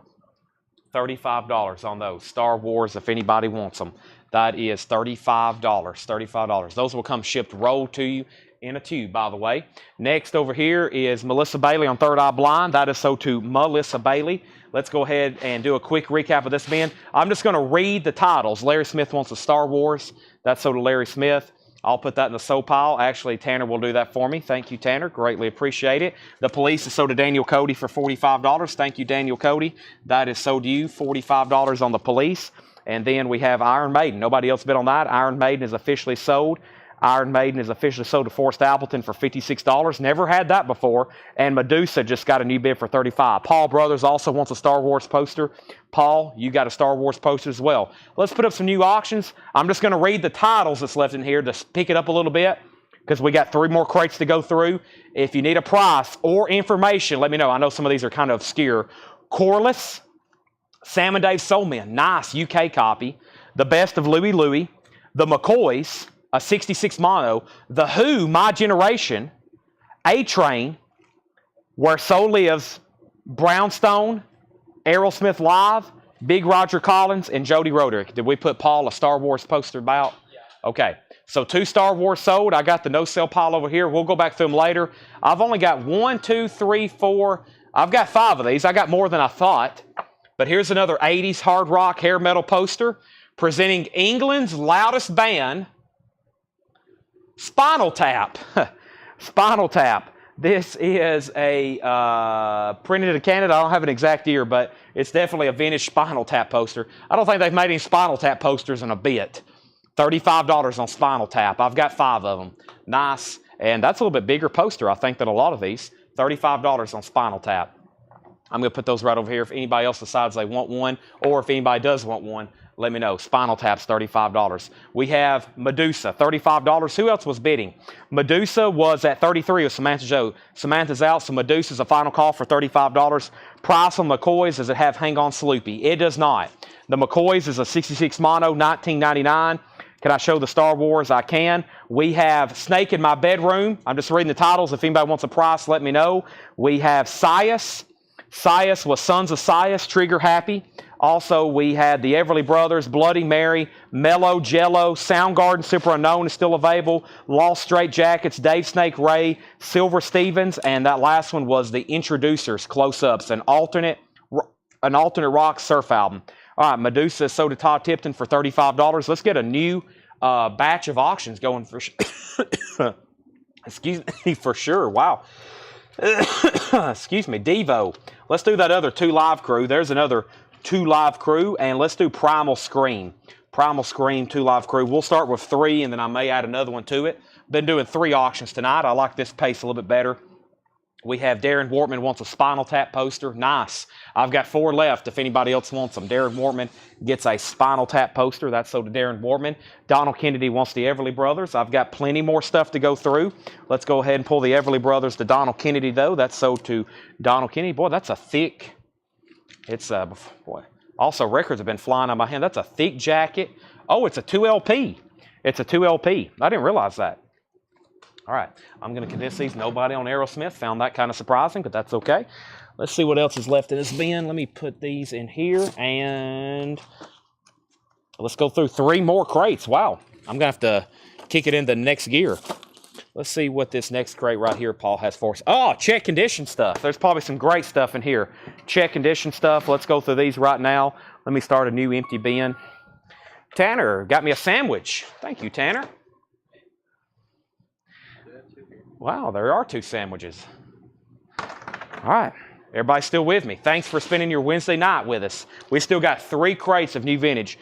S1: $35 on those. Star Wars, if anybody wants them. That is $35. $35. Those will come shipped rolled to you in a tube, by the way. Next over here is Melissa Bailey on Third Eye Blind. That is so to Melissa Bailey. Let's go ahead and do a quick recap of this bin. I'm just going to read the titles. Larry Smith wants a Star Wars. That's so to Larry Smith. I'll put that in the so pile. Actually, Tanner will do that for me. Thank you, Tanner. Greatly appreciate it. The Police is so to Daniel Cody for $45. Thank you, Daniel Cody. That is so to you. $45 on the Police. And then we have Iron Maiden. Nobody else bid on that. Iron Maiden is officially sold. Iron Maiden is officially sold to Forrest Appleton for $56. Never had that before. And Medusa just got a new bid for $35. Paul Brothers also wants a Star Wars poster. Paul, you got a Star Wars poster as well. Let's put up some new auctions. I'm just going to read the titles that's left in here to pick it up a little bit, because we got 3 more crates to go through. If you need a price or information, let me know. I know some of these are kind of obscure. Corliss, Sam and Dave Soulman, nice UK copy. The Best of Louie Louie. The McCoys, a 66 mono. The Who, My Generation. A-Train, Where Soul Lives. Brownstone, Aerosmith Live, Big Roger Collins, and Jody Roderick. Did we put Paul a Star Wars poster about? Yeah. Okay, so 2 Star Wars sold. I got the no-sale pile over here. We'll go back through them later. I've only got 1, 2, 3, 4. I've got 5 of these. I got more than I thought. But here's another 80s hard rock hair metal poster presenting England's loudest band, Spinal Tap. Spinal Tap. This is a printed in Canada. I don't have an exact year, but it's definitely a vintage Spinal Tap poster. I don't think they've made any Spinal Tap posters in a bit. $35 on Spinal Tap. I've got 5 of them. Nice. And that's a little bit bigger poster, I think, than a lot of these. $35 on Spinal Tap. I'm going to put those right over here. If anybody else decides they want one, or if anybody does want one, let me know. Spinal Tap's $35. We have Medusa, $35. Who else was bidding? Medusa was at $33 with Samantha Joe. Samantha's out, so Medusa's a final call for $35. Price on McCoys, does it have Hang On Sloopy? It does not. The McCoys is a 66 mono, $19.99. Can I show the Star Wars? I can. We have Snake in My Bedroom. I'm just reading the titles. If anybody wants a price, let me know. We have Sias. Sias was Sons of Sias, Trigger Happy. Also, we had the Everly Brothers, Bloody Mary, Mellow, Jello, Soundgarden, Super Unknown is still available, Lost Straight Jackets, Dave Snake Ray, Silver Stevens, and that last one was the Introducers, Close-Ups, an alternate rock surf album. All right, Medusa sold to Todd Tipton for $35. Let's get a new batch of auctions going for excuse me, for sure. Wow. Excuse me, Devo. Let's do that other 2 Live Crew. There's another 2 Live Crew, and let's do Primal Scream. Primal Scream, 2 Live Crew. We'll start with 3, and then I may add another one to it. Been doing 3 auctions tonight. I like this pace a little bit better. We have Darren Wortman wants a Spinal Tap poster. Nice. I've got 4 left if anybody else wants them. Darren Wortman gets a Spinal Tap poster. That's so to Darren Wortman. Donald Kennedy wants the Everly Brothers. I've got plenty more stuff to go through. Let's go ahead and pull the Everly Brothers to Donald Kennedy, though. That's so to Donald Kennedy. Boy, that's a thick... It's, boy. Also, records have been flying on my hand. That's a thick jacket. Oh, it's a 2LP. It's a 2LP. I didn't realize that. All right, I'm going to condense these. Nobody on Aerosmith. Found that kind of surprising, but that's okay. Let's see what else is left in this bin. Let me put these in here, and let's go through 3 more crates. Wow, I'm going to have to kick it into next gear. Let's see what this next crate right here Paul has for us. Oh, check condition stuff. There's probably some great stuff in here. Check condition stuff. Let's go through these right now. Let me start a new empty bin. Tanner got me a sandwich. Thank you, Tanner. Wow, there are 2 sandwiches. All right, everybody still with me? Thanks for spending your Wednesday night with us. We still got 3 crates of new vintage.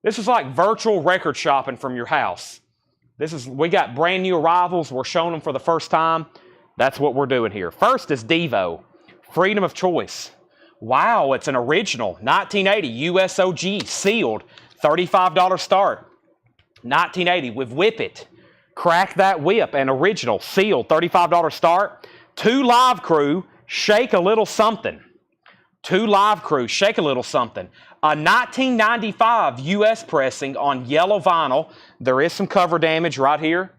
S1: This is like virtual record shopping from your house. We got brand new arrivals. We're showing them for the first time. That's what we're doing here. First is Devo, Freedom of Choice. Wow, it's an original, 1980 USOG, sealed, $35 start. 1980 with Whip It. Crack That Whip, an original, sealed, $35 start. 2 Live Crew, Shake a Little Something. 2 Live Crew, Shake a Little Something. A 1995 US pressing on yellow vinyl. There is some cover damage right here.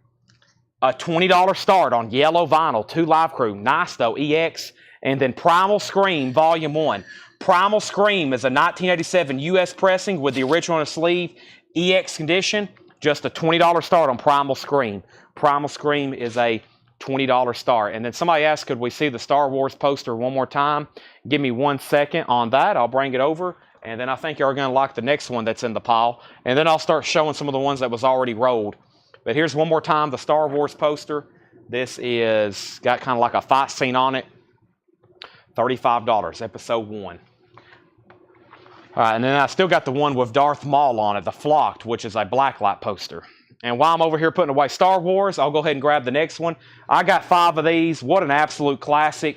S1: A $20 start on yellow vinyl. 2 Live Crew. Nice though, EX. And then Primal Scream, Volume 1. Primal Scream is a 1987 US pressing with the original on the sleeve. EX condition. Just a $20 start on Primal Scream. Primal Scream is a $20 start. And then somebody asked, could we see the Star Wars poster one more time? Give me 1 second on that. I'll bring it over. And then I think you're going to like the next one that's in the pile. And then I'll start showing some of the ones that was already rolled. But here's one more time the Star Wars poster. This is got kind of like a fight scene on it. $35, episode 1. All right, and then I still got the one with Darth Maul on it, the Flocked, which is a blacklight poster. And while I'm over here putting away Star Wars, I'll go ahead and grab the next one. I got 5 of these. What an absolute classic.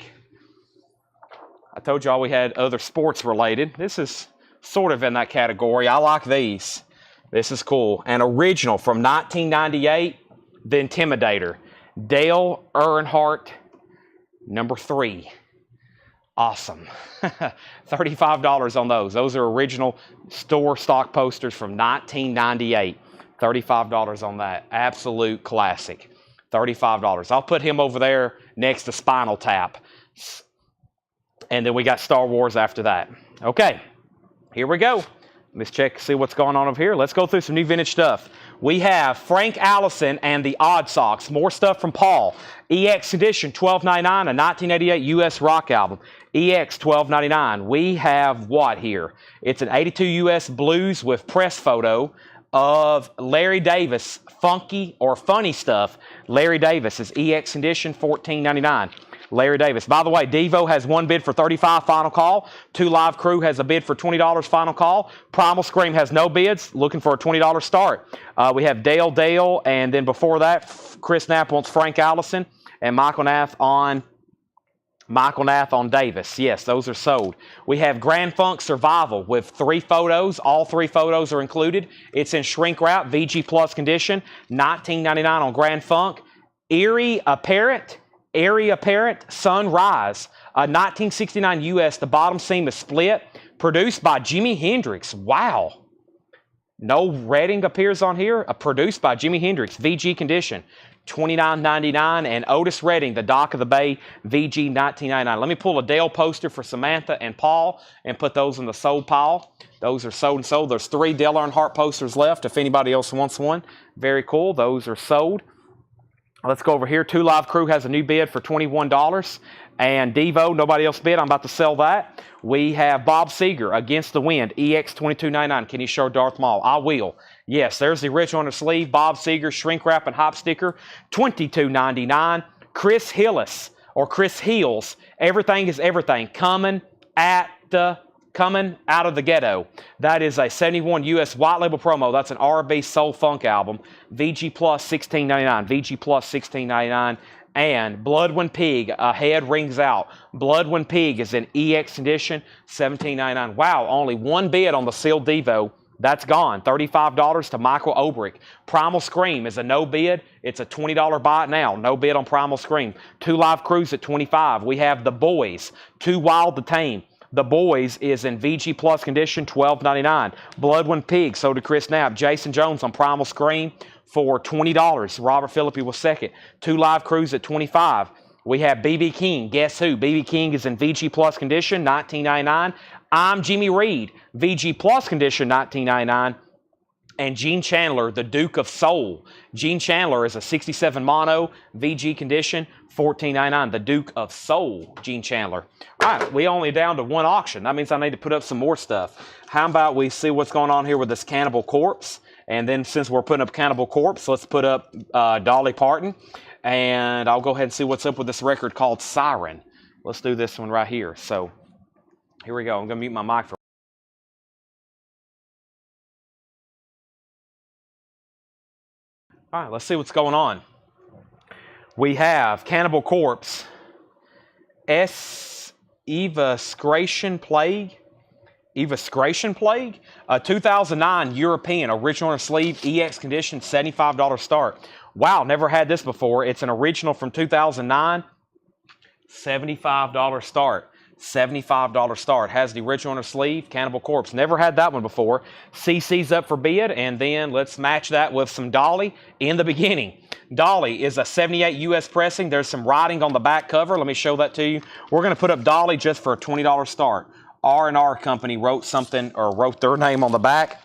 S1: I told y'all we had other sports related. This is sort of in that category. I like these. This is cool. An original from 1998, The Intimidator. Dale Earnhardt, number 3. Awesome. $35 on those. Those are original store stock posters from 1998. $35 on that. Absolute classic. $35. I'll put him over there next to Spinal Tap. And then we got Star Wars after that. Okay, here we go. Let's check, see what's going on over here. Let's go through some new vintage stuff. We have Frank Allison and the Odd Socks. More stuff from Paul. EX Edition, $12.99, a 1988 US rock album. EX, $12.99. We have what here? It's an 82 US blues with press photo of Larry Davis, funky or funny stuff. Larry Davis is EX Edition, $14.99. Larry Davis. By the way, Devo has 1 bid for $35, final call. 2 Live Crew has a bid for $20, final call. Primal Scream has no bids, looking for a $20 start. We have Dale, and then before that, Chris Knapp wants Frank Allison, and Michael Nath on Davis. Yes, those are sold. We have Grand Funk Survival with 3 photos. All 3 photos are included. It's in shrink wrap, VG Plus condition, $19.99 on Grand Funk. Eerie Apparent Sunrise, 1969 US. The bottom seam is split. Produced by Jimi Hendrix. Wow. No Redding appears on here. Produced by Jimi Hendrix. VG condition. $29.99. And Otis Redding, The Dock of the Bay. VG $19.99. Let me pull a Dale poster for Samantha and Paul and put those in the sold pile. Those are sold and sold. There's 3 Dale Earnhardt posters left if anybody else wants one. Very cool. Those are sold. Let's go over here. 2 Live Crew has a new bid for $21. And Devo, nobody else bid. I'm about to sell that. We have Bob Seger, Against the Wind, EX $22.99. Can you show Darth Maul? I will. Yes, there's the original on the sleeve. Bob Seger, shrink wrap and hop sticker, $22.99. Chris Hillis, or Chris Heels, Everything is Everything, coming out of the ghetto. That is a 71 US white label promo. That's an R&B soul funk album. VG Plus $16.99. VG Plus $16.99. And Blood When Pig, A Head Rings Out. Blood When Pig is an EX edition, $17.99. Wow, only 1 bid on the sealed Devo. That's gone. $35 to Michael Obrick. Primal Scream is a no bid. It's a $20 buy it now. No bid on Primal Scream. 2 Live Crews at $25. We have The Boys, Too Wild to Tame. The Boys is in VG Plus condition, $12.99. Blood When Pig, sold to Chris Knapp. Jason Jones on Primal Scream for $20. Robert Philippi was second. 2 Live Crews at $25. We have B.B. King. Guess who? B.B. King is in VG Plus condition, $19.99. I'm Jimmy Reed. VG Plus condition, $19.99. And Gene Chandler, the Duke of Soul. Gene Chandler is a 67 mono, VG condition, $14.99. The Duke of Soul, Gene Chandler. All right, we only down to 1 auction. That means I need to put up some more stuff. How about we see what's going on here with this Cannibal Corpse? And then since we're putting up Cannibal Corpse, let's put up Dolly Parton. And I'll go ahead and see what's up with this record called Siren. Let's do this one right here. So here we go. I'm going to mute my mic for all right, let's see what's going on. We have Cannibal Corpse, Evascration Plague, Evascration Plague, 2009 European, original sleeve, EX condition, $75 start. Wow, never had this before. It's an original from 2009, $75 start. $75 start. Has the original on the sleeve, Cannibal Corpse. Never had that one before. CC's up for bid, and then let's match that with some Dolly in the beginning. Dolly is a 78 US pressing. There's some writing on the back cover. Let me show that to you. We're going to put up Dolly just for a $20 start. R&R Company wrote something, or wrote their name on the back,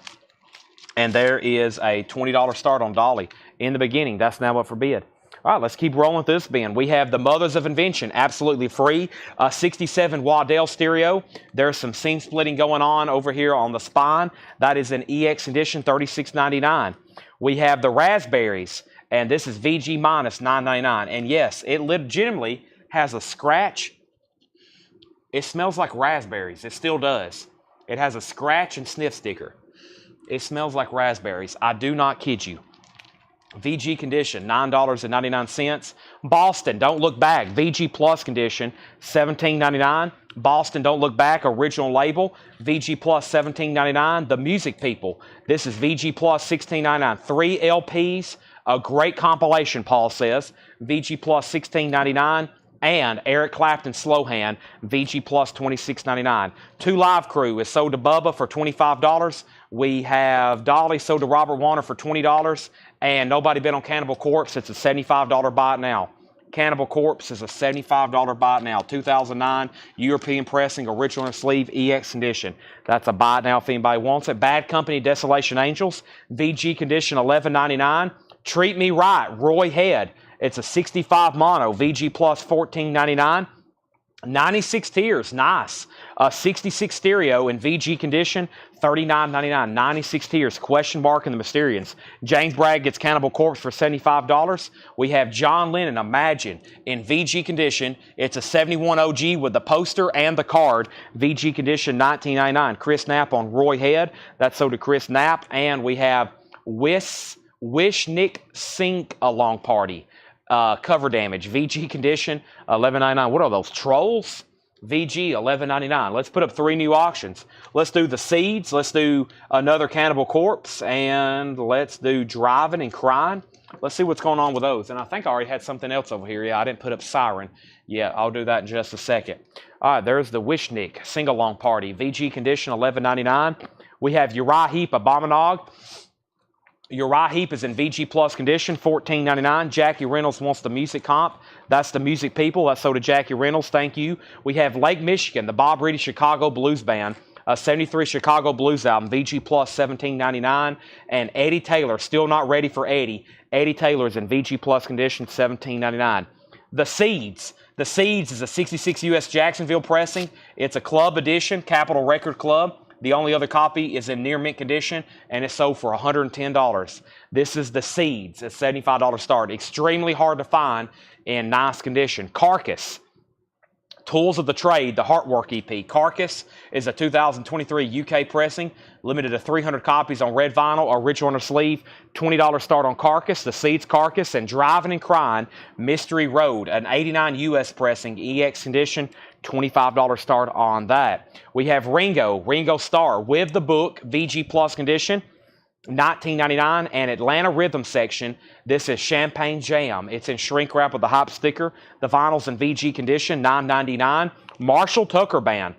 S1: and there is a $20 start on Dolly in the beginning. That's now up for bid. All right, let's keep rolling with this bin. We have the Mothers of Invention, absolutely free. 67 Waddell stereo. There's some seam splitting going on over here on the spine. That is an EX edition, $36.99. We have the Raspberries, and this is VG minus $9.99. And yes, it legitimately has a scratch. It smells like raspberries. It still does. It has a scratch and sniff sticker. It smells like raspberries. I do not kid you. VG condition, $9.99. Boston, Don't Look Back, VG Plus condition, $17.99. Boston, Don't Look Back, original label, VG Plus, $17.99. The Music People, this is VG Plus, $16.99. 3 LPs, a great compilation, Paul says. VG Plus, $16.99. And Eric Clapton Slow Hand, VG Plus, $26.99. 2 Live Crew is sold to Bubba for $25. We have Dolly sold to Robert Warner for $20. And Nobody Bet on Cannibal Corpse, it's a $75 buy it now. Cannibal Corpse is a $75 buy it now. 2009 European pressing, original sleeve, EX condition. That's a buy it now if anybody wants it. Bad Company, Desolation Angels, VG condition, $11.99. Treat Me Right, Roy Head. It's a 65 mono, VG Plus, $14.99. 96 tiers, nice. 66 stereo in VG condition, $39.99. 96 tiers, question mark in the Mysterians. James Bragg gets Cannibal Corpse for $75. We have John Lennon, Imagine, in VG condition. It's a 71 OG with the poster and the card. VG condition, $19.99. Chris Knapp on Roy Head. That's sold to Chris Knapp. And we have Wish Nick Sink Along Party. Cover Damage, VG condition, $11.99. What are those, trolls? VG, $11.99. Let's put up 3 new auctions. Let's do the Seeds. Let's do another Cannibal Corpse. And let's do Driving and Crying. Let's see what's going on with those. And I think I already had something else over here. Yeah, I didn't put up Siren. Yeah, I'll do that in just a second. All right, there's the Wishnick Sing-Along Party. VG condition, $11.99. We have Uriah Heep, Abominog. Uriah Heep is in VG Plus condition, $14.99. Jackie Reynolds wants the music comp. That's the Music People. That's sold to Jackie Reynolds. Thank you. We have Lake Michigan, the Bob Reedy Chicago Blues Band, a 73 Chicago Blues album, VG Plus, $17.99. And Eddie Taylor, still not ready for Eddie. Eddie Taylor is in VG Plus condition, $17.99. The Seeds. The Seeds is a 66 US Jacksonville pressing. It's a club edition, Capitol Record Club. The only other copy is in near mint condition, and it's sold for $110. This is the Seeds, a $75 start. Extremely hard to find in nice condition. Carcass, Tools of the Trade, the Heartwork EP. Carcass is a 2023 UK pressing, limited to 300 copies on red vinyl, original on the sleeve, $20 start on Carcass, the Seeds Carcass, and Driving and Crying, Mystery Road, an 89 US pressing, EX condition, $25 start on that. We have Ringo Starr with the book, VG Plus condition, $19.99, and Atlanta Rhythm section. This is Champagne Jam. It's in shrink wrap with the hop sticker. The vinyl's in VG condition, $9.99. Marshall Tucker Band,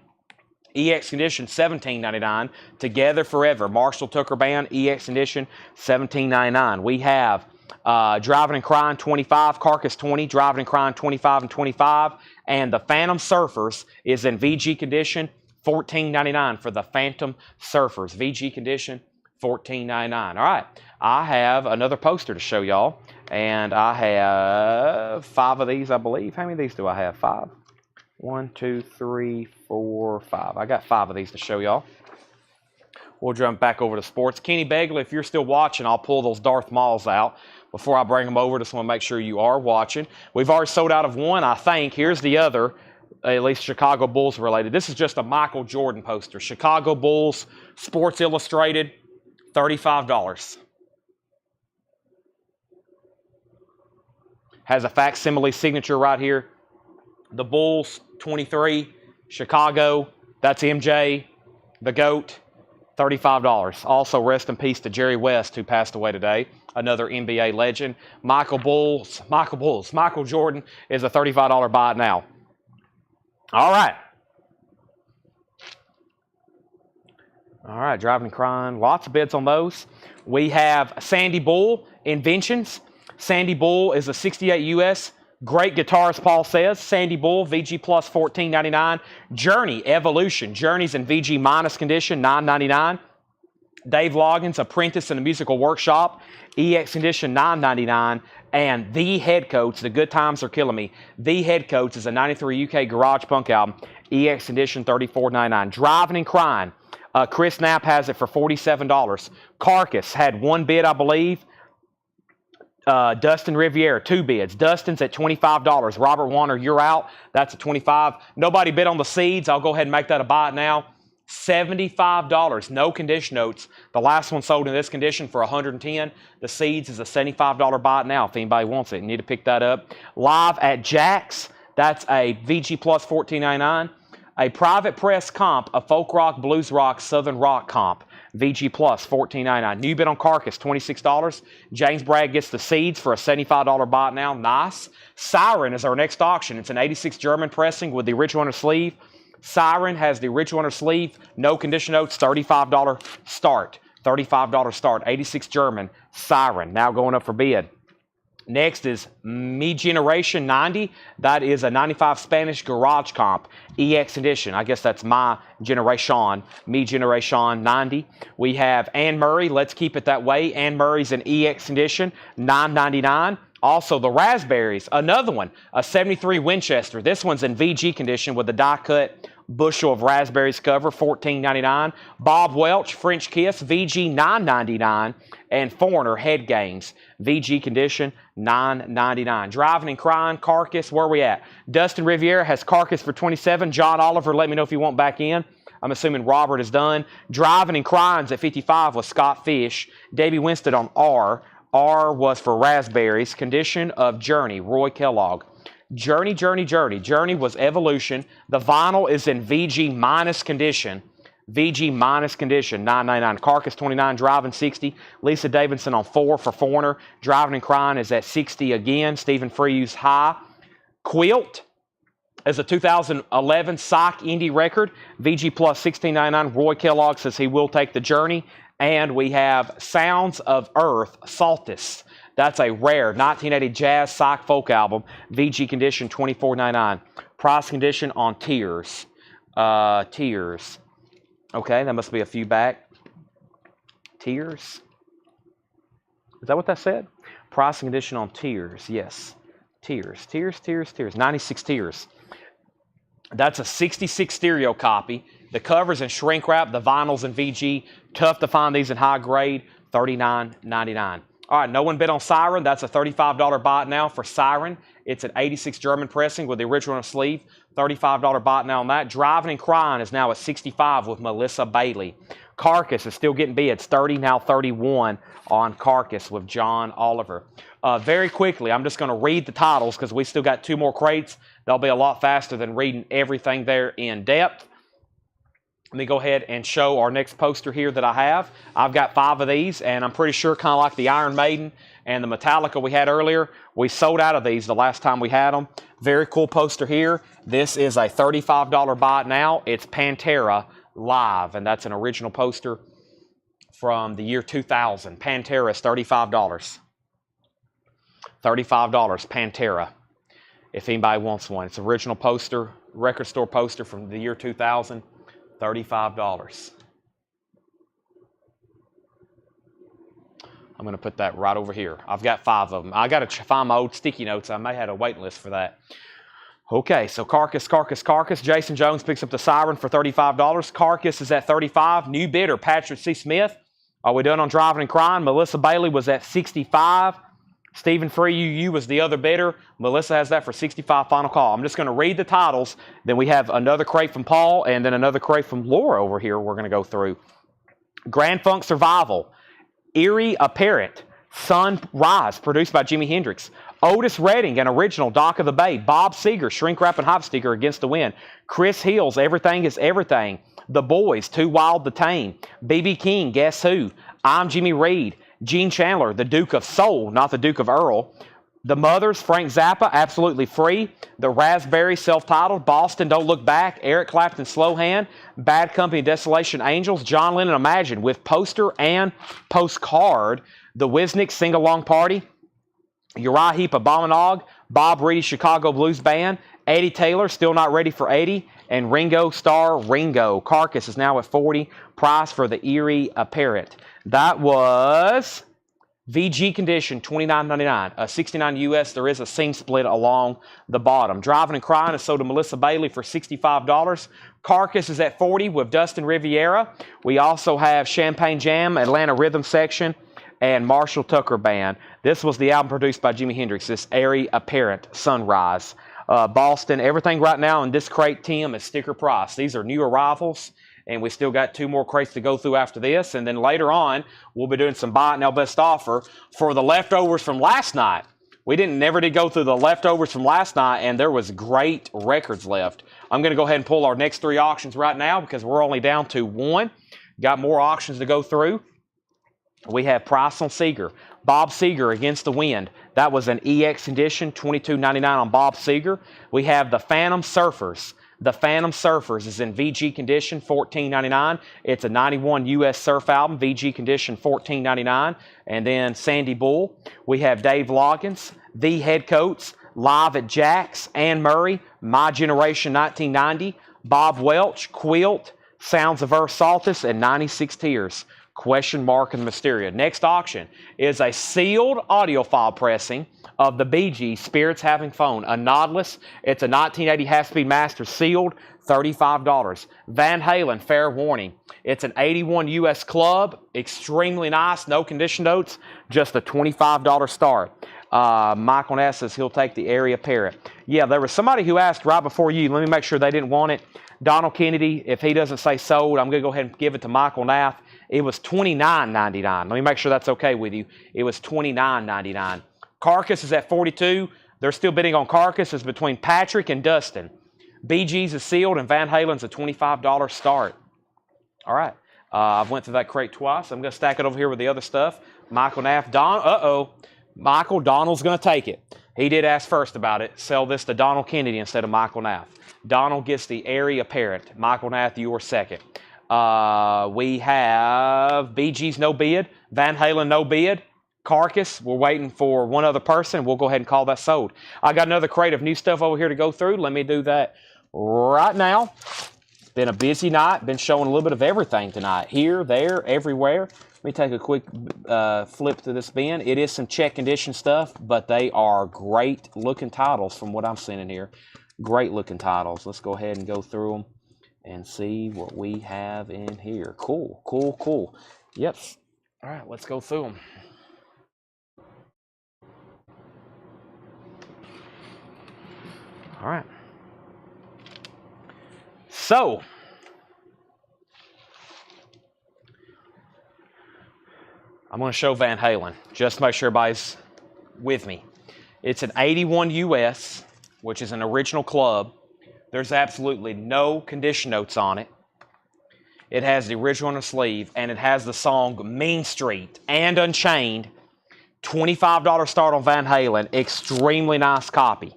S1: EX condition, $17.99. Together Forever, Marshall Tucker Band, EX condition, $17.99. We have Driving and Crying, $25. Carcass, $20. Driving and Crying, $25 and $25. And the Phantom Surfers is in VG condition, $14.99 for the Phantom Surfers. VG condition, $14.99. All right, I have another poster to show y'all, and I have 5 of these, I believe. How many of these do I have? 5? 1, 2, 3, 4, 5. I got 5 of these to show y'all. We'll jump back over to sports. Kenny Begley, if you're still watching, I'll pull those Darth Mauls out before I bring them over. Just want to make sure you are watching. We've already sold out of one, I think. Here's the other, at least Chicago Bulls related. This is just a Michael Jordan poster. Chicago Bulls, Sports Illustrated, $35. Has a facsimile signature right here. The Bulls, 23. Chicago, that's MJ. the GOAT, $35. Also, rest in peace to Jerry West, who passed away today, another NBA legend. Michael Jordan is a $35 buy it now. All right. All right, Driving and Crying. Lots of bids on those. We have Sandy Bull Inventions. Sandy Bull is a 68 US. Great guitarist, Paul says. Sandy Bull, VG plus $14.99. Journey Evolution. Journey's in VG minus condition, $9.99. Dave Loggins, Apprentice in the Musical Workshop, EX condition, $9.99. And The Head Coats, The Good Times Are Killing Me. The Head Coats is a 93 UK garage punk album, EX condition, $34.99. Driving and Crying. Chris Knapp has it for $47. Carcass had one bid, I believe. Dustin Riviera, two bids. Dustin's at $25. Robert Warner, you're out. That's a $25. Nobody bid on the Seeds. I'll go ahead and make that a buy it now. $75. No condition notes. The last one sold in this condition for $110. The Seeds is a $75 buy it now if anybody wants it. You need to pick that up. Live at Jack's. That's a VG plus $14.99. A Private Press comp, a folk rock, blues rock, southern rock comp. VG plus $14.99. New bid on Carcass, $26. James Bragg gets the Seeds for a $75 buy it now. Nice. Siren is our next auction. It's an 86 German pressing with the original under sleeve. Siren has the original under sleeve. No condition notes. $35 start. $35 start. 86 German. Siren. Now going up for bid. Next is Mi Generation 90. That is a 95 Spanish garage comp. EX edition. I guess that's My Generation. Mi Generation 90. We have Anne Murray. Let's keep it that way. Anne Murray's an EX edition. $9.99. Also, the Raspberries. Another one. A 73 Winchester. This one's in VG condition with the die-cut bushel of raspberries cover. $14.99. Bob Welch. French Kiss. VG $9.99. And Foreigner Head Games. VG condition, $9.99. Driving and Crying, Carcass, where are we at? Dustin Riviera has Carcass for $27. John Oliver, let me know if you want back in. I'm assuming Robert is done. Driving and Crying's at $55 with Scott Fish. Debbie Winstead on R. R was for Raspberries. Condition of Journey, Roy Kellogg. Journey was Evolution. The vinyl is in VG minus condition. VG minus condition, $9.99. Carcass, $29. Driving, $60. Lisa Davidson on 4 for Foreigner. Driving and Crying is at $60 again. Stephen Frews High. Quilt is a 2011 Psych Indie record. VG plus $16.99. Roy Kellogg says he will take the Journey. And we have Sounds of Earth, Saltis. That's a rare 1980 jazz psych folk album. VG condition, $24.99. Price condition on Tears. Tears. Okay, that must be a few back. Tears. Is that what that said? Price condition on Tears. Yes. Tears. 96 Tears. That's a 66 stereo copy. The cover's in shrink wrap. The vinyl's in VG. Tough to find these in high grade. $39.99. All right, no one bid on Siren. That's a $35 buy it now for Siren. It's an 86 German pressing with the original sleeve. $35 buy it now on that. Driving and Crying is now at $65 with Melissa Bailey. Carcass is still getting bids. $30, now $31 on Carcass with John Oliver. Very quickly, I'm just going to read the titles because we still got 2 more crates. They'll be a lot faster than reading everything there in depth. Let me go ahead and show our next poster here that I have. I've got 5 of these, and I'm pretty sure kind of like the Iron Maiden and the Metallica we had earlier, we sold out of these the last time we had them. Very cool poster here. This is a $35 buy it now. It's Pantera Live, and that's an original poster from the year 2000. Pantera is $35. $35, Pantera, if anybody wants one. It's original poster, record store poster from the year 2000. $35. I'm going to put that right over here. I've got 5 of them. I got to find my old sticky notes. I may have a waiting list for that. Okay, so Carcass. Jason Jones picks up the Siren for $35. Carcass is at $35. New bidder, Patrick C. Smith. Are we done on Driving and Crying? Melissa Bailey was at $65. Stephen Free, you was the other bidder. Melissa has that for $65. Final call. I'm just going to read the titles. Then we have another crate from Paul and then another crate from Laura over here we're going to go through. Grand Funk Survival. Eerie Apparent. Sunrise, produced by Jimi Hendrix. Otis Redding, an original, Dock of the Bay. Bob Seger, Shrink Wrap and Hop Sticker, Against the Wind. Chris Hills, Everything is Everything. The Boys, Too Wild to Tame. B.B. King, Guess Who? I'm Jimmy Reed. Gene Chandler, The Duke of Soul, not the Duke of Earl. The Mothers, Frank Zappa, Absolutely Free. The Raspberries, self-titled. Boston, Don't Look Back. Eric Clapton, Slow Hand. Bad Company, Desolation Angels. John Lennon, Imagine, with poster and postcard. The Wisniks, Sing-Along Party. Uriah Heep, Abominog. Bob Reedy, Chicago Blues Band. Eddie Taylor, Still Not Ready for 80. And Ringo Starr, Ringo. Carcass is now at 40. Price for the Erie Apparent. That was VG Condition, $29.99. 69 US. There is a seam split along the bottom. Driving and Crying is sold to Melissa Bailey for $65. Carcass is at 40 with Dustin Riviera. We also have Champagne Jam, Atlanta Rhythm Section, and Marshall Tucker Band. This was the album produced by Jimi Hendrix, this Airy Apparent Sunrise. Boston, everything right now in this crate, Tim, is sticker price. These are new arrivals, and we still got 2 more crates to go through after this. And then later on, we'll be doing some buy it now best offer for the leftovers from last night. We never did go through the leftovers from last night, and there was great records left. I'm going to go ahead and pull our next 3 auctions right now because we're only down to 1. Got more auctions to go through. We have Price on Seeger. Bob Seger, Against the Wind. That was an EX condition, $22.99 on Bob Seger. We have the Phantom Surfers. The Phantom Surfers is in VG condition, $14.99. It's a 91 US surf album, VG condition, $14.99. And then Sandy Bull. We have Dave Loggins, The Headcoats, Live at Jack's, Anne Murray, My Generation 1990, Bob Welch, Quilt, Sounds of Earth Saltus, and 96 Tears. Question Mark and Mysteria. Next auction is a sealed audiophile pressing of the Bee Gees, Spirits Having Fun, a Nodless. It's a 1980 half-speed master, sealed, $35. Van Halen, Fair Warning. It's an 81 US club, extremely nice, no condition notes, just a $25 start. Michael Ness says he'll take the Area Parrot. Yeah, there was somebody who asked right before you. Let me make sure they didn't want it. Donald Kennedy, if he doesn't say sold, I'm going to go ahead and give it to Michael Nath. It was $29.99. Let me make sure that's okay with you. It was $29.99. Carcass is at 42. They're still bidding on Carcass. It's between Patrick and Dustin. Bee Gees is sealed, and Van Halen's a $25 start. All right. I've went through that crate twice. I'm going to stack it over here with the other stuff. Michael Nath. Michael, Donald's going to take it. He did ask first about it. Sell this to Donald Kennedy instead of Michael Nath. Donald gets the Area Parrot. Michael Nath, you were second. We have Bee Gees, no bid. Van Halen, no bid. Carcass, we're waiting for one other person. We'll go ahead and call that sold. I got another crate of new stuff over here to go through. Let me do that right now. It's been a busy night. Been showing a little bit of everything tonight. Here, there, everywhere. Let me take a quick flip to this bin. It is some check condition stuff, but they are great looking titles from what I'm seeing in here. Great looking titles. Let's go ahead and go through them and see what we have in here. Cool, cool, cool. Yep. All right, let's go through them. All right. So, I'm going to show Van Halen, just to make sure everybody's with me. It's an 81 US, which is an original club. There's absolutely no condition notes on it. It has the original on the sleeve, and it has the song Mean Street and Unchained. $25 start on Van Halen. Extremely nice copy.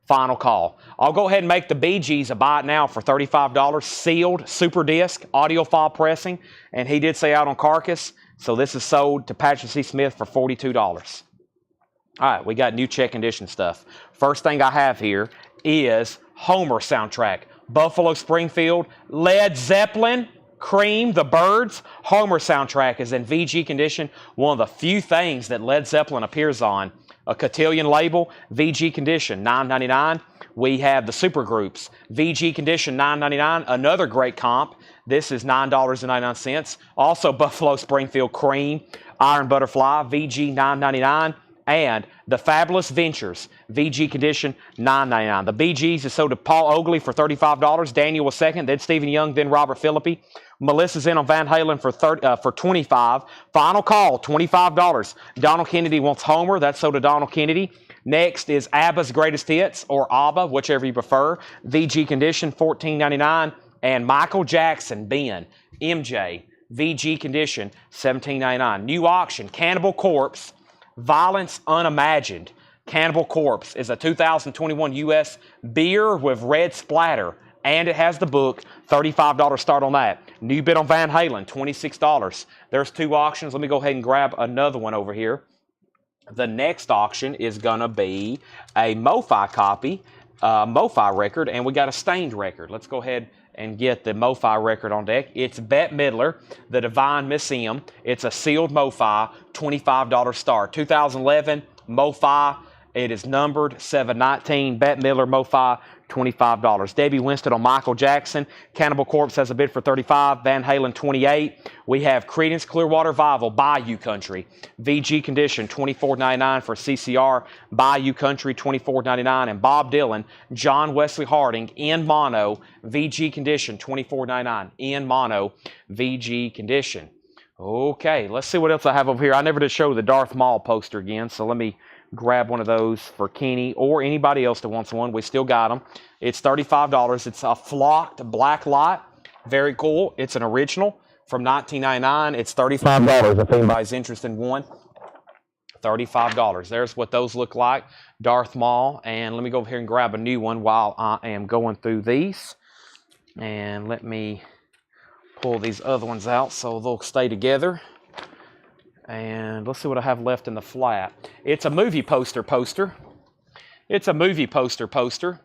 S1: Final call. I'll go ahead and make the Bee Gees a buy it now for $35. Sealed, super disc, audiophile pressing, and he did say out on Carcass. So this is sold to Patrick C. Smith for $42. All right, we got new check condition stuff. First thing I have here is Homer soundtrack. Buffalo Springfield, Led Zeppelin, Cream, The Byrds. Homer soundtrack is in VG condition. One of the few things that Led Zeppelin appears on. A cotillion label, VG condition, $9.99. We have the supergroups, VG condition, $9.99. Another great comp. This is $9.99. Also Buffalo Springfield Cream, Iron Butterfly, VG, $9.99. And the Fabulous Ventures, VG condition, $9.99. The Bee Gees is sold to Paul Oakley for $35. Daniel was second, then Stephen Young, then Robert Philippi. Melissa's in on Van Halen for $25. Final call, $25. Donald Kennedy wants Homer. That's sold to Donald Kennedy. Next is ABBA's Greatest Hits, or ABBA, whichever you prefer. VG condition, $14.99. And Michael Jackson, Ben, MJ, VG condition, $17.99. New auction, Cannibal Corpse, Violence Unimagined. Cannibal Corpse is a 2021 U.S. beer with red splatter, and it has the book, $35 start on that. New bid on Van Halen, $26. There's 2 auctions. Let me go ahead and grab another one over here. The next auction is going to be a MoFi copy, MoFi record, and we got a stained record. Let's go ahead and get the MoFi record on deck. It's Bette Midler, The Divine Miss M. It's a sealed MoFi, $25 start. 2011 MoFi. It is numbered 719. Bette Midler MoFi, $25. Debbie Winston on Michael Jackson. Cannibal Corpse has a bid for $35. Van Halen, $28. We have Creedence Clearwater Revival, Bayou Country. VG condition, $24.99 for CCR. Bayou Country, $24.99. And Bob Dylan, John Wesley Harding, in mono. VG condition, $24.99. In mono, VG condition. Okay, let's see what else I have over here. I never did show the Darth Maul poster again, so let me grab one of those for Kenny or anybody else that wants one. We still got them. It's $35. It's a flocked black light. Very cool. It's an original from 1999. It's $35 if anybody's interested in one. $35. There's what those look like. Darth Maul. And let me go over here and grab a new one while I am going through these. And let me pull these other ones out so they'll stay together. And let's see what I have left in the flat. It's a movie poster. It's a movie poster.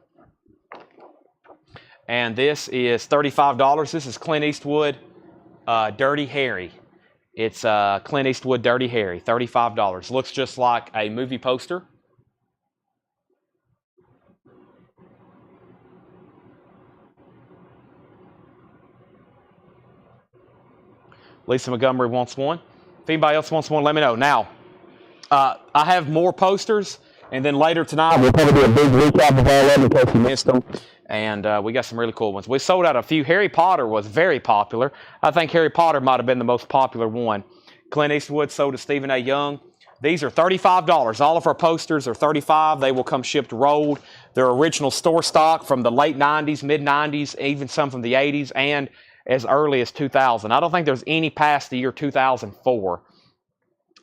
S1: And this is $35. This is Clint Eastwood, Dirty Harry. It's Clint Eastwood, Dirty Harry, $35. Looks just like a movie poster. Lisa Montgomery wants one. If anybody else wants one, let me know. Now, I have more posters, and then later tonight we'll probably do a big recap of all of them in case you missed them. And we got some really cool ones. We sold out a few. Harry Potter was very popular. I think Harry Potter might have been the most popular one. Clint Eastwood sold to Stephen A. Young. These are $35. All of our posters are $35. They will come shipped rolled. They're original store stock from the late 90s, mid-90s, even some from the 80s, and as early as 2000. I don't think there's any past the year 2004.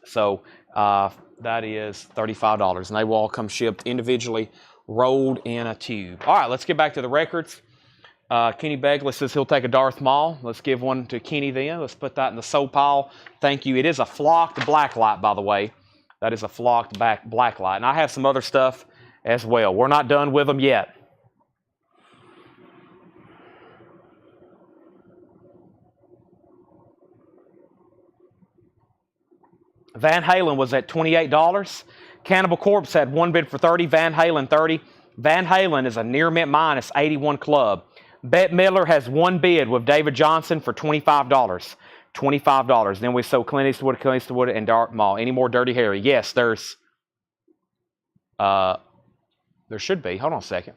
S1: So that is $35. And they will all come shipped individually, rolled in a tube. All right, let's get back to the records. Kenny Begley says he'll take a Darth Maul. Let's give one to Kenny then. Let's put that in the soul pile. Thank you. It is a flocked black light, by the way. That is a flocked black light. And I have some other stuff as well. We're not done with them yet. Van Halen was at $28. Cannibal Corpse had one bid for $30. Van Halen, $30. Van Halen is a near mint minus 81 club. Bette Midler has one bid with David Johnson for $25. $25. Then we sold Clint Eastwood, and Darth Maul. Any more Dirty Harry? Yes, there should be. Hold on a second.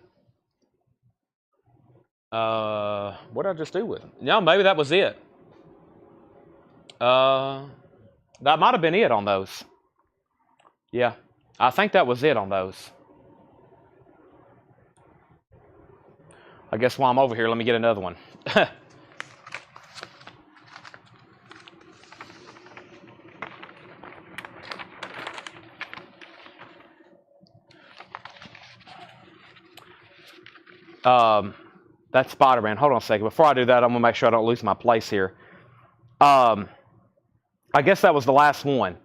S1: What did I just do with them? No, maybe that was it. That might have been it on those. Yeah, I think that was it on those. I guess while I'm over here, let me get another one. That's Spider-Man. Hold on a second. Before I do that, I'm going to make sure I don't lose my place here. I guess that was the last one.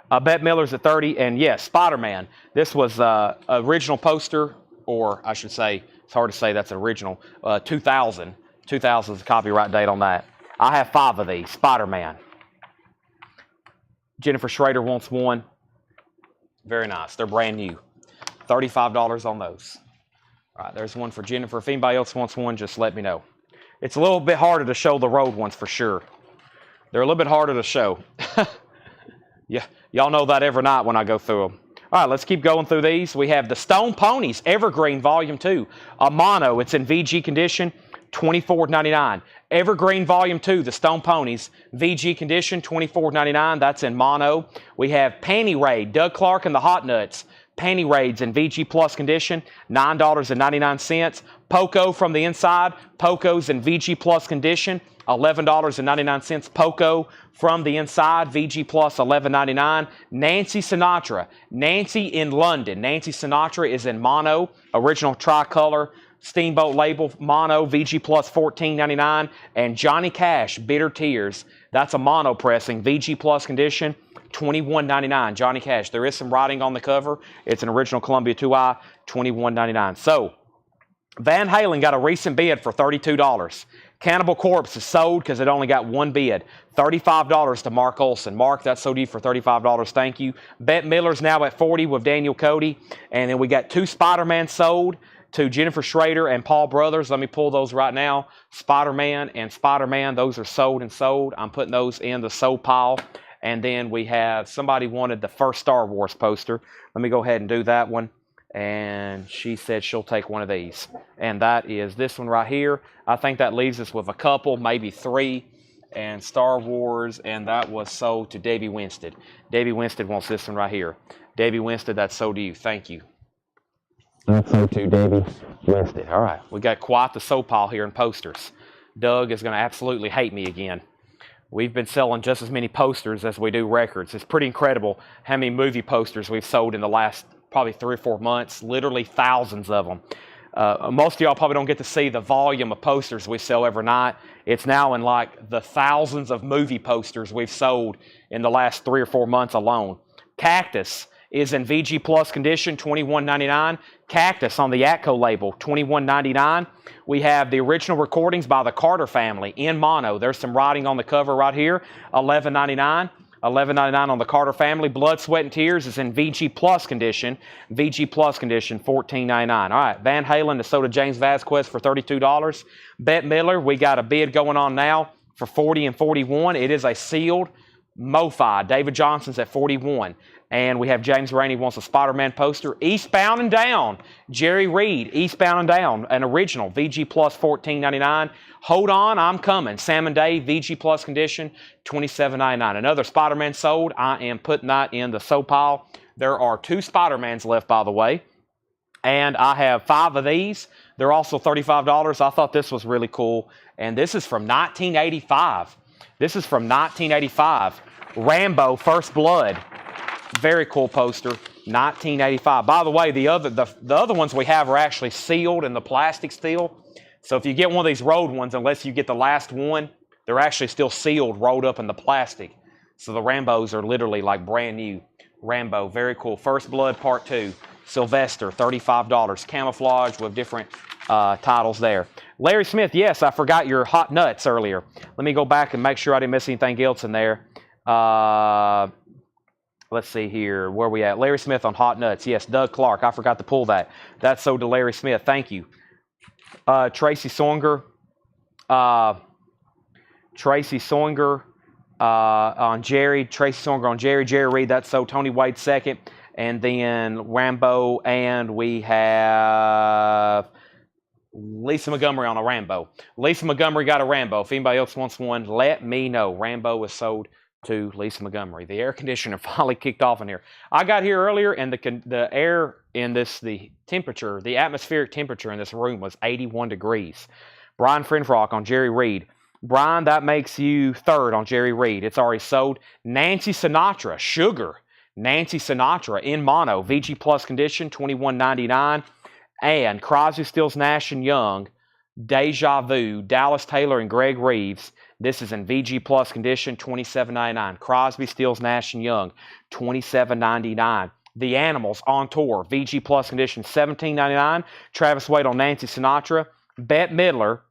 S1: Bette Midler's at 30, and yes, Spider-Man. This was original poster, or I should say, it's hard to say that's original. 2000. 2000 is the copyright date on that. I have 5 of these. Spider-Man. Jennifer Schrader wants one. Very nice. They're brand new. $35 on those. All right, there's one for Jennifer. If anybody else wants one, just let me know. It's a little bit harder to show the road ones for sure. They're a little bit harder to show. Yeah, y'all know that every night when I go through them. All right, let's keep going through these. We have the Stone Ponies Evergreen Volume 2. A mono, it's in VG condition, $24.99. Evergreen Volume 2, the Stone Ponies, VG condition, $24.99. That's in mono. We have Panty Raid, Doug Clark and the Hot Nuts, Panty Raids in VG Plus condition, $9.99. Poco from the inside, Poco's in VG Plus condition, $11.99. Poco from the inside, VG Plus, $11.99. Nancy Sinatra, Nancy in London. Nancy Sinatra is in mono, original tricolor, Steamboat label, mono, VG Plus, $14.99. And Johnny Cash, Bitter Tears, that's a mono pressing, VG Plus condition, $21.99. Johnny Cash. There is some writing on the cover. It's an original Columbia 2i, $21.99. So, Van Halen got a recent bid for $32. Cannibal Corpse is sold because it only got one bid. $35 to Mark Olson. Mark, that's sold you for $35. Thank you. Bette Midler's now at $40 with Daniel Cody. And then we got 2 Spider-Man sold to Jennifer Schrader and Paul Brothers. Let me pull those right now. Spider-Man and Spider-Man, those are sold and sold. I'm putting those in the sold pile. And then we have, somebody wanted the first Star Wars poster. Let me go ahead and do that one. And she said she'll take one of these. And that is this one right here. I think that leaves us with a couple, maybe 3. And Star Wars, and that was sold to Debbie Winstead. Debbie Winstead wants this one right here. Debbie Winstead, that's sold to you. Thank you. That's sold to Debbie Winstead. All right. We got quite the soap pile here in posters. Doug is going to absolutely hate me again. We've been selling just as many posters as we do records. It's pretty incredible how many movie posters we've sold in the last probably 3 or 4 months, literally thousands of them. Most of y'all probably don't get to see the volume of posters we sell every night. It's now in like the thousands of movie posters we've sold in the last 3 or 4 months alone. Cactus is in VG Plus condition, $21.99. Cactus on the Atco label, $21.99. We have the original recordings by the Carter family in mono. There's some writing on the cover right here, $11.99. $11.99 on the Carter family. Blood, Sweat, and Tears is in VG Plus condition. VG Plus condition, $14.99. All right, Van Halen to soda James Vasquez for $32. Bette Midler, we got a bid going on now for $40 and $41. It is a sealed MoFi. David Johnson's at $41. And we have James Rainey wants a Spider-Man poster. Eastbound and Down. Jerry Reed, Eastbound and Down, an original. VG Plus, $14.99. Hold On, I'm Coming. Sam and Dave, VG Plus condition, $27.99. Another Spider-Man sold. I am putting that in the soap pile. There are 2 Spider-Mans left, by the way. And I have 5 of these. They're also $35. I thought this was really cool. And this is from 1985. This is from 1985. Rambo, First Blood. Very cool poster, 1985. By the way, the other ones we have are actually sealed in the plastic steel. So if you get one of these rolled ones, unless you get the last one, they're actually still sealed, rolled up in the plastic. So the Rambos are literally like brand new. Rambo, very cool. First Blood Part 2. Sylvester, $35. Camouflage with different titles there. Larry Smith, yes, I forgot your hot nuts earlier. Let me go back and make sure I didn't miss anything else in there. Let's see here. Where are we at? Larry Smith on hot nuts. Yes, Doug Clark. I forgot to pull that. That's sold to Larry Smith. Thank you. Tracy Songer. Tracy Songer on Jerry. Tracy Songer on Jerry. Jerry Reed. That's sold. Tony Wade second. And then Rambo. And we have Lisa Montgomery on a Rambo. Lisa Montgomery got a Rambo. If anybody else wants one, let me know. Rambo is sold to Lisa Montgomery. The air conditioner finally kicked off in here. I got here earlier and the air in this, the temperature, the atmospheric temperature in this room was 81 degrees. Brian Frenfrock on Jerry Reed. Brian, that makes you 3rd on Jerry Reed. It's already sold. Nancy Sinatra, Sugar. Nancy Sinatra in mono, VG Plus condition, $21.99. And Crosby, Stills, Nash & Young, Deja Vu, Dallas Taylor and Greg Reeves. This is in VG Plus condition, $27.99. Crosby, Stills, Nash & Young, $27.99. The Animals on tour, VG Plus condition, $17.99. Travis Wade on Nancy Sinatra. Bette Midler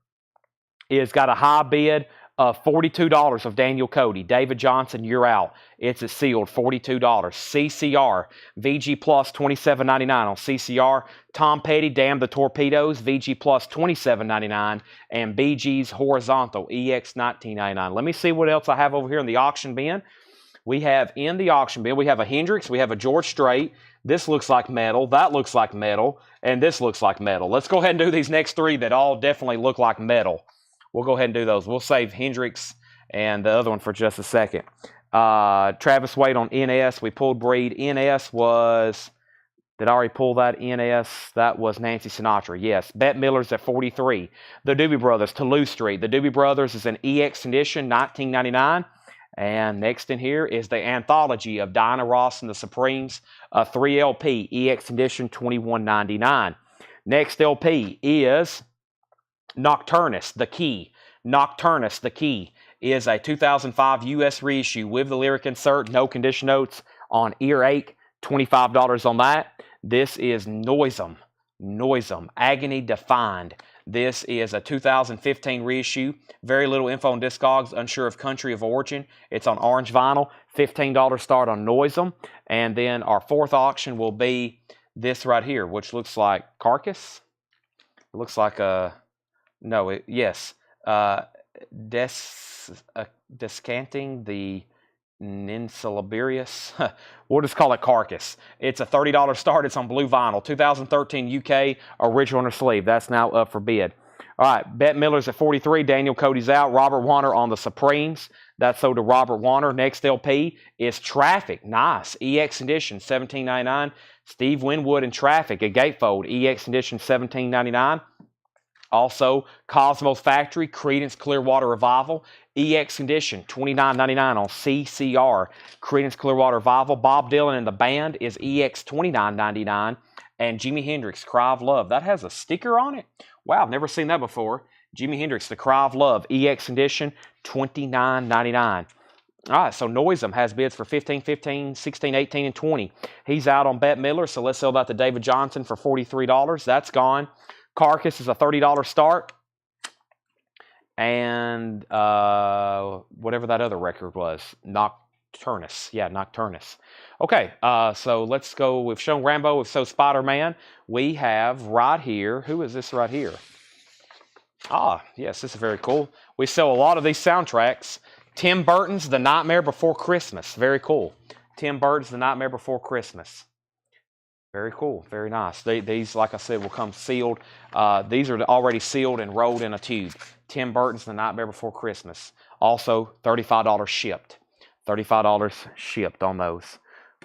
S1: is got a high bid of $42 of Daniel Cody. David Johnson, You're Out. It's a sealed $42. CCR, VG Plus, $27.99 on CCR. Tom Petty, Damn the Torpedoes, VG Plus, $27.99. And BG's Horizontal, EX, $19.99. Let me see what else I have over here in the auction bin. We have in the auction bin, we have a Hendrix, we have a George Strait. This looks like metal, that looks like metal, and this looks like metal. Let's go ahead and do these next 3 that all definitely look like metal. We'll go ahead and do those. We'll save Hendrix and the other one for just a second. Travis Wade on NS. We pulled Breed. NS was Did I already pull that NS? That was Nancy Sinatra. Yes. Bette Midler's at 43. The Doobie Brothers, Toulouse Street. The Doobie Brothers is an EX edition, 1999. And next in here is the anthology of Diana Ross and the Supremes, a 3LP, EX edition, 21.99. Next LP is Nocturnus, The Key. Nocturnus, The Key is a 2005 U.S. reissue with the lyric insert, no condition notes on earache, $25 on that. This is Noisem, Agony Defined. This is a 2015 reissue. Very little info on Discogs, unsure of country of origin. It's on orange vinyl, $15 start on Noisem. And then our fourth auction will be this right here, which looks like Carcass. It looks like a, no, yes. Descanting the Ninsalaberius. We'll just call it Carcass. It's a $30 start. It's on blue vinyl. 2013 UK original inner sleeve. That's now up for bid. All right, Bette Midler's at 43. Daniel Cody's out. Robert Warner on the Supremes. That's sold to Robert Warner. Next LP is Traffic. Nice. EX edition, $17.99. Steve Winwood and Traffic, a gatefold. EX edition, $17.99. Also, Cosmos Factory, Creedence Clearwater Revival, EX Condition, $29.99 on CCR. Creedence Clearwater Revival. Bob Dylan and the Band is EX $29.99. And Jimi Hendrix, Cry of Love. That has a sticker on it? Wow, I've never seen that before. Jimi Hendrix, The Cry of Love, EX Condition, $29.99. All right, so Noisem has bids for 15, 15, 16, 18, and 20. He's out on Bette Midler, so let's sell that to David Johnson for $43. That's gone. Carcass is a $30 start. And whatever that other record was, Nocturnus. Yeah, Nocturnus. Okay, so let's go. We've shown Rambo. We've shown Spider-Man. We have right here. Who is this right here? Ah, yes, this is very cool. We sell a lot of these soundtracks. Tim Burton's The Nightmare Before Christmas. Very cool. Tim Burton's The Nightmare Before Christmas. Very cool. Very nice. These, like I said, will come sealed. These are already sealed and rolled in a tube. Tim Burton's The Nightmare Before Christmas. Also, $35 shipped. $35 shipped on those.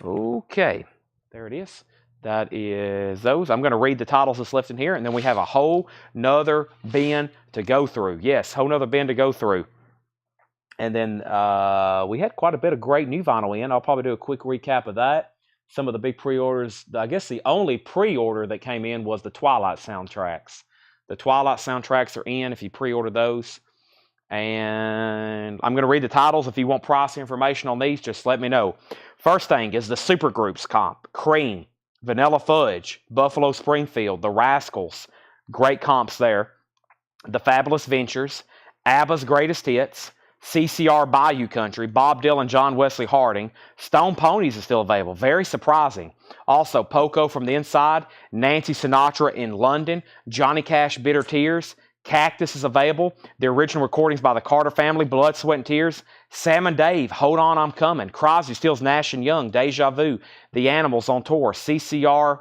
S1: Okay. There it is. That is those. I'm going to read the titles that's left in here, and then we have a whole nother bin to go through. Yes, whole nother bin to go through. And then we had quite a bit of great new vinyl in. I'll probably do a quick recap of that. Some of the big pre-orders. I guess the only pre-order that came in was the Twilight soundtracks. The Twilight soundtracks are in if you pre-order those. And I'm going to read the titles. If you want price information on these, just let me know. First thing is the Supergroups comp. Cream, Vanilla Fudge, Buffalo Springfield, The Rascals. Great comps there. The Fabulous Ventures, ABBA's Greatest Hits, CCR Bayou Country, Bob Dylan, John Wesley Harding. Stone Ponies is still available. Very surprising. Also, Poco from the Inside, Nancy Sinatra in London, Johnny Cash, Bitter Tears. Cactus is available. The original recordings by the Carter Family, Blood, Sweat, and Tears. Sam and Dave, Hold On, I'm Coming. Crosby, Stills, Nash and Young, Deja Vu. The Animals on tour. CCR,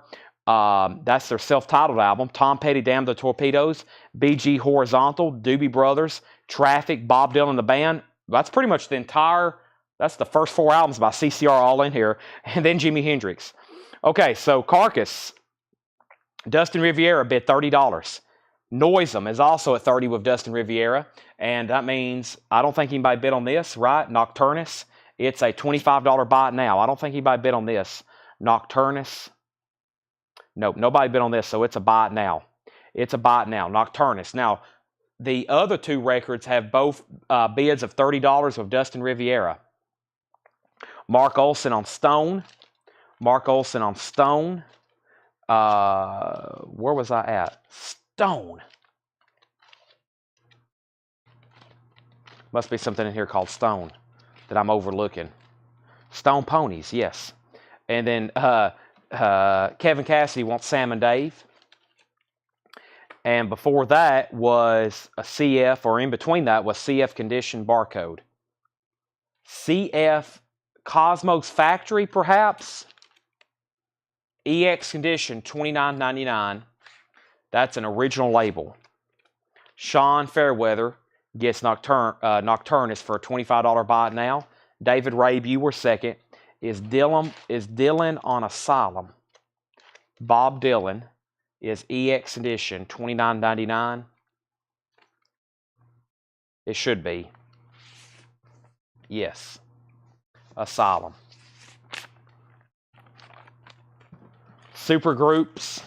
S1: that's their self-titled album. Tom Petty, Damn the Torpedoes. BG Horizontal, Doobie Brothers, Traffic, Bob Dylan and the Band. That's pretty much the entire, that's the first 4 albums by CCR all in here. And then Jimi Hendrix. Okay, so Carcass, Dustin Riviera bid $30. Noisem is also at 30 with Dustin Riviera. And that means, I don't think anybody bid on this, right? Nocturnus, it's a $25 buy now. I don't think anybody bid on this. Nocturnus, nope, nobody bid on this, so it's a buy now. It's a buy now, Nocturnus. Now, the other 2 records have both bids of $30 with Dustin Riviera. Mark Olson on Stone. Mark Olson on Stone. Where was I at? Stone. Must be something in here called Stone that I'm overlooking. Stone Ponies, yes. And then Kevin Cassidy wants Sam and Dave. And before that was a CF, or in between that was CF Condition Barcode. CF Cosmos Factory, perhaps. EX Condition, $29.99. That's an original label. Sean Fairweather gets Nocturnus for a $25 buy now. David Rabe, you were second. Is Dylan on Asylum? Bob Dylan is EX edition, $29.99. It should be. Yes. Asylum. Supergroups,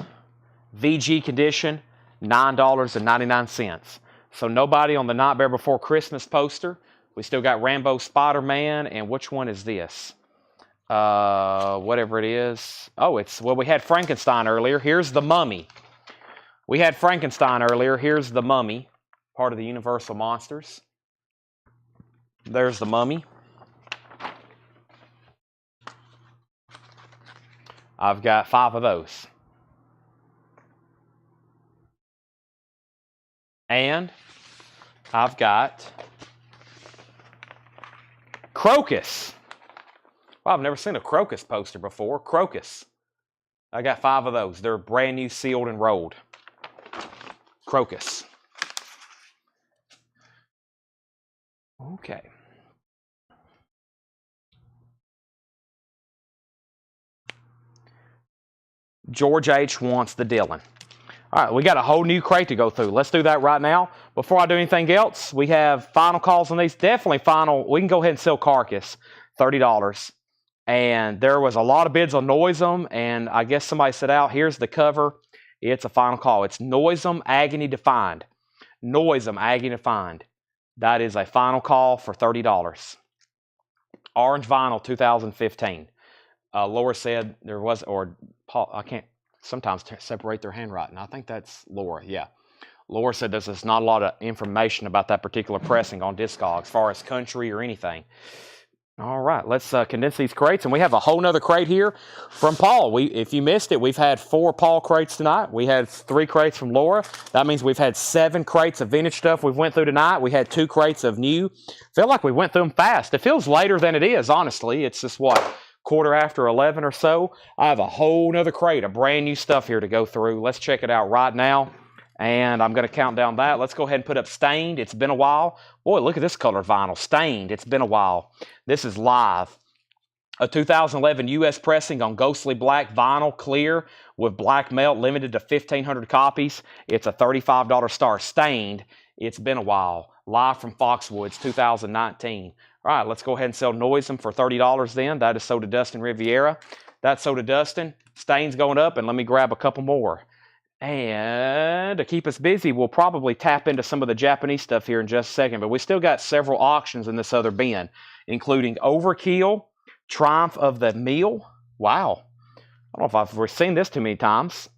S1: VG condition, $9.99. So nobody on the Not Bear Before Christmas poster. We still got Rambo Spider-Man, and which one is this? Whatever it is. Oh, well, we had Frankenstein earlier. Here's the Mummy. We had Frankenstein earlier. Here's the Mummy, part of the Universal Monsters. There's the Mummy. I've got 5 of those. And I've got Crocus. Well, I've never seen a Crocus poster before. Crocus. I got 5 of those. They're brand new, sealed, and rolled. Crocus. Okay. George H. wants the Dylan. All right, we got a whole new crate to go through. Let's do that right now. Before I do anything else, we have final calls on these. Definitely final. We can go ahead and sell Carcass, $30. And there was a lot of bids on Noisem, and I guess somebody said out, here's the cover. It's a final call. It's Noisem Agony Defined. Noisem Agony Defined. That is a final call for $30. Orange Vinyl 2015. Laura said there was, or Paul, I can't sometimes separate their handwriting. I think that's Laura, yeah. Laura said there's not a lot of information about that particular pressing on Discog as far as country or anything. All right, let's condense these crates. And we have a whole nother crate here from Paul. If you missed it, we've had 4 Paul crates tonight. We had 3 crates from Laura. That means we've had 7 crates of vintage stuff we've went through tonight. We had 2 crates of new. Feel like we went through them fast. It feels later than it is, honestly. It's just, what, quarter after 11 or so. I have a whole nother crate of brand new stuff here to go through. Let's check it out right now. And I'm going to count down that. Let's go ahead and put up Stained. It's been a while. Boy, look at this color vinyl. Stained. It's been a while. This is live. A 2011 U.S. pressing on ghostly black vinyl, clear, with black melt, limited to 1,500 copies. It's a $35 star. Stained. It's been a while. Live from Foxwoods, 2019. All right, let's go ahead and sell Noisem for $30 then. That is Soda Dustin Riviera. That's Soda Dustin. Stain's going up, and let me grab a couple more. And to keep us busy, we'll probably tap into some of the Japanese stuff here in just a second. But we still got several auctions in this other bin, including Overkill, Triumph of the Meal. Wow. I don't know if I've ever seen this too many times.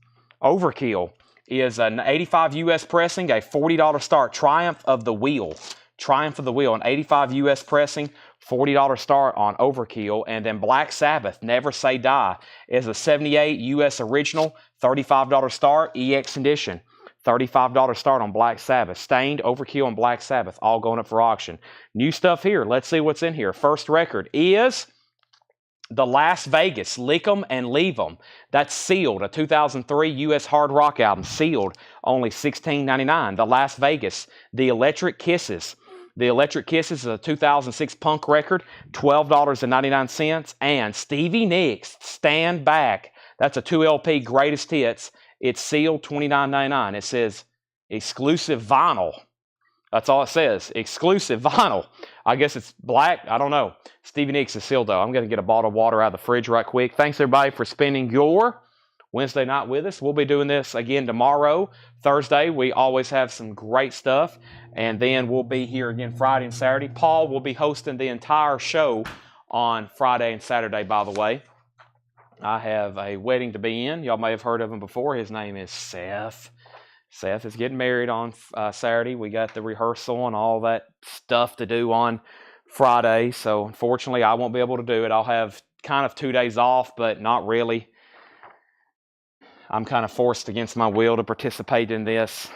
S1: Overkill is an 85 U.S. pressing, a $40 start. Triumph of the Wheel. Triumph of the Wheel, an 85 U.S. pressing, $40 start on Overkill. And then Black Sabbath, Never Say Die, is a 78 U.S. original, $35 start, EX edition. $35 start on Black Sabbath. Stained, Overkill, and Black Sabbath, all going up for auction. New stuff here. Let's see what's in here. First record is the Las Vegas, Lick 'em and Leave 'em. That's sealed, a 2003 U.S. hard rock album, sealed, only $16.99. The Las Vegas, The Electric Kisses. The Electric Kisses is a 2006 punk record, $12.99. And Stevie Nicks, Stand Back. That's a 2 LP greatest hits. It's sealed, $29.99. It says exclusive vinyl. That's all it says. Exclusive vinyl. I guess it's black. I don't know. Stevie Nicks is sealed, though. I'm going to get a bottle of water out of the fridge right quick. Thanks, everybody, for spending your Wednesday night with us. We'll be doing this again tomorrow. Thursday, we always have some great stuff. And then we'll be here again Friday and Saturday. Paul will be hosting the entire show on Friday and Saturday, by the way. I have a wedding to be in. Y'all may have heard of him before. His name is Seth. Seth is getting married on Saturday. We got the rehearsal and all that stuff to do on Friday. So, unfortunately, I won't be able to do it. I'll have kind of 2 days off, but not really. I'm kind of forced against my will to participate in this.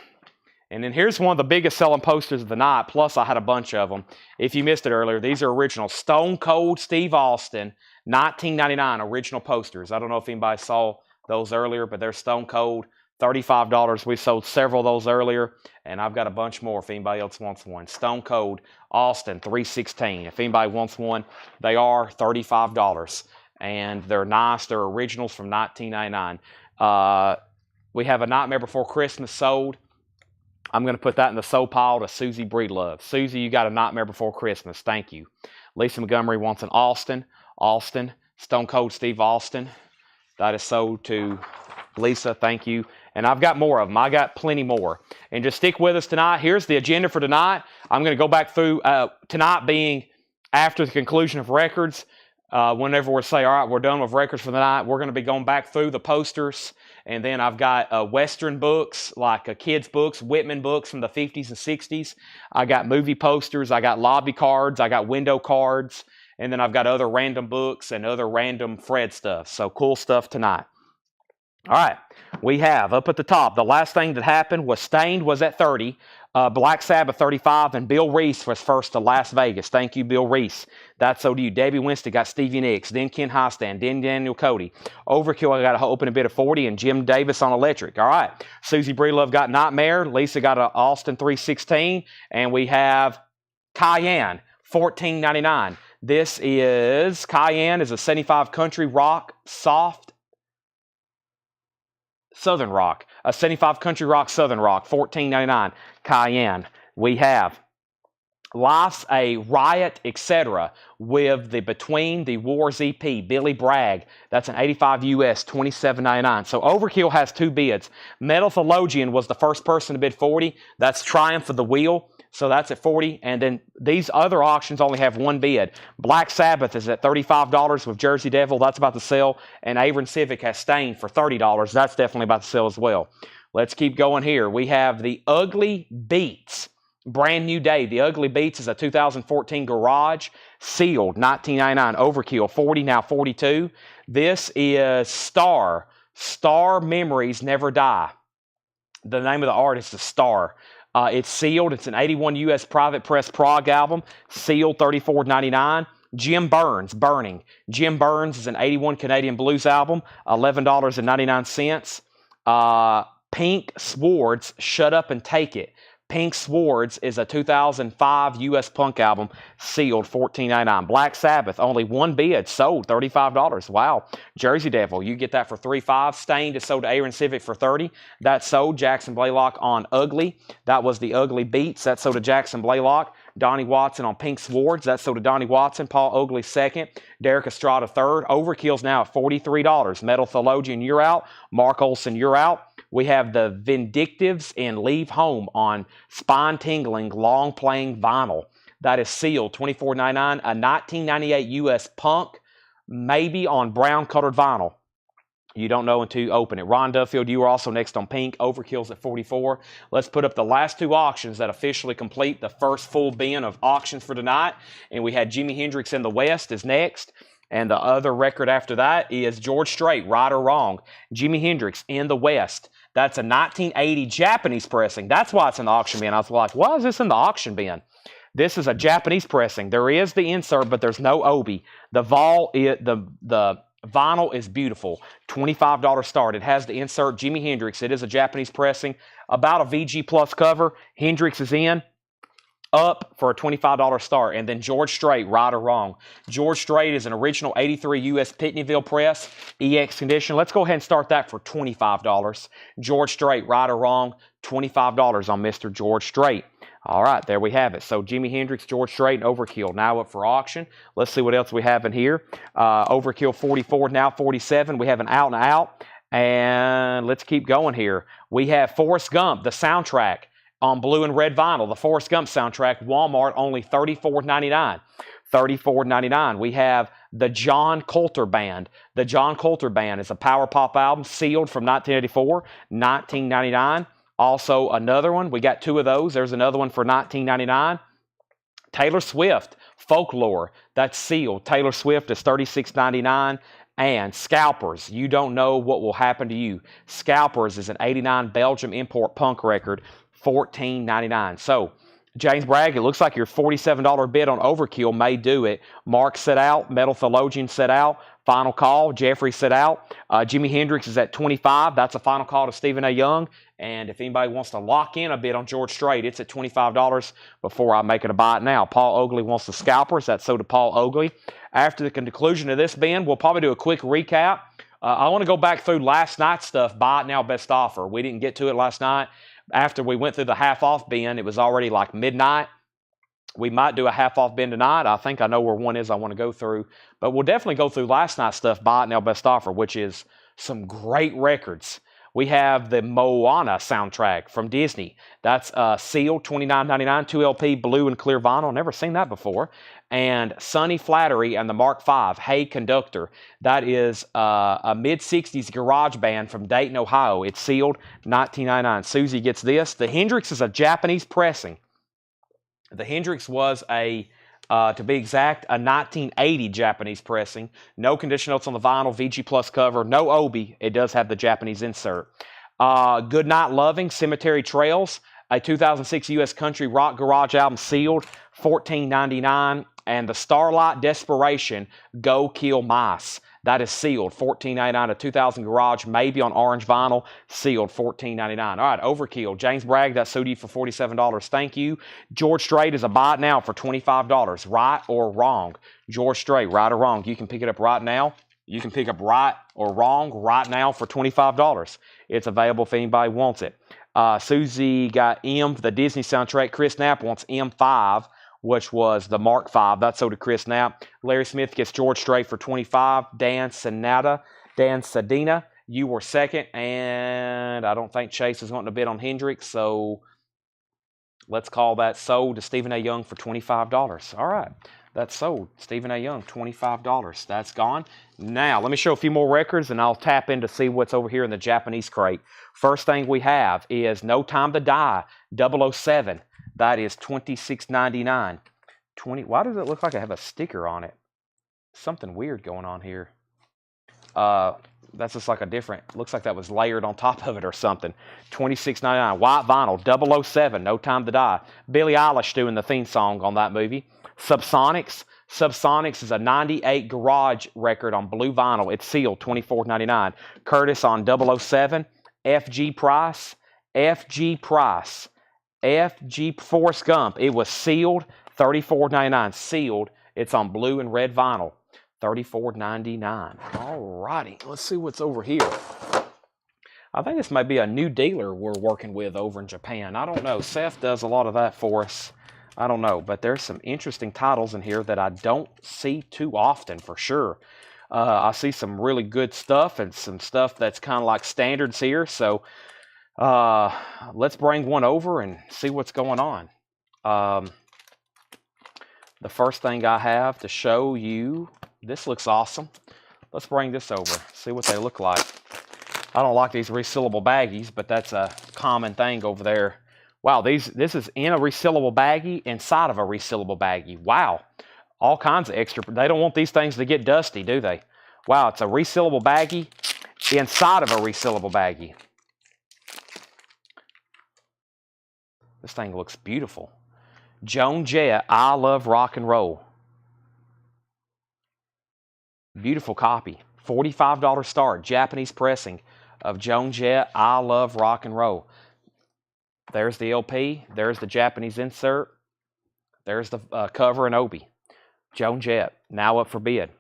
S1: And then here's one of the biggest selling posters of the night. Plus, I had a bunch of them. If you missed it earlier, these are original Stone Cold Steve Austin, 1999 original posters. I don't know if anybody saw those earlier, but they're Stone Cold, $35. We sold several of those earlier, and I've got a bunch more if anybody else wants one. Stone Cold Austin, 316. If anybody wants one, they are $35. And they're nice. They're originals from 1999. We have A Nightmare Before Christmas sold. I'm going to put that in the sold pile to Susie Breedlove. Susie, you got A Nightmare Before Christmas. Thank you. Lisa Montgomery wants an Austin. Austin. Stone Cold Steve Austin. That is sold to Lisa. Thank you. And I've got more of them. I got plenty more. And just stick with us tonight. Here's the agenda for tonight. I'm going to go back through tonight being after the conclusion of records. Whenever we say, all right, we're done with records for the night, we're going to be going back through the posters. And then I've got Western books, like kids' books, Whitman books from the 50s and 60s. I got movie posters. I got lobby cards. I got window cards. And then I've got other random books and other random Fred stuff. So cool stuff tonight. All right, we have up at the top, the last thing that happened was Stained was at 30, Black Sabbath 35, and Bill Reese was first to Las Vegas. Thank you, Bill Reese. That's so to you. Debbie Winston got Stevie Nicks, then Ken Highstand, then Daniel Cody. Overkill, I got to open a bid of 40, and Jim Davis on electric. All right, Susie Breedlove got Nightmare. Lisa got an Austin 316, and we have Cayenne, $14.99. This is, Cayenne is a 75 country rock, soft, Southern rock, a 75 country rock, Southern rock, $14.99, Cayenne. We have Life's a Riot, etc. with the Between the Wars EP, Billy Bragg. That's an 85 US, $27.99. So Overkill has two bids. Metal Theologian was the first person to bid 40. That's Triumph of the Wheel. So that's at 40. And then these other auctions only have one bid. Black Sabbath is at $35 with Jersey Devil. That's about to sell. And Avon Civic has Stained for $30. That's definitely about to sell as well. Let's keep going here. We have the Ugly Beats. Brand new day. The Ugly Beats is a 2014 Garage. Sealed, $19.99. Overkill, $40, now $42. This is Star. Star Memories Never Die. The name of the artist is Star. It's sealed. It's an 81 U.S. Private Press Prog album. Sealed, $34.99. Jim Burns, Burning. Jim Burns is an 81 Canadian blues album, $11.99. Pink Swords, Shut Up and Take It. Pink Swords is a 2005 U.S. punk album, sealed, $14.99. Black Sabbath, only one bid, sold, $35. Wow. Jersey Devil, you get that for $3.5. Stained is sold to Aaron Civic for $30. That's sold. Jackson Blaylock on Ugly. That was the Ugly Beats. That's sold to Jackson Blaylock. Donnie Watson on Pink Swords. That's sold to Donnie Watson. Paul Oakley second. Derek Estrada third. Overkill's now at $43. Metal Theologian, you're out. Mark Olson, you're out. We have the Vindictives in Leave Home on spine-tingling, long-playing vinyl. That is sealed, $24.99. A 1998 U.S. punk, maybe on brown-colored vinyl. You don't know until you open it. Ron Duffield, you are also next on Pink. Overkill's at $44. Let's put up the last two auctions that officially complete the first full bin of auctions for tonight. And we had Jimi Hendrix in the West is next. And the other record after that is George Strait, Right or Wrong. Jimi Hendrix in the West. That's a 1980 Japanese pressing. That's why it's in the auction bin. I was like, why is this in the auction bin? This is a Japanese pressing. There is the insert, but there's no obi. The vinyl is beautiful. $25 start. It has the insert Jimi Hendrix. It is a Japanese pressing. About a VG Plus cover. Hendrix is in. Up for a $25 start. And then George Strait, Right or Wrong. George Strait is an original 83 U.S. Pitneyville press, EX condition. Let's go ahead and start that for $25. George Strait, Right or Wrong, $25 on Mr. George Strait. All right, there we have it. So Jimi Hendrix, George Strait, and Overkill now up for auction. Let's see what else we have in here. Overkill 44, now 47. We have an Out and Out. And let's keep going here. We have Forrest Gump, the soundtrack, on blue and red vinyl, the Forrest Gump soundtrack, Walmart, only $34.99. $34.99. We have the John Colter Band. The John Colter Band is a power pop album, sealed from 1984, $19.99. Also another one, we got two of those. There's another one for $19.99. Taylor Swift, Folklore, that's sealed. Taylor Swift is $36.99. And Scalpers, You Don't Know What Will Happen to You. Scalpers is an 89 Belgium import punk record, $14.99. So, James Bragg, it looks like your $47 bid on Overkill may do it. Mark set out. Metal Theologian set out. Final call. Jeffrey set out. Jimi Hendrix is at $25. That's a final call to Stephen A. Young. And if anybody wants to lock in a bid on George Strait, it's at $25 before I make it a buy it now. Paul Oakley wants the Scalpers. That's so to Paul Oakley. After the conclusion of this bin, we'll probably do a quick recap I want to go back through last night's stuff. Buy it now, best offer. We didn't get to it last night. After we went through the half off bin, it was already like midnight. We might do a half off bin tonight. I think I know where one is I want to go through. But we'll definitely go through last night's stuff, buy it now, best offer, which is some great records. We have the Moana soundtrack from Disney. That's sealed, $29.99, 2LP, blue and clear vinyl. Never seen that before. And Sonny Flattery and the Mark V, Hey Conductor. That is a mid-60s garage band from Dayton, Ohio. It's sealed, $19.99. Susie gets this. The Hendrix is a Japanese pressing. The Hendrix was to be exact, a 1980 Japanese pressing. No condition notes on the vinyl, VG Plus cover, no Obi. It does have the Japanese insert. Good Night Loving, Cemetery Trails, a 2006 U.S. country rock garage album sealed, $14.99. And the Starlight Desperation, Go Kill Mice. That is sealed, $14.99. A 2000 garage, maybe on orange vinyl, sealed, $14.99. All right, Overkill. James Bragg, that suited you for $47. Thank you. George Strait is a buy it now for $25. Right or wrong? George Strait, right or wrong? You can pick it up right now. You can pick up right or wrong right now for $25. It's available if anybody wants it. Susie got M, the Disney soundtrack. Chris Knapp wants M5, which was the Mark V. That's sold to Chris Knapp. Larry Smith gets George Strait for $25. Dan Sedina, you were second. And I don't think Chase is wanting to bid on Hendrix, so let's call that sold to Stephen A. Young for $25. All right, that's sold. Stephen A. Young, $25. That's gone. Now, let me show a few more records, and I'll tap in to see what's over here in the Japanese crate. First thing we have is No Time to Die, 007. That is $26.99. Why does it look like I have a sticker on it? Something weird going on here. That's just like a different, looks like that was layered on top of it or something. $26.99. White vinyl, 007, No Time to Die. Billie Eilish doing the theme song on that movie. Subsonics. Subsonics is a 98 garage record on blue vinyl. It's sealed, $24.99. Curtis on 007. FG Price. FG Forrest Gump. It was sealed, $34.99. Sealed. It's on blue and red vinyl, $34.99. All righty. Let's see what's over here. I think this might be a new dealer we're working with over in Japan. I don't know. Seth does a lot of that for us. I don't know. But there's some interesting titles in here that I don't see too often for sure. I see some really good stuff and some stuff that's kind of like standards here. So let's bring one over and see what's going on. The first thing I have to show you, this looks awesome. Let's bring this over, see what they look like. I don't like these resealable baggies, but that's a common thing over there. Wow, this is in a resealable baggie inside of a resealable baggie. Wow, all kinds of extra. They don't want these things to get dusty, do they? Wow, it's a resealable baggie inside of a resealable baggie. This thing looks beautiful. Joan Jett, I Love Rock and Roll. Beautiful copy. $45 start. Japanese pressing of Joan Jett, I Love Rock and Roll. There's the LP. There's the Japanese insert. There's the cover and Obi. Joan Jett, now up for bid.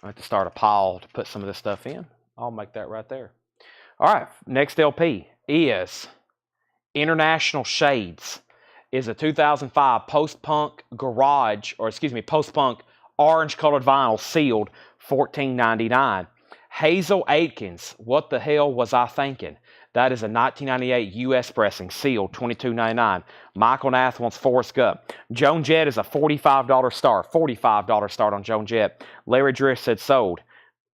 S1: I have to start a pile to put some of this stuff in. I'll make that right there. All right, next LP is International Shades. Is a 2005 post-punk post-punk orange-colored vinyl, sealed, $14.99. Hazel Aitkins, What the Hell Was I Thinking? That is a 1998 U.S. pressing, sealed, $22.99. Michael Nath wants Forrest Gump. Joan Jett is a $45 start. $45 start on Joan Jett. Larry Drift said sold.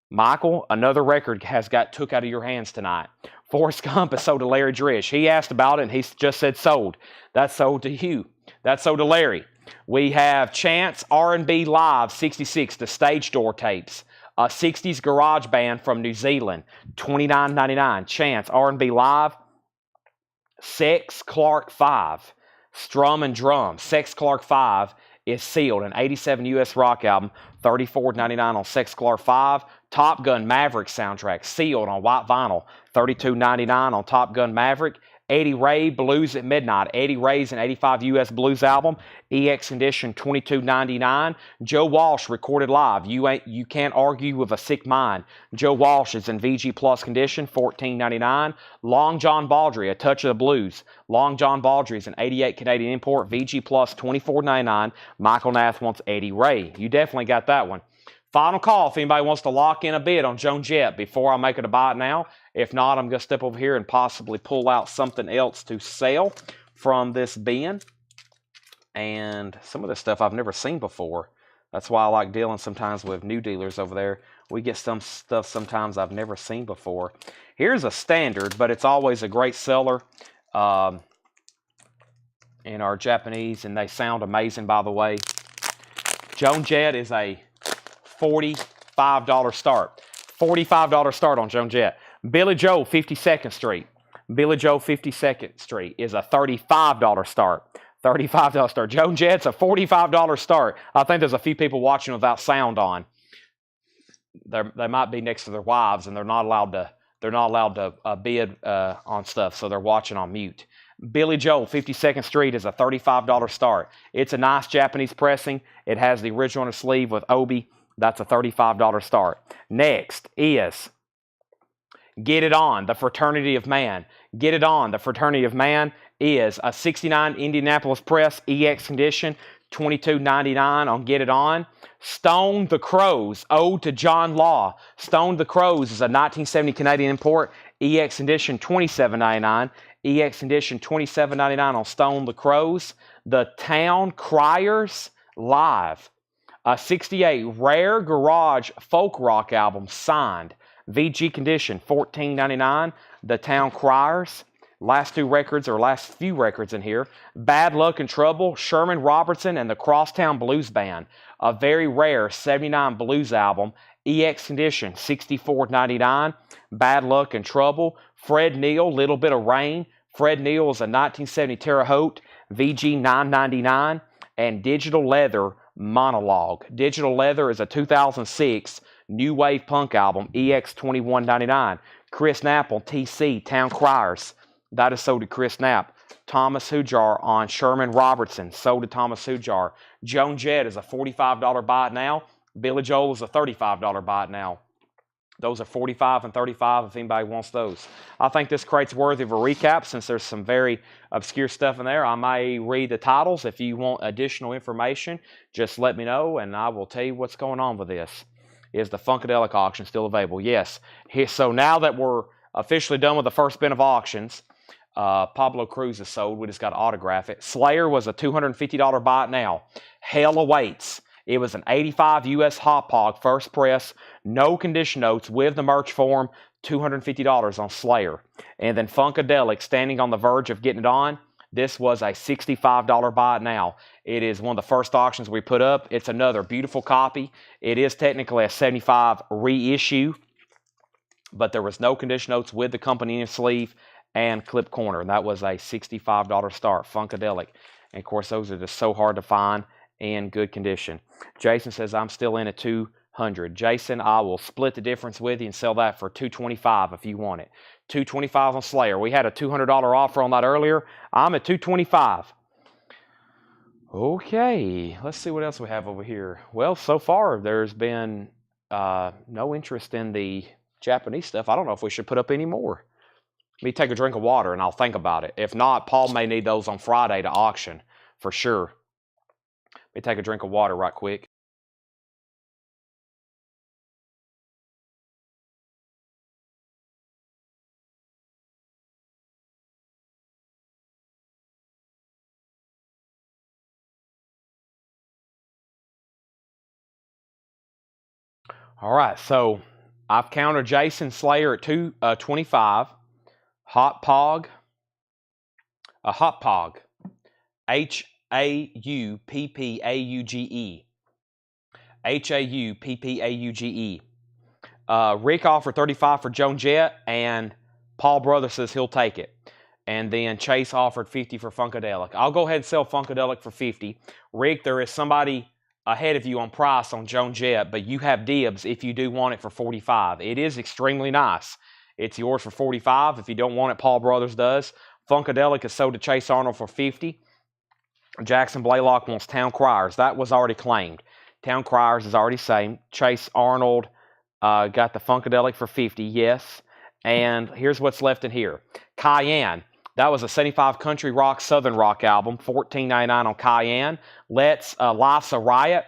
S1: Michael, another record has got took out of your hands tonight. Forrest Gump is sold to Larry Drish. He asked about it, and he just said sold. That's sold to you. That's sold to Larry. We have Chance R&B Live 66, the Stage Door tapes. A 60s garage band from New Zealand, $29.99. Chance R&B Live. Sex Clark 5, Strum and Drum. Sex Clark 5 is sealed, an 87 U.S. rock album, $34.99 on Sex Clark 5. Top Gun Maverick soundtrack, sealed on white vinyl, $32.99 on Top Gun Maverick. Eddie Ray, Blues at Midnight. Eddie Ray's an 85 US Blues album, EX Condition, $22.99. Joe Walsh recorded live. You can't argue with a sick mind. Joe Walsh is in VG Plus condition, $14.99. Long John Baldry, A Touch of the Blues. Long John Baldry is an 88 Canadian import, VG Plus, $24.99. Michael Nath wants Eddie Ray. You definitely got that one. Final call if anybody wants to lock in a bid on Joan Jett before I make it a buy it now. If not, I'm going to step over here and possibly pull out something else to sell from this bin. And some of this stuff I've never seen before. That's why I like dealing sometimes with new dealers over there. We get some stuff sometimes I've never seen before. Here's a standard, but it's always a great seller in our Japanese, and they sound amazing, by the way. Joan Jett is a $45 start. $45 start on Joan Jett. Billy Joe, 52nd Street. Billy Joe, 52nd Street is a $35 start. $35 start. Joan Jett's a $45 start. I think there's a few people watching without sound on. They might be next to their wives, and they're not allowed to bid on stuff, so they're watching on mute. Billy Joe, 52nd Street is a $35 start. It's a nice Japanese pressing. It has the original on the sleeve with Obi. That's a $35 start. Next is Get It On, The Fraternity of Man. Get It On, The Fraternity of Man is a 69 Indianapolis Press EX condition, $22.99 on Get It On. Stone the Crows, Ode to John Law. Stone the Crows is a 1970 Canadian import, EX condition, $27.99. EX condition, $27.99 on Stone the Crows. The Town Criers Live. A 68 Rare Garage Folk Rock album signed. VG condition, $14.99. The Town Criers. Last few records in here. Bad Luck and Trouble, Sherman Robertson and the Crosstown Blues Band. A very rare 79 blues album. EX condition, $64.99. Bad Luck and Trouble. Fred Neil, Little Bit of Rain. Fred Neil is a 1970 Terre Haute. VG, $9.99. And Digital Leather Monologue. Digital Leather is a 2006 new wave punk album, EX, $21.99. Chris Knapp on TC, Town Criers. That is sold to Chris Knapp. Thomas Hujar on Sherman Robertson, sold to Thomas Hujar. Joan Jett is a $45 buy it now. Billy Joel is a $35 buy it now. Those are $45 and $35 if anybody wants those. I think this crate's worthy of a recap since there's some very obscure stuff in there. I may read the titles. If you want additional information, just let me know and I will tell you what's going on with this. Is the Funkadelic auction still available? Yes. So now that we're officially done with the first bin of auctions, Pablo Cruz is sold. We just got to autograph it. Slayer was a $250 buy it now. Hell Awaits. It was an 85 US Hot Pog first press, no condition notes with the merch form, $250 on Slayer. And then Funkadelic, standing on the verge of getting it on. This was a $65 buy it now. It is one of the first auctions we put up. It's another beautiful copy. It is technically a 75 reissue, but there was no condition notes with the company in sleeve and clip corner. And that was a $65 start, Funkadelic. And of course, those are just so hard to find in good condition. Jason says, I'm still in at 200. Jason, I will split the difference with you and sell that for $225 if you want it. $225 on Slayer. We had a $200 offer on that earlier. I'm at $225. Okay, let's see what else we have over here. Well, so far there's been no interest in the Japanese stuff. I don't know if we should put up any more. Let me take a drink of water and I'll think about it. If not, Paul may need those on Friday to auction for sure. Let me take a drink of water right quick. All right, so I've countered Jason Slayer at 225. Hot Pog. A Hot Pog. H-A-U-P-P-A-U-G-E. H-A-U-P-P-A-U-G-E. Rick offered 35 for Joan Jett, and Paul Brothers says he'll take it. And then Chase offered 50 for Funkadelic. I'll go ahead and sell Funkadelic for 50. Rick, there is somebody ahead of you on price on Joan Jett, but you have dibs if you do want it for 45. It is extremely nice. It's yours for 45. If you don't want it, Paul Brothers does. Funkadelic is sold to Chase Arnold for $50. Jackson Blaylock wants Town Criers. That was already claimed. Town Criers is already same. Chase Arnold got the Funkadelic for $50, yes. And here's what's left in here. Cayenne. That was a 75 country rock, southern rock album. $14.99 on Cayenne. Life's a Riot.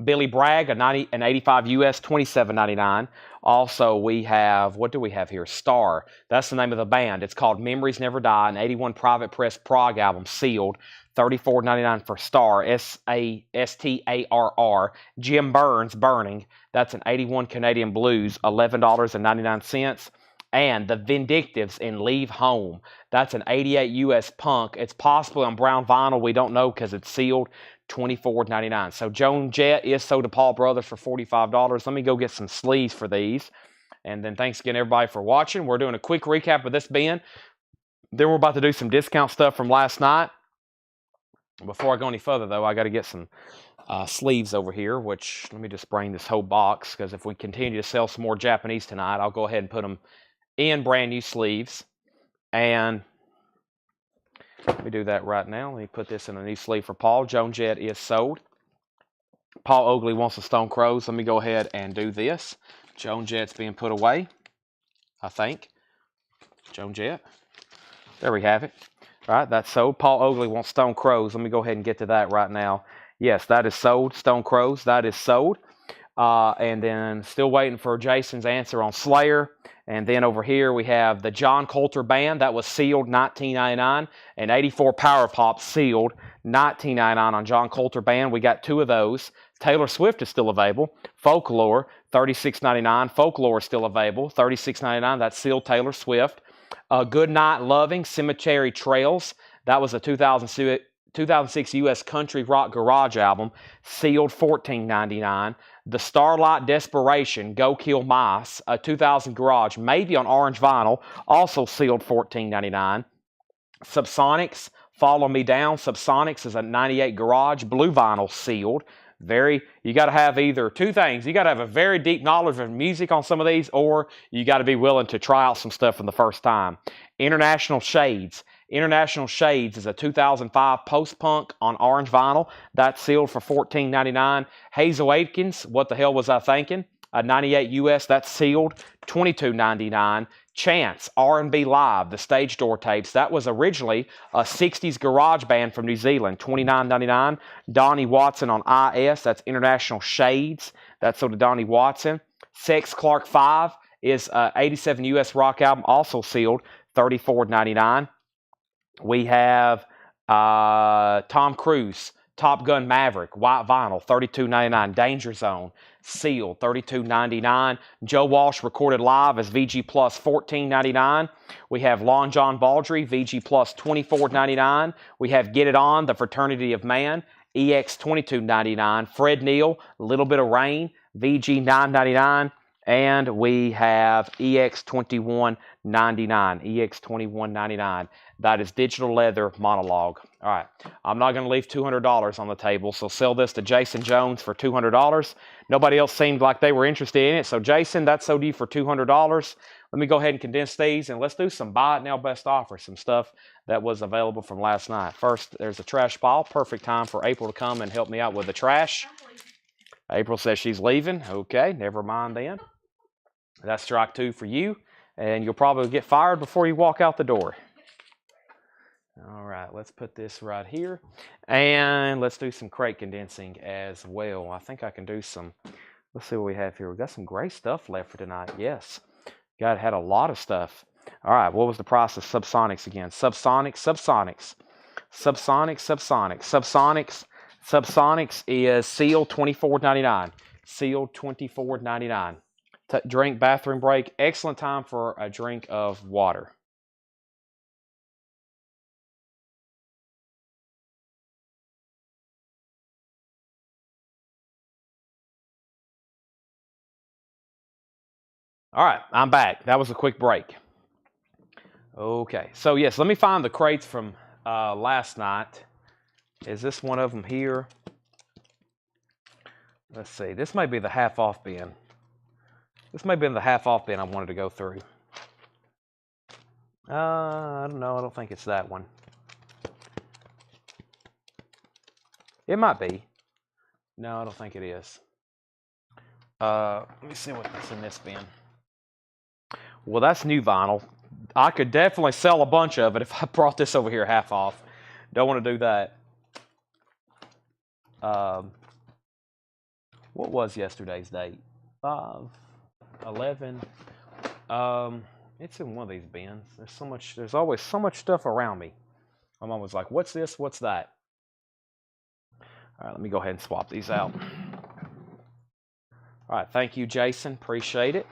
S1: Billy Bragg, an 85 US, $27.99. Also, we have, what do we have here? Star. That's the name of the band. It's called Memories Never Die, an 81 Private Press Prague album, sealed. $34.99 for Star, Starr. Jim Burns, Burning. That's an 81 Canadian Blues, $11.99. And the Vindictives in Leave Home. That's an 88 US Punk. It's possibly on brown vinyl. We don't know because it's sealed. $24.99. So Joan Jett is sold to Paul Brothers for $45. Let me go get some sleeves for these. And then thanks again, everybody, for watching. We're doing a quick recap of this bin. Then we're about to do some discount stuff from last night. Before I go any further, though, I got to get some sleeves over here, which let me just bring this whole box, because if we continue to sell some more Japanese tonight, I'll go ahead and put them in brand new sleeves. And let me do that right now. Let me put this in a new sleeve for Paul. Joan Jett is sold. Paul Oakley wants the Stone Crows. Let me go ahead and do this. Joan Jett's being put away, I think. Joan Jett. There we have it. All right, that's sold. Paul Oakley wants Stone Crows. Let me go ahead and get to that right now. Yes, that is sold. Stone Crows, that is sold. And then still waiting for Jason's answer on Slayer. And then over here we have the John Colter Band. That was sealed, $19.99. And 84 Power Pop sealed, $19.99 on John Colter Band. We got two of those. Taylor Swift is still available. Folklore, $36.99. Folklore is still available, $36.99. That's sealed Taylor Swift. Good Night Loving, Cemetery Trails. That was a 2006 U.S. Country Rock Garage album, sealed, $14.99. The Starlight Desperation, Go Kill Mice, a 2000 Garage, maybe on orange vinyl, also sealed, $14.99. Subsonics, Follow Me Down. Subsonics is a 98 Garage, blue vinyl, sealed. You got to have either two things. You got to have a very deep knowledge of music on some of these, or you got to be willing to try out some stuff for the first time. International Shades. International Shades is a 2005 post-punk on orange vinyl. That's sealed for $14.99. Hazel Aikens, What the Hell Was I Thinking? A 98 US, that's sealed, $22.99. Chance, R&B Live, the Stage Door tapes. That was originally a 60s garage band from New Zealand, $29.99. Donnie Watson on IS, that's International Shades. That's sold to Donnie Watson. Sex Clark 5 is a 87 US rock album, also sealed, $34.99. We have Tom Cruise, Top Gun Maverick, white vinyl, $32.99. Danger Zone, sealed, $32.99. Joe Walsh recorded live as VG Plus, $14.99. We have Lon John Baldry, VG Plus, $24.99. We have Get It On, The Fraternity of Man, EX, $22.99. Fred Neil, Little Bit of Rain, VG, $9.99. And we have EX, $21.99. EX, $21.99. That is Digital Leather Monologue. All right, I'm not going to leave $200 on the table, so sell this to Jason Jones for $200. Nobody else seemed like they were interested in it, so Jason, that's sold you for $200. Let me go ahead and condense these, and let's do some buy it now best offer, some stuff that was available from last night. First, there's a trash pile. Perfect time for April to come and help me out with the trash. April says she's leaving. Okay, never mind then. That's strike two for you, and you'll probably get fired before you walk out the door. All right, let's put this right here, and let's do some crate condensing as well. I think I can do some, let's see what we have here. We've got some great stuff left for tonight. Yes, had a lot of stuff. All right, what was the price of Subsonics again? Subsonics is sealed, $24.99. Sealed, $24.99. Drink, bathroom break. Excellent time for a drink of water. All right, I'm back. That was a quick break. Okay, so yes, let me find the crates from last night. Is this one of them here? Let's see. This may be the half-off bin. This may be the half-off bin I wanted to go through. I don't know. I don't think it's that one. It might be. No, I don't think it is. Let me see what's in this bin. Well, that's new vinyl. I could definitely sell a bunch of it if I brought this over here half off. Don't want to do that. What was yesterday's date? 5/11. It's in one of these bins. There's always so much stuff around me. I'm always like, what's this? What's that? All right, let me go ahead and swap these out. All right, thank you, Jason. Appreciate it.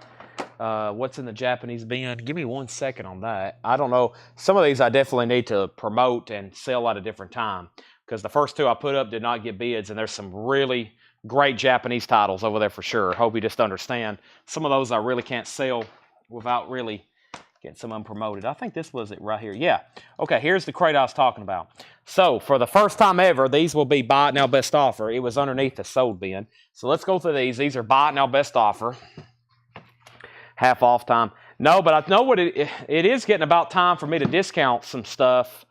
S1: What's in the Japanese bin? Give me 1 second on that. I don't know. Some of these I definitely need to promote and sell at a different time because the first two I put up did not get bids, and there's some really great Japanese titles over there for sure. Hope you just understand. Some of those I really can't sell without really getting some of them promoted. I think this was it right here. Yeah. Okay, here's the crate I was talking about. So for the first time ever, these will be buy it now best offer. It was underneath the sold bin. So let's go through these. These are buy it now best offer. Half off time. No, but I know what it is getting about time for me to discount some stuff.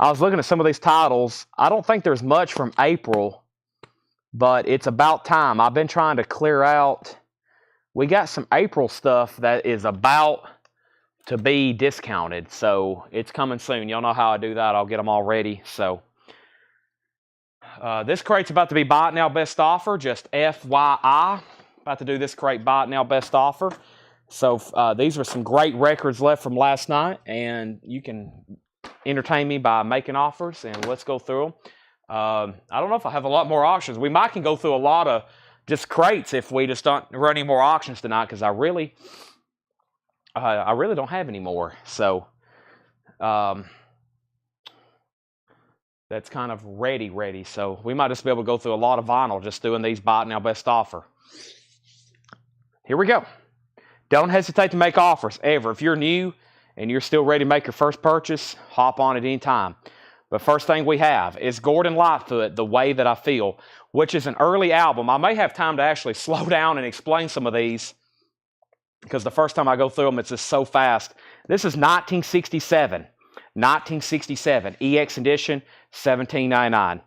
S1: I was looking at some of these titles. I don't think there's much from April, but it's about time. I've been trying to clear out. We got some April stuff that is about to be discounted, so it's coming soon. Y'all know how I do that. I'll get them all ready. So this crate's about to be buy it now best offer, just FYI. About to do this crate buy it now best offer. So these are some great records left from last night, and you can entertain me by making offers, and let's go through them. I don't know if I have a lot more auctions. We might can go through a lot of just crates if we just don't run any more auctions tonight, because I really don't have any more. So that's kind of ready. So we might just be able to go through a lot of vinyl just doing these buy it now best offer. Here we go. Don't hesitate to make offers ever. If you're new and you're still ready to make your first purchase, hop on at any time. But first thing we have is Gordon Lightfoot, The Way That I Feel, which is an early album. I may have time to actually slow down and explain some of these because the first time I go through them, it's just so fast. This is 1967. 1967, EX edition, $17.99.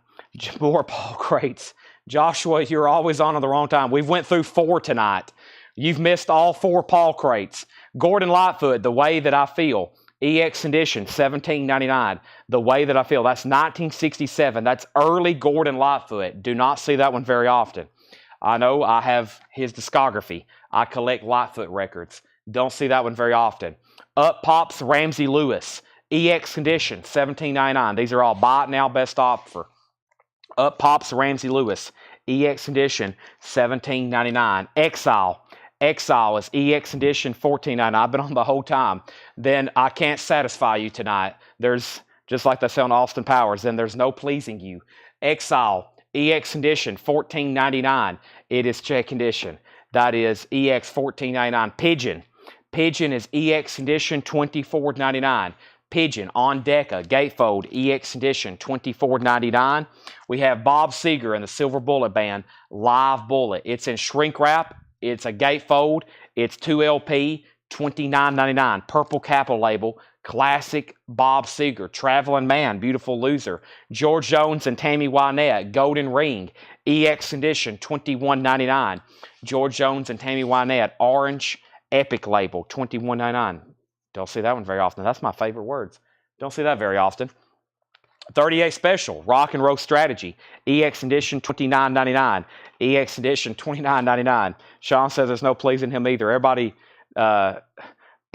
S1: More Paul crates. Joshua, you're always on at the wrong time. We've went through 4 tonight. You've missed all 4 Paul crates. Gordon Lightfoot, The Way That I Feel. EX edition, $17.99. The Way That I Feel. That's 1967. That's early Gordon Lightfoot. Do not see that one very often. I know I have his discography. I collect Lightfoot records. Don't see that one very often. Up Pops Ramsey Lewis. EX edition, $17.99. These are all buy it now best offer. Up Pops Ramsey Lewis. EX edition, $17.99. Exile is EX edition, $14.99. I've been on the whole time. Then I Can't Satisfy You Tonight. There's, just like they say on Austin Powers, then there's no pleasing you. Exile, EX edition, $14.99. It is check condition. That is EX $14.99. Pigeon is EX edition, $24.99. Pigeon on Decca, Gatefold, EX edition, $24.99. We have Bob Seger and the Silver Bullet Band, Live Bullet. It's in shrink wrap. It's a gatefold. It's 2LP, $29.99. Purple Capital label. Classic Bob Seger. Traveling Man, Beautiful Loser. George Jones and Tammy Wynette, Golden Ring. EX edition, $21.99. George Jones and Tammy Wynette, Orange Epic label, $21.99. Don't see that one very often. That's my favorite words. Don't see that very often. 38 Special, Rock and Roll Strategy, EX edition, $29.99. EX edition, $29.99. Sean says there's no pleasing him either. Everybody,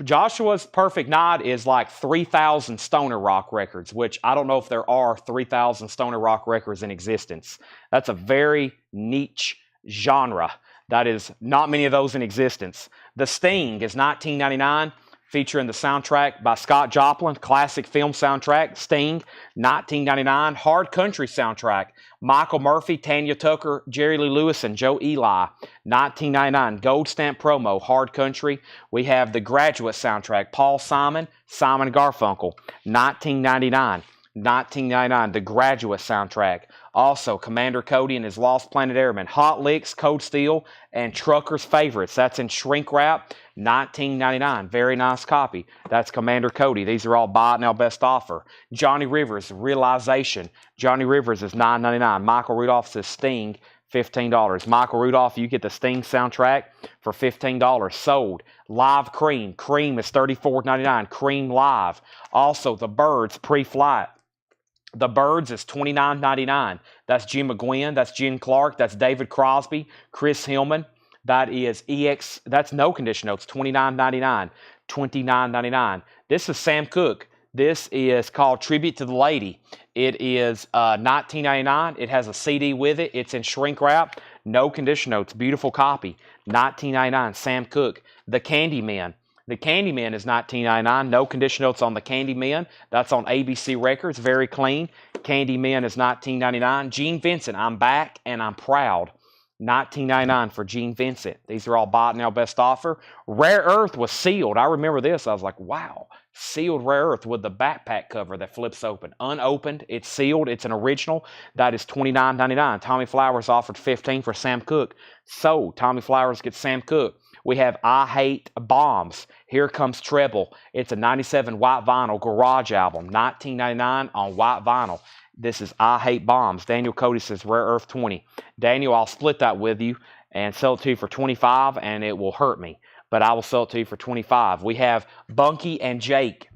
S1: Joshua's perfect nod is like 3,000 stoner rock records, which I don't know if there are 3,000 stoner rock records in existence. That's a very niche genre. That is not many of those in existence. The Sting is $19.99. Featuring the soundtrack by Scott Joplin, classic film soundtrack, Sting, $19.99. Hard Country soundtrack, Michael Murphy, Tanya Tucker, Jerry Lee Lewis, and Joe Eli, $19.99. Gold stamp promo, Hard Country. We have the Graduate soundtrack, Paul Simon, Simon Garfunkel, $19.99. $19.99. The Graduate soundtrack. Also, Commander Cody and his Lost Planet Airmen. Hot Licks, Cold Steel, and Trucker's Favorites. That's in shrink wrap. $19.99. Very nice copy. That's Commander Cody. These are all buy it now best offer. Johnny Rivers, Realization. Johnny Rivers is $9.99. Michael Rudolph's is Sting. $15. Michael Rudolph, you get the Sting soundtrack for $15. Sold. Live Cream. Cream is $34.99. Cream Live. Also, The Birds pre-flight. The Birds is $29.99. That's Jim McGuinn. That's Jen Clark. That's David Crosby. Chris Hillman. That is EX. That's no condition notes. $29.99. $29.99. This is Sam Cooke. This is called Tribute to the Lady. It is $19.99. It has a CD with it. It's in shrink wrap. No condition notes. Beautiful copy. $19.99. Sam Cooke. The Candyman. The Candyman is $19.99. No condition notes on the Candyman. That's on ABC Records. Very clean. Candyman is $19.99. Gene Vincent. I'm back and I'm proud. $19.99 for Gene Vincent. These are all buy it now best offer. Rare Earth was sealed. I remember this. I was like, wow. Sealed Rare Earth with the backpack cover that flips open. Unopened. It's sealed. It's an original. That is $29.99. Tommy Flowers offered $15 for Sam Cooke. So Tommy Flowers gets Sam Cooke. We have I Hate Bombs. Here Comes Treble. It's a 97 white vinyl garage album. $19.99 on white vinyl. This is I Hate Bombs. Daniel Cody says Rare Earth 20. Daniel, I'll split that with you and sell it to you for $25, and it will hurt me. But I will sell it to you for $25. We have Bunky and Jake,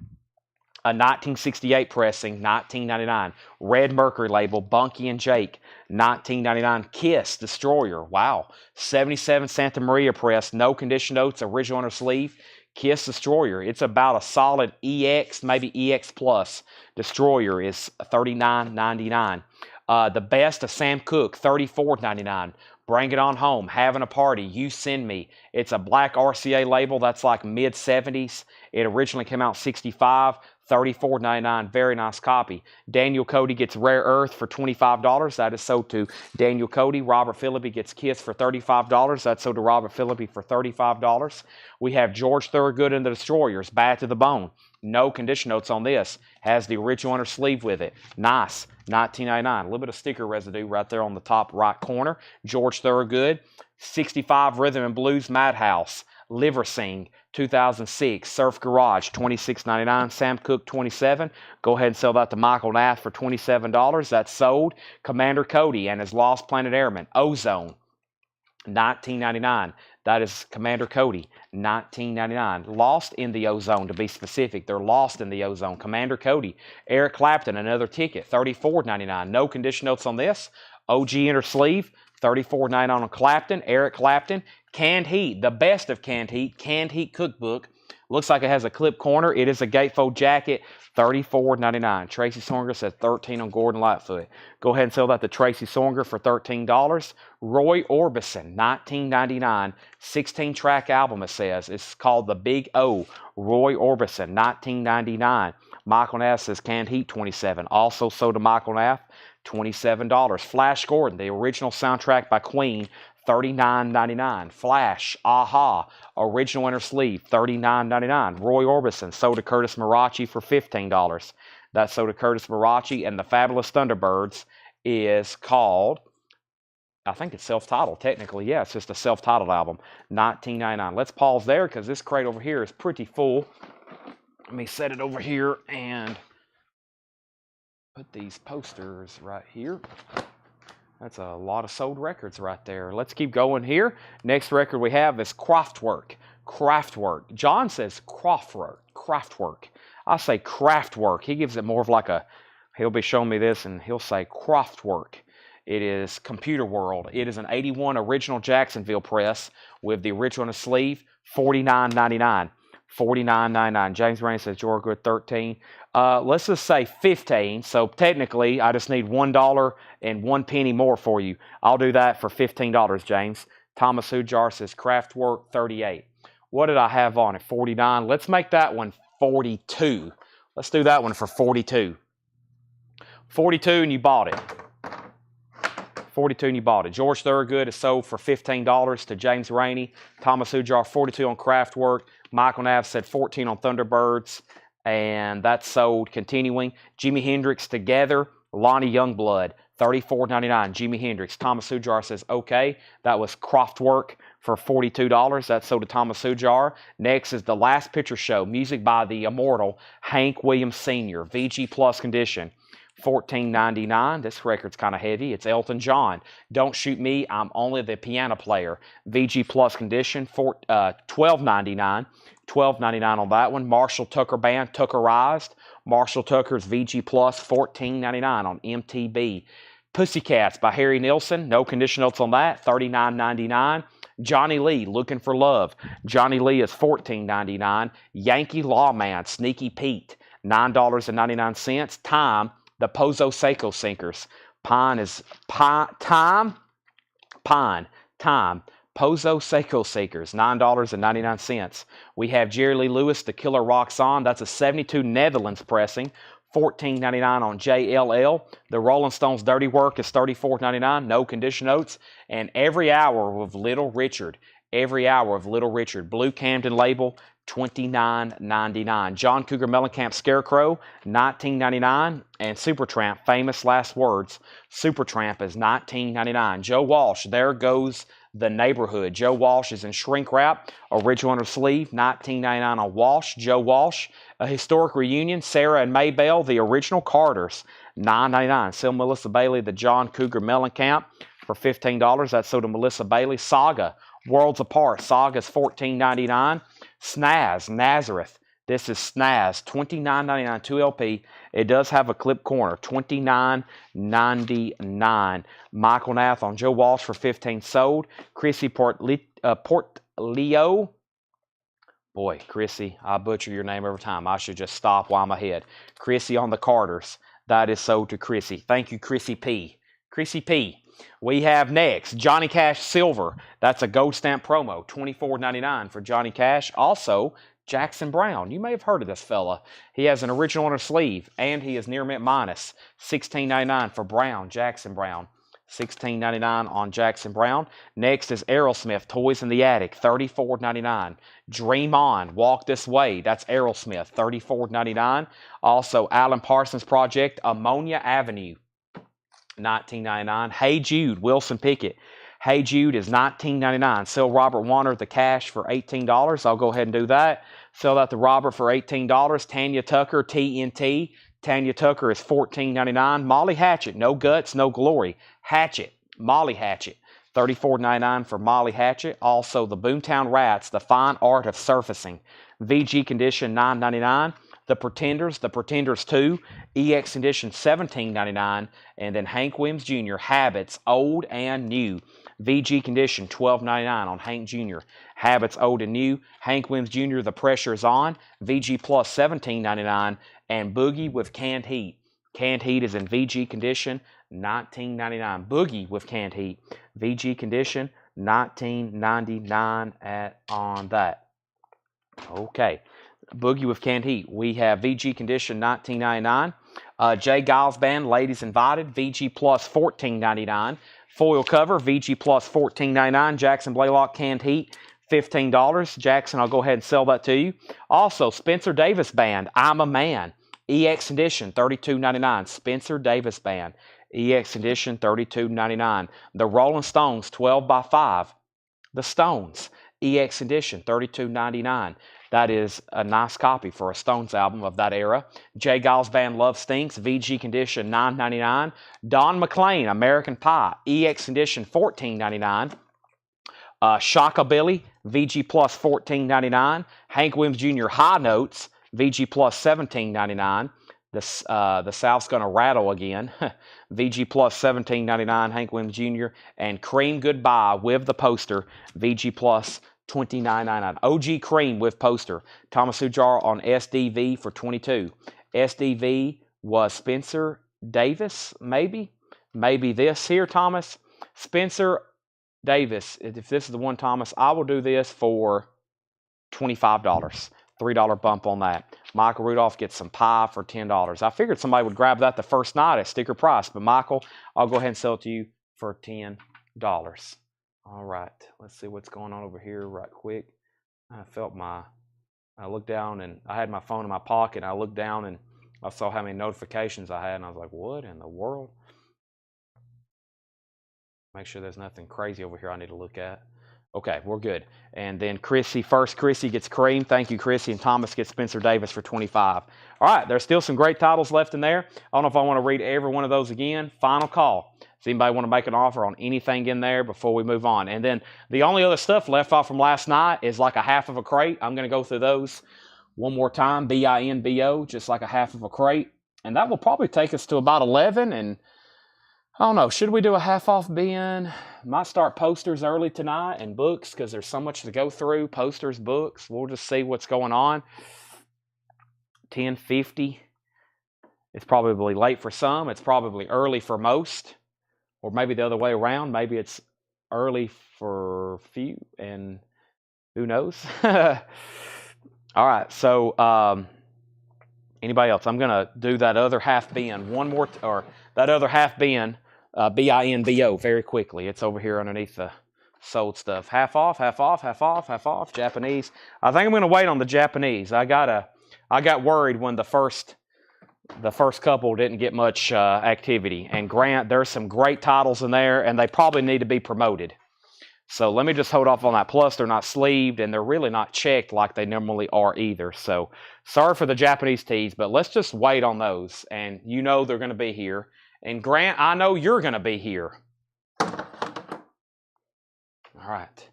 S1: a 1968 pressing, $19.99. Red Mercury label, Bunky and Jake, $19.99. Kiss, Destroyer, wow. 77 Santa Maria press, no condition notes, original inner sleeve. Kiss Destroyer, it's about a solid EX, maybe EX Plus. Destroyer is $39.99. The Best of Sam Cooke, $34.99. Bring It On Home, Having a Party, You Send Me. It's a black RCA label. That's like mid-70s. It originally came out 65, $34.99. Very nice copy. Daniel Cody gets Rare Earth for $25. That is sold to Daniel Cody. Robert Phillippe gets Kiss for $35. That's sold to Robert Phillippe for $35. We have George Thorogood and the Destroyers, Bad to the Bone. No condition notes on this. Has the original inner sleeve with it. Nice. $19.99. A little bit of sticker residue right there on the top right corner. George Thorogood. 65 Rhythm and Blues Madhouse. Liver Sing. 2006. Surf Garage. $26.99. Sam Cooke. $27. Go ahead and sell that to Michael Nath for $27. That's sold. Commander Cody and his Lost Planet Airmen. Ozone. $19.99. That is Commander Cody, $19.99. Lost in the Ozone, to be specific. They're lost in the Ozone. Commander Cody. Eric Clapton, another ticket, $34.99. No condition notes on this. OG inner sleeve, $34.99 on Clapton. Eric Clapton. Canned Heat, the best of Canned Heat cookbook. Looks like it has a clip corner. It is a gatefold jacket, $34.99. Tracy Songer says $13 on Gordon Lightfoot. Go ahead and sell that to Tracy Songer for $13. Roy Orbison, $19.99. 16-track album, it says. It's called The Big O. Roy Orbison, $19.99. Michael Nath says Canned Heat, $27. Also sold to Michael Nath, $27. Flash Gordon, the original soundtrack by Queen, $39.99. Flash, Aha, original inner sleeve, $39.99. Roy Orbison, sold to Curtis Marachi for $15. That's sold to Curtis Marachi. And the Fabulous Thunderbirds is called, I think it's self-titled technically. Yeah, it's just a self-titled album, $19.99. Let's pause there because this crate over here is pretty full. Let me set it over here and put these posters right here. That's a lot of sold records right there. Let's keep going here. Next record we have is Kraftwerk. Kraftwerk. John says Kraftwerk. Kraftwerk. I say Kraftwerk. He gives it more of like a, he'll be showing me this and he'll say Kraftwerk. It is Computer World. It is an 81 original Jacksonville press with the original in the sleeve, $49.99. $49.99. James Rainey says Georgia 13. Let's just say 15. So technically, I just need $1 and 1 penny more for you. I'll do that for $15, James. Thomas Hujar says Kraftwerk 38. What did I have on it? 49. Let's make that one 42. Let's do that one for 42. 42 and you bought it. 42 and you bought it. George Thorogood is sold for $15 to James Rainey. Thomas Hujar, 42 on Kraftwerk. Michael Nav said 14 on Thunderbirds. and that's sold. Continuing, Jimi Hendrix Together, Lonnie Youngblood, $34.99. Jimi Hendrix. Thomas Sujar says, okay. That was Kraftwerk for $42. That's sold to Thomas Sujar. Next is The Last Picture Show, music by the immortal Hank Williams Sr., VG Plus condition. $14.99. This record's kind of heavy. It's Elton John. Don't Shoot Me, I'm Only the Piano Player. VG Plus condition, $12.99. $12.99 on that one. Marshall Tucker Band, Tuckerized. Marshall Tucker's VG Plus, $14.99 on MTB. Pussycats by Harry Nilsson. No condition notes on that. $39.99. Johnny Lee, Looking for Love. Johnny Lee is $14.99. Yankee Lawman, Sneaky Pete, $9.99. Time, the Pozo Seco Sinkers. Time. Pozo Seco Seekers, $9.99. We have Jerry Lee Lewis, The Killer Rocks On. That's a 72 Netherlands pressing, $14.99 on JLL. The Rolling Stones Dirty Work is $34.99, no condition notes. And Every Hour of Little Richard, Blue Camden label, $29.99. John Cougar Mellencamp Scarecrow, $19.99. And Supertramp, Famous Last Words, Supertramp is $19.99. Joe Walsh, There Goes the Neighborhood. Joe Walsh is in shrink wrap, original under sleeve, $19.99 on Walsh. Joe Walsh, A Historic Reunion, Sarah and Maybelle, the original Carters, $9.99. Sell Melissa Bailey, the John Cougar Mellencamp for $15. That's sold to Melissa Bailey. Saga, Worlds Apart. Saga's $14.99. Snaz, Nazareth. This is Snaz, $29.99, 2LP. It does have a clip corner, $29.99. Michael Nath on Joe Walsh for $15 sold. Chrissy Portleo. Boy, Chrissy, I butcher your name every time. I should just stop while I'm ahead. Chrissy on the Carters. That is sold to Chrissy. Thank you, Chrissy P. Chrissy P. We have next Johnny Cash Silver. That's a gold stamp promo, $24.99 for Johnny Cash. Also, Jackson Brown. You may have heard of this fella. He has an original on his sleeve, and he is near mint minus. $16.99 for Brown, Jackson Brown. $16.99 on Jackson Brown. Next is Aerosmith, Toys in the Attic, $34.99. Dream On, Walk This Way. That's Aerosmith, $34.99. Also, Alan Parsons Project, Ammonia Avenue, $19.99. Hey Jude, Wilson Pickett. Hey Jude is $19.99. Sell Robert Warner the Cash for $18. I'll go ahead and do that. Sell that to Robert for $18. Tanya Tucker, TNT. Tanya Tucker is $14.99. Molly Hatchet, No Guts, No Glory. Hatchet, Molly Hatchet, $34.99 for Molly Hatchet. Also, the Boomtown Rats, The Fine Art of Surfacing. VG condition, $9.99. The Pretenders 2, EX condition, $17.99. And then Hank Williams Jr., Habits, Old and New. VG condition, $12.99 on Hank Jr. Habits, Old and New. Hank Williams Jr., The Pressure Is On. VG Plus, $17.99. And Boogie with Canned Heat. Canned Heat is in VG condition, $19.99. Boogie with Canned Heat. VG condition, $19.99 on that. Okay. Boogie with Canned Heat. We have VG condition, $19.99. Jay Giles Band, Ladies Invited, VG Plus, $14.99. Foil cover, VG Plus, $14.99. Jackson Blaylock Canned Heat, $15. Jackson, I'll go ahead and sell that to you. Also, Spencer Davis Band, I'm a Man. EX edition, $32.99. Spencer Davis Band, EX edition, $32.99. The Rolling Stones, 12 by 5. The Stones, EX edition, $32.99. That is a nice copy for a Stones album of that era. Jay Giles Band, Love Stinks, VG condition, $9.99. Don McLean, American Pie, EX condition, $14.99. Shockabilly, VG Plus, $14.99. Hank Williams Jr., High Notes, VG Plus, $17.99. The South's Gonna Rattle Again, VG Plus, $17.99. Hank Williams Jr. And Cream Goodbye with the poster, VG Plus, $29.99. OG Cream with poster. Thomas Sujar on SDV for $22. SDV was Spencer Davis, maybe? Maybe this here, Thomas. Spencer Davis, if this is the one, Thomas, I will do this for $25. $3 bump on that. Michael Rudolph gets some pie for $10. I figured somebody would grab that the first night at sticker price, but Michael, I'll go ahead and sell it to you for $10. All right, let's see what's going on over here right quick. I I looked down and I had my phone in my pocket. And I looked down and I saw how many notifications I had, and I was like, what in the world? Make sure there's nothing crazy over here I need to look at. Okay, we're good. And then Chrissy gets cream. Thank you, Chrissy. And Thomas gets Spencer Davis for 25. All right, there's still some great titles left in there. I don't know if I want to read every one of those again. Final call. Does anybody want to make an offer on anything in there before we move on? And then the only other stuff left off from last night is like a half of a crate. I'm going to go through those one more time. BINBO, just like a half of a crate. And that will probably take us to about 11. And I don't know, should we do a half off bin? Might start posters early tonight and books because there's so much to go through. Posters, books. We'll just see what's going on. 10:50. It's probably late for some. It's probably early for most. Or maybe the other way around. Maybe it's early for few and who knows? All right, so anybody else? I'm going to do that other half bin one more, or that other half bin, BINBO, very quickly. It's over here underneath the sold stuff. Half off, half off, half off, half off. Japanese. I think I'm going to wait on the Japanese. I got worried when the first couple didn't get much activity. And Grant, there's some great titles in there, and they probably need to be promoted. So let me just hold off on that. Plus, they're not sleeved, and they're really not checked like they normally are either. So sorry for the Japanese tees, but let's just wait on those. And you know they're going to be here. And Grant, I know you're going to be here. All right.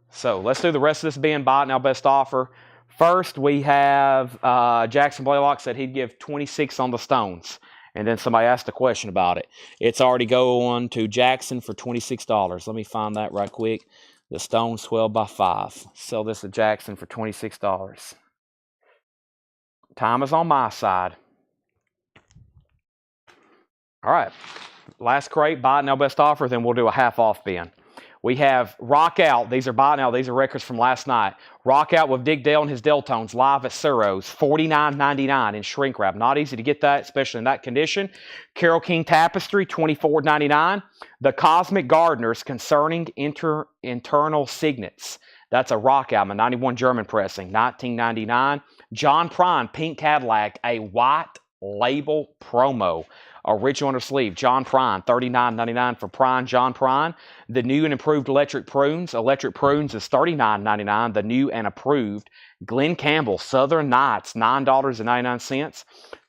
S1: So let's do the rest of this bin. Buy it now, best offer. First, we have Jackson Blaylock said he'd give 26 on the Stones. And then somebody asked a question about it. It's already going to Jackson for $26. Let me find that right quick. The Stones 12 by 5. Sell this to Jackson for $26. Time is on my side. All right. Last crate, buy it now, best offer. Then we'll do a half off bin. We have Rock Out. These are buy now. These are records from last night. Rock Out with Dick Dale and his Deltones live at Suros. $49.99 in shrink wrap. Not easy to get that, especially in that condition. Carole King Tapestry, $24.99. The Cosmic Gardeners Concerning Internal Signets. That's a Rock album, a 91 German pressing, $19.99. John Prine Pink Cadillac, a white label promo. Original under sleeve, John Prine, $39.99 for Prine, John Prine. The new and improved Electric Prunes. Electric Prunes is $39.99. The new and approved Glenn Campbell Southern Nights, $9.99.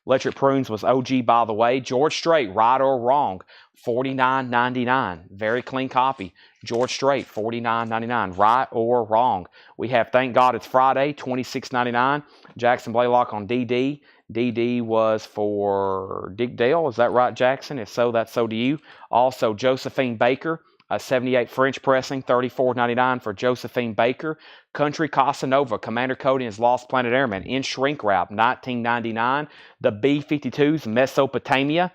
S1: Electric Prunes was OG, by the way. George Strait, Right or Wrong, $49.99. Very clean copy. George Strait, $49.99. Right or Wrong. We have Thank God It's Friday, $26.99. Jackson Blaylock on DD. DD was for Dick Dale. Is that right, Jackson? If so, that's so to you. Also, Josephine Baker, a 78 French pressing, $34.99 for Josephine Baker. Country Casanova, Commander Cody and his Lost Planet Airmen in shrink wrap, $19.99. The B-52s, Mesopotamia.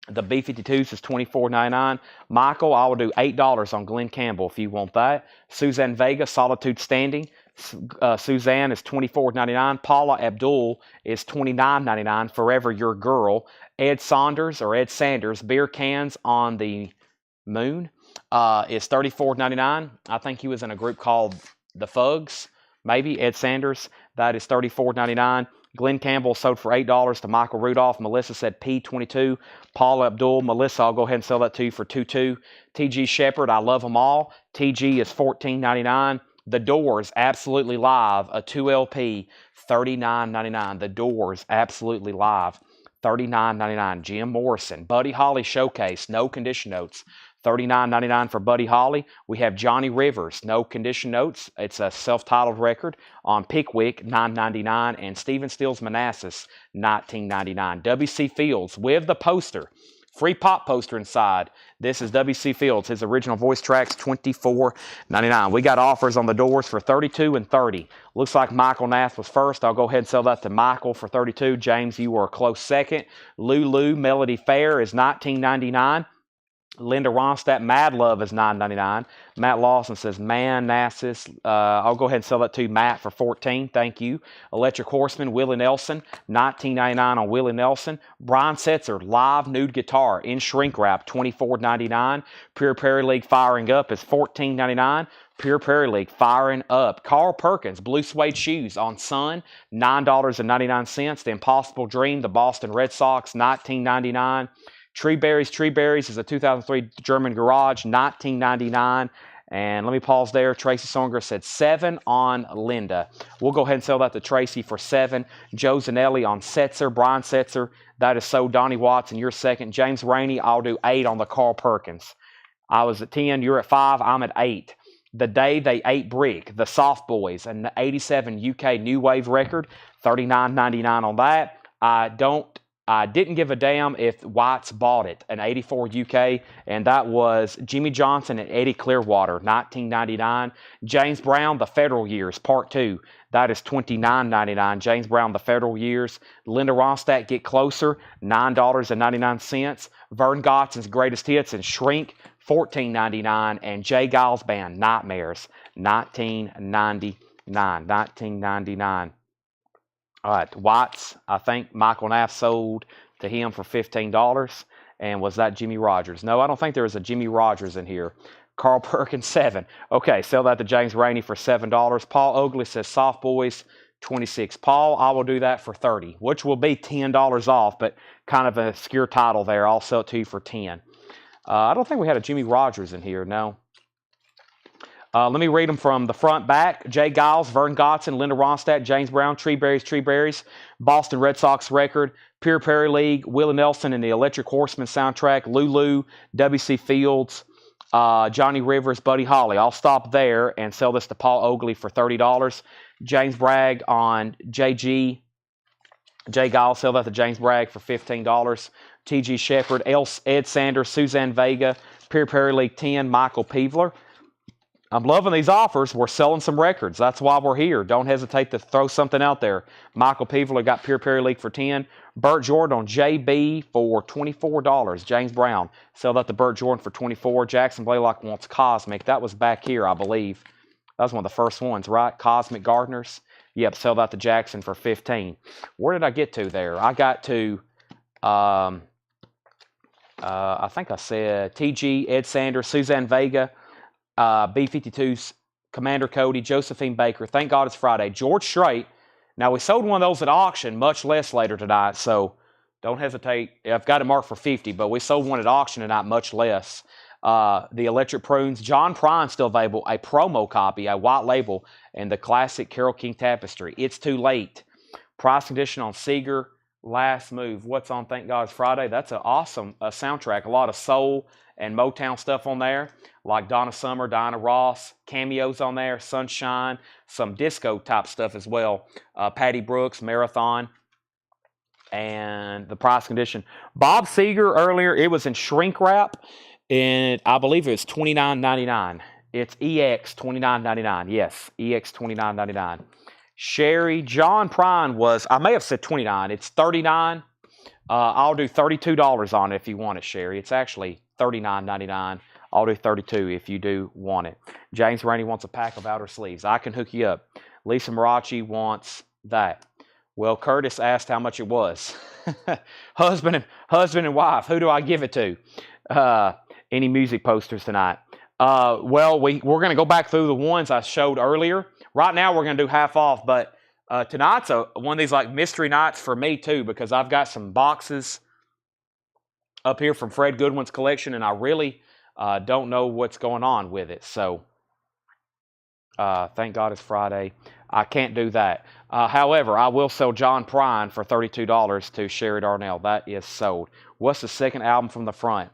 S1: The B-52s is $24.99. Michael, I will do $8 on Glenn Campbell if you want that. Suzanne Vega, Solitude Standing. Suzanne is $24.99. Paula Abdul is $29.99. Forever Your Girl. Ed Sanders, Beer Cans on the Moon is $34.99. I think he was in a group called The Fugs. Maybe Ed Sanders. That is $34.99. Glenn Campbell sold for $8 to Michael Rudolph. Melissa said P22. Paula Abdul. Melissa, I'll go ahead and sell that to you for $22. TG Shepard, I love them all. TG is $14.99. The Doors, Absolutely Live, a 2LP, $39.99. The Doors, Absolutely Live, $39.99. Jim Morrison, Buddy Holly Showcase, no condition notes, $39.99 for Buddy Holly. We have Johnny Rivers, no condition notes. It's a self-titled record on Pickwick, $9.99. And Stephen Stills Manassas, $19.99. W.C. Fields with the poster. Free pop poster inside. This is W.C. Fields. His original voice tracks, $24.99. We got offers on the Doors for $32 and $30. Looks like Michael Nath was first. I'll go ahead and sell that to Michael for $32. James, you were a close second. Lulu Melody Fair is $19.99. Linda Ronstadt, Mad Love is $9.99. Matt Lawson says, Man, Nassus. I'll go ahead and sell that to Matt for $14. Thank you. Electric Horseman, Willie Nelson, $19.99 on Willie Nelson. Brian Setzer, live nude guitar in shrink wrap, $24.99. Pure Prairie League firing up is $14.99. Pure Prairie League firing up. Carl Perkins, blue suede shoes on Sun, $9.99. The Impossible Dream, the Boston Red Sox, $19.99. Tree Berries is a 2003 German Garage, $19.99. And let me pause there. Tracy Songer said 7 on Linda. We'll go ahead and sell that to Tracy for 7. Joe Zanelli on Setzer, Brian Setzer. That is so. Donnie Watson, you're second. James Rainey, I'll do 8 on the Carl Perkins. I was at 10, you're at 5, I'm at 8. The Day They Ate Brick, the Soft Boys, an 87 UK New Wave record, $39.99 on that. I didn't give a damn if Whites bought it, an 84 UK, and that was Jimmy Johnson and Eddie Clearwater, $19.99. James Brown, The Federal Years, Part 2, that is $29.99. James Brown, The Federal Years. Linda Ronstadt, Get Closer, $9.99. Vern Gotson's Greatest Hits and Shrink, $14.99. And Jay Giles Band, Nightmares, $19.99. All right, Whites, I think Michael Knapp sold to him for $15. And was that Jimmy Rogers? No, I don't think there was a Jimmy Rogers in here. Carl Perkins, 7. Okay, sell that to James Rainey for $7. Paul Oakley says Soft Boys, 26. Paul, I will do that for 30, which will be $10 off, but kind of an obscure title there. I'll sell it to you for 10. I don't think we had a Jimmy Rogers in here, no. Let me read them from the front back. Jay Giles, Vern Gotson, Linda Ronstadt, James Brown, Tree Berries, Boston Red Sox record, Pure Prairie League, Willie Nelson and the Electric Horseman soundtrack, Lulu, W.C. Fields, Johnny Rivers, Buddy Holly. I'll stop there and sell this to Paul Oakley for $30. James Bragg on JG. Jay Giles, sell that to James Bragg for $15. T.G. Shepard, Ed Sanders, Suzanne Vega, Pure Prairie League 10, Michael Peevler. I'm loving these offers. We're selling some records. That's why we're here. Don't hesitate to throw something out there. Michael Peevler got Pure Prairie League for 10. Burt Jordan on JB for $24. James Brown, sell that to Burt Jordan for $24. Jackson Blaylock wants Cosmic. That was back here, I believe. That was one of the first ones, right? Cosmic Gardeners. Yep, sell that to Jackson for $15. Where did I get to there? I got to, I think I said TG, Ed Sanders, Suzanne Vega, B-52's Commander Cody, Josephine Baker. Thank God it's Friday. George Strait. Now, we sold one of those at auction, much less later tonight, so don't hesitate. I've got it marked for 50, but we sold one at auction tonight, much less. The Electric Prunes. John Prine still available. A promo copy, a white label, and the classic Carole King Tapestry. It's Too Late. Price condition on Seeger. Last Move. What's on Thank God it's Friday? That's an awesome soundtrack. A lot of soul and Motown stuff on there, like Donna Summer, Diana Ross, cameos on there, Sunshine, some disco type stuff as well. Patty Brooks, Marathon, and the price condition. Bob Seger earlier, it was in shrink wrap, and I believe it was $29.99. It's EX $29.99. Yes, EX $29.99. Sherry, John Prine was, I may have said 29. It's 39. I'll do $32 on it if you want it, Sherry. It's actually $39.99. I'll do $32 if you do want it. James Rainey wants a pack of outer sleeves. I can hook you up. Lisa Marachi wants that. Well, Curtis asked how much it was. husband and wife. Who do I give it to? Any music posters tonight? Well, we're going to go back through the ones I showed earlier. Right now, we're going to do half off, but tonight's one of these like mystery nights for me too, because I've got some boxes up here from Fred Goodwin's collection, and I really don't know what's going on with it. So, thank God it's Friday. I can't do that. However, I will sell John Prine for $32 to Sherry Darnell. That is sold. What's the second album from the front?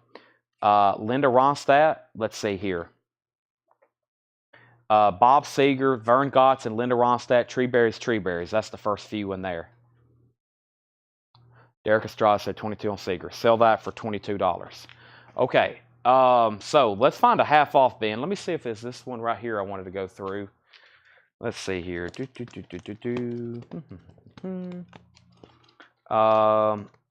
S1: Linda Ronstadt. Let's see here. Bob Seger, Vern Gotts, and Linda Ronstadt, Tree Berries. That's the first few in there. Derek Estrada said 22 on Seeger. Sell that for $22. Okay, so let's find a half off bin. Let me see if it's this one right here I wanted to go through. Let's see here.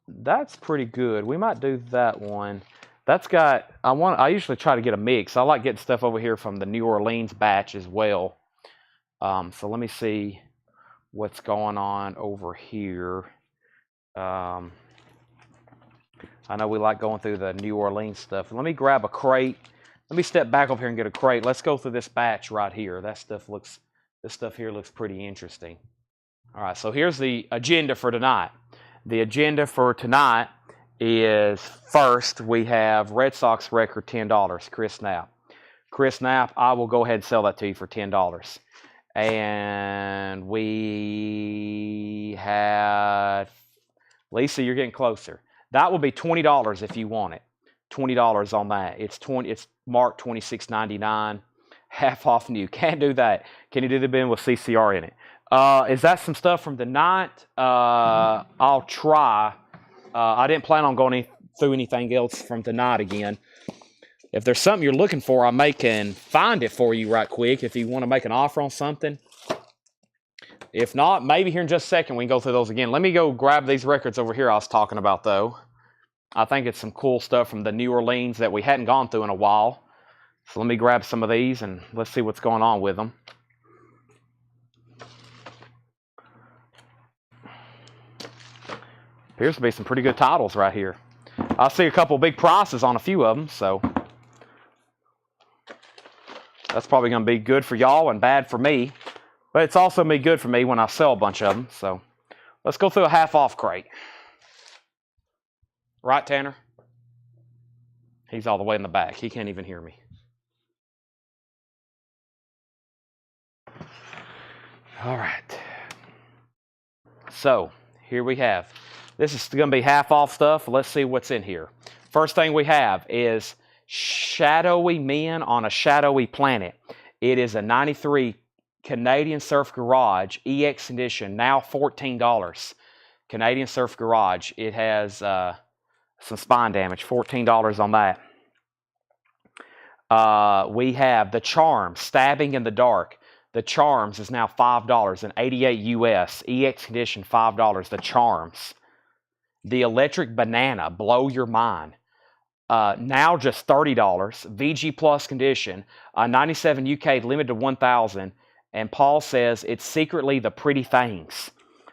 S1: That's pretty good. We might do that one. That's got, I usually try to get a mix. I like getting stuff over here from the New Orleans batch as well. So let me see what's going on over here. I know we like going through the New Orleans stuff. Let me grab a crate. Let me step back over here and get a crate. Let's go through this batch right here. This stuff here looks pretty interesting. All right, so here's the agenda for tonight. The agenda for tonight is, first we have Red Sox record $10, Chris Knapp. Chris Knapp, I will go ahead and sell that to you for $10. And we have, Lisa, you're getting closer. That will be $20 if you want it. $20 on that. It's marked $26.99, half off new. Can't do that. Can you do the bin with CCR in it? Is that some stuff from the night? I'll try. I didn't plan on going through anything else from tonight again. If there's something you're looking for, I may can find it for you right quick if you want to make an offer on something. If not, maybe here in just a second we can go through those again. Let me go grab these records over here I was talking about, though. I think it's some cool stuff from the New Orleans that we hadn't gone through in a while. So let me grab some of these and let's see what's going on with them. Appears to be some pretty good titles right here. I see a couple big prices on a few of them, so that's probably going to be good for y'all and bad for me. But it's also going to be good for me when I sell a bunch of them. So let's go through a half-off crate. Right, Tanner? He's all the way in the back. He can't even hear me. All right. So here we have. This is going to be half-off stuff. Let's see what's in here. First thing we have is Shadowy Men on a Shadowy Planet. It is a 93 Canadian Surf Garage EX edition, now $14. Canadian Surf Garage. It has some spine damage, $14 on that. We have the Charms, Stabbing in the Dark. The Charms is now $5, an 88 US, EX edition, $5, the Charms. The Electric Banana, Blow Your Mind. Now just $30, VG Plus condition, 97 UK, limited to 1,000. And Paul says it's secretly the pretty things.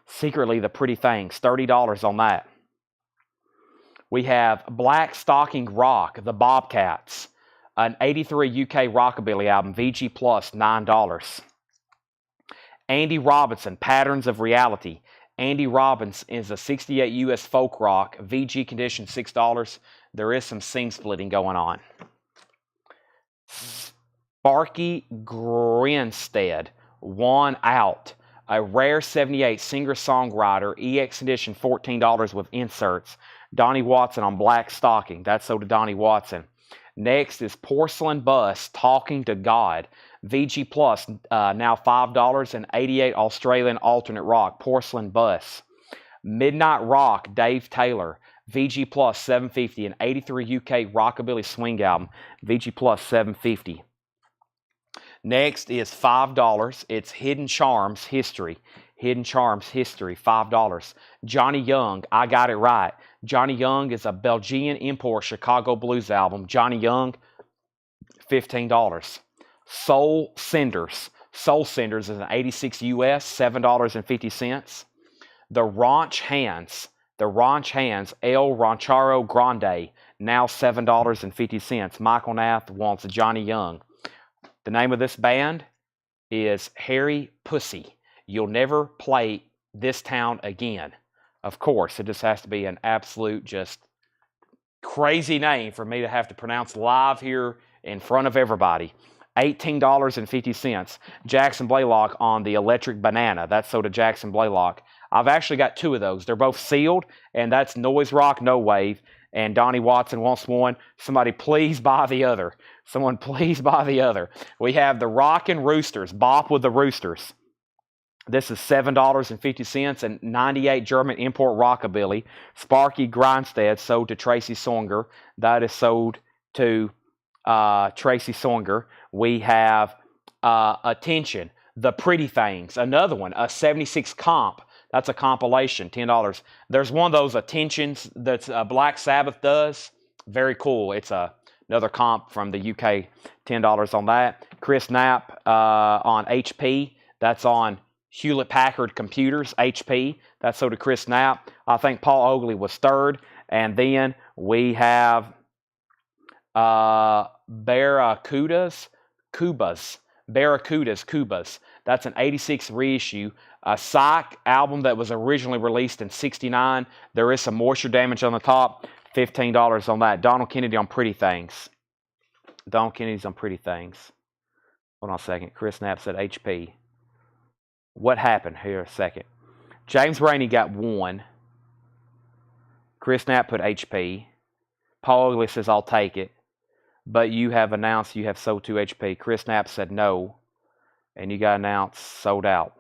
S1: Secretly the pretty things, $30 on that. We have Black Stocking Rock, the Bobcats, an 83 UK rockabilly album, VG Plus, $9. Andy Robinson, Patterns of Reality. Andy Robbins is a 68 US folk rock, VG condition, $6. There is some seam splitting going on. Sparky Grinstead, One Out, a rare 78 singer-songwriter, EX edition, $14 with inserts. Donnie Watson on Black Stocking. That's so to Donnie Watson. Next is Porcelain Bus, Talking to God. VG Plus, now $5, and 88 Australian alternate rock, Porcelain Bus. Midnight Rock, Dave Taylor. VG Plus, $7.50, an 83 UK rockabilly swing album. VG Plus, $7.50. Next is $5. It's Hidden Charms History. Hidden Charms History, $5. Johnny Young, I Got It Right. Johnny Young is a Belgian import Chicago blues album. Johnny Young, $15. Soul Cinders. Soul Cinders is an 86 US, $7.50. The Ranch Hands. The Ranch Hands, El Ranchero Grande, now $7.50. Michael Nath wants Johnny Young. The name of this band is Harry Pussy. You'll never play this town again. Of course, it just has to be an absolute just crazy name for me to have to pronounce live here in front of everybody. $18.50. Jackson Blaylock on the Electric Banana. That's so to Jackson Blaylock. I've actually got two of those. They're both sealed, and that's Noise Rock, No Wave. And Donnie Watson wants one. Somebody please buy the other. Someone please buy the other. We have the Rockin' Roosters, Bop with the Roosters. This is $7.50, and 98 German import rockabilly. Sparky Grinstead, sold to Tracy Songer. That is sold to Tracy Songer. We have Attention, The Pretty Things. Another one, a 76 comp. That's a compilation, $10. There's one of those Attentions that Black Sabbath does. Very cool. It's another comp from the UK, $10 on that. Chris Knapp on HP. That's on Hewlett Packard Computers, HP. That's sold to Chris Knapp. I think Paul Oakley was third. And then we have Barracudas. That's an 86 reissue. A Psych album that was originally released in 69. There is some moisture damage on the top. $15 on that. Donald Kennedy on Pretty Things. Donald Kennedy's on Pretty Things. Hold on a second. Chris Knapp said HP. What happened? Here a second. James Rainey got 1. Chris Knapp put HP. Paul Oakley says, I'll take it. But you have announced you have sold 2 HP. Chris Knapp said no. And you got announced sold out.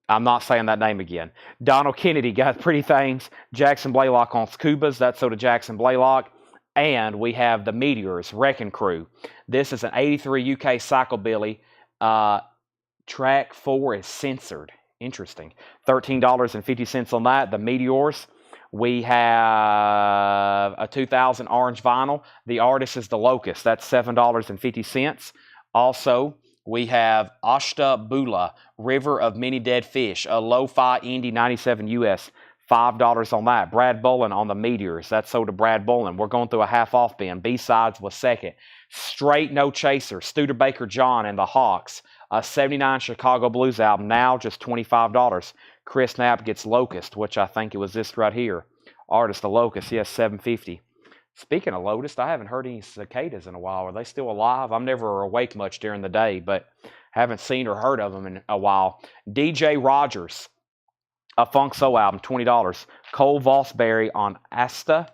S1: I'm not saying that name again. Donald Kennedy got Pretty Things. Jackson Blaylock on Scubas. That's sold to Jackson Blaylock. And we have the Meteors, Wrecking Crew. This is an 83 UK Psychobilly. Track 4 is censored. Interesting. $13.50 on that. The Meteors. We have a 2000 orange vinyl. The artist is The Locust. That's $7.50. Also, we have Ashta Bula, River of Many Dead Fish, a lo-fi indie 97 US. $5 on that. Brad Bolin on the Meteors. That's sold to Brad Bolin. We're going through a half-off bin. B-Sides was second. Straight No Chaser, Studebaker John and the Hawks. A 79 Chicago Blues album, now just $25. Chris Knapp gets Locust, which I think it was this right here. Artist The Locust, yes, $7.50. Speaking of Locust, I haven't heard any cicadas in a while. Are they still alive? I'm never awake much during the day, but haven't seen or heard of them in a while. DJ Rogers, a Funk Soul album, $20. Cole Vossberry on Asta,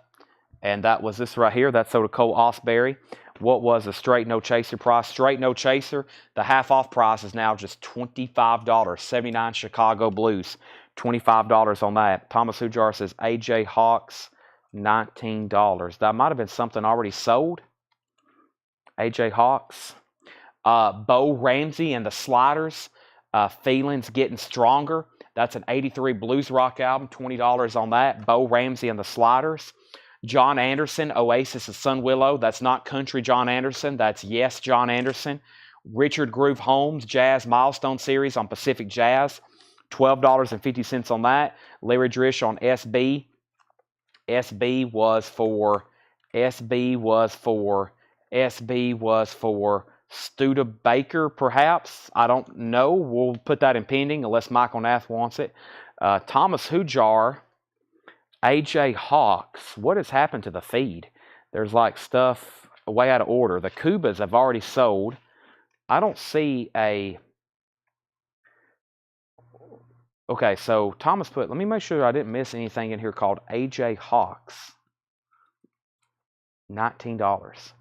S1: and that was this right here. That's sold to Cole Osberry. What was the Straight No Chaser price? Straight No Chaser, the half-off price is now just $25. 79 Chicago Blues, $25 on that. Thomas Hujar says AJ Hawks, $19. That might have been something already sold. AJ Hawks. Bo Ramsey and the Sliders, Feelings Getting Stronger. That's an 83 blues rock album, $20 on that. Bo Ramsey and the Sliders. John Anderson, Oasis of Sun Willow. That's not country John Anderson. That's Yes John Anderson. Richard Groove Holmes, Jazz Milestone Series on Pacific Jazz. $12.50 on that. Larry Drish on SB. SB was for Studebaker, perhaps. I don't know. We'll put that in pending unless Michael Nath wants it. Thomas Hujar, AJ Hawks. What has happened to the feed? There's like stuff way out of order. The Kubas have already sold. I don't see a... Okay, so Thomas put... Let me make sure I didn't miss anything in here called AJ Hawks. $19.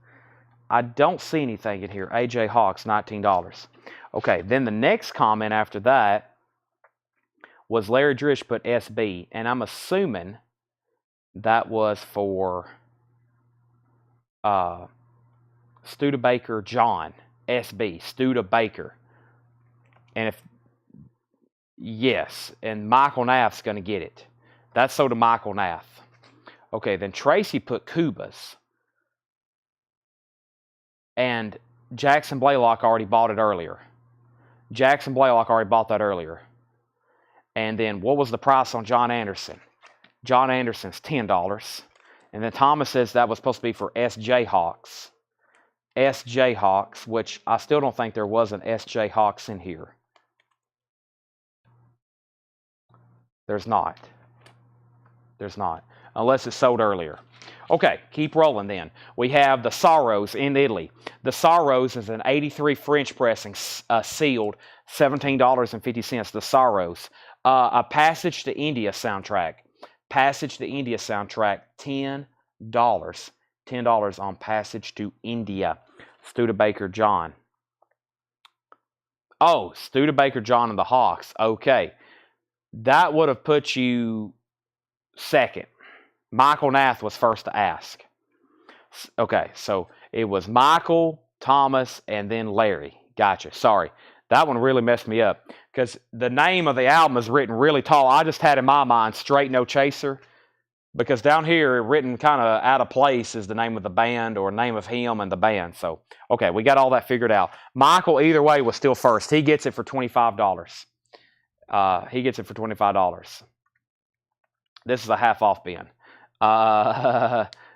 S1: I don't see anything in here. AJ Hawks, $19. Okay, then the next comment after that was Larry Drish put SB, and I'm assuming that was for Studebaker John, SB, Studebaker. And if, yes, and Michael Nath's going to get it. That's sold to Michael Nath. Okay, then Tracy put Kubas. And Jackson Blaylock already bought it earlier. Jackson Blaylock already bought that earlier. And then what was the price on John Anderson? John Anderson's $10. And then Thomas says that was supposed to be for S.J. Hawks. S.J. Hawks, which I still don't think there was an S.J. Hawks in here. There's not. There's not. Unless it's sold earlier. Okay, keep rolling then. We have the Sorrows in Italy. The Sorrows is an 83 French pressing, sealed, $17.50. The Sorrows. A Passage to India soundtrack. Passage to India soundtrack, $10. $10 on Passage to India. Studebaker John. Oh, Studebaker John and the Hawks. Okay. That would have put you second. Michael Nath was first to ask. Okay, so it was Michael, Thomas, and then Larry. Gotcha. Sorry. That one really messed me up because the name of the album is written really tall. I just had in my mind Straight No Chaser. because down here, written kind of out of place, is the name of the band or name of him and the band. So, okay, we got all that figured out. Michael, either way, was still first. He gets it for $25. He gets it for $25. This is a half off bin.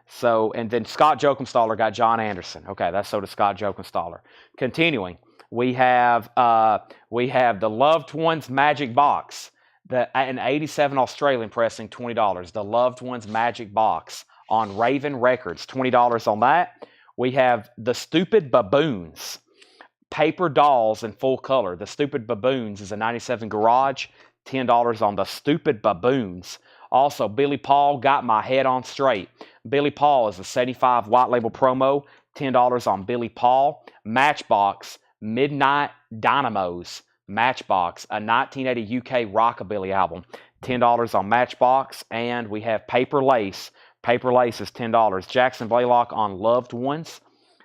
S1: So, and then Scott Jokenstaller got John Anderson. Okay, that's so does Scott Jokenstaller. Continuing, we have the Loved Ones Magic Box. An 87 Australian pressing, $20. The Loved Ones Magic Box on Raven Records, $20 on that. We have the Stupid Baboons, paper dolls in full color. The Stupid Baboons is a 97 Garage, $10 on the Stupid Baboons. Also, Billy Paul, Got My Head on Straight. Billy Paul is a 75 white label promo, $10 on Billy Paul. Matchbox, Midnight Dynamos. Matchbox, a 1980 UK rockabilly album, $10 on Matchbox. And we have Paper Lace. Paper Lace is $10. Jackson Blaylock on Loved Ones.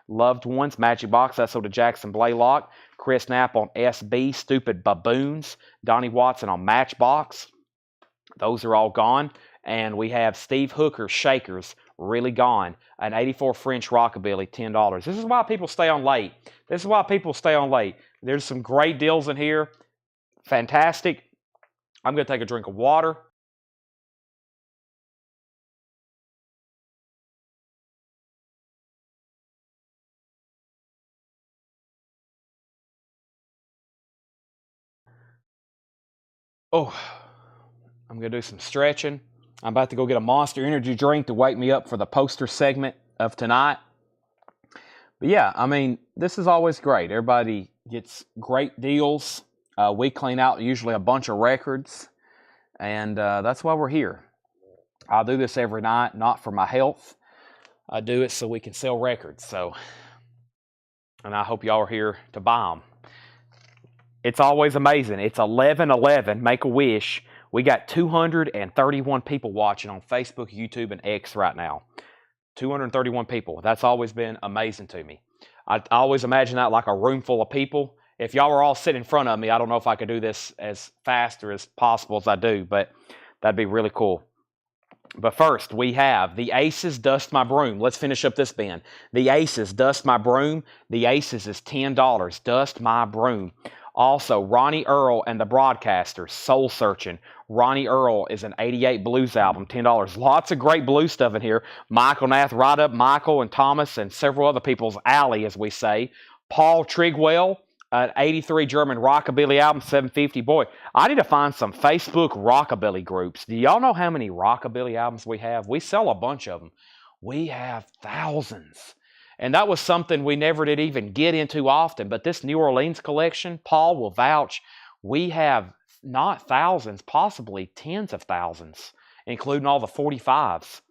S1: Loved Ones, Magic Box, that's sold to Jackson Blaylock. Chris Knapp on SB, Stupid Baboons. Donnie Watson on Matchbox. Those are all gone. And we have Steve Hooker, Shakers, really gone. An 84 French Rockabilly, $10. This is why people stay on late. This is why people stay on late. There's some great deals in here. Fantastic. I'm going to take a drink of water. Oh, I'm going to do some stretching. I'm about to go get a Monster Energy drink to wake me up for the poster segment of tonight. But yeah, I mean, this is always great. Everybody gets great deals. We clean out usually a bunch of records, and that's why we're here. I do this every night, not for my health. I do it so we can sell records. So, and I hope y'all are here to buy them. It's always amazing. It's 11/11. Make a wish. We got 231 people watching on Facebook, YouTube, and X right now. 231 people. That's always been amazing to me. I always imagine that like a room full of people. If y'all were all sitting in front of me, I don't know if I could do this as fast or as possible as I do, but that'd be really cool. But first, we have the Aces Dust My Broom. Let's finish up this bin. The Aces Dust My Broom. The Aces is $10. Dust My Broom. Also, Ronnie Earl and the Broadcasters, Soul Searching. Ronnie Earl is an 88 blues album, $10. Lots of great blues stuff in here. Michael Nath, right up Michael and Thomas and several other people's alley, as we say. Paul Trigwell, an 83 German rockabilly album, $7.50. Boy, I need to find some Facebook rockabilly groups. Do y'all know how many rockabilly albums we have? We sell a bunch of them. We have thousands. And that was something we never did even get into often. But this New Orleans collection, Paul will vouch, we have not thousands, possibly tens of thousands, including all the 45s.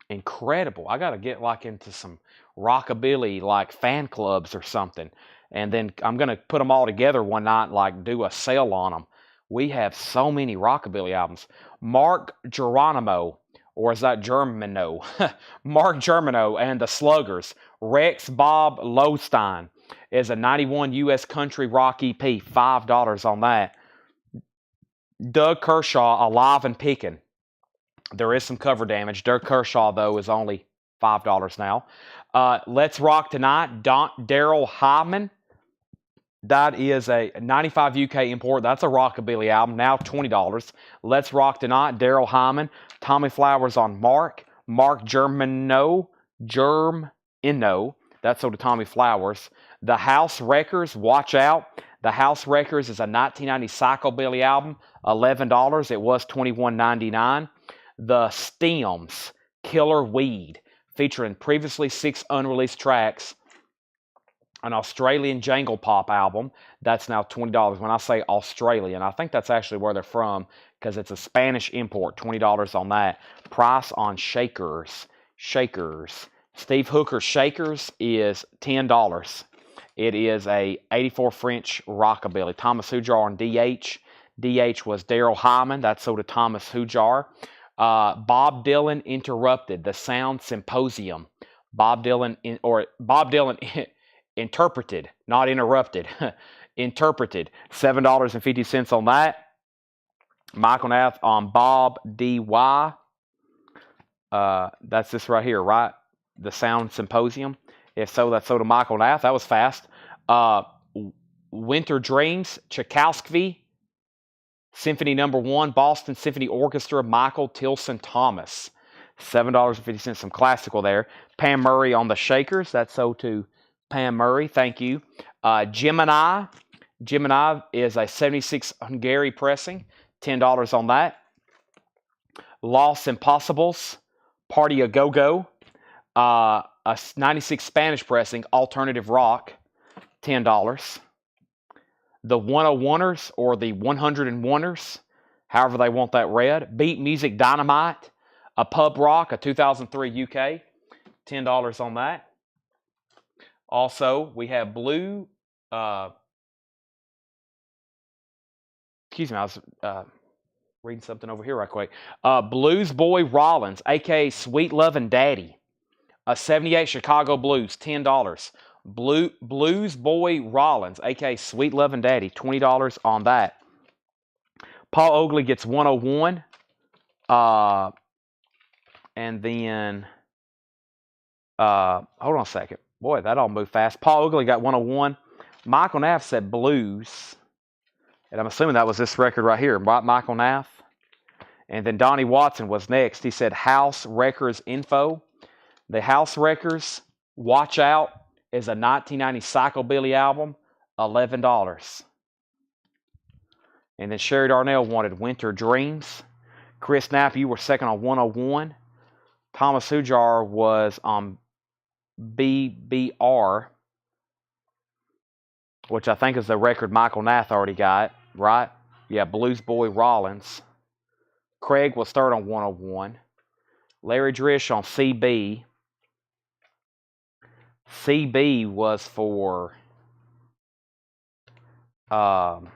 S1: Incredible. I got to get like into some rockabilly like fan clubs or something. And then I'm going to put them all together one night and like do a sale on them. We have so many rockabilly albums. Mark Geronimo, or is that Germano? Mark Germano and the Sluggers. Rex Bob Lowstein is a 91 U.S. country rock EP, $5 on that. Doug Kershaw, Alive and Pickin'. There is some cover damage. Doug Kershaw, though, is only $5 now. Let's Rock Tonight, Daryl Hyman. That is a 95 UK import. That's a rockabilly album, now $20. Let's Rock Tonight, Daryl Hyman. Tommy Flowers on Mark Germino. That's sold to Tommy Flowers. The House Wreckers, Watch Out. The House Wreckers is a 1990 psychobilly album, $11. It was $21.99. The Stems, Killer Weed, featuring previously 6 unreleased tracks. An Australian jangle pop album. That's now $20. When I say Australian, I think that's actually where they're from because it's a Spanish import. $20 on that. Price on Shakers. Steve Hooker Shakers is $10. It is a 84 French rockabilly. Thomas Hujar on DH. DH was Daryl Hyman. That's sold to Thomas Hujar. Bob Dylan Interrupted. The Sound Symposium. Bob Dylan Interpreted, not interrupted. Interpreted, $7.50 on that. Michael Nath on Bob D.Y. That's this right here, right? The Sound Symposium. If so, that's so to Michael Nath. That was fast. Winter Dreams, Tchaikovsky, Symphony No. 1, Boston Symphony Orchestra, Michael Tilson Thomas. $7.50, some classical there. Pam Murray on the Shakers. That's so to Pam Murray. Thank you. Gemini. Gemini is a 76 Hungary pressing. $10 on that. Los Impossibles, Party a Go-Go. A 96 Spanish pressing, alternative rock. $10. The 101ers or the 101ers, however they want that read. Beat Music Dynamite, a pub rock, a 2003 UK, $10 on that. Also, we have Blue, excuse me, I was reading something over here right quick. Blues Boy Rollins, a.k.a. Sweet Lovin' Daddy, a 78 Chicago Blues, $10. Blues Boy Rollins, a.k.a. Sweet Lovin' Daddy, $20 on that. Paul Oakley gets 101. And then, hold on a second. Boy, that all moved fast. Paul Oakley got 101. Michael Nath said blues. And I'm assuming that was this record right here, Michael Nath. And then Donnie Watson was next. He said House Wreckers Info. The House Wreckers, Watch Out, is a 1990 Psychobilly album, $11. And then Sherry Darnell wanted Winter Dreams. Chris Knapp, you were second on 101. Thomas Hujar was on BBR, which I think is the record Michael Nath already got, right? Yeah, Blues Boy Rollins. Craig was third on 101. Larry Drish on CB. CB was for, I'm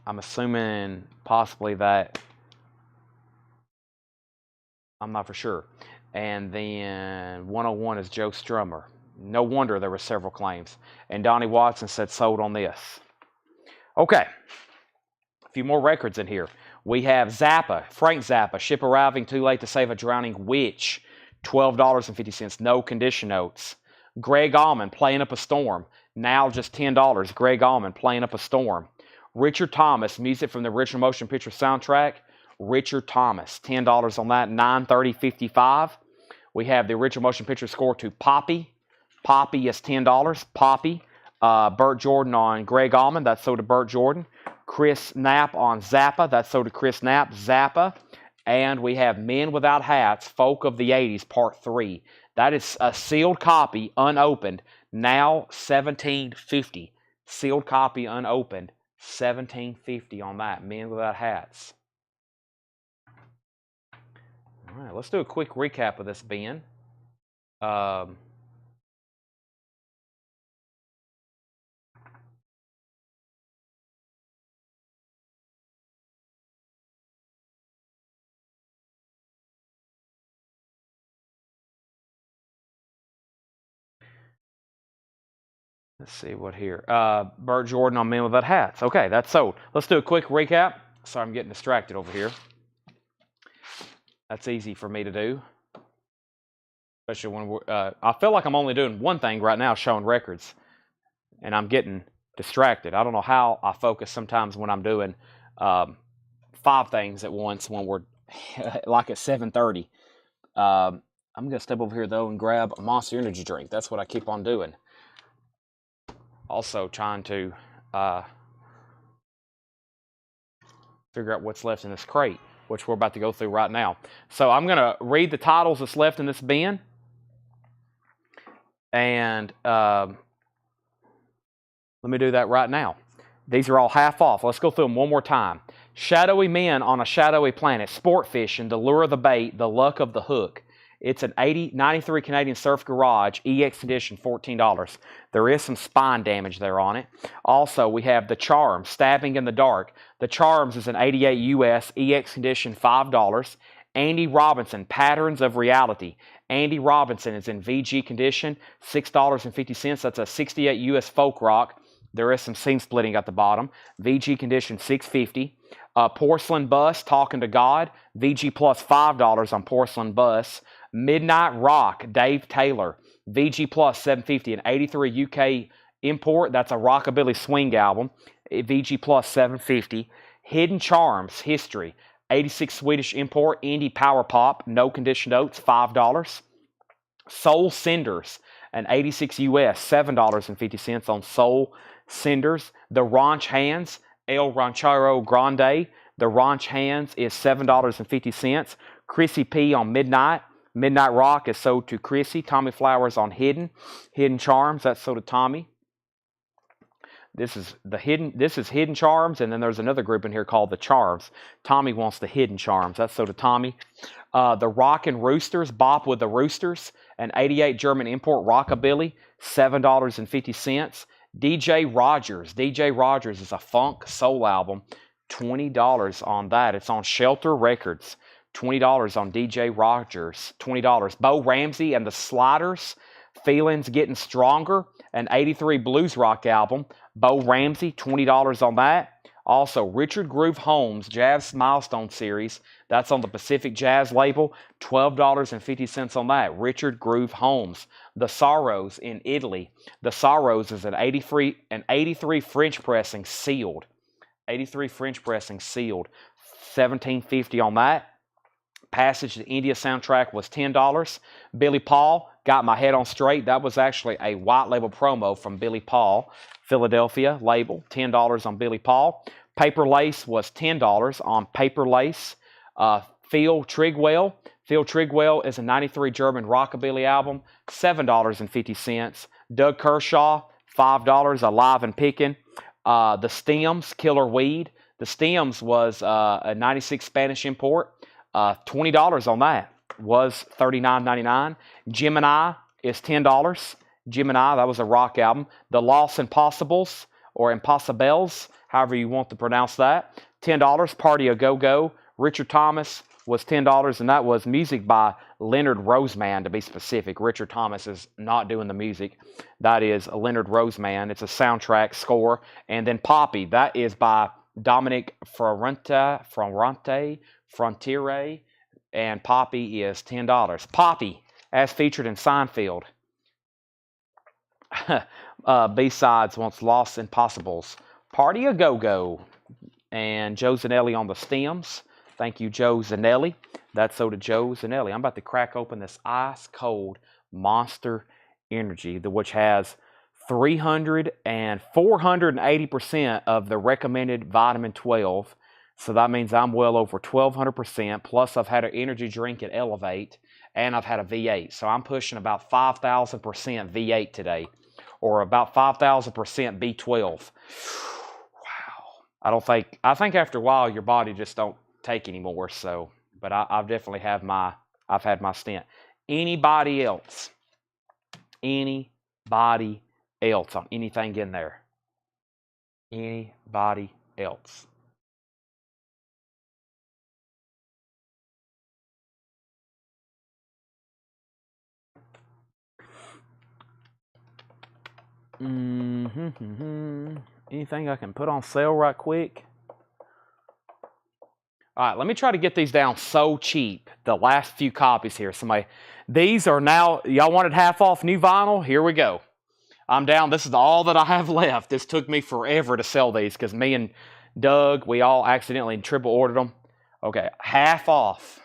S1: assuming possibly that, I'm not for sure. And then 101 is Joe Strummer. No wonder there were several claims. And Donnie Watson said sold on this. Okay. A few more records in here. We have Zappa, Frank Zappa, Ship Arriving Too Late to Save a Drowning Witch, $12.50, no condition notes. Greg Allman, Playing Up a Storm, now just $10. Greg Allman, Playing Up a Storm. Richard Thomas, music from the original motion picture soundtrack. Richard Thomas, $10 on that, $930.55. We have the original motion picture score to Poppy. Poppy is $10. Poppy. Burt Jordan on Greg Allman, that's so to Burt Jordan. Chris Knapp on Zappa, that's so to Chris Knapp, Zappa. And we have Men Without Hats, Folk of the 80s, Part 3. That is a sealed copy, unopened, now $17.50. Sealed copy, unopened, $17.50 on that, Men Without Hats. All right, let's do a quick recap of this, Ben. Let's see what here. Burt Jordan on Men Without Hats. Okay, that's sold. Let's do a quick recap. Sorry, I'm getting distracted over here. That's easy for me to do. Especially when we're, I feel like I'm only doing one thing right now, showing records. And I'm getting distracted. I don't know how I focus sometimes when I'm doing 5 things at once when we're like at 7:30. I'm going to step over here, though, and grab a Monster Energy drink. That's what I keep on doing. Also trying to figure out what's left in this crate, which we're about to go through right now. So I'm going to read the titles that's left in this bin. And let me do that right now. These are all half off. Let's go through them one more time. Shadowy Men on a Shadowy Planet. Sport Fishing, The Lure of the Bait, The Luck of the Hook. It's an 93 Canadian Surf Garage EX edition, $14. There is some spine damage there on it. Also, we have The Charms, Stabbing in the Dark. The Charms is an 88 US EX edition, $5. Andy Robinson, Patterns of Reality. Andy Robinson is in VG condition, $6.50. That's a 68 US folk rock. There is some seam splitting at the bottom. VG condition, $6.50. Porcelain Bus, Talking to God, VG plus $5 on Porcelain Bus. Midnight Rock, Dave Taylor, VG plus $7.50, an 83 UK import. That's a rockabilly swing album, VG plus $7.50. Hidden Charms, History, 86 Swedish import, indie power pop, no conditioned oats, $5. Soul Cinders, an 86 US, $7.50 on Soul Cinders. The Ranch Hands, El Ranchero Grande, the Ranch Hands is $7.50. Chrissy P on Midnight. Midnight Rock is sold to Chrissy. Tommy Flowers on Hidden Charms, that's sold to Tommy. This is Hidden Charms, and then there's another group in here called the Charms. Tommy wants the Hidden Charms. That's so to Tommy. The Rockin' Roosters, Bop with the Roosters, an 88 German import rockabilly, $7.50. DJ Rogers. DJ Rogers is a funk soul album, $20 on that. It's on Shelter Records. $20 on DJ Rogers. $20. Bo Ramsey and the Sliders, Feelings Getting Stronger, an 83 blues rock album. Bo Ramsey, $20 on that. Also, Richard Groove Holmes, Jazz Milestone Series. That's on the Pacific Jazz label. $12.50 on that. Richard Groove Holmes. The Sorrows in Italy. The Sorrows is an 83 French pressing sealed. 83 French pressing sealed. $17.50 on that. Passage to India soundtrack was $10. Billy Paul, Got My Head on Straight. That was actually a white label promo from Billy Paul, Philadelphia label. $10 on Billy Paul. Paper Lace was $10 on Paper Lace. Phil Trigwell. Phil Trigwell is a 93 German rockabilly album. $7.50. Doug Kershaw, $5. Alive and Picking. The Stems, Killer Weed. The Stems was a 96 Spanish import. $20 on that. Was $39.99. Gemini is $10. Gemini, that was a rock album. The Lost Impossibles, or Impossibles, however you want to pronounce that, $10. Party A Go Go. Richard Thomas was $10, and that was music by Leonard Roseman, to be specific. Richard Thomas is not doing the music. That is Leonard Roseman. It's a soundtrack score. And then Poppy, that is by Dominic Frontiere, and Poppy is $10. Poppy, as featured in Seinfeld. B-Sides wants Lost Impossibles. Party A Go Go. And Joe Zanelli on the Stems. Thank you, Joe Zanelli. That's so to Joe Zanelli. I'm about to crack open this ice cold Monster Energy, which has 300 and 480% of the recommended vitamin 12. So that means I'm well over 1,200%. Plus, I've had an energy drink at Elevate, and I've had a V8. So I'm pushing about 5,000% V8 today, or about 5,000% B12. Wow. I think after a while your body just don't take anymore. So, but I've definitely had my stint. Anybody else? Anybody else on anything in there? Anybody else? Anything I can put on sale right quick? All right, let me try to get these down so cheap. The last few copies here. These are now, y'all wanted half off new vinyl? Here we go. I'm down. This is all that I have left. This took me forever to sell these because me and Doug, we all accidentally triple ordered them. Okay, half off.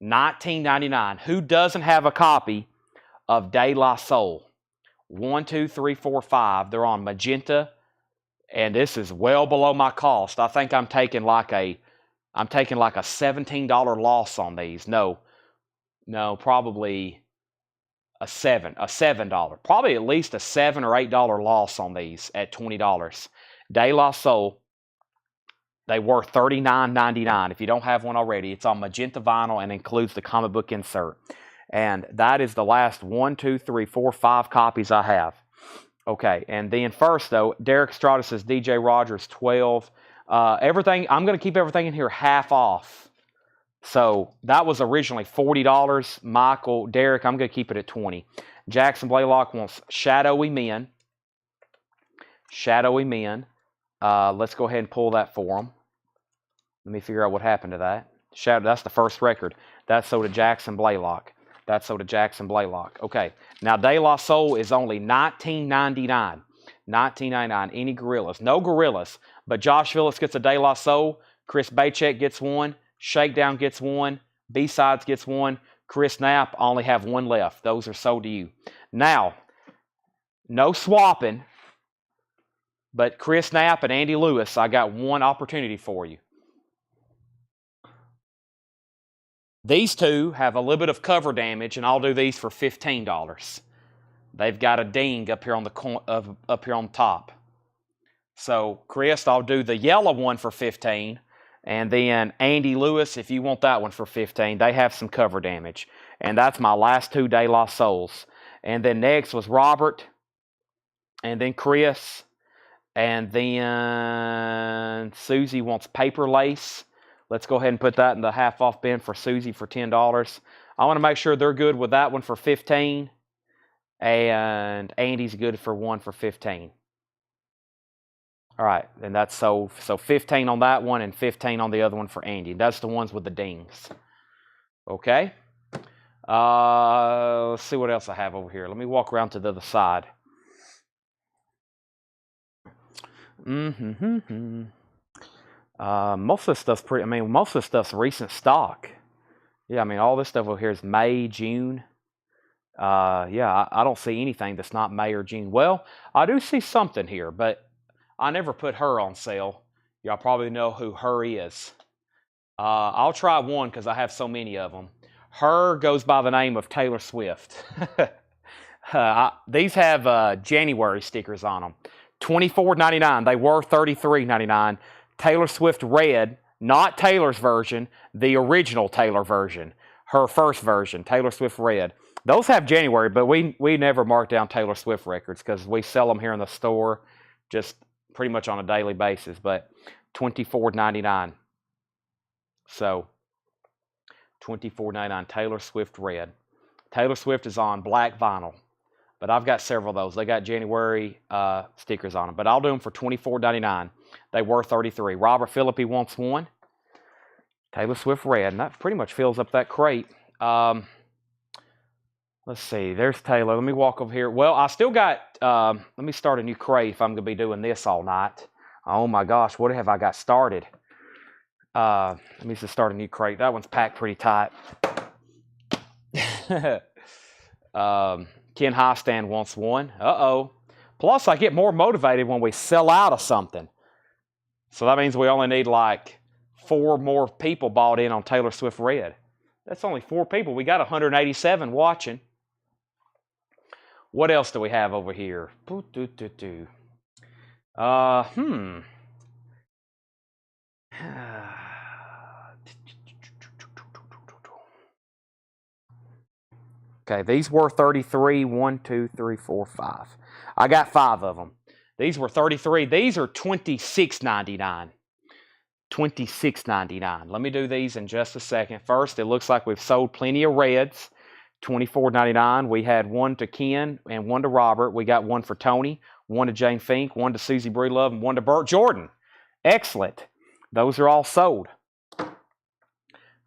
S1: $19.99. Who doesn't have a copy of De La Soul? 1, 2, 3, 4, 5. They're on magenta, and this is well below my cost. I think I'm taking like a $17 loss on these. No, probably a $7. Probably at least a $7 or $8 loss on these at $20. De La Soul. They were $39.99. If you don't have one already, it's on magenta vinyl and includes the comic book insert. And that is the last 1, 2, 3, 4, 5 copies I have. Okay, and then first though, Derek Estrada says DJ Rogers 12. Everything, I'm going to keep everything in here half off. So that was originally $40. Michael, Derek, I'm going to keep it at 20. Jackson Blaylock wants Shadowy Men. Shadowy Men. Let's go ahead and pull that for him. Let me figure out what happened to that. That's the first record. That's sold to Jackson Blaylock. That's sold to Jackson Blaylock. Okay. Now, De La Soul is only $19.99. $19.99. Any gorillas? No gorillas. But Josh Phillips gets a De La Soul. Chris Bachek gets one. Shakedown gets one. B-Sides gets one. Chris Knapp only have one left. Those are sold to you. Now, no swapping. But Chris Knapp and Andy Lewis, I got one opportunity for you. These two have a little bit of cover damage, and I'll do these for $15. They've got a ding up here on the top. So, Chris, I'll do the yellow one for $15, and then Andy Lewis, if you want that one for $15, they have some cover damage. And that's my last two De La Souls. And then next was Robert, and then Chris, and then Susie wants Paper Lace. Let's go ahead and put that in the half-off bin for Susie for $10. I want to make sure they're good with that one for $15, and Andy's good for one for $15. All right, and that's so $15 on that one and $15 on the other one for Andy. That's the ones with the dings. Okay. Let's see what else I have over here. Let me walk around to the other side. Most of this stuff's most of this stuff's recent stock. Yeah, I mean, all this stuff over here is May, June. Yeah, I don't see anything that's not May or June. Well, I do see something here, but I never put her on sale. Y'all probably know who her is. I'll try one because I have so many of them. Her goes by the name of Taylor Swift. These have January stickers on them. $24.99. They were $33.99. Taylor Swift Red, not Taylor's version, the original Taylor version. Her first version, Taylor Swift Red. Those have January, but we never mark down Taylor Swift records because we sell them here in the store just pretty much on a daily basis. But $24.99. So $24.99 Taylor Swift Red. Taylor Swift is on black vinyl. But I've got several of those. They got January stickers on them. But I'll do them for $24.99. They were $33. Robert Philippi wants one. Taylor Swift Red. And that pretty much fills up that crate. Let's see. There's Taylor. Let me walk over here. Well, I still got... let me start a new crate if I'm going to be doing this all night. Oh, my gosh. What have I got started? Let me just start a new crate. That one's packed pretty tight. Ken Highstand wants one. Uh-oh. Plus, I get more motivated when we sell out of something. So that means we only need like 4 more people bought in on Taylor Swift Red. That's only 4 people. We got 187 watching. What else do we have over here? Okay, these were 33. 1, 2, 3, 4, 5. I got 5 of them. These were 33. These are $26.99. $26.99. Let me do these in just a second. First, it looks like we've sold plenty of reds. $24.99. We had one to Ken and one to Robert. We got one for Tony, one to Jane Fink, one to Susie Breedlove, and one to Burt Jordan. Excellent. Those are all sold.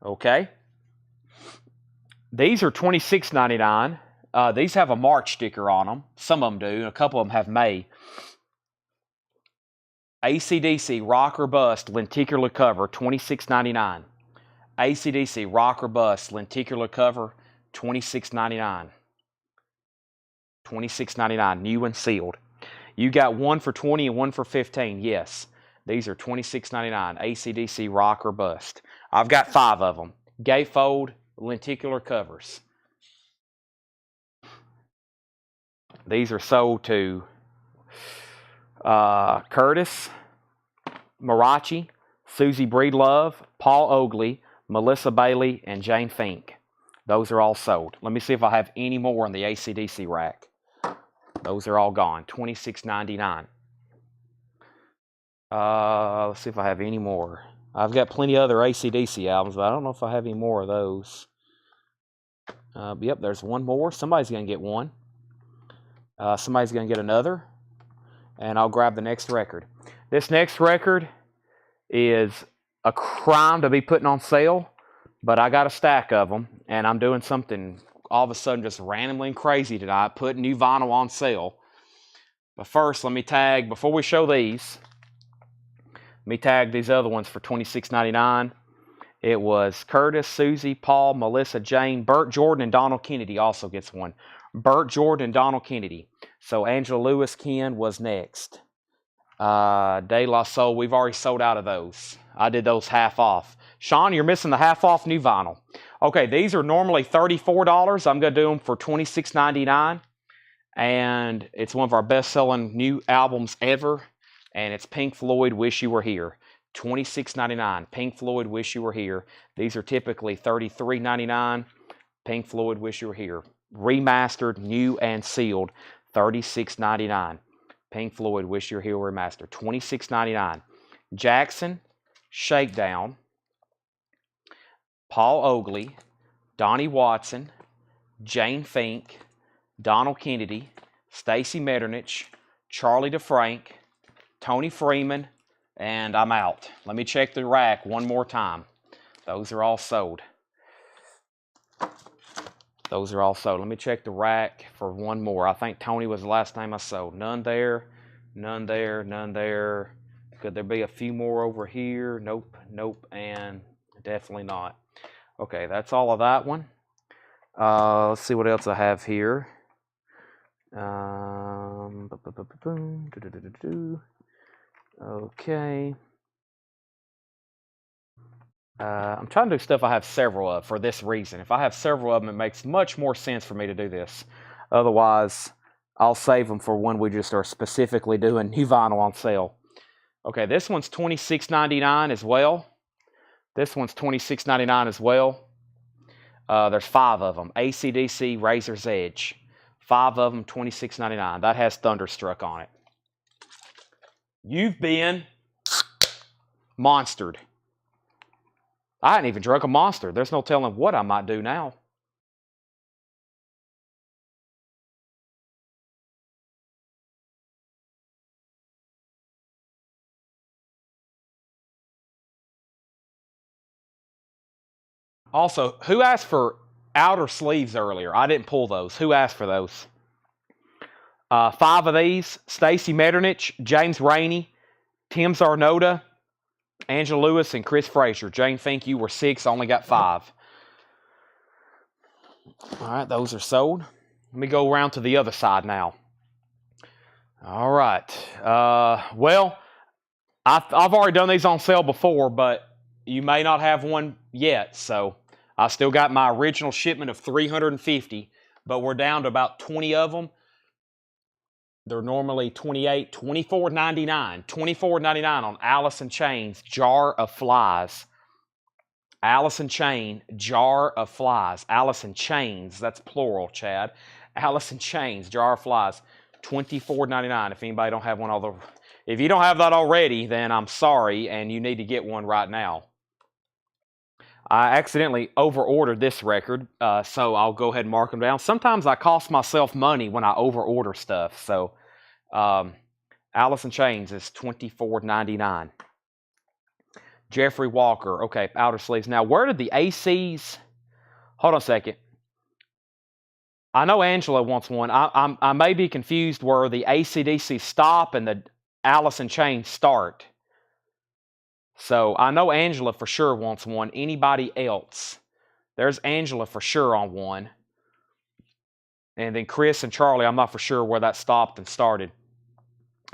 S1: Okay. These are $26.99. These have a March sticker on them. Some of them do. A couple of them have May. AC/DC Rock or Bust lenticular cover, $26.99. AC/DC Rock or Bust lenticular cover, $26.99. $26.99, new and sealed. You got one for $20 and one for $15. Yes, these are $26.99. AC/DC Rock or Bust. I've got 5 of them. Gatefold lenticular covers. These are sold to Curtis Marachi, Susie Breedlove, Paul Oakley, Melissa Bailey, and Jane Fink. Those are all sold. Let me see if I have any more in the AC/DC rack. Those are all gone. $26.99. Let's see if I have any more. I've got plenty of other AC/DC albums, but I don't know if I have any more of those. Yep, there's one more. Somebody's going to get one. Somebody's going to get another. And I'll grab the next record. This next record is a crime to be putting on sale, but I got a stack of them, and I'm doing something all of a sudden just randomly and crazy tonight, putting new vinyl on sale. But first, let me tag, before we show these, let me tag these other ones for $26.99. It was Curtis, Susie, Paul, Melissa, Jane, Bert Jordan, and Donald Kennedy also gets one. Bert Jordan and Donald Kennedy. So Angela Lewis Ken was next. De La Soul, we've already sold out of those. I did those half off. Sean, you're missing the half off new vinyl. Okay, these are normally $34. I'm going to do them for $26.99. And it's one of our best-selling new albums ever. And it's Pink Floyd, Wish You Were Here. $26.99. Pink Floyd, Wish You Were Here. These are typically $33.99. Pink Floyd, Wish You Were Here. Remastered, new and sealed. $36.99. Pink Floyd, Wish You Were Here remastered. $26.99. Jackson, Shakedown. Paul Oakley. Donnie Watson. Jane Fink. Donald Kennedy. Stacy Metternich. Charlie DeFrank. Tony Freeman. And I'm out. Let me check the rack one more time. Those are all sold. Those are all sold. Let me check the rack for one more. I think Tony was the last name I sold. None there, none there, none there. Could there be a few more over here? Nope, nope, and definitely not. Okay, that's all of that one. Let's see what else I have here. Okay. I'm trying to do stuff I have several of for this reason. If I have several of them, it makes much more sense for me to do this. Otherwise, I'll save them for when we just are specifically doing new vinyl on sale. Okay, this one's $26.99 as well. This one's $26.99 as well. There's 5 of them. AC/DC Razor's Edge. 5 of them, $26.99. That has Thunderstruck on it. You've been monstered. I hadn't even drunk a Monster. There's no telling what I might do now. Also, who asked for outer sleeves earlier? I didn't pull those. Who asked for those? 5 of these. Stacy Metternich, James Rainey, Tim Zarnota, Angela Lewis, and Chris Frazier. Jane Fink, you were 6. I only got 5. All right, those are sold. Let me go around to the other side now. All right. Well, I've already done these on sale before, but you may not have one yet. So I still got my original shipment of 350, but we're down to about 20 of them. They're normally $28, $24.99. $24.99 on Allison Chain's Jar of Flies. Allison Chain, Jar of Flies. Allison Chains, that's plural, Chad. Allison Chains, Jar of Flies. $24.99 if anybody don't have one. Although, if you don't have that already, then I'm sorry, and you need to get one right now. I accidentally over-ordered this record, so I'll go ahead and mark them down. Sometimes I cost myself money when I over-order stuff. So Allison Chains is $24.99. Jeffrey Walker, okay, outer sleeves. Now, where did the ACs... Hold on a second. I know Angela wants one. I may be confused where the AC/DC stop and the Allison Chains start. So I know Angela for sure wants one. Anybody else? There's Angela for sure on one. And then Chris and Charlie, I'm not for sure where that stopped and started.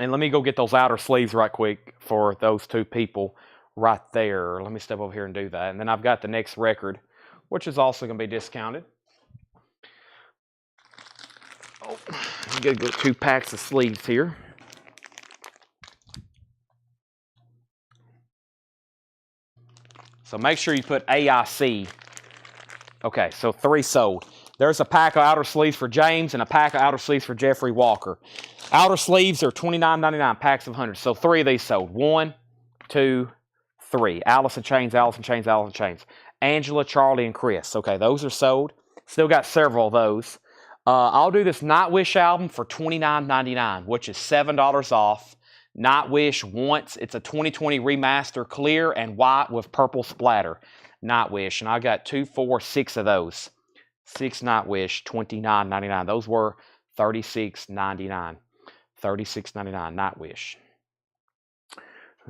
S1: And let me go get those outer sleeves right quick for those 2 people right there. Let me step over here and do that. And then I've got the next record, which is also going to be discounted. Oh, I'm going to get 2 packs of sleeves here. So make sure you put AIC. Okay, so 3 sold. There's a pack of outer sleeves for James and a pack of outer sleeves for Jeffrey Walker. Outer sleeves are $29.99, packs of 100. So 3 of these sold. 1, 2, 3. Allison Chains, Allison Chains, Allison Chains. Angela, Charlie, and Chris. Okay, those are sold. Still got several of those. I'll do this Nightwish album for $29.99, which is $7 off. Nightwish Once. It's a 2020 remaster, clear and white with purple splatter. Nightwish, and I got 2, 4, 6 of those. 6 Nightwish, $29.99. Those were $36.99. $36.99 Nightwish.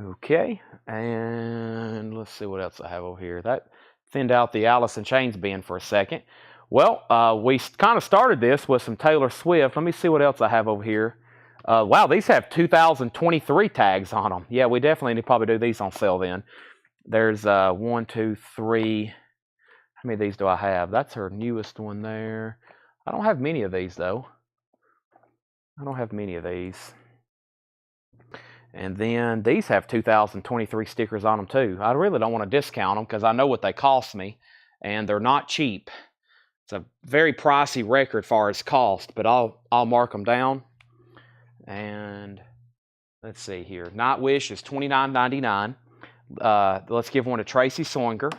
S1: Okay, and let's see what else I have over here. That thinned out the Alice in Chains bin for a second. Well, we kind of started this with some Taylor Swift. Let me see what else I have over here. Wow, these have 2023 tags on them. Yeah, we definitely need to probably do these on sale then. There's 1, 2, 3. How many of these do I have? That's her newest one there. I don't have many of these, though. I don't have many of these. And then these have 2023 stickers on them, too. I really don't want to discount them because I know what they cost me, and they're not cheap. It's a very pricey record as far as cost, but I'll mark them down. And let's see here. Nightwish is $29.99. Let's give one to Tracy Soinger.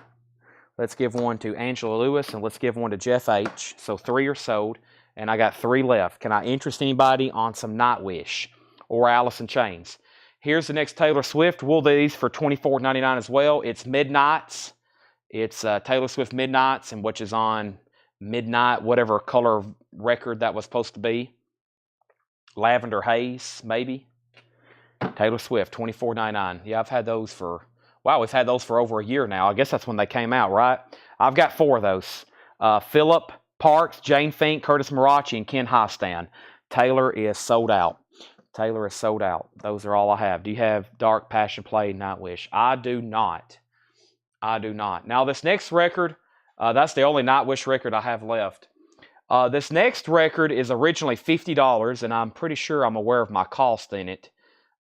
S1: Let's give one to Angela Lewis, and let's give one to Jeff H. So 3 are sold, and I got 3 left. Can I interest anybody on some Nightwish or Alice in Chains? Here's the next Taylor Swift. We'll do these for $24.99 as well. It's Midnights. It's Taylor Swift Midnights, and which is on Midnight, whatever color record that was supposed to be. Lavender Haze, maybe. Taylor Swift, $24.99. Yeah, I've had those for, wow, we've had those for over a year now. I guess that's when they came out, right? I've got 4 of those. Philip Parks, Jane Fink, Curtis Marachi, and Ken Hostan. Taylor is sold out. Taylor is sold out. Those are all I have. Do you have Dark Passion Play Nightwish? I do not. I do not. Now, this next record, that's the only Nightwish record I have left. This next record is originally $50, and I'm pretty sure I'm aware of my cost in it.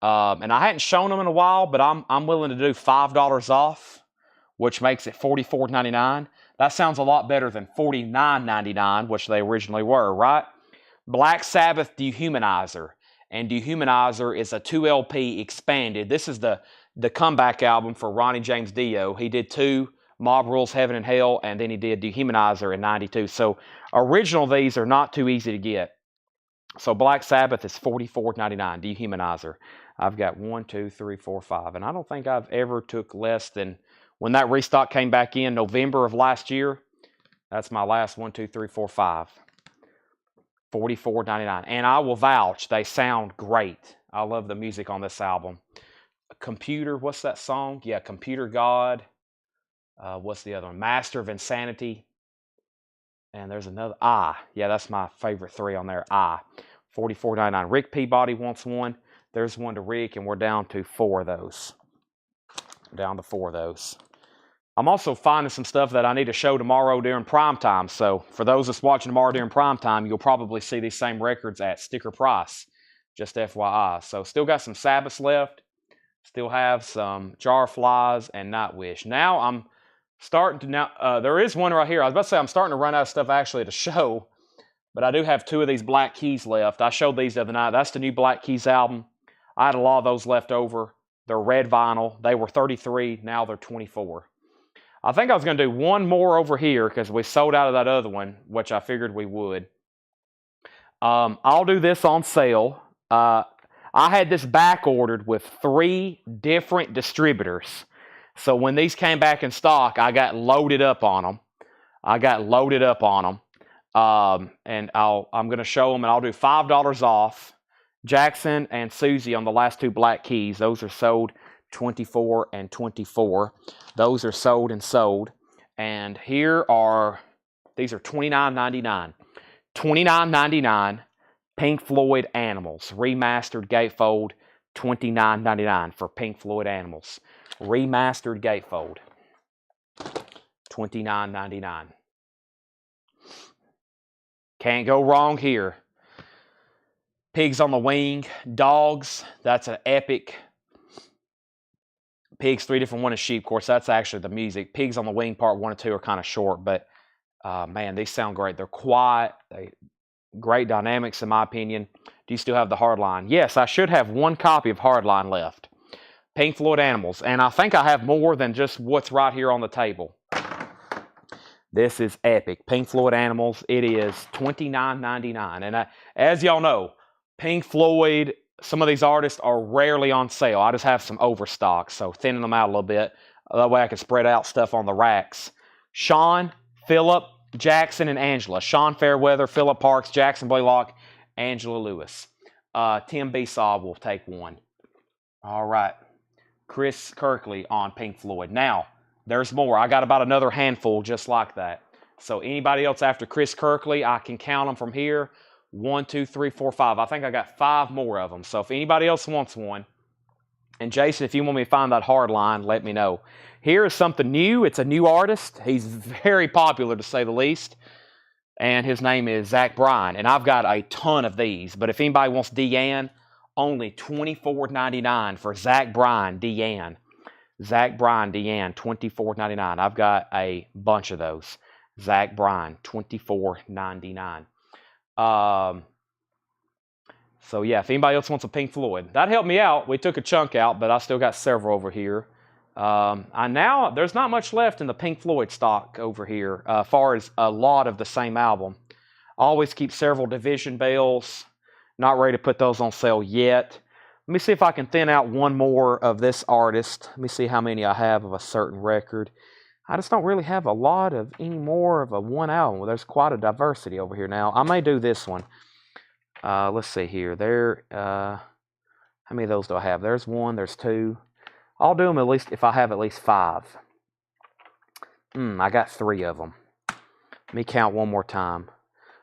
S1: And I hadn't shown them in a while, but I'm willing to do $5 off, which makes it $44.99. That sounds a lot better than $49.99, which they originally were, right? Black Sabbath Dehumanizer. And Dehumanizer is a 2 LP expanded. This is the comeback album for Ronnie James Dio. He did 2, Mob Rules Heaven and Hell, and then he did Dehumanizer in 92. So original these are not too easy to get. So Black Sabbath is $44.99, Dehumanizer. I've got 1, 2, 3, 4, 5. And I don't think I've ever took less than, when that restock came back in November of last year, that's my last 1, 2, 3, 4, 5. $44.99. And I will vouch, they sound great. I love the music on this album. Computer, what's that song? Yeah, Computer God. What's the other one? Master of Insanity. And there's another, yeah, that's my favorite 3 on there. $44.99. Rick Peabody wants one. There's one to Rick, and we're down to 4 of those. Down to 4 of those. I'm also finding some stuff that I need to show tomorrow during prime time. So for those that's watching tomorrow during prime time, you'll probably see these same records at sticker price. Just FYI. So still got some Sabbaths left. Still have some Jar of Flies and Nightwish. Now I'm starting to, there is one right here. I was about to say I'm starting to run out of stuff actually to show. But I do have 2 of these Black Keys left. I showed these the other night. That's the new Black Keys album. I had a lot of those left over. They're red vinyl. They were $33. Now they're $24. I think I was going to do one more over here because we sold out of that other one, which I figured we would. I'll do this on sale. I had this back ordered with 3 different distributors. So when these came back in stock, I got loaded up on them. And I'm going to show them, and I'll do $5 off. Jackson and Susie on the last 2 Black Keys. Those are sold $24 and $24. Those are sold and sold. And here are, these are $29.99. $29.99 Pink Floyd Animals. Remastered gatefold, $29.99 for Pink Floyd Animals. Remastered gatefold, $29.99. Can't go wrong here. Pigs on the Wing, Dogs, that's an epic. Pigs, 3 different, 1 is sheep. Of course, that's actually the music. Pigs on the Wing, part 1 and 2 are kind of short, but man, these sound great. They're quiet, great dynamics in my opinion. Do you still have the Hardline? Yes, I should have 1 copy of Hardline left. Pink Floyd Animals, and I think I have more than just what's right here on the table. This is epic. Pink Floyd Animals, it is $29.99. And as y'all know, Pink Floyd some of these artists are rarely on sale. I just have some overstock, so thinning them out a little bit. That way I can spread out stuff on the racks. Sean, Philip, Jackson, and Angela. Sean Fairweather, Philip Parks, Jackson Blaylock, Angela Lewis. Tim Besaw will take one. All right. Chris Kirkley on Pink Floyd. Now, there's more. I got about another handful just like that. So anybody else after Chris Kirkley, I can count them from here. 1, 2, 3, 4, 5. I think I got 5 more of them. So if anybody else wants one, and Jason, if you want me to find that hard line, let me know. Here is something new. It's a new artist. He's very popular, to say the least. And his name is Zach Bryan. And I've got a ton of these. But if anybody wants Deanne, only $24.99 for Zach Bryan, Deanne. Zach Bryan, Deanne, $24.99. I've got a bunch of those. Zach Bryan, $24.99. So yeah, if anybody else wants a Pink Floyd, that helped me out. We took a chunk out, but I still got several over here. There's not much left in the Pink Floyd stock over here, as far as a lot of the same album. I always keep several division bales. Not ready to put those on sale yet. Let me see if I can thin out one more of this artist. Let me see how many I have of a certain record. I just don't really have a lot of any more of a one album. Well, there's quite a diversity over here now. I may do this one. Let's see here. How many of those do I have? There's 1, there's 2. I'll do them at least if I have at least 5. I got 3 of them. Let me count one more time.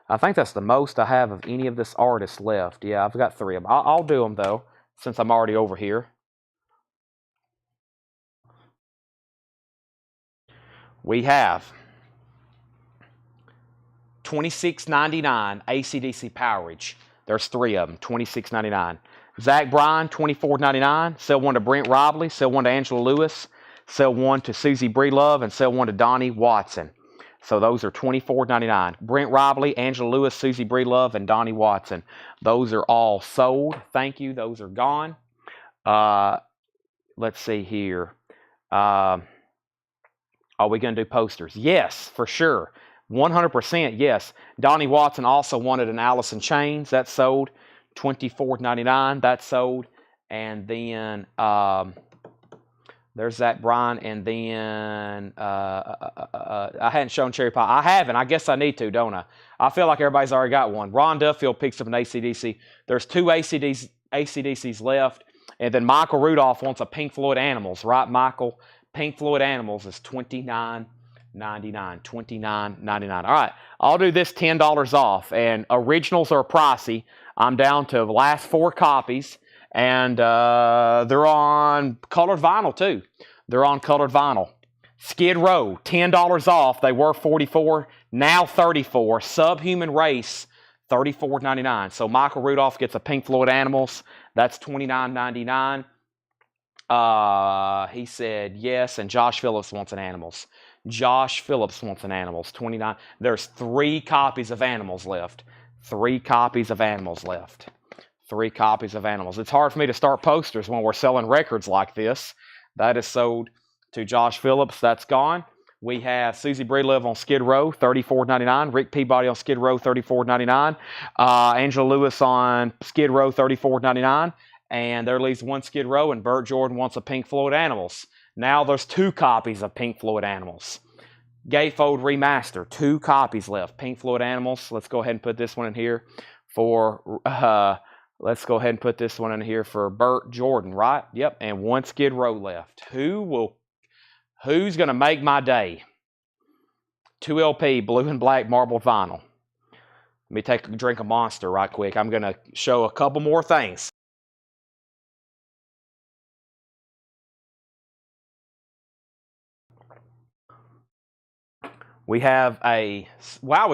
S1: I think that's the most I have of any of this artist left. Yeah, I've got 3 of them. I'll do them, though, since I'm already over here. We have $26.99 AC/DC Powerage. There's 3 of them, $26.99. Zach Bryan, $24.99. Sell one to Brent Robley. Sell one to Angela Lewis. Sell one to Susie Breedlove. And sell one to Donnie Watson. So those are $24.99. Brent Robley, Angela Lewis, Susie Breedlove, and Donnie Watson. Those are all sold. Thank you. Those are gone. Let's see here. Are we going to do posters? Yes, for sure. 100% yes. Donnie Watson also wanted an Alice in Chains. That's sold. $24.99. That's sold. And then there's Zach Bryan. And then I hadn't shown Cherry Pie. I haven't. I guess I need to, don't I? I feel like everybody's already got one. Ron Duffield picks up an AC/DC. There's 2 AC/DCs left. And then Michael Rudolph wants a Pink Floyd Animals. Right, Michael? Pink Floyd Animals is $29.99. $29.99. All right, I'll do this $10 off. And originals are pricey. I'm down to the last 4 copies. And they're on colored vinyl, too. They're on colored vinyl. Skid Row, $10 off. They were $44, now $34. Subhuman Race, $34.99. So Michael Rudolph gets a Pink Floyd Animals. That's $29.99. He said yes, and Josh Phillips wants an Animals. Josh Phillips wants an Animals, $29. There's 3 copies of Animals left. 3 copies of Animals left. 3 copies of Animals. It's hard for me to start posters when we're selling records like this. That is sold to Josh Phillips. That's gone. We have Susie Breedlove on Skid Row, $34.99. Rick Peabody on Skid Row, $34.99. Angela Lewis on Skid Row, $34.99. And there leaves 1 Skid Row, and Burt Jordan wants a Pink Floyd Animals. Now there's 2 copies of Pink Floyd Animals. Gatefold Remaster, 2 copies left. Pink Floyd Animals. Let's go ahead and put this one in here for let's go ahead and put this one in here for Burt Jordan, right? Yep, and 1 Skid Row left. Who's going to make my day? 2 LP, blue and black marbled vinyl. Let me take a drink of Monster right quick. I'm going to show a couple more things. We have we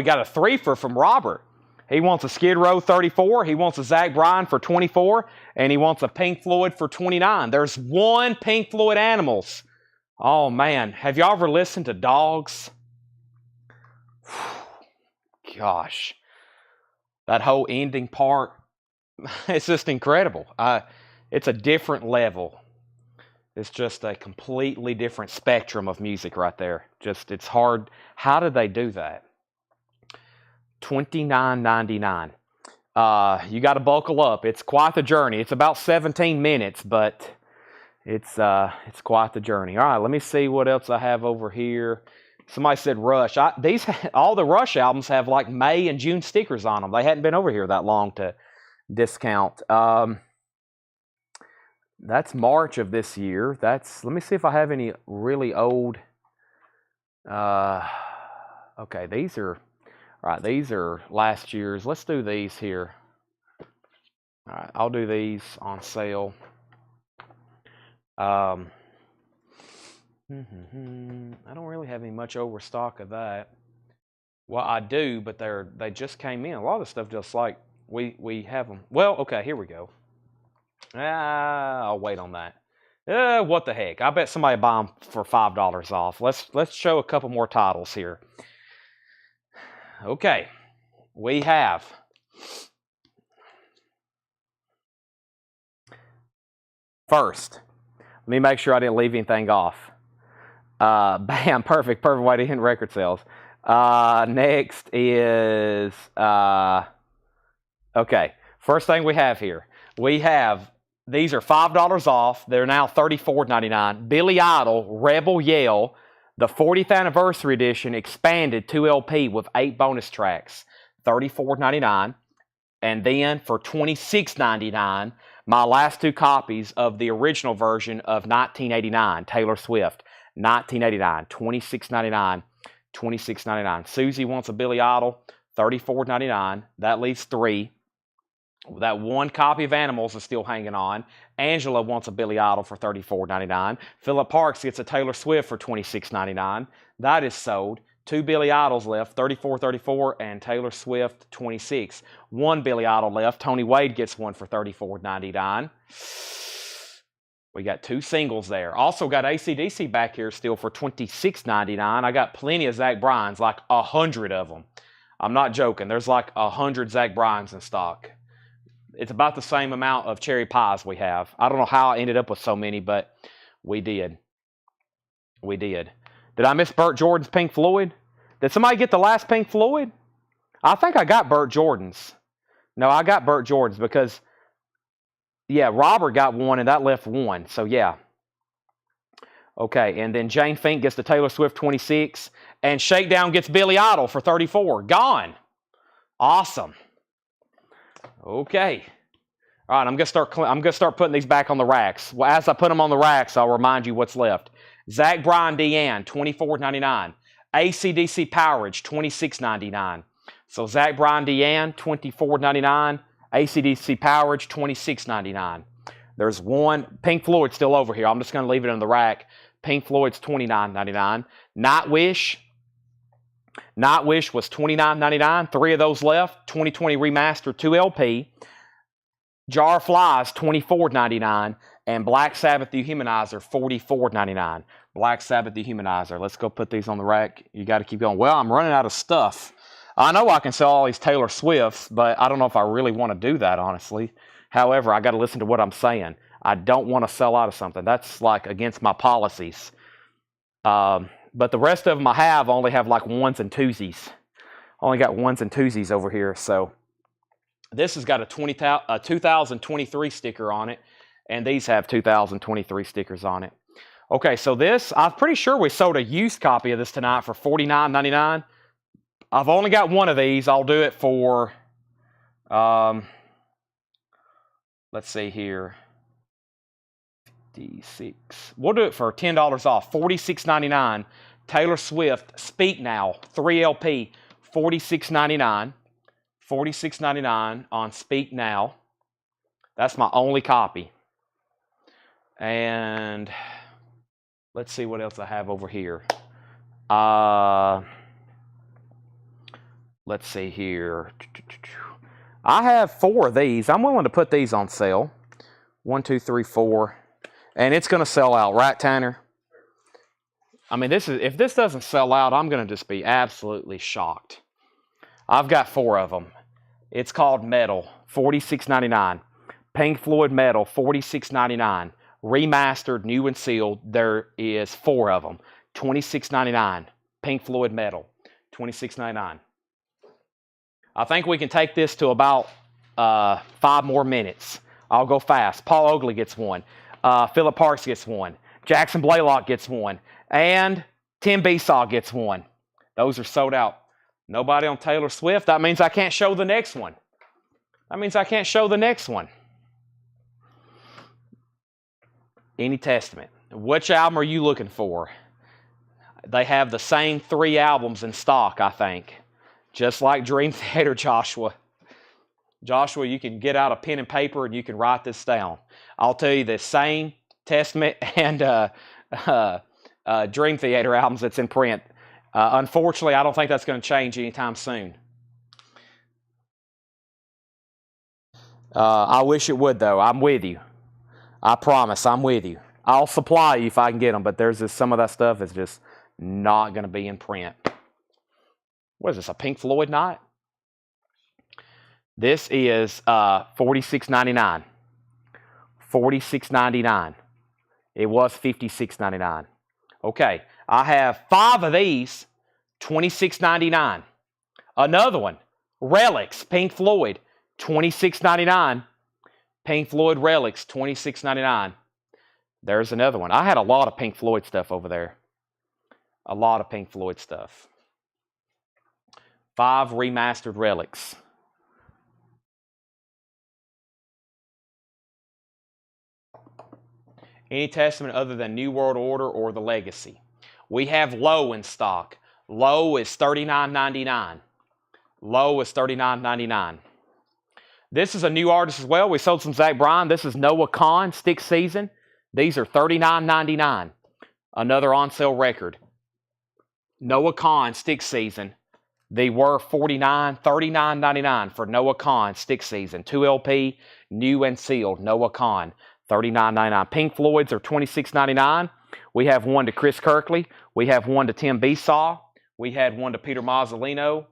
S1: got a 3-fer from Robert. He wants a Skid Row 34. He wants a Zach Bryan for 24. And he wants a Pink Floyd for 29. There's 1 Pink Floyd Animals. Oh, man. Have y'all ever listened to Dogs? Gosh. That whole ending part, it's just incredible. It's a different level. It's just a completely different spectrum of music right there. It's hard. How did they do that? $29.99. You got to buckle up. It's quite the journey. It's about 17 minutes, but it's quite the journey. All right, let me see what else I have over here. Somebody said Rush. All the Rush albums have like May and June stickers on them. They hadn't been over here that long to discount. That's March of this year. Let me see if I have any really old. Okay, these are last year's. Let's do these here. All right, I'll do these on sale. I don't really have any much overstock of that. Well, I do, but they just came in. A lot of the stuff just like we have them. Well, okay, here we go. I'll wait on that. What the heck? I bet somebody buy them for $5 off. Let's show a couple more titles here. Okay, we have first. Let me make sure I didn't leave anything off. Bam, perfect way to hit record sales. Next is okay. First thing we have here, these are $5 off. They're now $34.99. Billy Idol, Rebel Yell, the 40th anniversary edition, expanded 2 LP with 8 bonus tracks, $34.99. And then for $26.99, my last 2 copies of the original version of 1989, Taylor Swift, 1989, $26.99, $26.99. Susie wants a Billy Idol, $34.99. That leaves 3. That 1 copy of Animals is still hanging on. Angela wants a Billy Idol for $34.99. Philip Parks gets a Taylor Swift for $26.99. That is sold. 2 Billy Idols left, $34.34, and Taylor Swift, $26. 1 Billy Idol left. Tony Wade gets one for $34.99. We got 2 singles there. Also got AC/DC back here still for $26.99. I got plenty of Zach Bryan's, like 100 of them. I'm not joking. There's like 100 Zach Bryan's in stock. It's about the same amount of cherry pies we have. I don't know how I ended up with so many, but we did. We did. Did I miss Burt Jordan's Pink Floyd? Did somebody get the last Pink Floyd? I think I got Burt Jordan's. No, I got Burt Jordan's because, yeah, Robert got one and that left 1. So, yeah. Okay, and then Jane Fink gets the Taylor Swift 26. And Shakedown gets Billy Idol for $34. Gone. Awesome. Okay. All right, I'm gonna start putting these back on the racks. Well, as I put them on the racks, I'll remind you what's left. Zach Bryan Deanne, $24.99. AC/DC Powerage, $26.99. So Zach Bryan Deanne, $24.99. AC/DC Powerage, $26.99. There's 1. Pink Floyd still over here. I'm just going to leave it in the rack. Pink Floyd's $29.99. Nightwish was $29.99. 3 of those left. 2020 Remastered 2 LP. Jar of Flies, $24.99. And Black Sabbath The Humanizer, $44.99. Black Sabbath The Humanizer. Let's go put these on the rack. You got to keep going. Well, I'm running out of stuff. I know I can sell all these Taylor Swifts, but I don't know if I really want to do that, honestly. However, I got to listen to what I'm saying. I don't want to sell out of something. That's like against my policies. But the rest of them I have only have like 1s and 2s. Only got 1s and 2s over here. So this has got a 2023 sticker on it. And these have 2023 stickers on it. Okay, so this, I'm pretty sure we sold a used copy of this tonight for $49.99. I've only got 1 of these. I'll do it for, let's see here. 56. We'll do it for $10 off. $46.99. Taylor Swift, Speak Now, 3 LP, $46.99. $46.99 on Speak Now. That's my only copy. And let's see what else I have over here. Let's see here. I have 4 of these. I'm willing to put these on sale. 1, 2, 3, 4. And it's going to sell out, right, Tanner? I mean, if this doesn't sell out, I'm going to just be absolutely shocked. I've got 4 of them. It's called Metal, $46.99. Pink Floyd Metal, $46.99. Remastered, new and sealed. There is 4 of them. $26.99. Pink Floyd Metal, $26.99. I think we can take this to about 5 more minutes. I'll go fast. Paul Oakley gets one. Philip Parks gets one. Jackson Blaylock gets one. And Tim Besaw gets one. Those are sold out. Nobody on Taylor Swift. That means I can't show the next one. Any Testament. Which album are you looking for? They have the same 3 albums in stock, I think. Just like Dream Theater, Joshua. Joshua, you can get out a pen and paper and you can write this down. I'll tell you the same Testament and Dream Theater albums that's in print. Unfortunately, I don't think that's going to change anytime soon. I wish it would, though. I'm with you. I promise, I'm with you. I'll supply you if I can get them, but there's just some of that stuff that's just not going to be in print. What is this, a Pink Floyd night? This is $46.99. $46.99. It was $56.99. Okay, I have 5 of these, $26.99. Another one, Relics, Pink Floyd, $26.99. Pink Floyd Relics, $26.99. There's another one. I had a lot of Pink Floyd stuff over there. A lot of Pink Floyd stuff. 5 remastered Relics. Any Testament other than New World Order or The Legacy. We have Low in stock. Low is $39.99. Low is $39.99. This is a new artist as well. We sold some Zach Bryan. This is Noah Kahan, Stick Season. These are $39.99. Another on sale record. Noah Kahan, Stick Season. They were $39.99 for Noah Kahan, Stick Season. 2 LP, new and sealed. Noah Kahan, $39.99. Pink Floyds are $26.99. We have one to Chris Kirkley. We have one to Tim Besaw. We had one to Peter Mazzolino.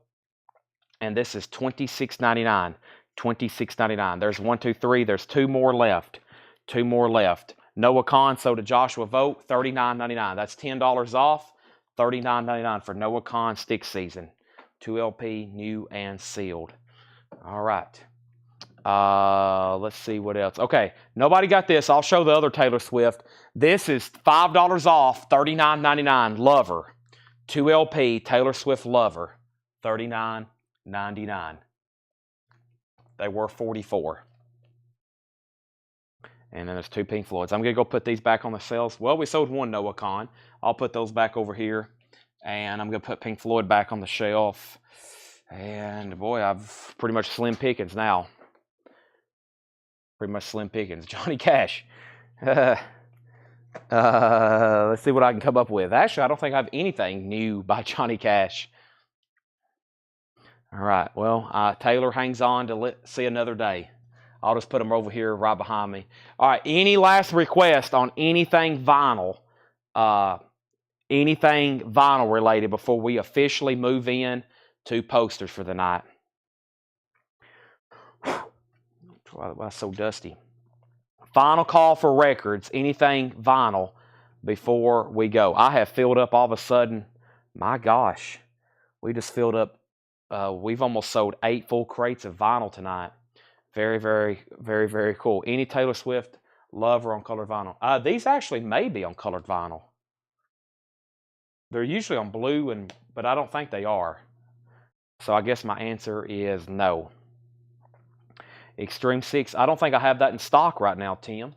S1: And this is $26.99. $26.99. There's 1, 2, 3. There's 2 more left. 2 more left. Noah Kahan sold to Joshua Vogt, $39.99. That's $10 off. $39.99 for Noah Kahan, Stick Season. 2 LP, new and sealed. All right. Let's see what else. Okay, nobody got this. I'll show the other Taylor Swift. This is $5 off, $39.99. Lover. 2 LP, Taylor Swift Lover, $39.99. They were $44. And then there's 2 Pink Floyds. I'm going to go put these back on the shelves. Well, we sold 1 Noah Kahan. I'll put those back over here. And I'm going to put Pink Floyd back on the shelf. And boy, I've pretty much slim pickings now. Pretty much slim pickings. Johnny Cash. Let's see what I can come up with. Actually, I don't think I have anything new by Johnny Cash. All right. Well, Taylor hangs on to see another day. I'll just put them over here right behind me. All right. Any last request on anything vinyl? Anything vinyl related before we officially move in to posters for the night? Why it's so dusty. Final call for records. Anything vinyl before we go. I have filled up all of a sudden. My gosh. We just filled up. We've almost sold 8 full crates of vinyl tonight. Very, very, very, very cool. Any Taylor Swift lover on colored vinyl? These actually may be on colored vinyl. They're usually on blue, but I don't think they are. So I guess my answer is no. Extreme 6. I don't think I have that in stock right now, Tim.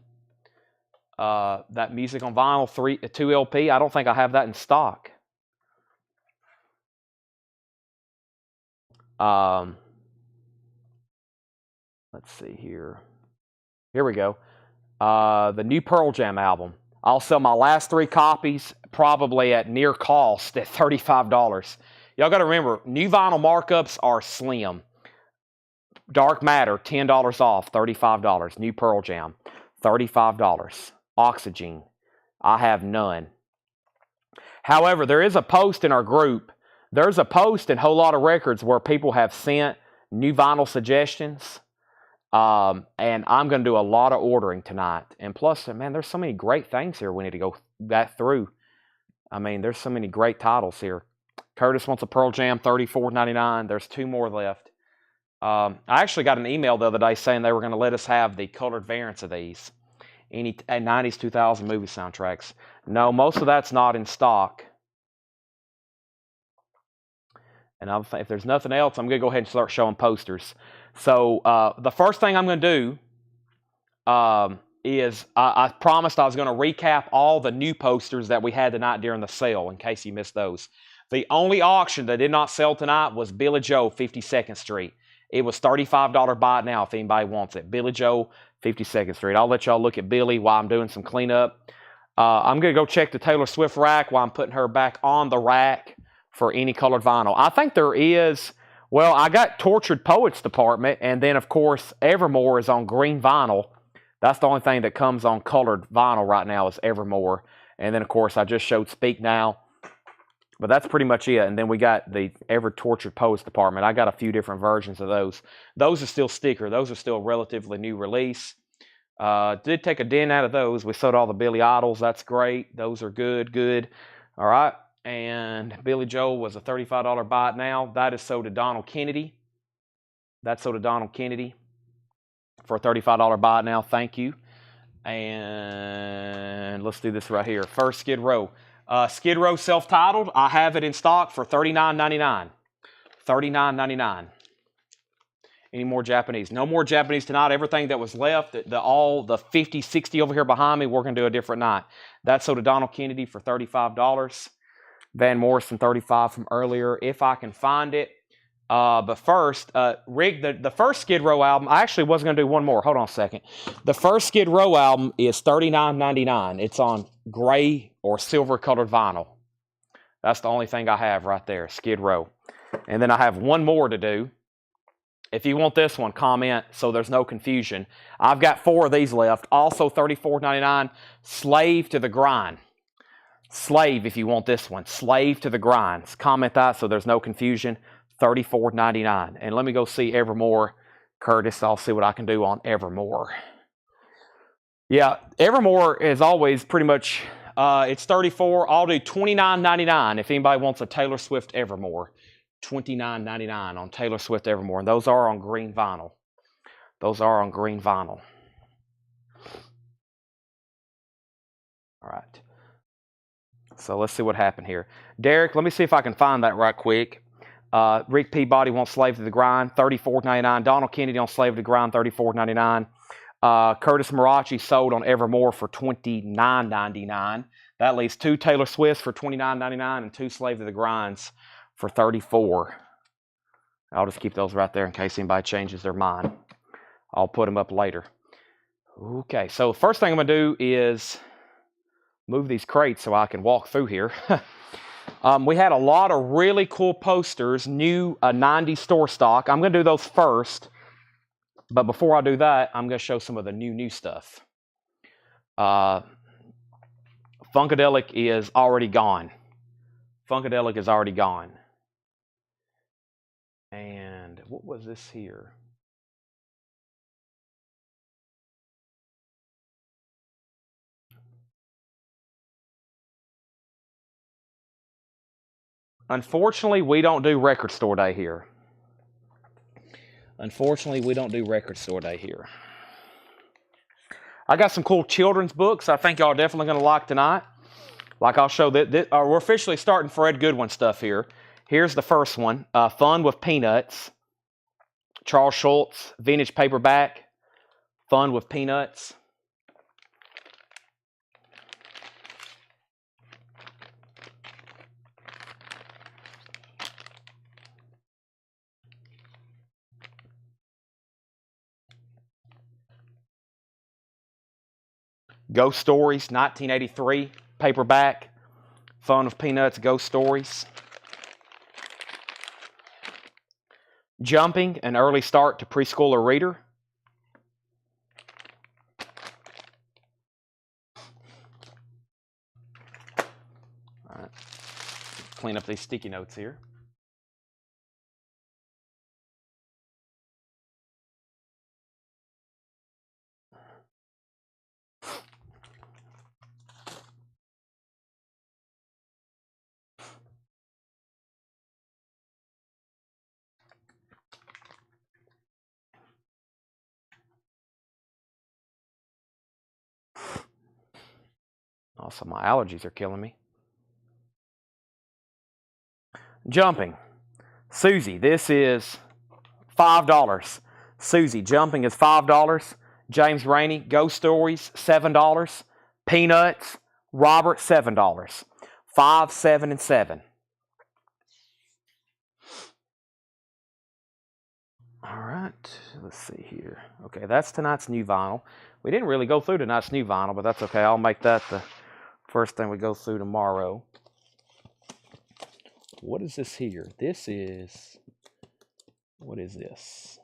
S1: That music on vinyl 2 LP. I don't think I have that in stock. Let's see here. Here we go. The new Pearl Jam album. I'll sell my last 3 copies probably at near cost at $35. Y'all got to remember, new vinyl markups are slim. Dark Matter, $10 off, $35. New Pearl Jam, $35. Oxygen, I have none. However, there is a post in our group. There's a post in Whole Lot of Records where people have sent new vinyl suggestions. And I'm going to do a lot of ordering tonight. And plus, man, there's so many great things here we need to go back through. I mean, there's so many great titles here. Curtis wants a Pearl Jam, $34.99. There's 2 more left. I actually got an email the other day saying they were going to let us have the colored variants of these. Any 90s, 2000 movie soundtracks. No, most of that's not in stock. And if there's nothing else, I'm going to go ahead and start showing posters. So the first thing I'm going to do is I promised I was going to recap all the new posters that we had tonight during the sale, in case you missed those. The only auction that did not sell tonight was Billy Joe, 52nd Street. It was $35 buy it now if anybody wants it. Billy Joe, 52nd Street. I'll let y'all look at Billy while I'm doing some cleanup. I'm going to go check the Taylor Swift rack while I'm putting her back on the rack for any colored vinyl. I think there is, well, I got Tortured Poets department, and then, of course, Evermore is on green vinyl. That's the only thing that comes on colored vinyl right now is Evermore. And then, of course, I just showed Speak Now. But that's pretty much it. And then we got the Ever Tortured Poets department. I got a few different versions of those. Those are still sticker. Those are still a relatively new release. Did take a dent out of those. We sold all the Billy Idols. That's great. Those are good. All right. And Billy Joel was a $35 buy it now. That is sold to Donald Kennedy. That's sold to Donald Kennedy for a $35 buy it now. Thank you. And let's do this right here. First Skid Row. Skid Row self-titled. I have it in stock for $39.99. $39.99. Any more Japanese? No more Japanese tonight. Everything that was left, all the 50, 60 over here behind me, we're going to do a different night. That's sold to Donald Kennedy for $35. Van Morrison, $35 from earlier, if I can find it. But first, Rick, the first Skid Row album, I actually was going to do one more. Hold on a second. The first Skid Row album is $39.99. It's on gray or silver colored vinyl. That's the only thing I have right there, Skid Row. And then I have one more to do. If you want this one, comment so there's no confusion. I've got 4 of these left. Also $34.99. Slave to the Grind. Slave if you want this one. Slave to the Grind. Comment that so there's no confusion. $34.99. And let me go see Evermore. Curtis, I'll see what I can do on Evermore. Yeah, Evermore is always pretty much, it's $34. I'll do $29.99 if anybody wants a Taylor Swift Evermore. $29.99 on Taylor Swift Evermore. And those are on green vinyl. Those are on green vinyl. All right. So let's see what happened here. Derek, let me see if I can find that right quick. Rick Peabody wants Slave to the Grind, $34.99. Donald Kennedy on Slave to the Grind, $34.99. Curtis Marachi sold on Evermore for $29.99. That leaves 2 Taylor Swifts for $29.99 and 2 Slave to the Grinds for $34. I'll just keep those right there in case anybody changes their mind. I'll put them up later. Okay, so first thing I'm going to do is move these crates so I can walk through here. We had a lot of really cool posters, new 90s store stock. I'm going to do those first. But before I do that, I'm going to show some of the new stuff. Funkadelic is already gone. Funkadelic is already gone. And what was this here? Unfortunately, we don't do record store day here. Unfortunately, we don't do record store day here. I got some cool children's books I think y'all are definitely going to like tonight. Like I'll show that we're officially starting Fred Goodwin stuff here. Here's the first one, Fun with Peanuts. Charles Schultz, vintage paperback, Fun with Peanuts. Ghost Stories, 1983, paperback, Fun with Peanuts, Ghost Stories. Jumping, an early start to preschooler reader. All right, clean up these sticky notes here. Also, my allergies are killing me. Jumping. Susie, this is $5. Susie, jumping is $5. James Rainey, Ghost Stories, $7. Peanuts, Robert, $7. 5, 7, and 7. All right, let's see here. Okay, that's tonight's new vinyl. We didn't really go through tonight's new vinyl, but that's okay. I'll make that the first thing we go through tomorrow. What is this here? What is this?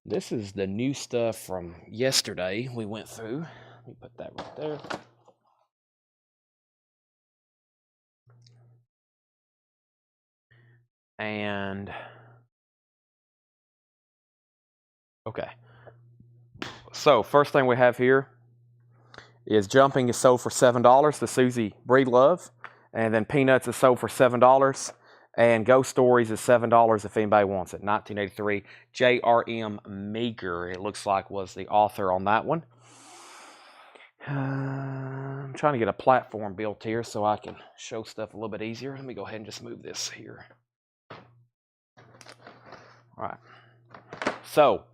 S1: This is the new stuff from yesterday we went through. Let me put that right there. And okay. So first thing we have here is Jumping is sold for $7, the Susie Breedlove. And then Peanuts is sold for $7. And Ghost Stories is $7 if anybody wants it. 1983. J.R.M. Meeker, it looks like, was the author on that one. I'm trying to get a platform built here so I can show stuff a little bit easier. Let me go ahead and just move this here. All right. So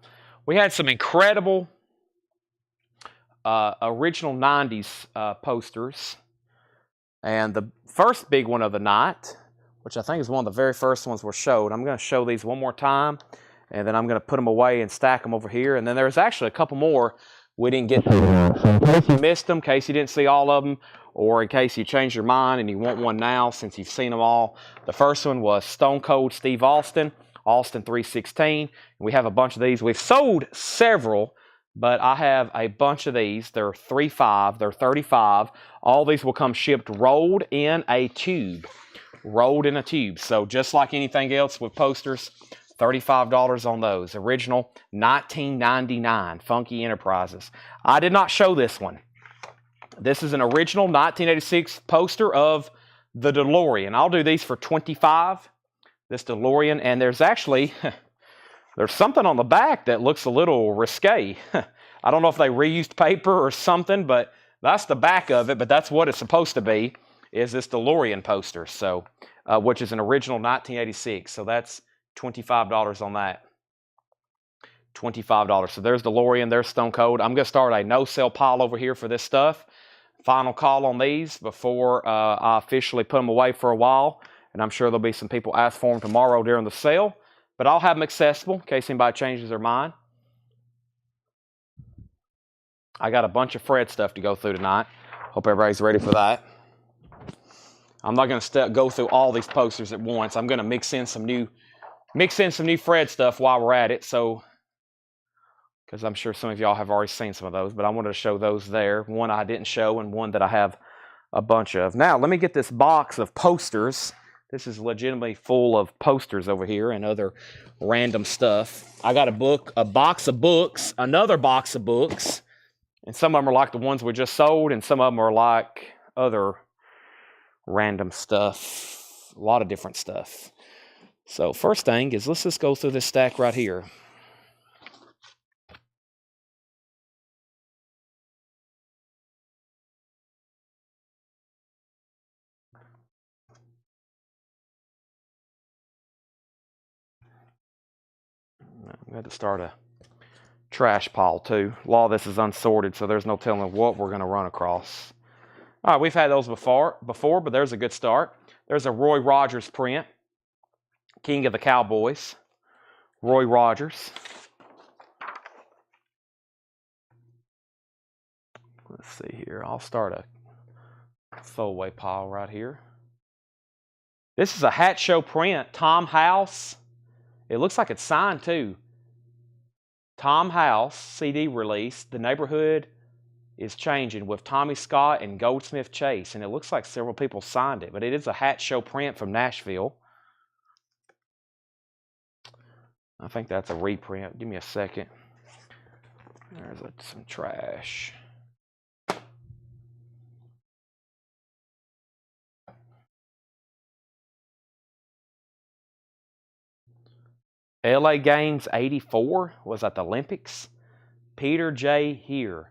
S1: we had some incredible original 90s posters. And the first big one of the night, which I think is one of the very first ones we showed. I'm going to show these one more time, and then I'm going to put them away and stack them over here. And then there's actually a couple more we didn't get to. So in case you missed them, in case you didn't see all of them, or in case you changed your mind and you want one now since you've seen them all. The first one was Stone Cold Steve Austin, Austin 316. We have a bunch of these. We've sold several, but I have a bunch of these. They're 3.5, they're 35. All these will come shipped rolled in a tube. Rolled in a tube. So just like anything else with posters, $35 on those. Original 1999 Funky Enterprises. I did not show this one. This is an original 1986 poster of the DeLorean. I'll do these for $25. This DeLorean, and there's actually there's something on the back that looks a little risque. I don't know if they reused paper or something, but that's the back of it. But that's what it's supposed to be. Is this DeLorean poster, so which is an original 1986. So that's $25 on that. $25. So there's DeLorean, there's Stone Cold. I'm going to start a no-sell pile over here for this stuff. Final call on these before I officially put them away for a while. And I'm sure there'll be some people ask for them tomorrow during the sale. But I'll have them accessible in case anybody changes their mind. I got a bunch of Fred stuff to go through tonight. Hope everybody's ready for that. I'm not going to go through all these posters at once. I'm going to mix in some new Fred stuff while we're at it. So, because I'm sure some of y'all have already seen some of those, but I wanted to show those there. One I didn't show and one that I have a bunch of. Now, let me get this box of posters. This is legitimately full of posters over here and other random stuff. I got a box of books, another box of books, and some of them are like the ones we just sold, and some of them are like other random stuff, a lot of different stuff. So first thing is, let's just go through this stack right here. I'm going to start a trash pile too. A lot of this is unsorted, so there's no telling what we're going to run across. All right, we've had those before, but there's a good start. There's a Roy Rogers print, King of the Cowboys, Roy Rogers. Let's see here. I'll start a throwaway pile right here. This is a Hat Show print, Tom House. It looks like it's signed too. Tom House CD release. The Neighborhood is Changing with Tommy Scott and Goldsmith Chase. And it looks like several people signed it, but it is a Hat Show print from Nashville. I think that's a reprint. Give me a second. There's some trash. LA Games 84 was at the Olympics. Peter J. Here.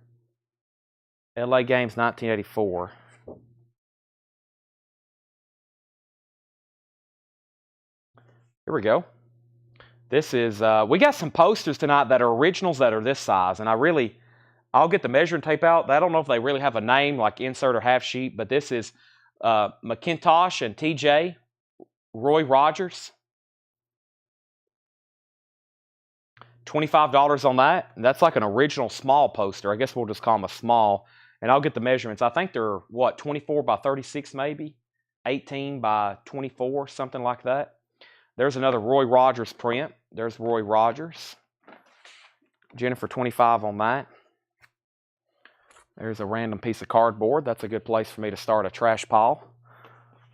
S1: LA Games 1984. Here we go. This is, we got some posters tonight that are originals that are this size, and I'll get the measuring tape out. I don't know if they really have a name like insert or half sheet, but this is McIntosh and TJ, Roy Rogers. $25 on that. And that's like an original small poster. I guess we'll just call them a small. And I'll get the measurements. I think they're, 24 by 36 maybe? 18 by 24, something like that. There's another Roy Rogers print. There's Roy Rogers. Jennifer, 25 on that. There's a random piece of cardboard. That's a good place for me to start a trash pile.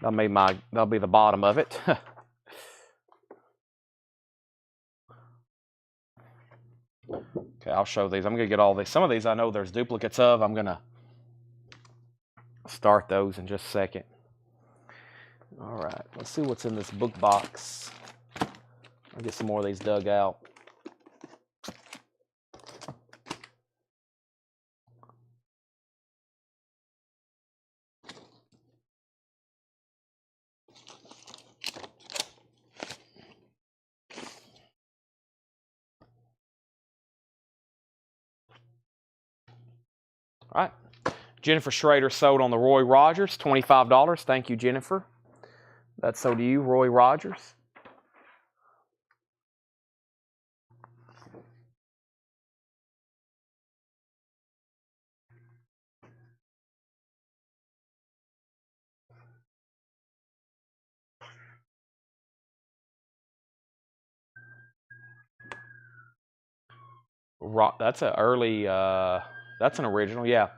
S1: That'll be the bottom of it. Okay, I'll show these. I'm going to get all these. Some of these I know there's duplicates of. I'm going to start those in just a second. All right, let's see what's in this book box. I'll get some more of these dug out. All right. Jennifer Schrader sold on the Roy Rogers, $25. Thank you, Jennifer. That's sold to you, Roy Rogers. That's that's an original, yeah.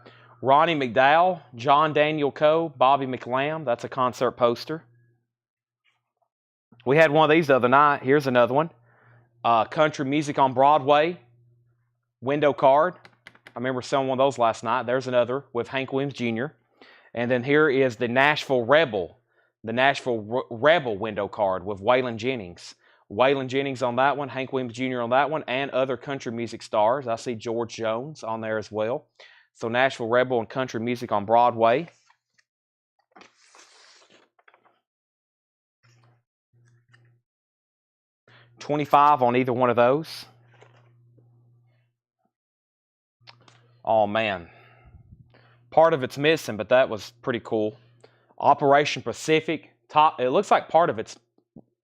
S1: Ronnie McDowell, John Daniel Coe, Bobby McLam. That's a concert poster. We had one of these the other night. Here's another one. Country Music on Broadway, window card. I remember selling one of those last night. There's another with Hank Williams Jr. And then here is the Nashville Rebel window card with Waylon Jennings. Waylon Jennings on that one, Hank Williams Jr. on that one, and other country music stars. I see George Jones on there as well. So Nashville Rebel and Country Music on Broadway. $25 on either one of those. Oh man, part of it's missing, but that was pretty cool. Operation Pacific, it looks like part of it's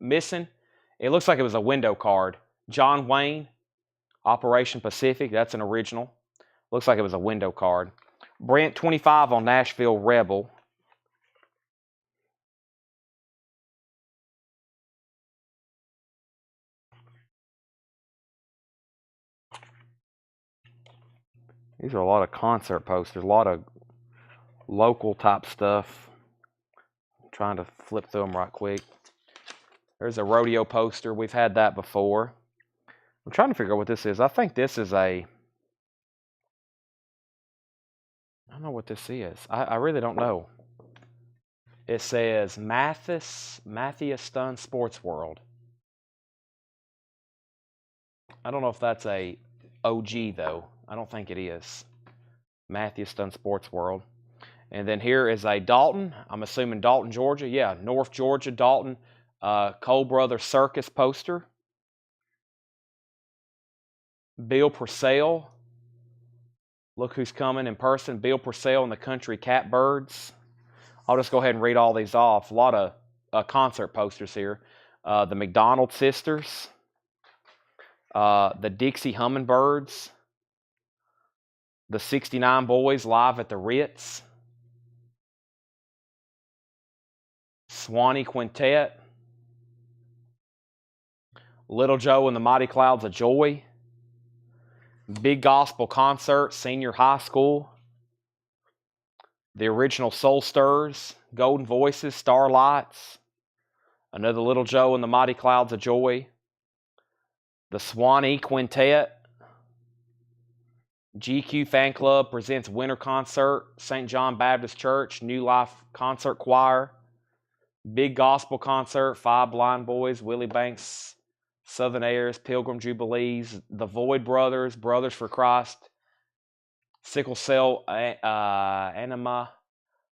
S1: missing. It looks like it was a window card. John Wayne, Operation Pacific, that's an original. Looks like it was a window card. Brent, 25 on Nashville Rebel. These are a lot of concert posters, a lot of local type stuff. I'm trying to flip through them right quick. There's a rodeo poster. We've had that before. I'm trying to figure out what this is. I think this is I don't know what this is. I really don't know. It says Matthias Dunn Sports World. I don't know if that's a OG though. I don't think it is. Matthias Dunn Sports World. And then here is a Dalton. I'm assuming Dalton, Georgia. Yeah, North Georgia, Dalton. Cole Brothers Circus poster. Bill Purcell. Look who's coming in person. Bill Purcell and the Country Catbirds. I'll just go ahead and read all these off. A lot of concert posters here. The McDonald Sisters. The Dixie Hummingbirds. The 69 Boys live at the Ritz. Swanee Quintet. Little Joe and the Mighty Clouds of Joy. Big Gospel Concert, Senior High School. The Original Soul Stirrers, Golden Voices, Starlights. Another Little Joe and the Mighty Clouds of Joy. The Swanee Quintet. GQ Fan Club presents Winter Concert, St. John Baptist Church, New Life Concert Choir. Big Gospel Concert, Five Blind Boys, Willie Banks, Southern Airs, Pilgrim Jubilees, the Void Brothers, Brothers for Christ, Sickle Cell Anima,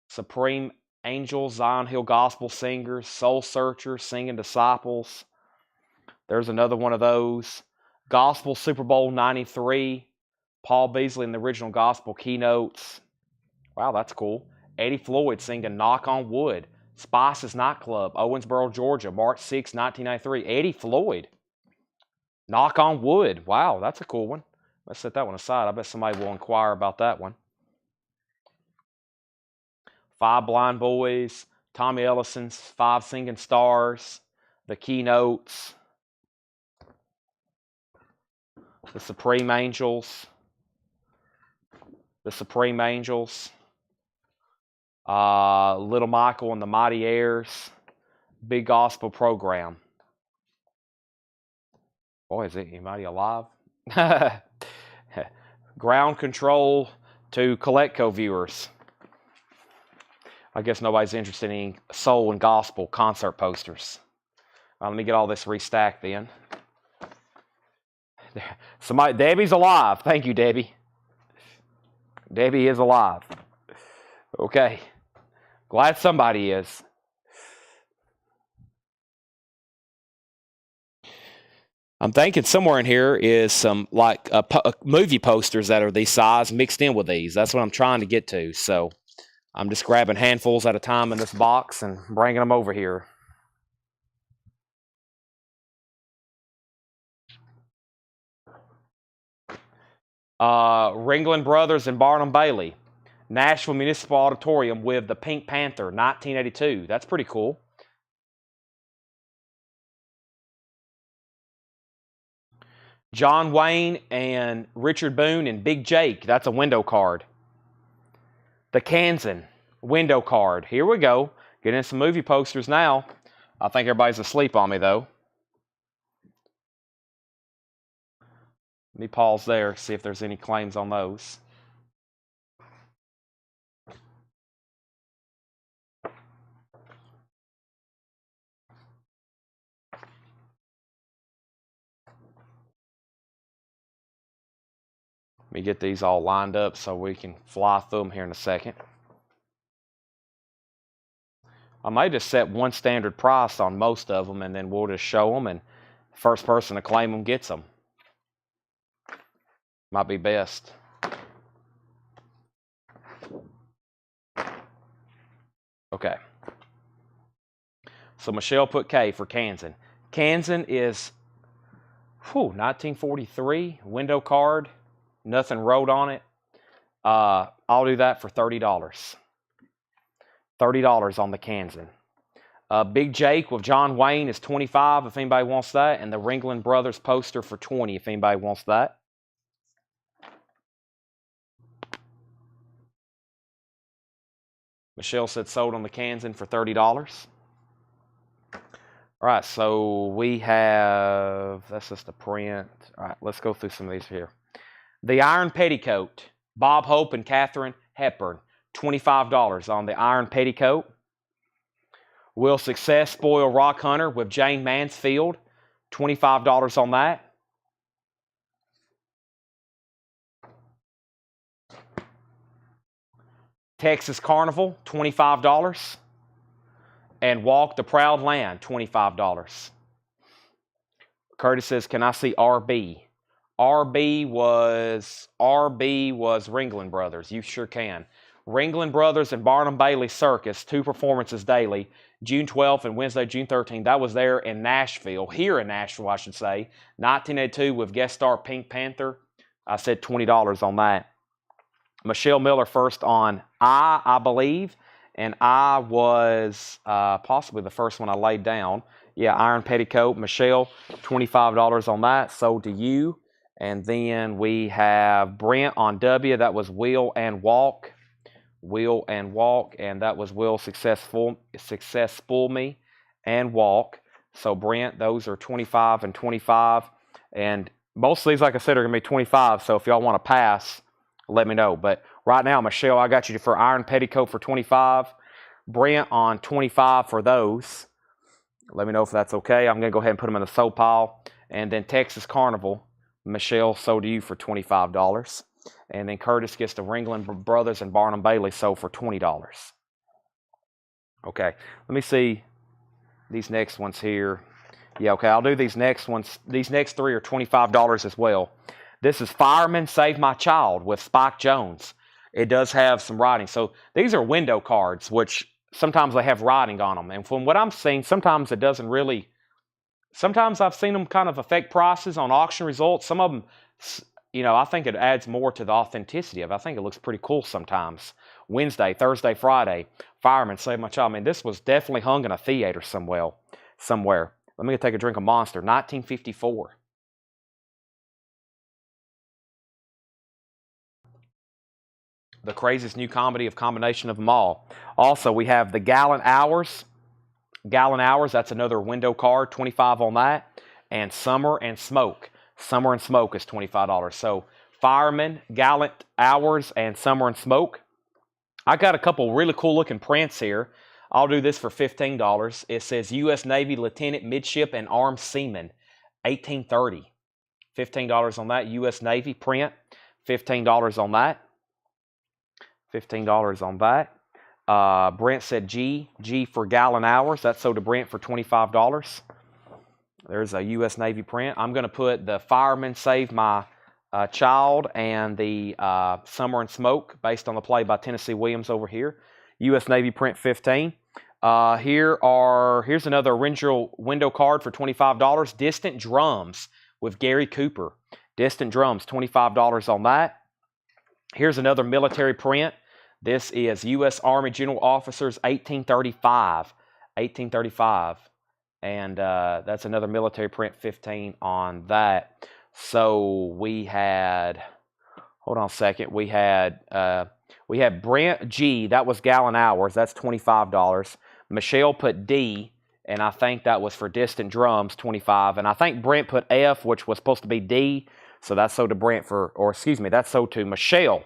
S1: Supreme Angels, Zion Hill Gospel Singers, Soul Searchers, Singing Disciples. There's another one of those. Gospel Super Bowl 93, Paul Beasley in the original gospel keynotes. Wow, that's cool. Eddie Floyd singing Knock on Wood. Spice's Nightclub, Owensboro, Georgia, March 6, 1993. Eddie Floyd. Knock on Wood. Wow, that's a cool one. Let's set that one aside. I bet somebody will inquire about that one. Five Blind Boys, Tommy Ellison's Five Singing Stars, the keynotes, the Supreme Angels, Little Michael and the Mighty Airs, Big Gospel Program. Boy, is anybody alive? Ground Control to Colectco viewers. I guess nobody's interested in soul and gospel concert posters. Let me get all this restacked then. Debbie's alive. Thank you, Debbie. Debbie is alive. Okay. Glad somebody is. I'm thinking somewhere in here is some like movie posters that are these size mixed in with these. That's what I'm trying to get to. So I'm just grabbing handfuls at a time in this box and bringing them over here. Ringling Brothers and Barnum Bailey. Nashville Municipal Auditorium with the Pink Panther, 1982. That's pretty cool. John Wayne and Richard Boone and Big Jake. That's a window card. The Kansan window card. Here we go. Getting some movie posters now. I think everybody's asleep on me, though. Let me pause there, see if there's any claims on those. Let me get these all lined up so we can fly through them here in a second. I may just set one standard price on most of them, and then we'll just show them, and the first person to claim them gets them. Might be best. Okay. So Michelle put K for Kansan. Kansan is 1943 window card. Nothing wrote on it. I'll do that for $30. $30 on the Kansan. Big Jake with John Wayne is $25 if anybody wants that, and the Ringling Brothers poster for $20 if anybody wants that. Michelle said sold on the Kansan for $30. All right, so we have, that's just a print. All right, let's go through some of these here. The Iron Petticoat, Bob Hope and Katharine Hepburn, $25 on the Iron Petticoat. Will Success Spoil Rock Hunter with Jane Mansfield, $25 on that. Texas Carnival, $25. And Walk the Proud Land, $25. Curtis says, can I see RB? RB was Ringling Brothers. You sure can. Ringling Brothers and Barnum Bailey Circus, 2 performances daily, June 12th and Wednesday, June 13th. That was there in Nashville, here in Nashville, I should say. 1982 with guest star Pink Panther. I said $20 on that. Michelle Miller first on I believe. And I was possibly the first one I laid down. Yeah, Iron Petticoat. Michelle, $25 on that. Sold to you. And then we have Brent on W. That was Will and Walk. Will and Walk. And that was Will Successful Me and Walk. So Brent, those are 25 and 25. And most of these, like I said, are going to be 25. So if y'all want to pass, let me know. But right now, Michelle, I got you for Iron Petticoat for 25. Brent on 25 for those. Let me know if that's okay. I'm going to go ahead and put them in the sold pile. And then Texas Carnival, Michelle, sold to you for $25. And then Curtis gets the Ringling Brothers and Barnum Bailey sold for $20. Okay, let me see these next ones here. Yeah, okay, I'll do these next ones. These next three are $25 as well. This is Fireman Save My Child with Spike Jones. It does have some writing. So these are window cards, which sometimes they have writing on them. And from what I'm seeing, sometimes it doesn't really. Sometimes I've seen them kind of affect prices on auction results. Some of them, I think it adds more to the authenticity of it. I think it looks pretty cool sometimes. Wednesday, Thursday, Friday, Fireman Save My Child. I mean, this was definitely hung in a theater somewhere. Let me take a drink of Monster. 1954. The craziest new comedy of combination of them all. Also, we have the Gallant Hours. Gallant Hours, that's another window card, $25 on that. And Summer and Smoke. Summer and Smoke is $25. So Fireman, Gallant Hours, and Summer and Smoke. I got a couple really cool looking prints here. I'll do this for $15. It says U.S. Navy Lieutenant, Midship, and Armed Seaman, 1830. $15 on that. U.S. Navy print, $15 on that. $15 on that. Brent said G for Gallant Hours. That's sold to Brent for $25. There's a U.S. Navy print. I'm going to put the Fireman Save My Child and the Summer and Smoke based on the play by Tennessee Williams over here. U.S. Navy print, $15. Here's another original window card for $25. Distant Drums with Gary Cooper. Distant Drums, $25 on that. Here's another military print. This is U.S. Army General Officers, 1835. 1835. And that's another military print, 15 on that. So we had, hold on a second, we had Brent G, that was Gallant Hours, that's $25. Michelle put D, and I think that was for Distant Drums, $25. And I think Brent put F, which was supposed to be D, so that's sold to Brent that's sold to Michelle.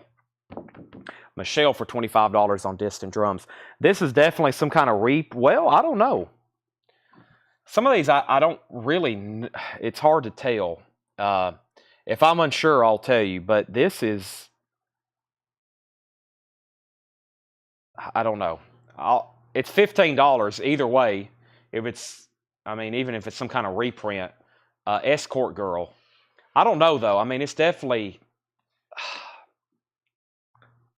S1: Michelle for $25 on Distant Drums. This is definitely some kind of I don't know. Some of these I don't really, it's hard to tell. If I'm unsure, I'll tell you, but this is, I don't know. It's $15 either way. Even if it's some kind of reprint. Escort Girl. I don't know, though. I mean, it's definitely,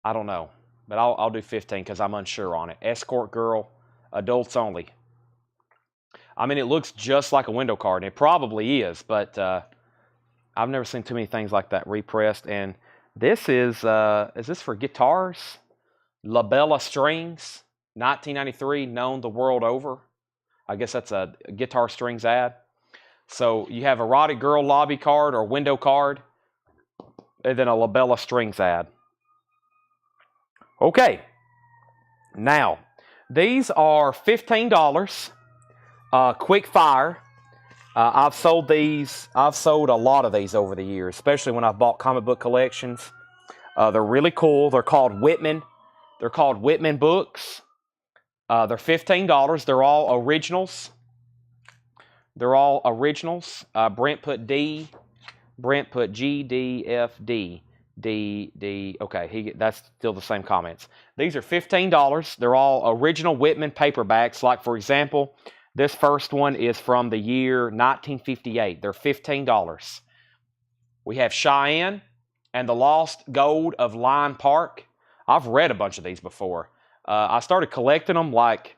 S1: I don't know. But I'll do 15 because I'm unsure on it. Escort Girl, adults only. I mean, it looks just like a window card, and it probably is, but I've never seen too many things like that repressed. And this is this for guitars? La Bella Strings, 1993, known the world over. I guess that's a Guitar Strings ad. So you have Erotic Girl lobby card or window card, and then a La Bella Strings ad. Okay, now these are $15. Quick fire. I've sold a lot of these over the years, especially when I've bought comic book collections. They're really cool. They're called Whitman. They're called Whitman books. They're $15. They're all originals. Brent put D. Brent put G, D, F, D. D. Okay, that's still the same comments. These are $15. They're all original Whitman paperbacks. Like, for example, this first one is from the year 1958. They're $15. We have Cheyenne and the Lost Gold of Line Park. I've read a bunch of these before. I started collecting them like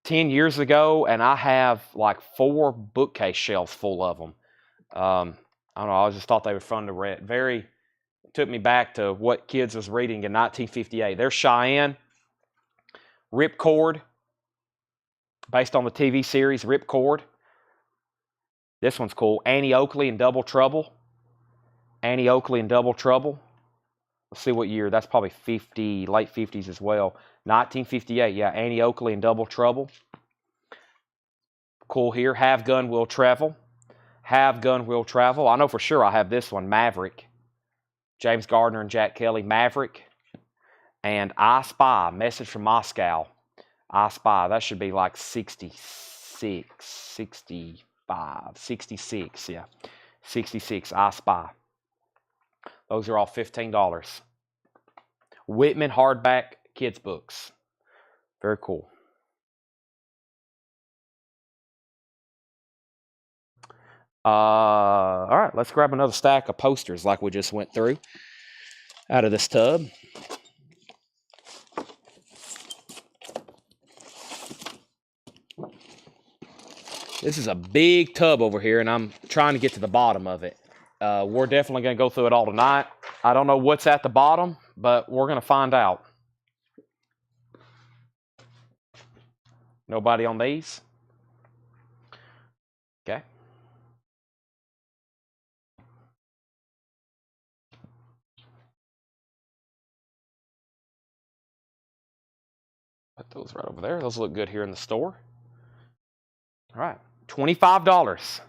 S1: 10 years ago, and I have like 4 bookcase shelves full of them. I don't know, I just thought they were fun to read. Took me back to what kids was reading in 1958. There's Cheyenne, Ripcord, based on the TV series Ripcord. This one's cool. Annie Oakley and Double Trouble. Annie Oakley and Double Trouble. Let's see what year. That's probably late 50s as well. 1958, yeah, Annie Oakley and Double Trouble. Cool here. Have Gun Will Travel. Have Gun Will Travel. I know for sure I have this one, Maverick. James Gardner and Jack Kelly, Maverick. And I Spy, Message from Moscow. I Spy, that should be like 66, 65, 66, yeah. 66, I Spy. Those are all $15. Whitman hardback kids books. Very cool. All right, let's grab another stack of posters like we just went through out of this tub. This is a big tub over here, and I'm trying to get to the bottom of it. We're definitely going to go through it all tonight. I don't know what's at the bottom, but we're going to find out. Nobody on these? Okay. Put those right over there. Those look good here in the store. All right. $25.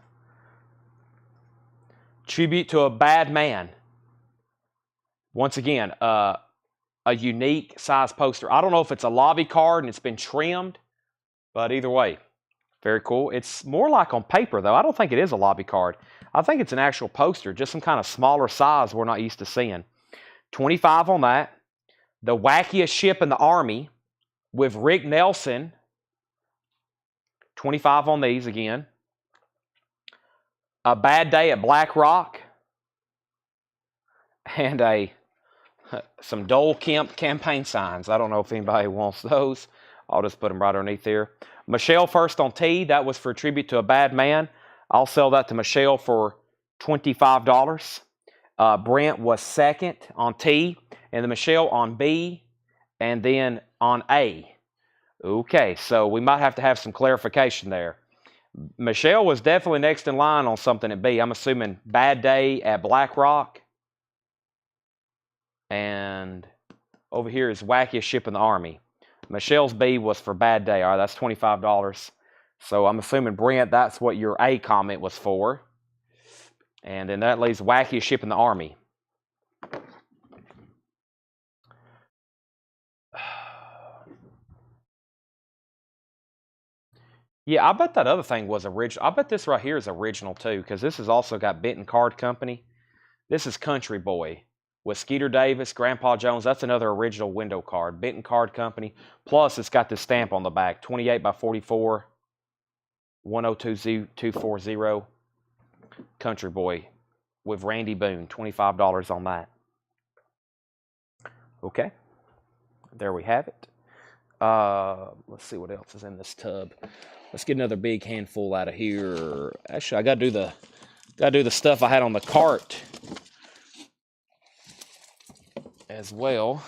S1: Tribute to a bad man. Once again, a unique size poster. I don't know if it's a lobby card and it's been trimmed, but either way, very cool. It's more like on paper, though. I don't think it is a lobby card. I think it's an actual poster, just some kind of smaller size we're not used to seeing. $25 on that. The Wackiest Ship in the Army with Rick Nelson. $25 on these again. A Bad Day at Black Rock. And some Dole Kemp campaign signs. I don't know if anybody wants those. I'll just put them right underneath there. Michelle first on T. That was for a tribute to a bad man. I'll sell that to Michelle for $25. Brent was second on T. And then Michelle on B. And then on A. Okay, so we might have to have some clarification there. Michelle was definitely next in line on something at B. I'm assuming Bad Day at Black Rock. And over here is Wackiest Ship in the Army. Michelle's B was for Bad Day. All right, that's $25. So I'm assuming, Brent, that's what your A comment was for. And then that leaves Wackiest Ship in the Army. Yeah, I bet that other thing was original. I bet this right here is original too, because this has also got Benton Card Company. This is Country Boy with Skeeter Davis, Grandpa Jones. That's another original window card. Benton Card Company. Plus, it's got this stamp on the back. 28 by 44. 102240. Country Boy with Randy Boone. $25 on that. Okay. There we have it. Let's see what else is in this tub. Let's get another big handful out of here. Actually, I gotta do the stuff I had on the cart as well.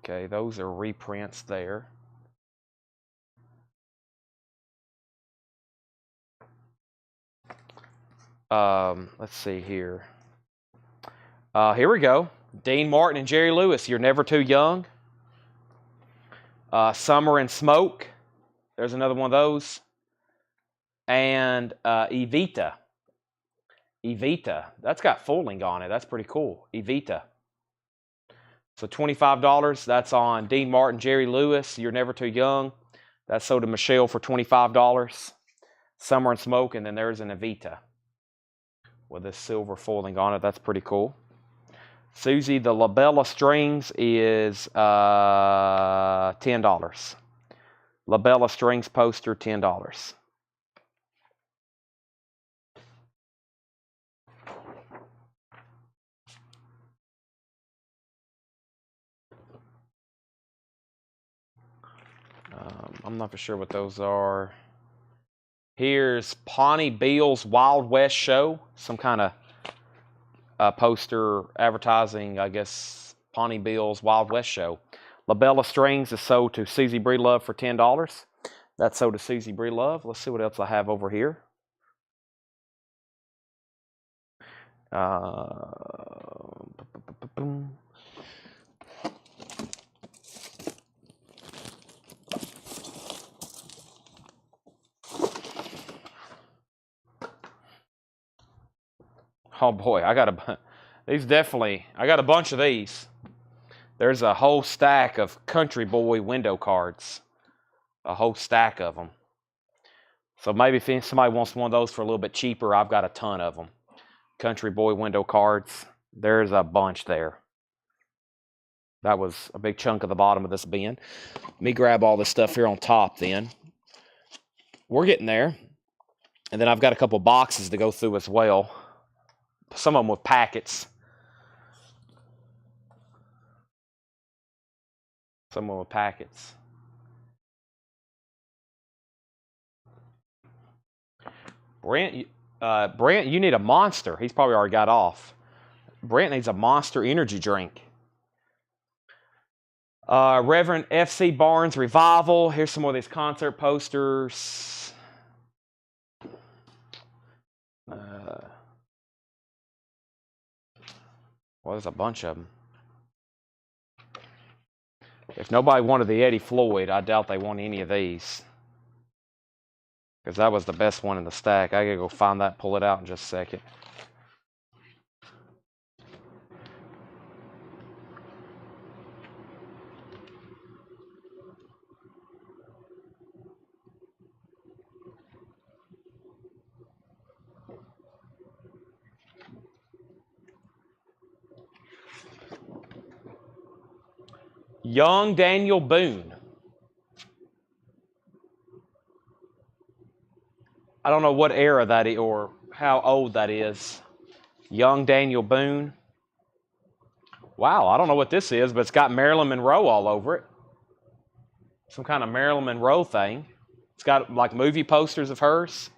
S1: Okay, those are reprints there. Let's see here. Here we go. Dean Martin and Jerry Lewis, You're Never Too Young. Summer and Smoke. There's another one of those. And Evita. Evita. That's got foiling on it. That's pretty cool. Evita. So $25. That's on Dean Martin, Jerry Lewis, You're Never Too Young. That's sold to Michelle for $25. Summer and Smoke. And then there's an Evita with this silver foiling on it. That's pretty cool. Susie, the Labella Strings is $10. Labella Strings poster, $10. I'm not for sure what those are. Here's Pawnee Beal's Wild West Show. Some kind of poster advertising, I guess, Pawnee Beal's Wild West Show. Labella Strings is sold to Susie Breelove for $10. That's sold to Susie Breelove. Let's see what else I have over here. Oh boy, I got a bunch of these. There's a whole stack of Country Boy window cards. A whole stack of them. So maybe if somebody wants one of those for a little bit cheaper, I've got a ton of them. Country Boy window cards. There's a bunch there. That was a big chunk of the bottom of this bin. Let me grab all this stuff here on top then. We're getting there. And then I've got a couple boxes to go through as well. Some of them with packets. Some of them with packets. Brent, you need a Monster. He's probably already got off. Brent needs a Monster energy drink. Reverend F.C. Barnes Revival. Here's some more of these concert posters. Well, there's a bunch of them. If nobody wanted the Eddie Floyd, I doubt they want any of these. Because that was the best one in the stack. I gotta go find that, pull it out in just a second. Young Daniel Boone. I don't know what era that is or how old that is. Young Daniel Boone. Wow, I don't know what this is, but it's got Marilyn Monroe all over it. Some kind of Marilyn Monroe thing. It's got like movie posters of hers.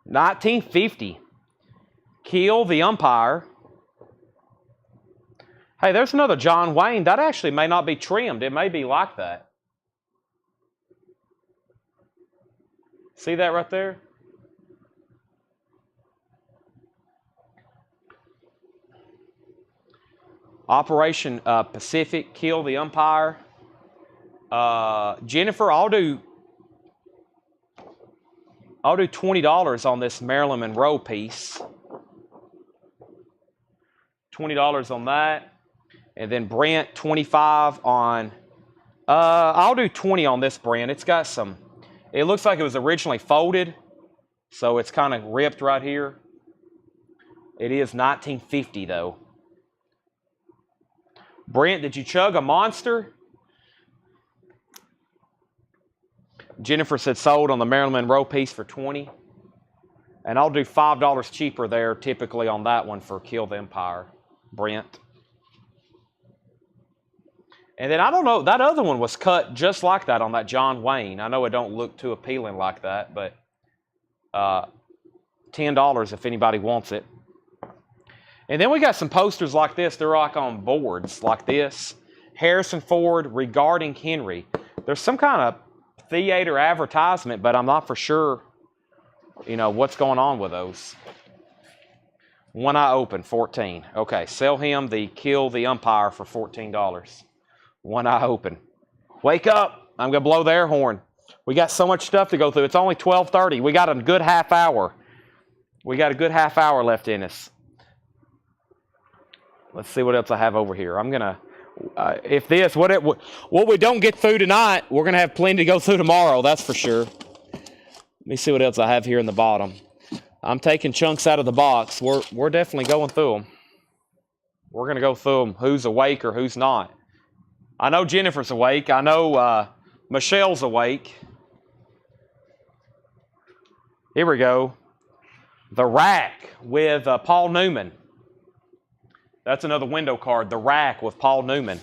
S1: 1950. Kill the Umpire. Hey, there's another John Wayne. That actually may not be trimmed. It may be like that. See that right there? Operation Pacific, Kill the Umpire. Jennifer, I'll do $20 on this Marilyn Monroe piece. $20 on that. And then Brent, 25 on, I'll do 20 on this Brent. It's got some, it looks like it was originally folded, so it's kind of ripped right here. It is 1950 though. Brent, did you chug a Monster? Jennifer said sold on the Marilyn Monroe piece for 20. And I'll do $5 cheaper there typically on that one for Kill the Empire, Brent. And then I don't know, that other one was cut just like that on that John Wayne. I know it don't look too appealing like that, but $10 if anybody wants it. And then we got some posters like this. They're like on boards like this. Harrison Ford regarding Henry. There's some kind of theater advertisement, but I'm not for sure, what's going on with those. One Eye Open, 14. Okay, sell him the Kill the Umpire for $14. One Eye Open. Wake up. I'm going to blow the air horn. We got so much stuff to go through. It's only 12:30. We got a good half hour. We got a good half hour left in us. Let's see what else I have over here. I'm going to, what we don't get through tonight, we're going to have plenty to go through tomorrow. That's for sure. Let me see what else I have here in the bottom. I'm taking chunks out of the box. We're definitely going through them. We're going to go through them. Who's awake or who's not. I know Jennifer's awake. I know Michelle's awake. Here we go. The Rack with Paul Newman. That's another window card. The Rack with Paul Newman.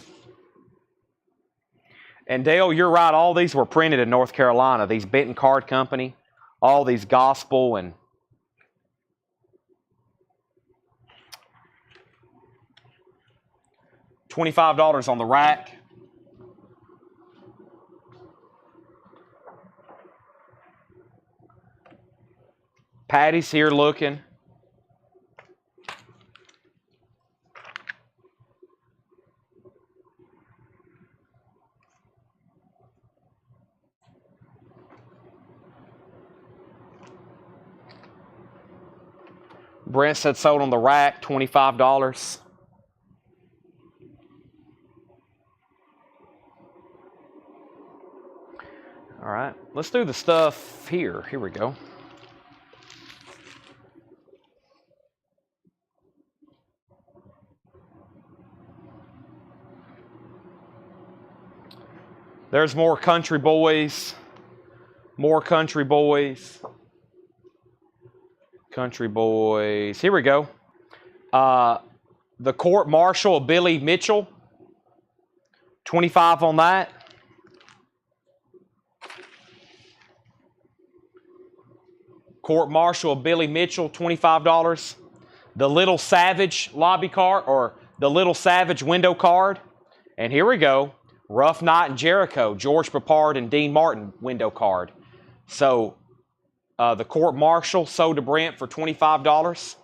S1: And Dale, you're right. All these were printed in North Carolina. These Benton Card Company. All these gospel and $25 on the Rack. Patty's here looking. Brent said sold on the Rack, $25. All right, let's do the stuff here. Here we go. There's more country boys. More country boys. Country boys. Here we go. The court martial of Billy Mitchell. 25 on that. Court martial of Billy Mitchell, $25. The Little Savage lobby card, or the Little Savage window card. And here we go. Rough Night in Jericho, George Papard and Dean Martin window card. So the court martial sold to Brent for $25.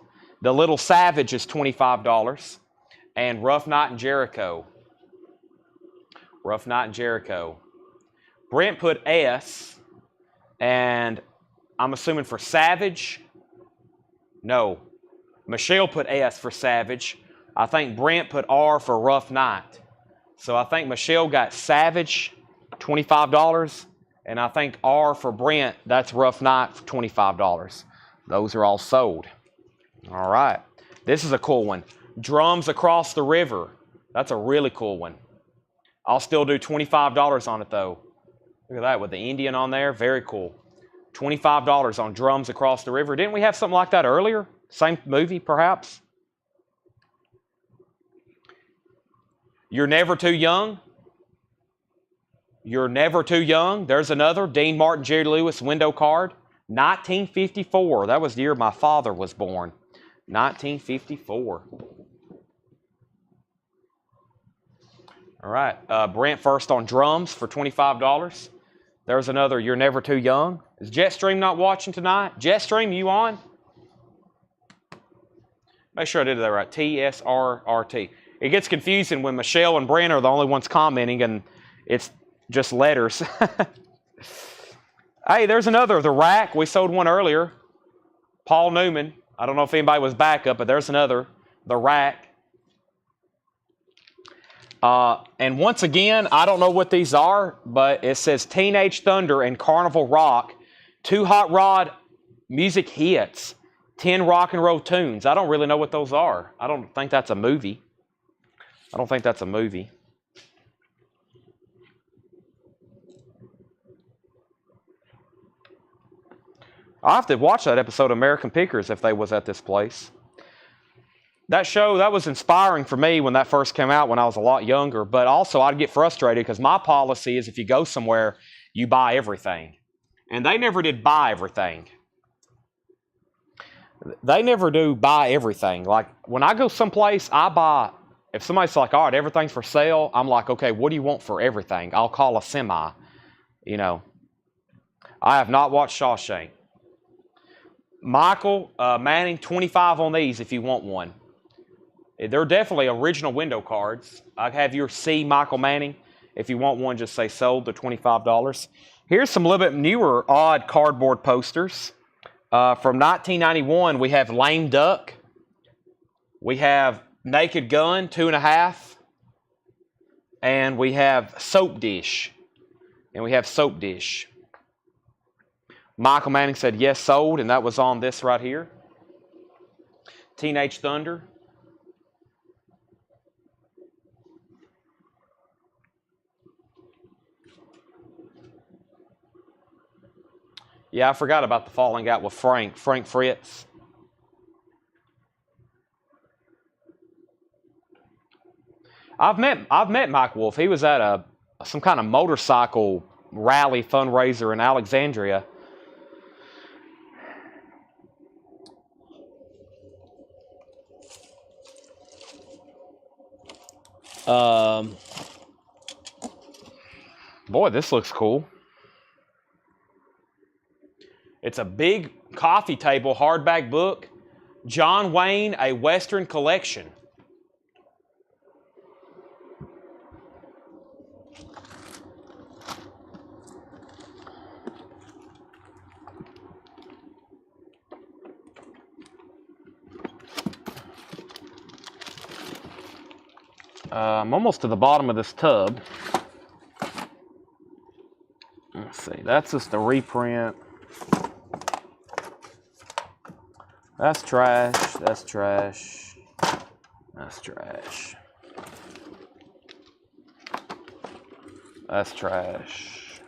S1: The Little Savage is $25. And Rough Night in Jericho. Rough Night in Jericho. Brent put S, and I'm assuming for Savage. No. Michelle put S for Savage. I think Brent put R for Rough Night. So I think Michelle got Savage, $25. And I think R for Brent, that's Rough Night for $25. Those are all sold. All right. This is a cool one. Drums Across the River. That's a really cool one. I'll still do $25 on it though. Look at that with the Indian on there. Very cool. $25 on Drums Across the River. Didn't we have something like that earlier? Same movie, perhaps? You're Never Too Young. You're Never Too Young. There's another. Dean Martin, Jerry Lewis window card. 1954. That was the year my father was born. 1954. All right. Brent first on drums for $25. There's another. You're Never Too Young. Is Jetstream not watching tonight? Jetstream, you on? Make sure I did that right. TSRRT. It gets confusing when Michelle and Brent are the only ones commenting and it's just letters. Hey, there's another. The Rack. We sold one earlier. Paul Newman. I don't know if anybody was back up, but there's another. The Rack. And once again, I don't know what these are, but it says Teenage Thunder and Carnival Rock. 2 Hot Rod music hits. 10 rock and roll tunes. I don't really know what those are. I don't think that's a movie. I don't think that's a movie. I'll have to watch that episode of American Pickers if they was at this place. That show, that was inspiring for me when that first came out when I was a lot younger. But also I'd get frustrated because my policy is if you go somewhere, you buy everything. And they never did buy everything. They never do buy everything. Like when I go someplace, I buy. If somebody's like, all right, everything's for sale, I'm like, okay, what do you want for everything? I'll call a semi. You know, I have not watched Shawshank. Michael Manning, 25 on these if you want one. They're definitely original window cards. I'd have your C Michael Manning. If you want one, just say sold to $25. Here's some little bit newer, odd cardboard posters. From 1991, we have Lame Duck. We have Naked Gun, 2.5. And we have Soap Dish. And we have Soap Dish. Michael Manning said, yes, sold. And that was on this right here. Teenage Thunder. Yeah, I forgot about the falling out with Frank Fritz. I've met Mike Wolf. He was at some kind of motorcycle rally fundraiser in Alexandria. Boy, this looks cool. It's a big coffee table hardback book. John Wayne, A Western Collection. I'm almost to the bottom of this tub. Let's see. That's just a reprint. That's trash. That's trash. That's trash. That's trash.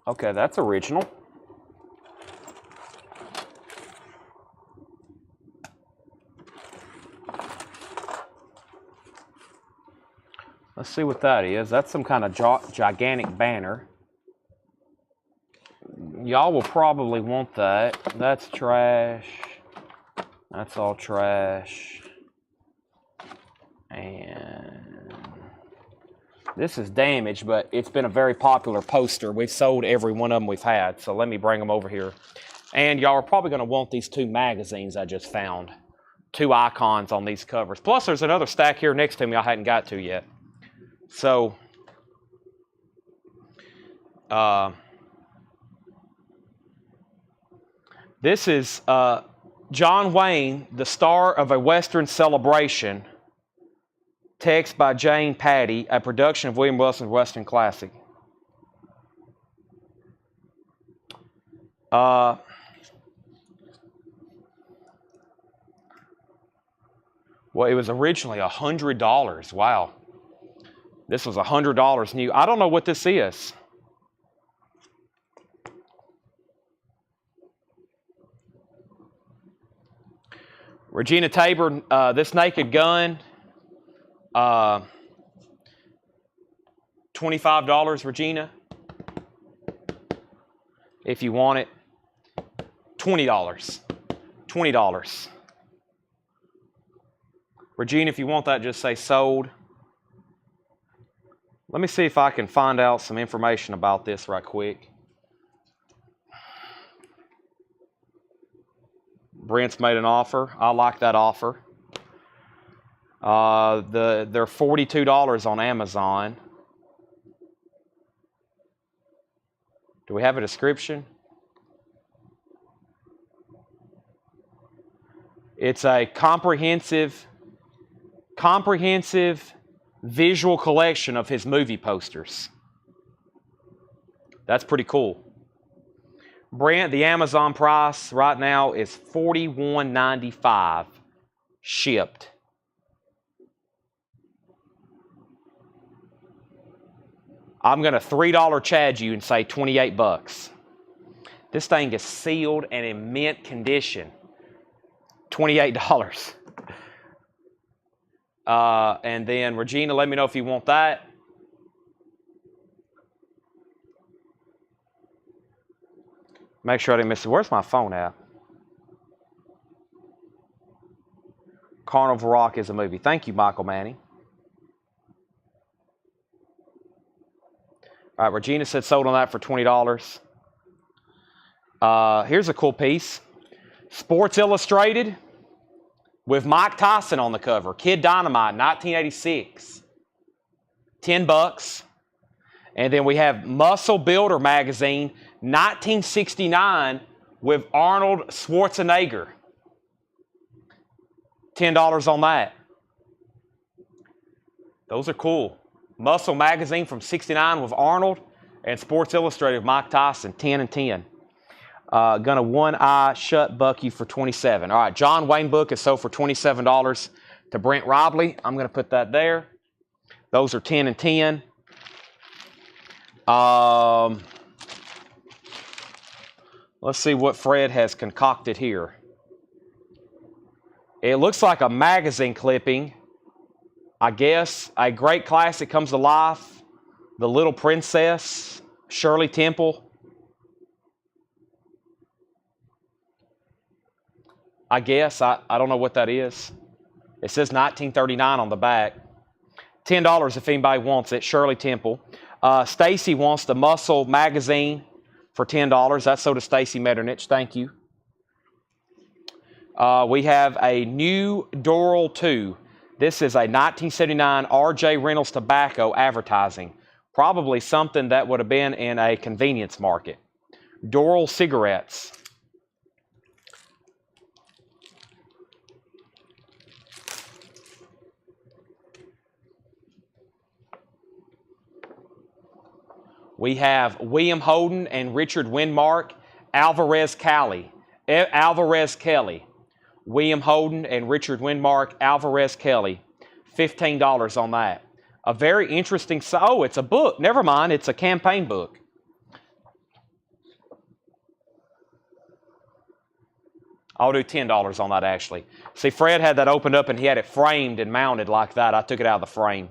S1: Okay, that's original. Let's see what that is. That's some kind of gigantic banner. Y'all will probably want that. That's trash. That's all trash. And this is damaged, but it's been a very popular poster. We've sold every one of them we've had, so let me bring them over here. And y'all are probably going to want these 2 magazines I just found. 2 icons on these covers. Plus, there's another stack here next to me I hadn't got to yet. So, this is John Wayne, the star of a Western celebration. Text by Jane Patty, a production of William Wilson's Western Classic. Well, it was originally $100. Wow. This was $100 new. I don't know what this is. Regina Tabor, This Naked Gun. $25, Regina. If you want it. $20. $20. Regina, if you want that, just say sold. Let me see if I can find out some information about this right quick. Brent's made an offer. I like that offer. They're $42 on Amazon. Do we have a description? It's a comprehensive visual collection of his movie posters. That's pretty cool. Brent, the Amazon price right now is $41.95 shipped. I'm going to $3 charge you and say 28 bucks. This thing is sealed and in mint condition. $28. And then, Regina, let me know if you want that. Make sure I didn't miss it. Where's my phone at? Carnival Rock is a movie. Thank you, Michael Manning. All right, Regina said sold on that for $20. Here's a cool piece. Sports Illustrated with Mike Tyson on the cover. Kid Dynamite, 1986. 10 bucks. And then we have Muscle Builder magazine, 1969, with Arnold Schwarzenegger. $10 on that. Those are cool. Muscle magazine from 69 with Arnold, and Sports Illustrated with Mike Tyson, 10 and 10. Gonna one eye shut buck you for 27. All right, John Wayne book is sold for $27 to Brent Robley. I'm gonna put that there. Those are 10 and 10. Let's see what Fred has concocted here. It looks like a magazine clipping. I guess a great classic comes to life. The Little Princess, Shirley Temple. I guess. I don't know what that is. It says 1939 on the back. $10 if anybody wants it. Shirley Temple. Stacy wants the Muscle magazine for $10. That's so does Stacy Metternich. Thank you. We have a new Doral 2. This is a 1979 R.J. Reynolds tobacco advertising. Probably something that would have been in a convenience market. Doral cigarettes. We have William Holden and Richard Windmark, Alvarez Kelly. William Holden and Richard Windmark, Alvarez Kelly. $15 on that. A very interesting, oh, it's a book. Never mind, it's a campaign book. I'll do $10 on that, actually. See, Fred had that opened up and he had it framed and mounted like that. I took it out of the frame.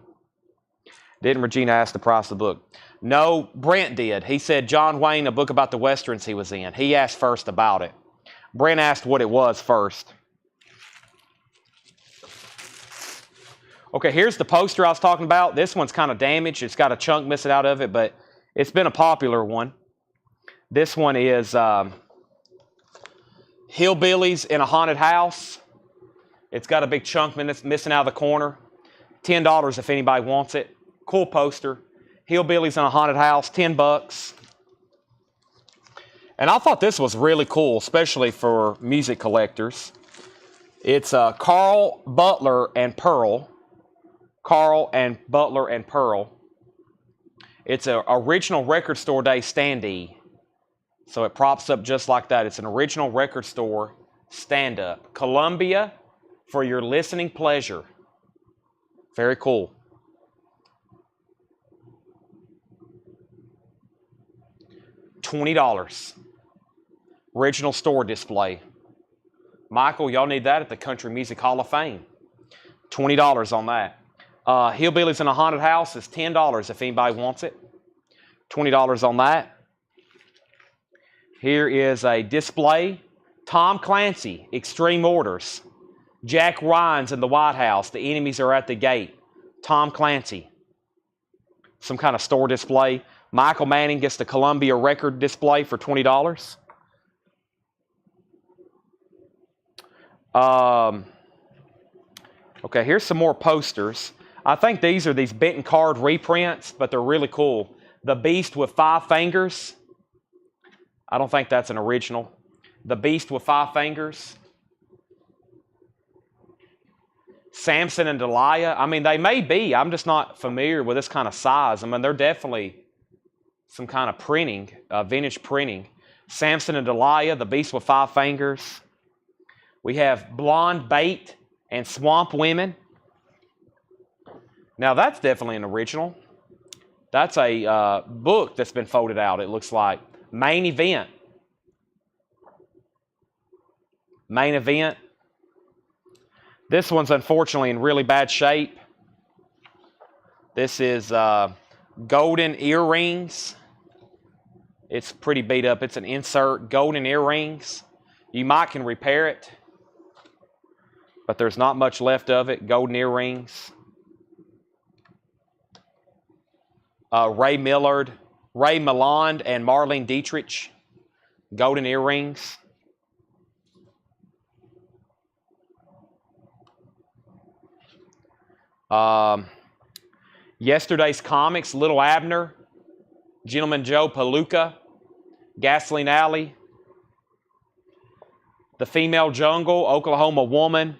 S1: Didn't Regina ask the price of the book? No, Brent did. He said, John Wayne, a book about the Westerns he was in. He asked first about it. Brent asked what it was first. Okay, here's the poster I was talking about. This one's kind of damaged. It's got a chunk missing out of it, but it's been a popular one. This one is Hillbillies in a Haunted House. It's got a big chunk missing out of the corner. $10 if anybody wants it. Cool poster. Hillbillies in a Haunted House, $10. And I thought this was really cool, especially for music collectors. It's Carl Butler and Pearl. Carl and Butler and Pearl. It's an original record store day standee. So it props up just like that. It's an original record store stand-up. Columbia for your listening pleasure. Very cool. $20. Original store display. Michael, y'all need that at the Country Music Hall of Fame. $20 on that. Hillbillies in a Haunted House is $10 if anybody wants it. $20 on that. Here is a display. Tom Clancy, Extreme Orders. Jack Ryan's in the White House. The enemies are at the gate. Tom Clancy. Some kind of store display. Michael Manning gets the Columbia record display for $20. Okay, here's some more posters. I think these are these Benton card reprints, but they're really cool. The Beast with 5 Fingers. I don't think that's an original. The Beast with 5 Fingers. Samson and Delilah. I mean, they may be. I'm just not familiar with this kind of size. I mean, they're definitely some kind of printing, vintage printing. Samson and Delilah, The Beast with 5 Fingers. We have Blonde Bait and Swamp Women. Now, that's definitely an original. That's a book that's been folded out, it looks like. Main Event. Main Event. This one's unfortunately in really bad shape. This is Golden Earrings. It's pretty beat up. It's an insert. Golden Earrings. You might can repair it, but there's not much left of it. Golden Earrings. Ray Milland and Marlene Dietrich. Golden Earrings. Yesterday's Comics, Little Abner, Gentleman Joe Palooka, Gasoline Alley, The Female Jungle, Oklahoma Woman,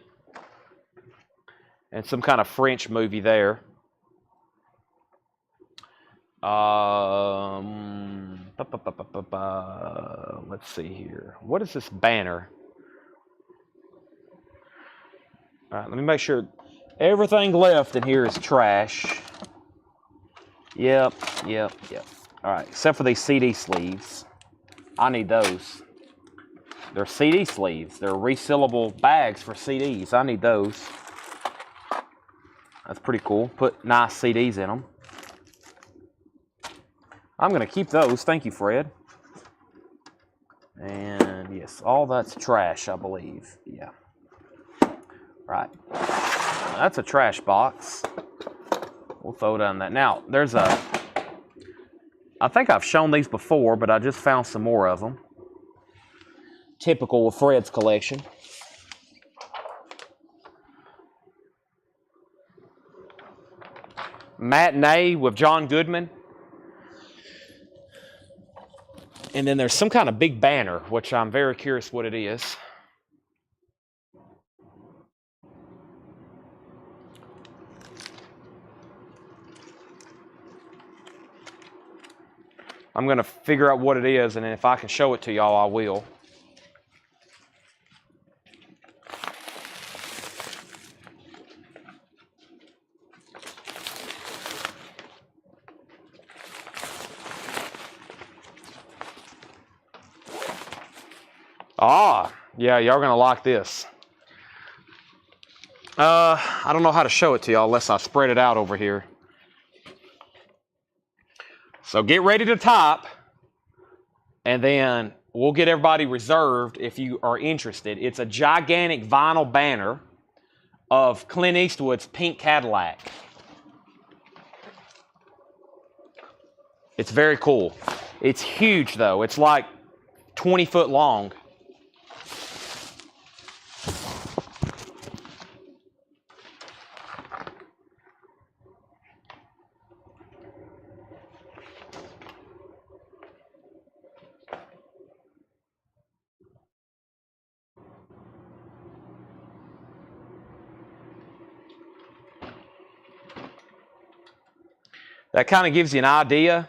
S1: and some kind of French movie there. Let's see here. What is this banner? All right, let me make sure. Everything left in here is trash. Yep. All right, except for these CD sleeves. I need those. They're CD sleeves. They're resealable bags for CDs. I need those. That's pretty cool. Put nice CDs in them. I'm going to keep those. Thank you, Fred. And yes, all that's trash, I believe. Yeah. Right. That's a trash box. We'll throw down that. Now, there's a... I think I've shown these before, but I just found some more of them. Typical of Fred's collection. Matinee with John Goodman. And then there's some kind of big banner, which I'm very curious what it is. I'm going to figure out what it is, and then if I can show it to y'all, I will. Ah, yeah, y'all are going to like this. I don't know how to show it to y'all unless I spread it out over here. So get ready to type, and then we'll get everybody reserved if you are interested. It's a gigantic vinyl banner of Clint Eastwood's Pink Cadillac. It's very cool. It's huge, though. It's like 20 foot long. That kind of gives you an idea.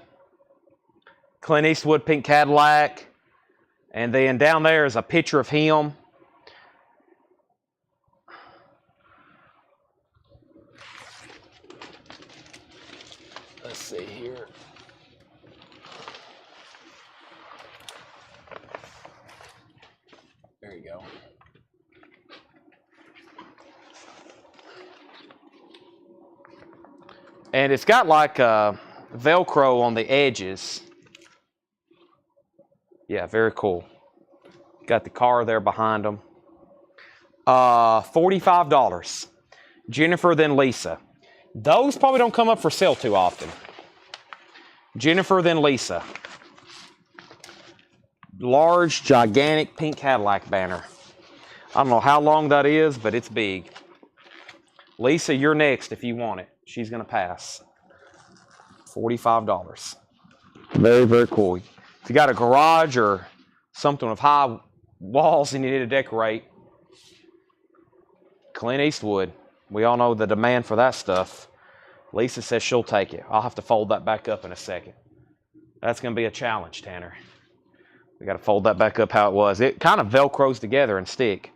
S1: Clint Eastwood, Pink Cadillac. And then down there is a picture of him. Let's see here. There you go. And it's got like Velcro on the edges. Yeah, very cool. Got the car there behind them. $45. Jennifer, then Lisa. Those probably don't come up for sale too often. Jennifer, then Lisa. Large, gigantic pink Cadillac banner. I don't know how long that is, but it's big. Lisa, you're next if you want it. She's going to pass. $45. Very, very cool. If you got a garage or something with high walls and you need to decorate, Clint Eastwood. We all know the demand for that stuff. Lisa says she'll take it. I'll have to fold that back up in a second. That's going to be a challenge, Tanner. We got to fold that back up how it was. It kind of Velcros together and stick.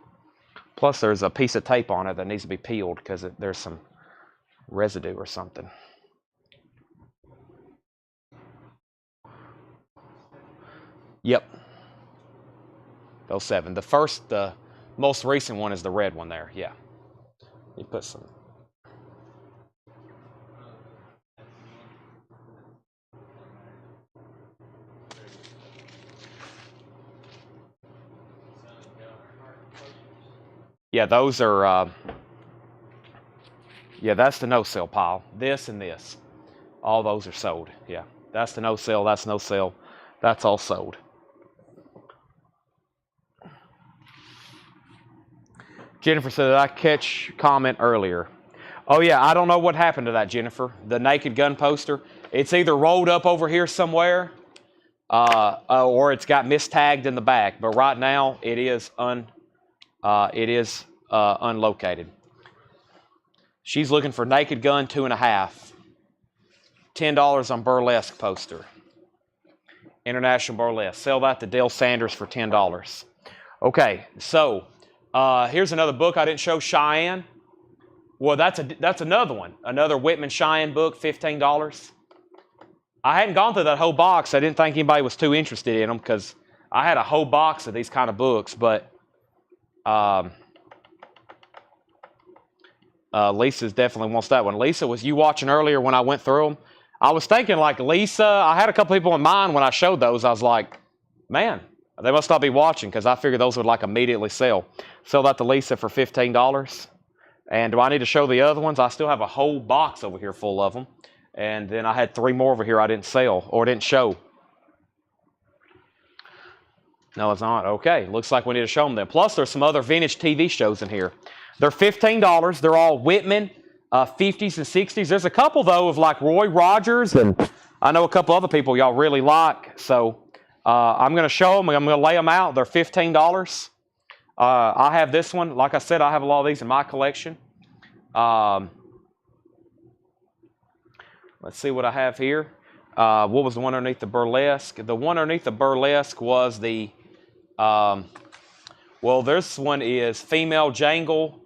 S1: Plus, there's a piece of tape on it that needs to be peeled because there's some residue or something. Yep. 07. The most recent one is the red one there. Yeah. You put some. Yeah, those are. Yeah, that's the no sale pile. This and this. All those are sold. Yeah. That's the no sale. That's no sale. That's all sold. Jennifer said, did I catch comment earlier? Oh, yeah, I don't know what happened to that, Jennifer. The Naked Gun poster. It's either rolled up over here somewhere or it's got mistagged in the back. But right now, it is unlocated. She's looking for Naked Gun 2.5. $10 on burlesque poster. International burlesque. Sell that to Dale Sanders for $10. Okay, so here's another book I didn't show, Cheyenne. Well, that's another one. Another Whitman Cheyenne book, $15. I hadn't gone through that whole box. I didn't think anybody was too interested in them because I had a whole box of these kind of books, but Lisa definitely wants that one. Lisa, was you watching earlier when I went through them? I was thinking like Lisa, I had a couple people in mind when I showed those. I was like, man, they must not be watching because I figured those would like immediately sell. Sell that to Lisa for $15. And do I need to show the other ones? I still have a whole box over here full of them. And then I had 3 more over here I didn't sell or didn't show. No, it's not. Okay, looks like we need to show them then. Plus, there's some other vintage TV shows in here. They're $15. They're all Whitman, 50s and 60s. There's a couple, though, of like Roy Rogers, and I know a couple other people y'all really like. So I'm going to show them. I'm going to lay them out. They're $15. I have this one. Like I said, I have a lot of these in my collection. Let's see what I have here. What was the one underneath the burlesque? The one underneath the burlesque was the, well, this one is Female Jangle,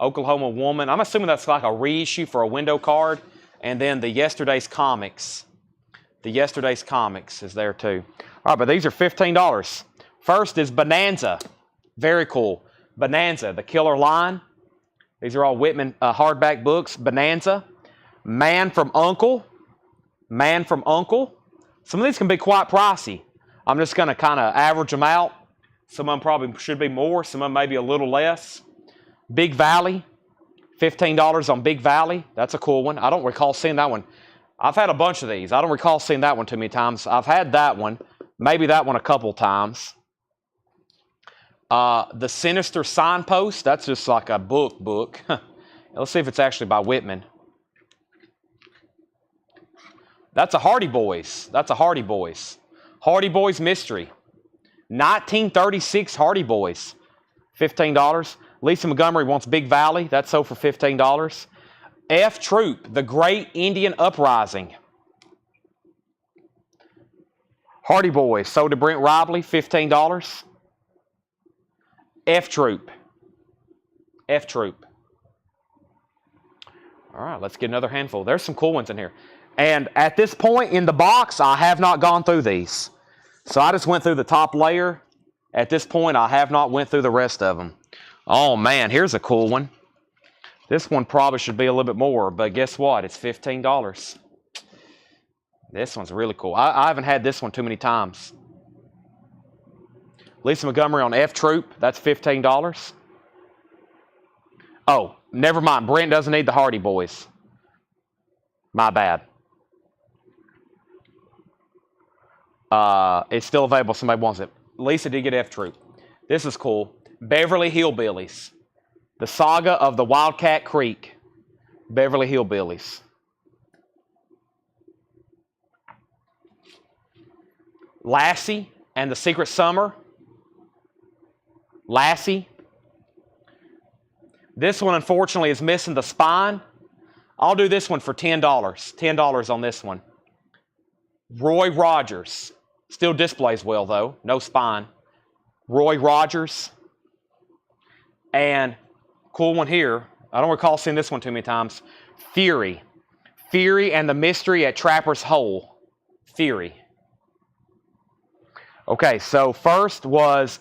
S1: Oklahoma Woman. I'm assuming that's like a reissue for a window card. And then the Yesterday's Comics. The Yesterday's Comics is there too. All right, but these are $15. First is Bonanza. Very cool. Bonanza, The Killer Line. These are all Whitman hardback books. Bonanza. Man from Uncle. Man from Uncle. Some of these can be quite pricey. I'm just going to kind of average them out. Some of them probably should be more. Some of them maybe a little less. Big Valley. $15 on Big Valley. That's a cool one. I don't recall seeing that one. I've had a bunch of these. I don't recall seeing that one too many times. I've had that one. Maybe that one a couple times. The Sinister Signpost. That's just like a book. Let's see if it's actually by Whitman. That's a Hardy Boys. That's a Hardy Boys. Hardy Boys Mystery. 1936 Hardy Boys. $15. Lisa Montgomery wants Big Valley. That's sold for $15. F Troop, The Great Indian Uprising. Hardy Boys, sold to Brent Robley, $15. F Troop. F Troop. All right, let's get another handful. There's some cool ones in here. And at this point in the box, I have not gone through these. So I just went through the top layer. At this point, I have not went through the rest of them. Oh, man, here's a cool one. This one probably should be a little bit more, but guess what? It's $15. This one's really cool. I haven't had this one too many times. Lisa Montgomery on F Troop. That's $15. Oh, never mind. Brent doesn't need the Hardy Boys. My bad. It's still available. Somebody wants it. Lisa did get F Troop. This is cool. Beverly Hillbillies. The Saga of the Wildcat Creek. Beverly Hillbillies. Lassie and the Secret Summer. Lassie. This one, unfortunately, is missing the spine. I'll do this one for $10. $10 on this one. Roy Rogers. Still displays well, though. No spine. Roy Rogers. And cool one here. I don't recall seeing this one too many times. Fury. Fury and the Mystery at Trapper's Hole. Fury. Okay, so first was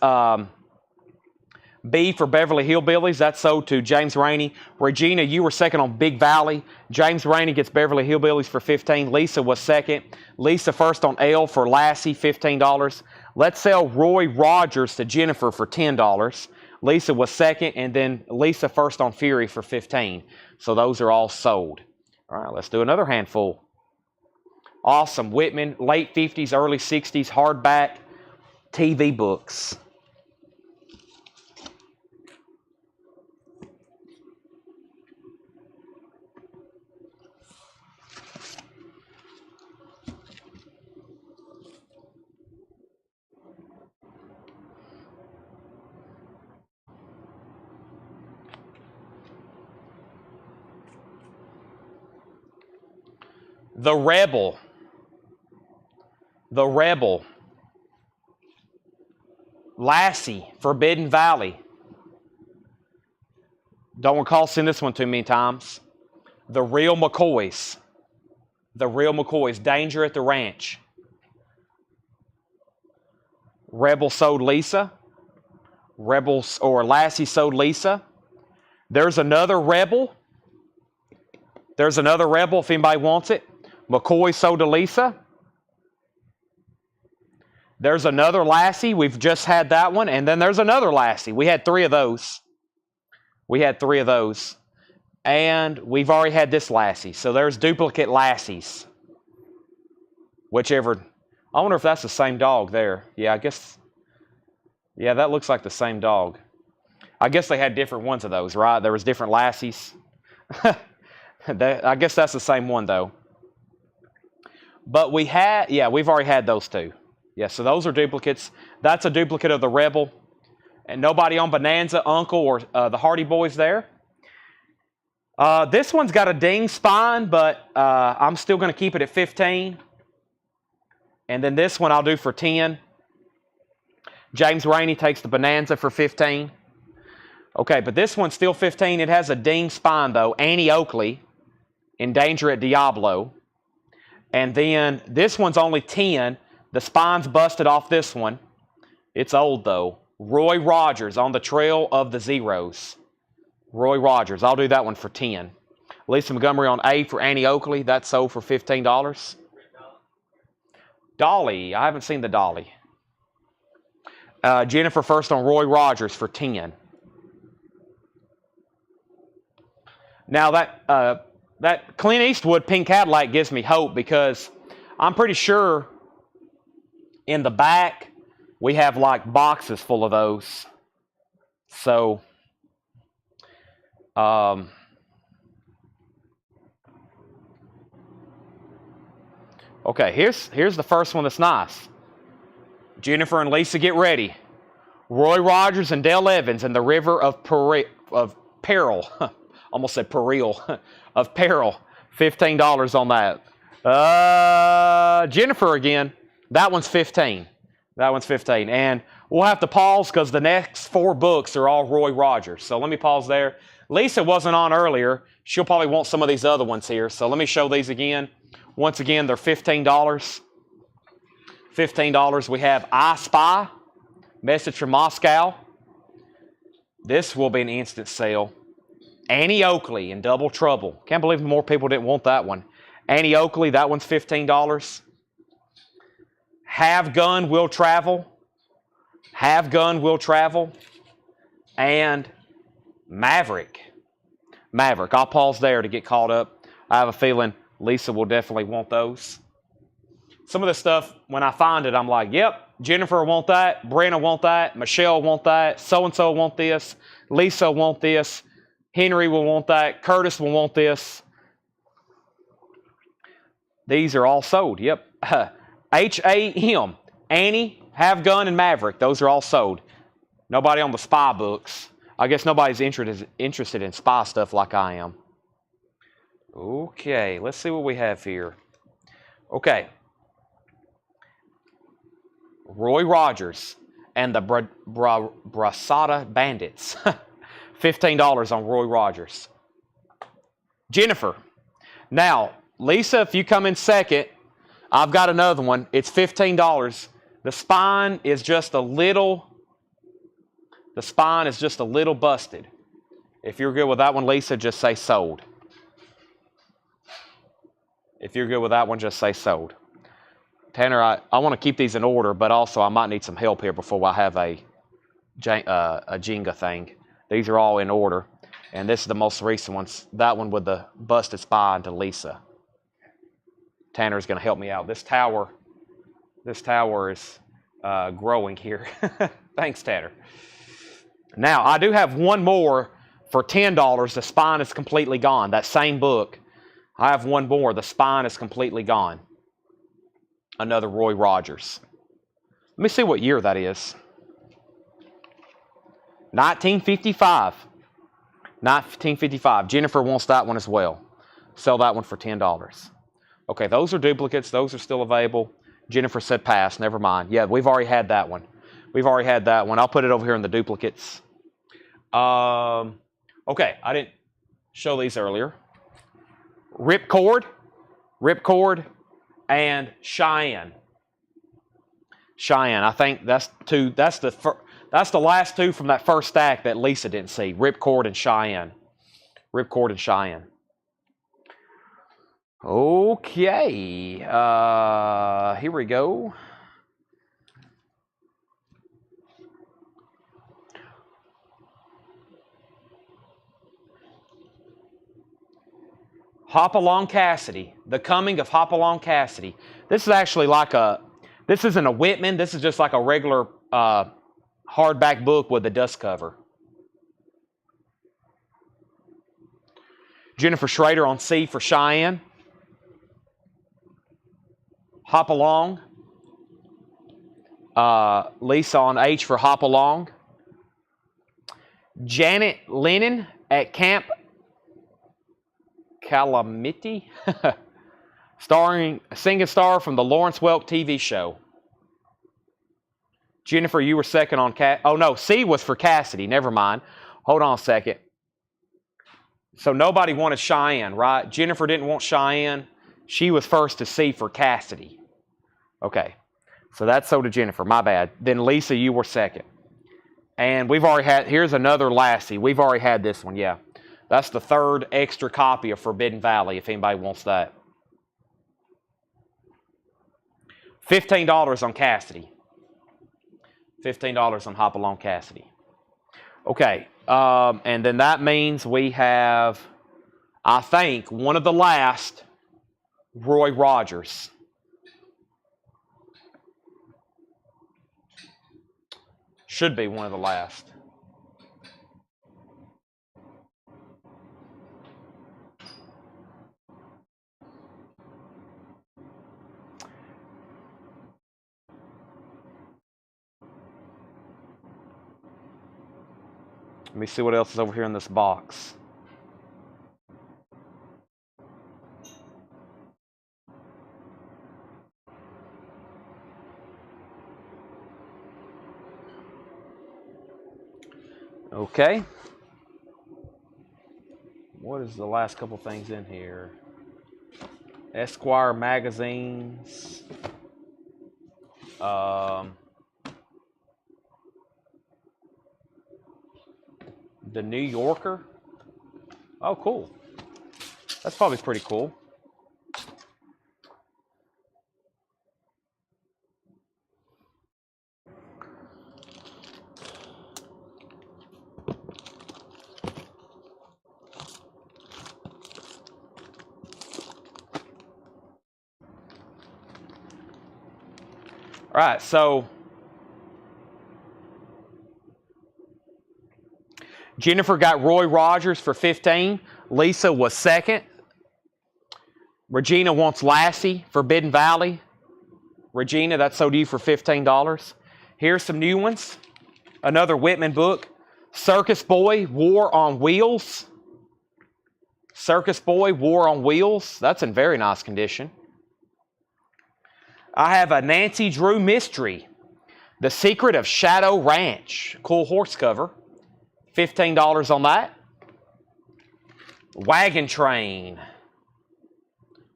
S1: B for Beverly Hillbillies. That's sold to James Rainey. Regina, you were second on Big Valley. James Rainey gets Beverly Hillbillies for $15. Lisa was second. Lisa first on L for Lassie, $15. Let's sell Roy Rogers to Jennifer for $10. Lisa was second, and then Lisa first on Fury for $15. So those are all sold. All right, let's do another handful. Awesome. Whitman, late 50s, early 60s, hardback TV books. The Rebel. The Rebel. Lassie, Forbidden Valley. Don't recall seeing this one too many times. The Real McCoys. The Real McCoys. Danger at the Ranch. Rebel sold Lisa. Rebels or Lassie sold Lisa. There's another Rebel. There's another Rebel if anybody wants it. McCoy sold to Lisa. There's another Lassie. We've just had that one. And then there's another Lassie. We had 3 of those. We had 3 of those. And we've already had this Lassie. So there's duplicate Lassies. Whichever. I wonder if that's the same dog there. Yeah, I guess. Yeah, that looks like the same dog. I guess they had different ones of those, right? There was different Lassies. I guess that's the same one, though. But we had, yeah, we've already had those 2. Yeah, so those are duplicates. That's a duplicate of the Rebel. And nobody on Bonanza, Uncle, or the Hardy Boys there. This one's got a ding spine, but I'm still going to keep it at $15. And then this one I'll do for 10. James Rainey takes the Bonanza for 15. Okay, but this one's still 15. It has a ding spine, though. Annie Oakley, In Danger at Diablo. And then this one's only 10. The spine's busted off this one. It's old, though. Roy Rogers, On the Trail of the Zeros. Roy Rogers. I'll do that one for 10. Lisa Montgomery on A for Annie Oakley. That's sold for $15. Dolly. I haven't seen the Dolly. Jennifer First on Roy Rogers for 10. Now that Clint Eastwood Pink Cadillac gives me hope because I'm pretty sure in the back we have like boxes full of those. So, okay, here's the first one that's nice. Jennifer and Lisa, get ready. Roy Rogers and Dale Evans in the River of Peril. Almost said Peril. Of Peril. $15 on that. Jennifer again. That one's 15. That one's 15. And we'll have to pause because the next 4 books are all Roy Rogers. So let me pause there. Lisa wasn't on earlier. She'll probably want some of these other ones here. So let me show these again. Once again, they're $15. $15. We have I Spy. Message from Moscow. This will be an instant sale. Annie Oakley in Double Trouble. Can't believe more people didn't want that one. Annie Oakley, that one's $15. Have Gun Will Travel. Have Gun Will Travel. And Maverick. Maverick. I'll pause there to get caught up. I have a feeling Lisa will definitely want those. Some of the stuff, when I find it, I'm like, yep, Jennifer will want that. Brenna want that. Michelle want that. So-and-so want this. Lisa want this. Henry will want that. Curtis will want this. These are all sold. Yep. H.A.M. Annie, Have Gun, and Maverick. Those are all sold. Nobody on the spy books. I guess nobody's interested in spy stuff like I am. Okay, let's see what we have here. Okay. Roy Rogers and the Brasada Bandits. $15 on Roy Rogers. Jennifer. Now, Lisa, if you come in second, I've got another one. It's $15. The spine is just a little busted. If you're good with that one, Lisa, just say sold. If you're good with that one, just say sold. Tanner, I want to keep these in order, but also I might need some help here before I have a Jenga thing. These are all in order, and this is the most recent ones. That one with the busted spine to Lisa. Tanner's going to help me out. This tower is growing here. Thanks, Tanner. Now, I do have one more for $10. The spine is completely gone. That same book, I have one more. The spine is completely gone. Another Roy Rogers. Let me see what year that is. 1955. 1955. Jennifer wants that one as well. Sell that one for $10. Okay, those are duplicates. Those are still available. Jennifer said pass. Never mind. Yeah, we've already had that one. I'll put it over here in the duplicates. Okay, I didn't show these earlier. Ripcord, and Cheyenne. I think that's two. That's the last two from that first stack that Lisa didn't see. Ripcord and Cheyenne. Okay. Here we go. Hopalong Cassidy. The Coming of Hopalong Cassidy. This is actually like this isn't a Whitman. This is just like a regular hardback book with a dust cover. Jennifer Schrader on C for Cheyenne. Hopalong. Lisa on H for Hopalong. Janet Lennon at Camp Calamity. Singing star from the Lawrence Welk TV show. Jennifer, you were second on oh no, C was for Cassidy. Never mind. Hold on a second. So nobody wanted Cheyenne, right? Jennifer didn't want Cheyenne. She was first to C for Cassidy. Okay. So that's so to Jennifer. My bad. Then Lisa, you were second. And we've already had, here's another Lassie. We've already had this one, yeah. That's the third extra copy of Forbidden Valley, if anybody wants that. $15 on Cassidy. $15 on Hop Along Cassidy. Okay, and then that means we have, I think, one of the last, Roy Rogers. Should be one of the last. Let me see what else is over here in this box. Okay. What is the last couple things in here? Esquire magazines. The New Yorker. Oh, cool. That's probably pretty cool. All right, so Jennifer got Roy Rogers for 15. Lisa was second. Regina wants Lassie, Forbidden Valley. Regina, that's sold to you for $15. Here's some new ones. Another Whitman book. Circus Boy, War on Wheels. Circus Boy, War on Wheels. That's in very nice condition. I have a Nancy Drew mystery. The Secret of Shadow Ranch. Cool horse cover. $15 on that. Wagon Train.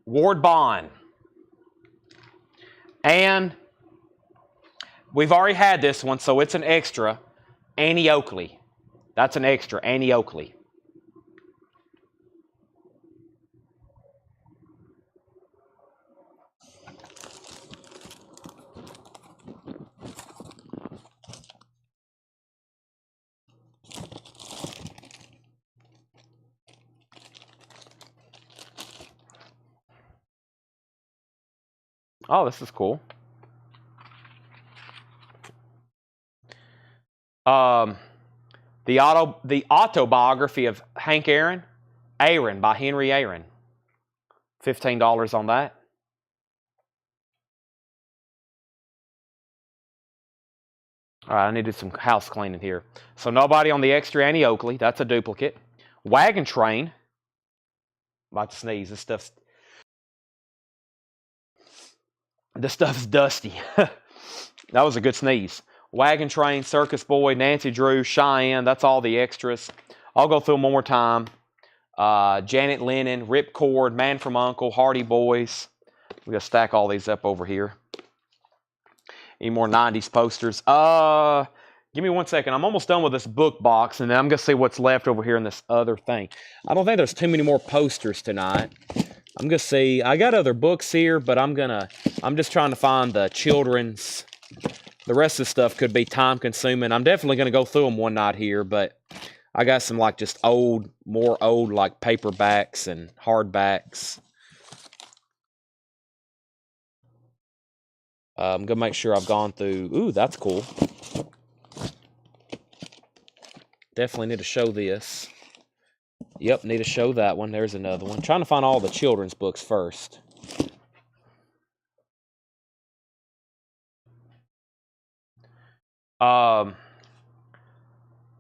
S1: Ward Bond. And we've already had this one, so it's an extra. Annie Oakley. That's an extra. Annie Oakley. Oh, this is cool. The autobiography of Hank Aaron, Aaron by Henry Aaron. $15 on that. All right, I needed some house cleaning here. So nobody on the extra Annie Oakley. That's a duplicate. Wagon Train. I'm about to sneeze. This stuff's dusty. That was a good sneeze. Wagon Train, Circus Boy, Nancy Drew, Cheyenne. That's all the extras. I'll go through them one more time. Janet Lennon, Ripcord, Man from U.N.C.L.E., Hardy Boys. We're going to stack all these up over here. Any more 90s posters? Give me 1 second. I'm almost done with this book box, and then I'm going to see what's left over here in this other thing. I don't think there's too many more posters tonight. I'm going to see. I got other books here, but I'm just trying to find the children's. The rest of the stuff could be time consuming. I'm definitely going to go through them one night here, but I got some like just more old like paperbacks and hardbacks. I'm going to make sure I've gone through. Ooh, that's cool. Definitely need to show this. Yep, need to show that one. There's another one. Trying to find all the children's books first.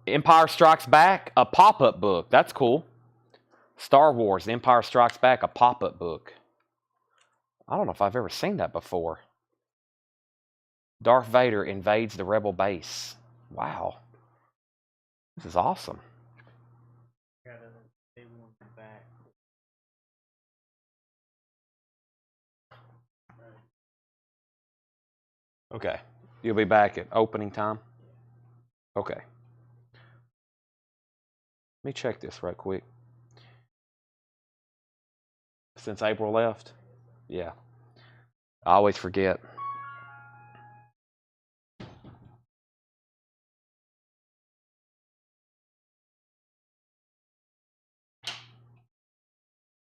S1: Empire Strikes Back, a pop-up book. That's cool. Star Wars, Empire Strikes Back, a pop-up book. I don't know if I've ever seen that before. Darth Vader invades the Rebel base. Wow. This is awesome. Okay. You'll be back at opening time? Okay. Let me check this right quick. Since April left? Yeah. I always forget.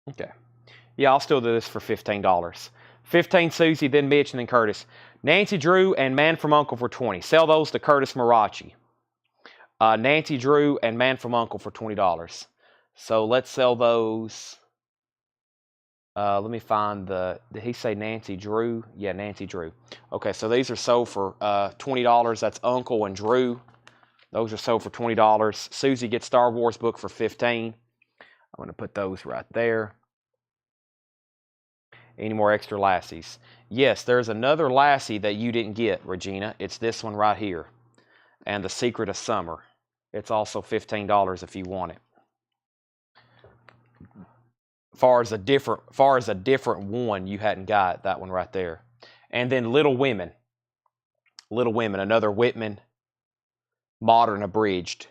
S1: Okay. Yeah, I'll still do this for $15. 15 Susie, then Mitch, and then Curtis. Nancy Drew and Man from Uncle for 20. Sell those to Curtis Marachi. Nancy Drew and Man from Uncle for $20. So let's sell those. Let me find the. Did he say Nancy Drew? Yeah, Nancy Drew. Okay, so these are sold for $20. That's Uncle and Drew. Those are sold for $20. Susie gets Star Wars book for $15. I'm going to put those right there. Any more extra lassies? Yes, there's another lassie that you didn't get, Regina. It's this one right here. And The Secret of Summer. It's also $15 if you want it. Far as a different one you hadn't got, that one right there. And then Little Women. Little Women, another Whitman modern abridged.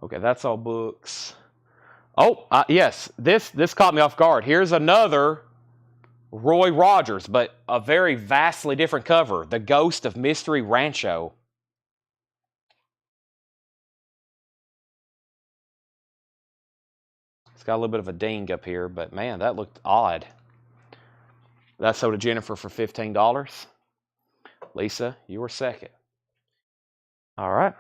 S1: Okay, that's all books. Oh, yes, this caught me off guard. Here's another Roy Rogers, but a very vastly different cover. The Ghost of Mystery Rancho. It's got a little bit of a ding up here, but man, that looked odd. That's sold to Jennifer for $15. Lisa, you were second. All right.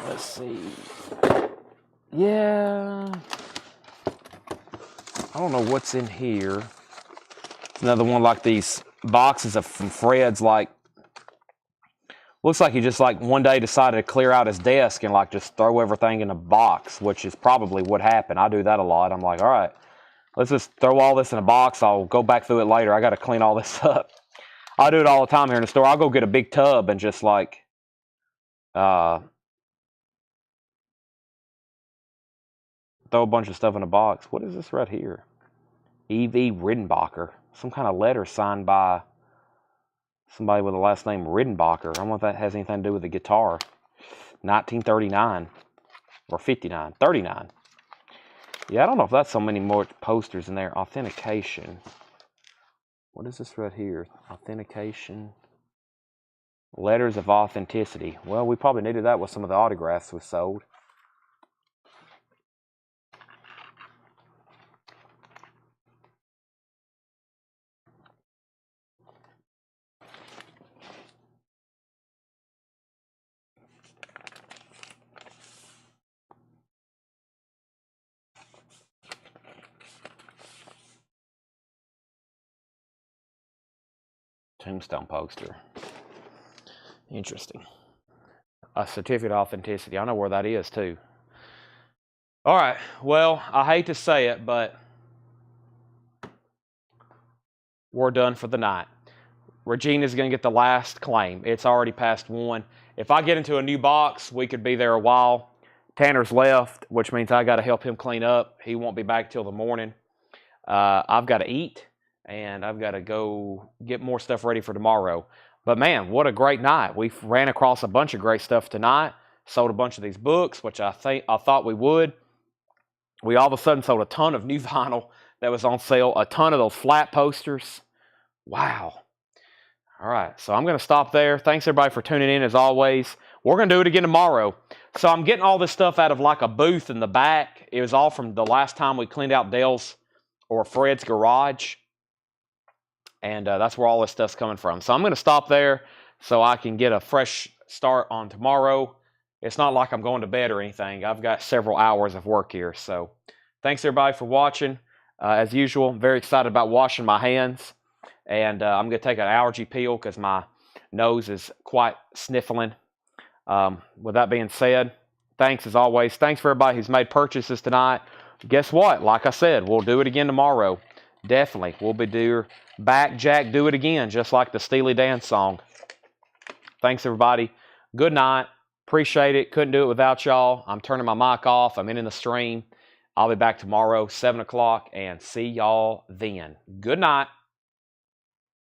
S1: Let's see. Yeah. I don't know what's in here. Another one like these boxes of from Fred's, like, looks like he just like one day decided to clear out his desk and like just throw everything in a box, which is probably what happened. I do that a lot. I'm like, all right, let's just throw all this in a box. I'll go back through it later. I got to clean all this up. I do it all the time here in the store. I'll go get a big tub and just like throw a bunch of stuff in a box. What is this right here? E.V. Riddenbacher. Some kind of letter signed by somebody with the last name Riddenbacher. I don't know if that has anything to do with the guitar. 1939 or 59. 39. Yeah, I don't know if that's so many more posters in there. Authentication. What is this right here? Authentication. Letters of authenticity. Well, we probably needed that with some of the autographs we sold. Tombstone poster. Interesting. A certificate of authenticity. I know where that is too. All right. Well, I hate to say it, but we're done for the night. Regina's going to get the last claim. It's already past 1. If I get into a new box, we could be there a while. Tanner's left, which means I got to help him clean up. He won't be back till the morning. I've got to eat, and I've got to go get more stuff ready for tomorrow. But man, what a great night. We ran across a bunch of great stuff tonight. Sold a bunch of these books, which I thought we would. We all of a sudden sold a ton of new vinyl that was on sale. A ton of those flat posters. Wow. All right, so I'm going to stop there. Thanks, everybody, for tuning in, as always. We're going to do it again tomorrow. So I'm getting all this stuff out of like a booth in the back. It was all from the last time we cleaned out Dale's or Fred's garage. And that's where all this stuff's coming from. So I'm going to stop there so I can get a fresh start on tomorrow. It's not like I'm going to bed or anything. I've got several hours of work here. So thanks, everybody, for watching. As usual, I'm very excited about washing my hands. And I'm going to take an allergy pill because my nose is quite sniffling. With that being said, thanks as always. Thanks for everybody who's made purchases tonight. Guess what? Like I said, we'll do it again tomorrow. Definitely. We'll be back, Jack, do it again, just like the Steely Dan song. Thanks, everybody. Good night. Appreciate it. Couldn't do it without y'all. I'm turning my mic off. I'm in the stream. I'll be back tomorrow, 7 o'clock, and see y'all then. Good night.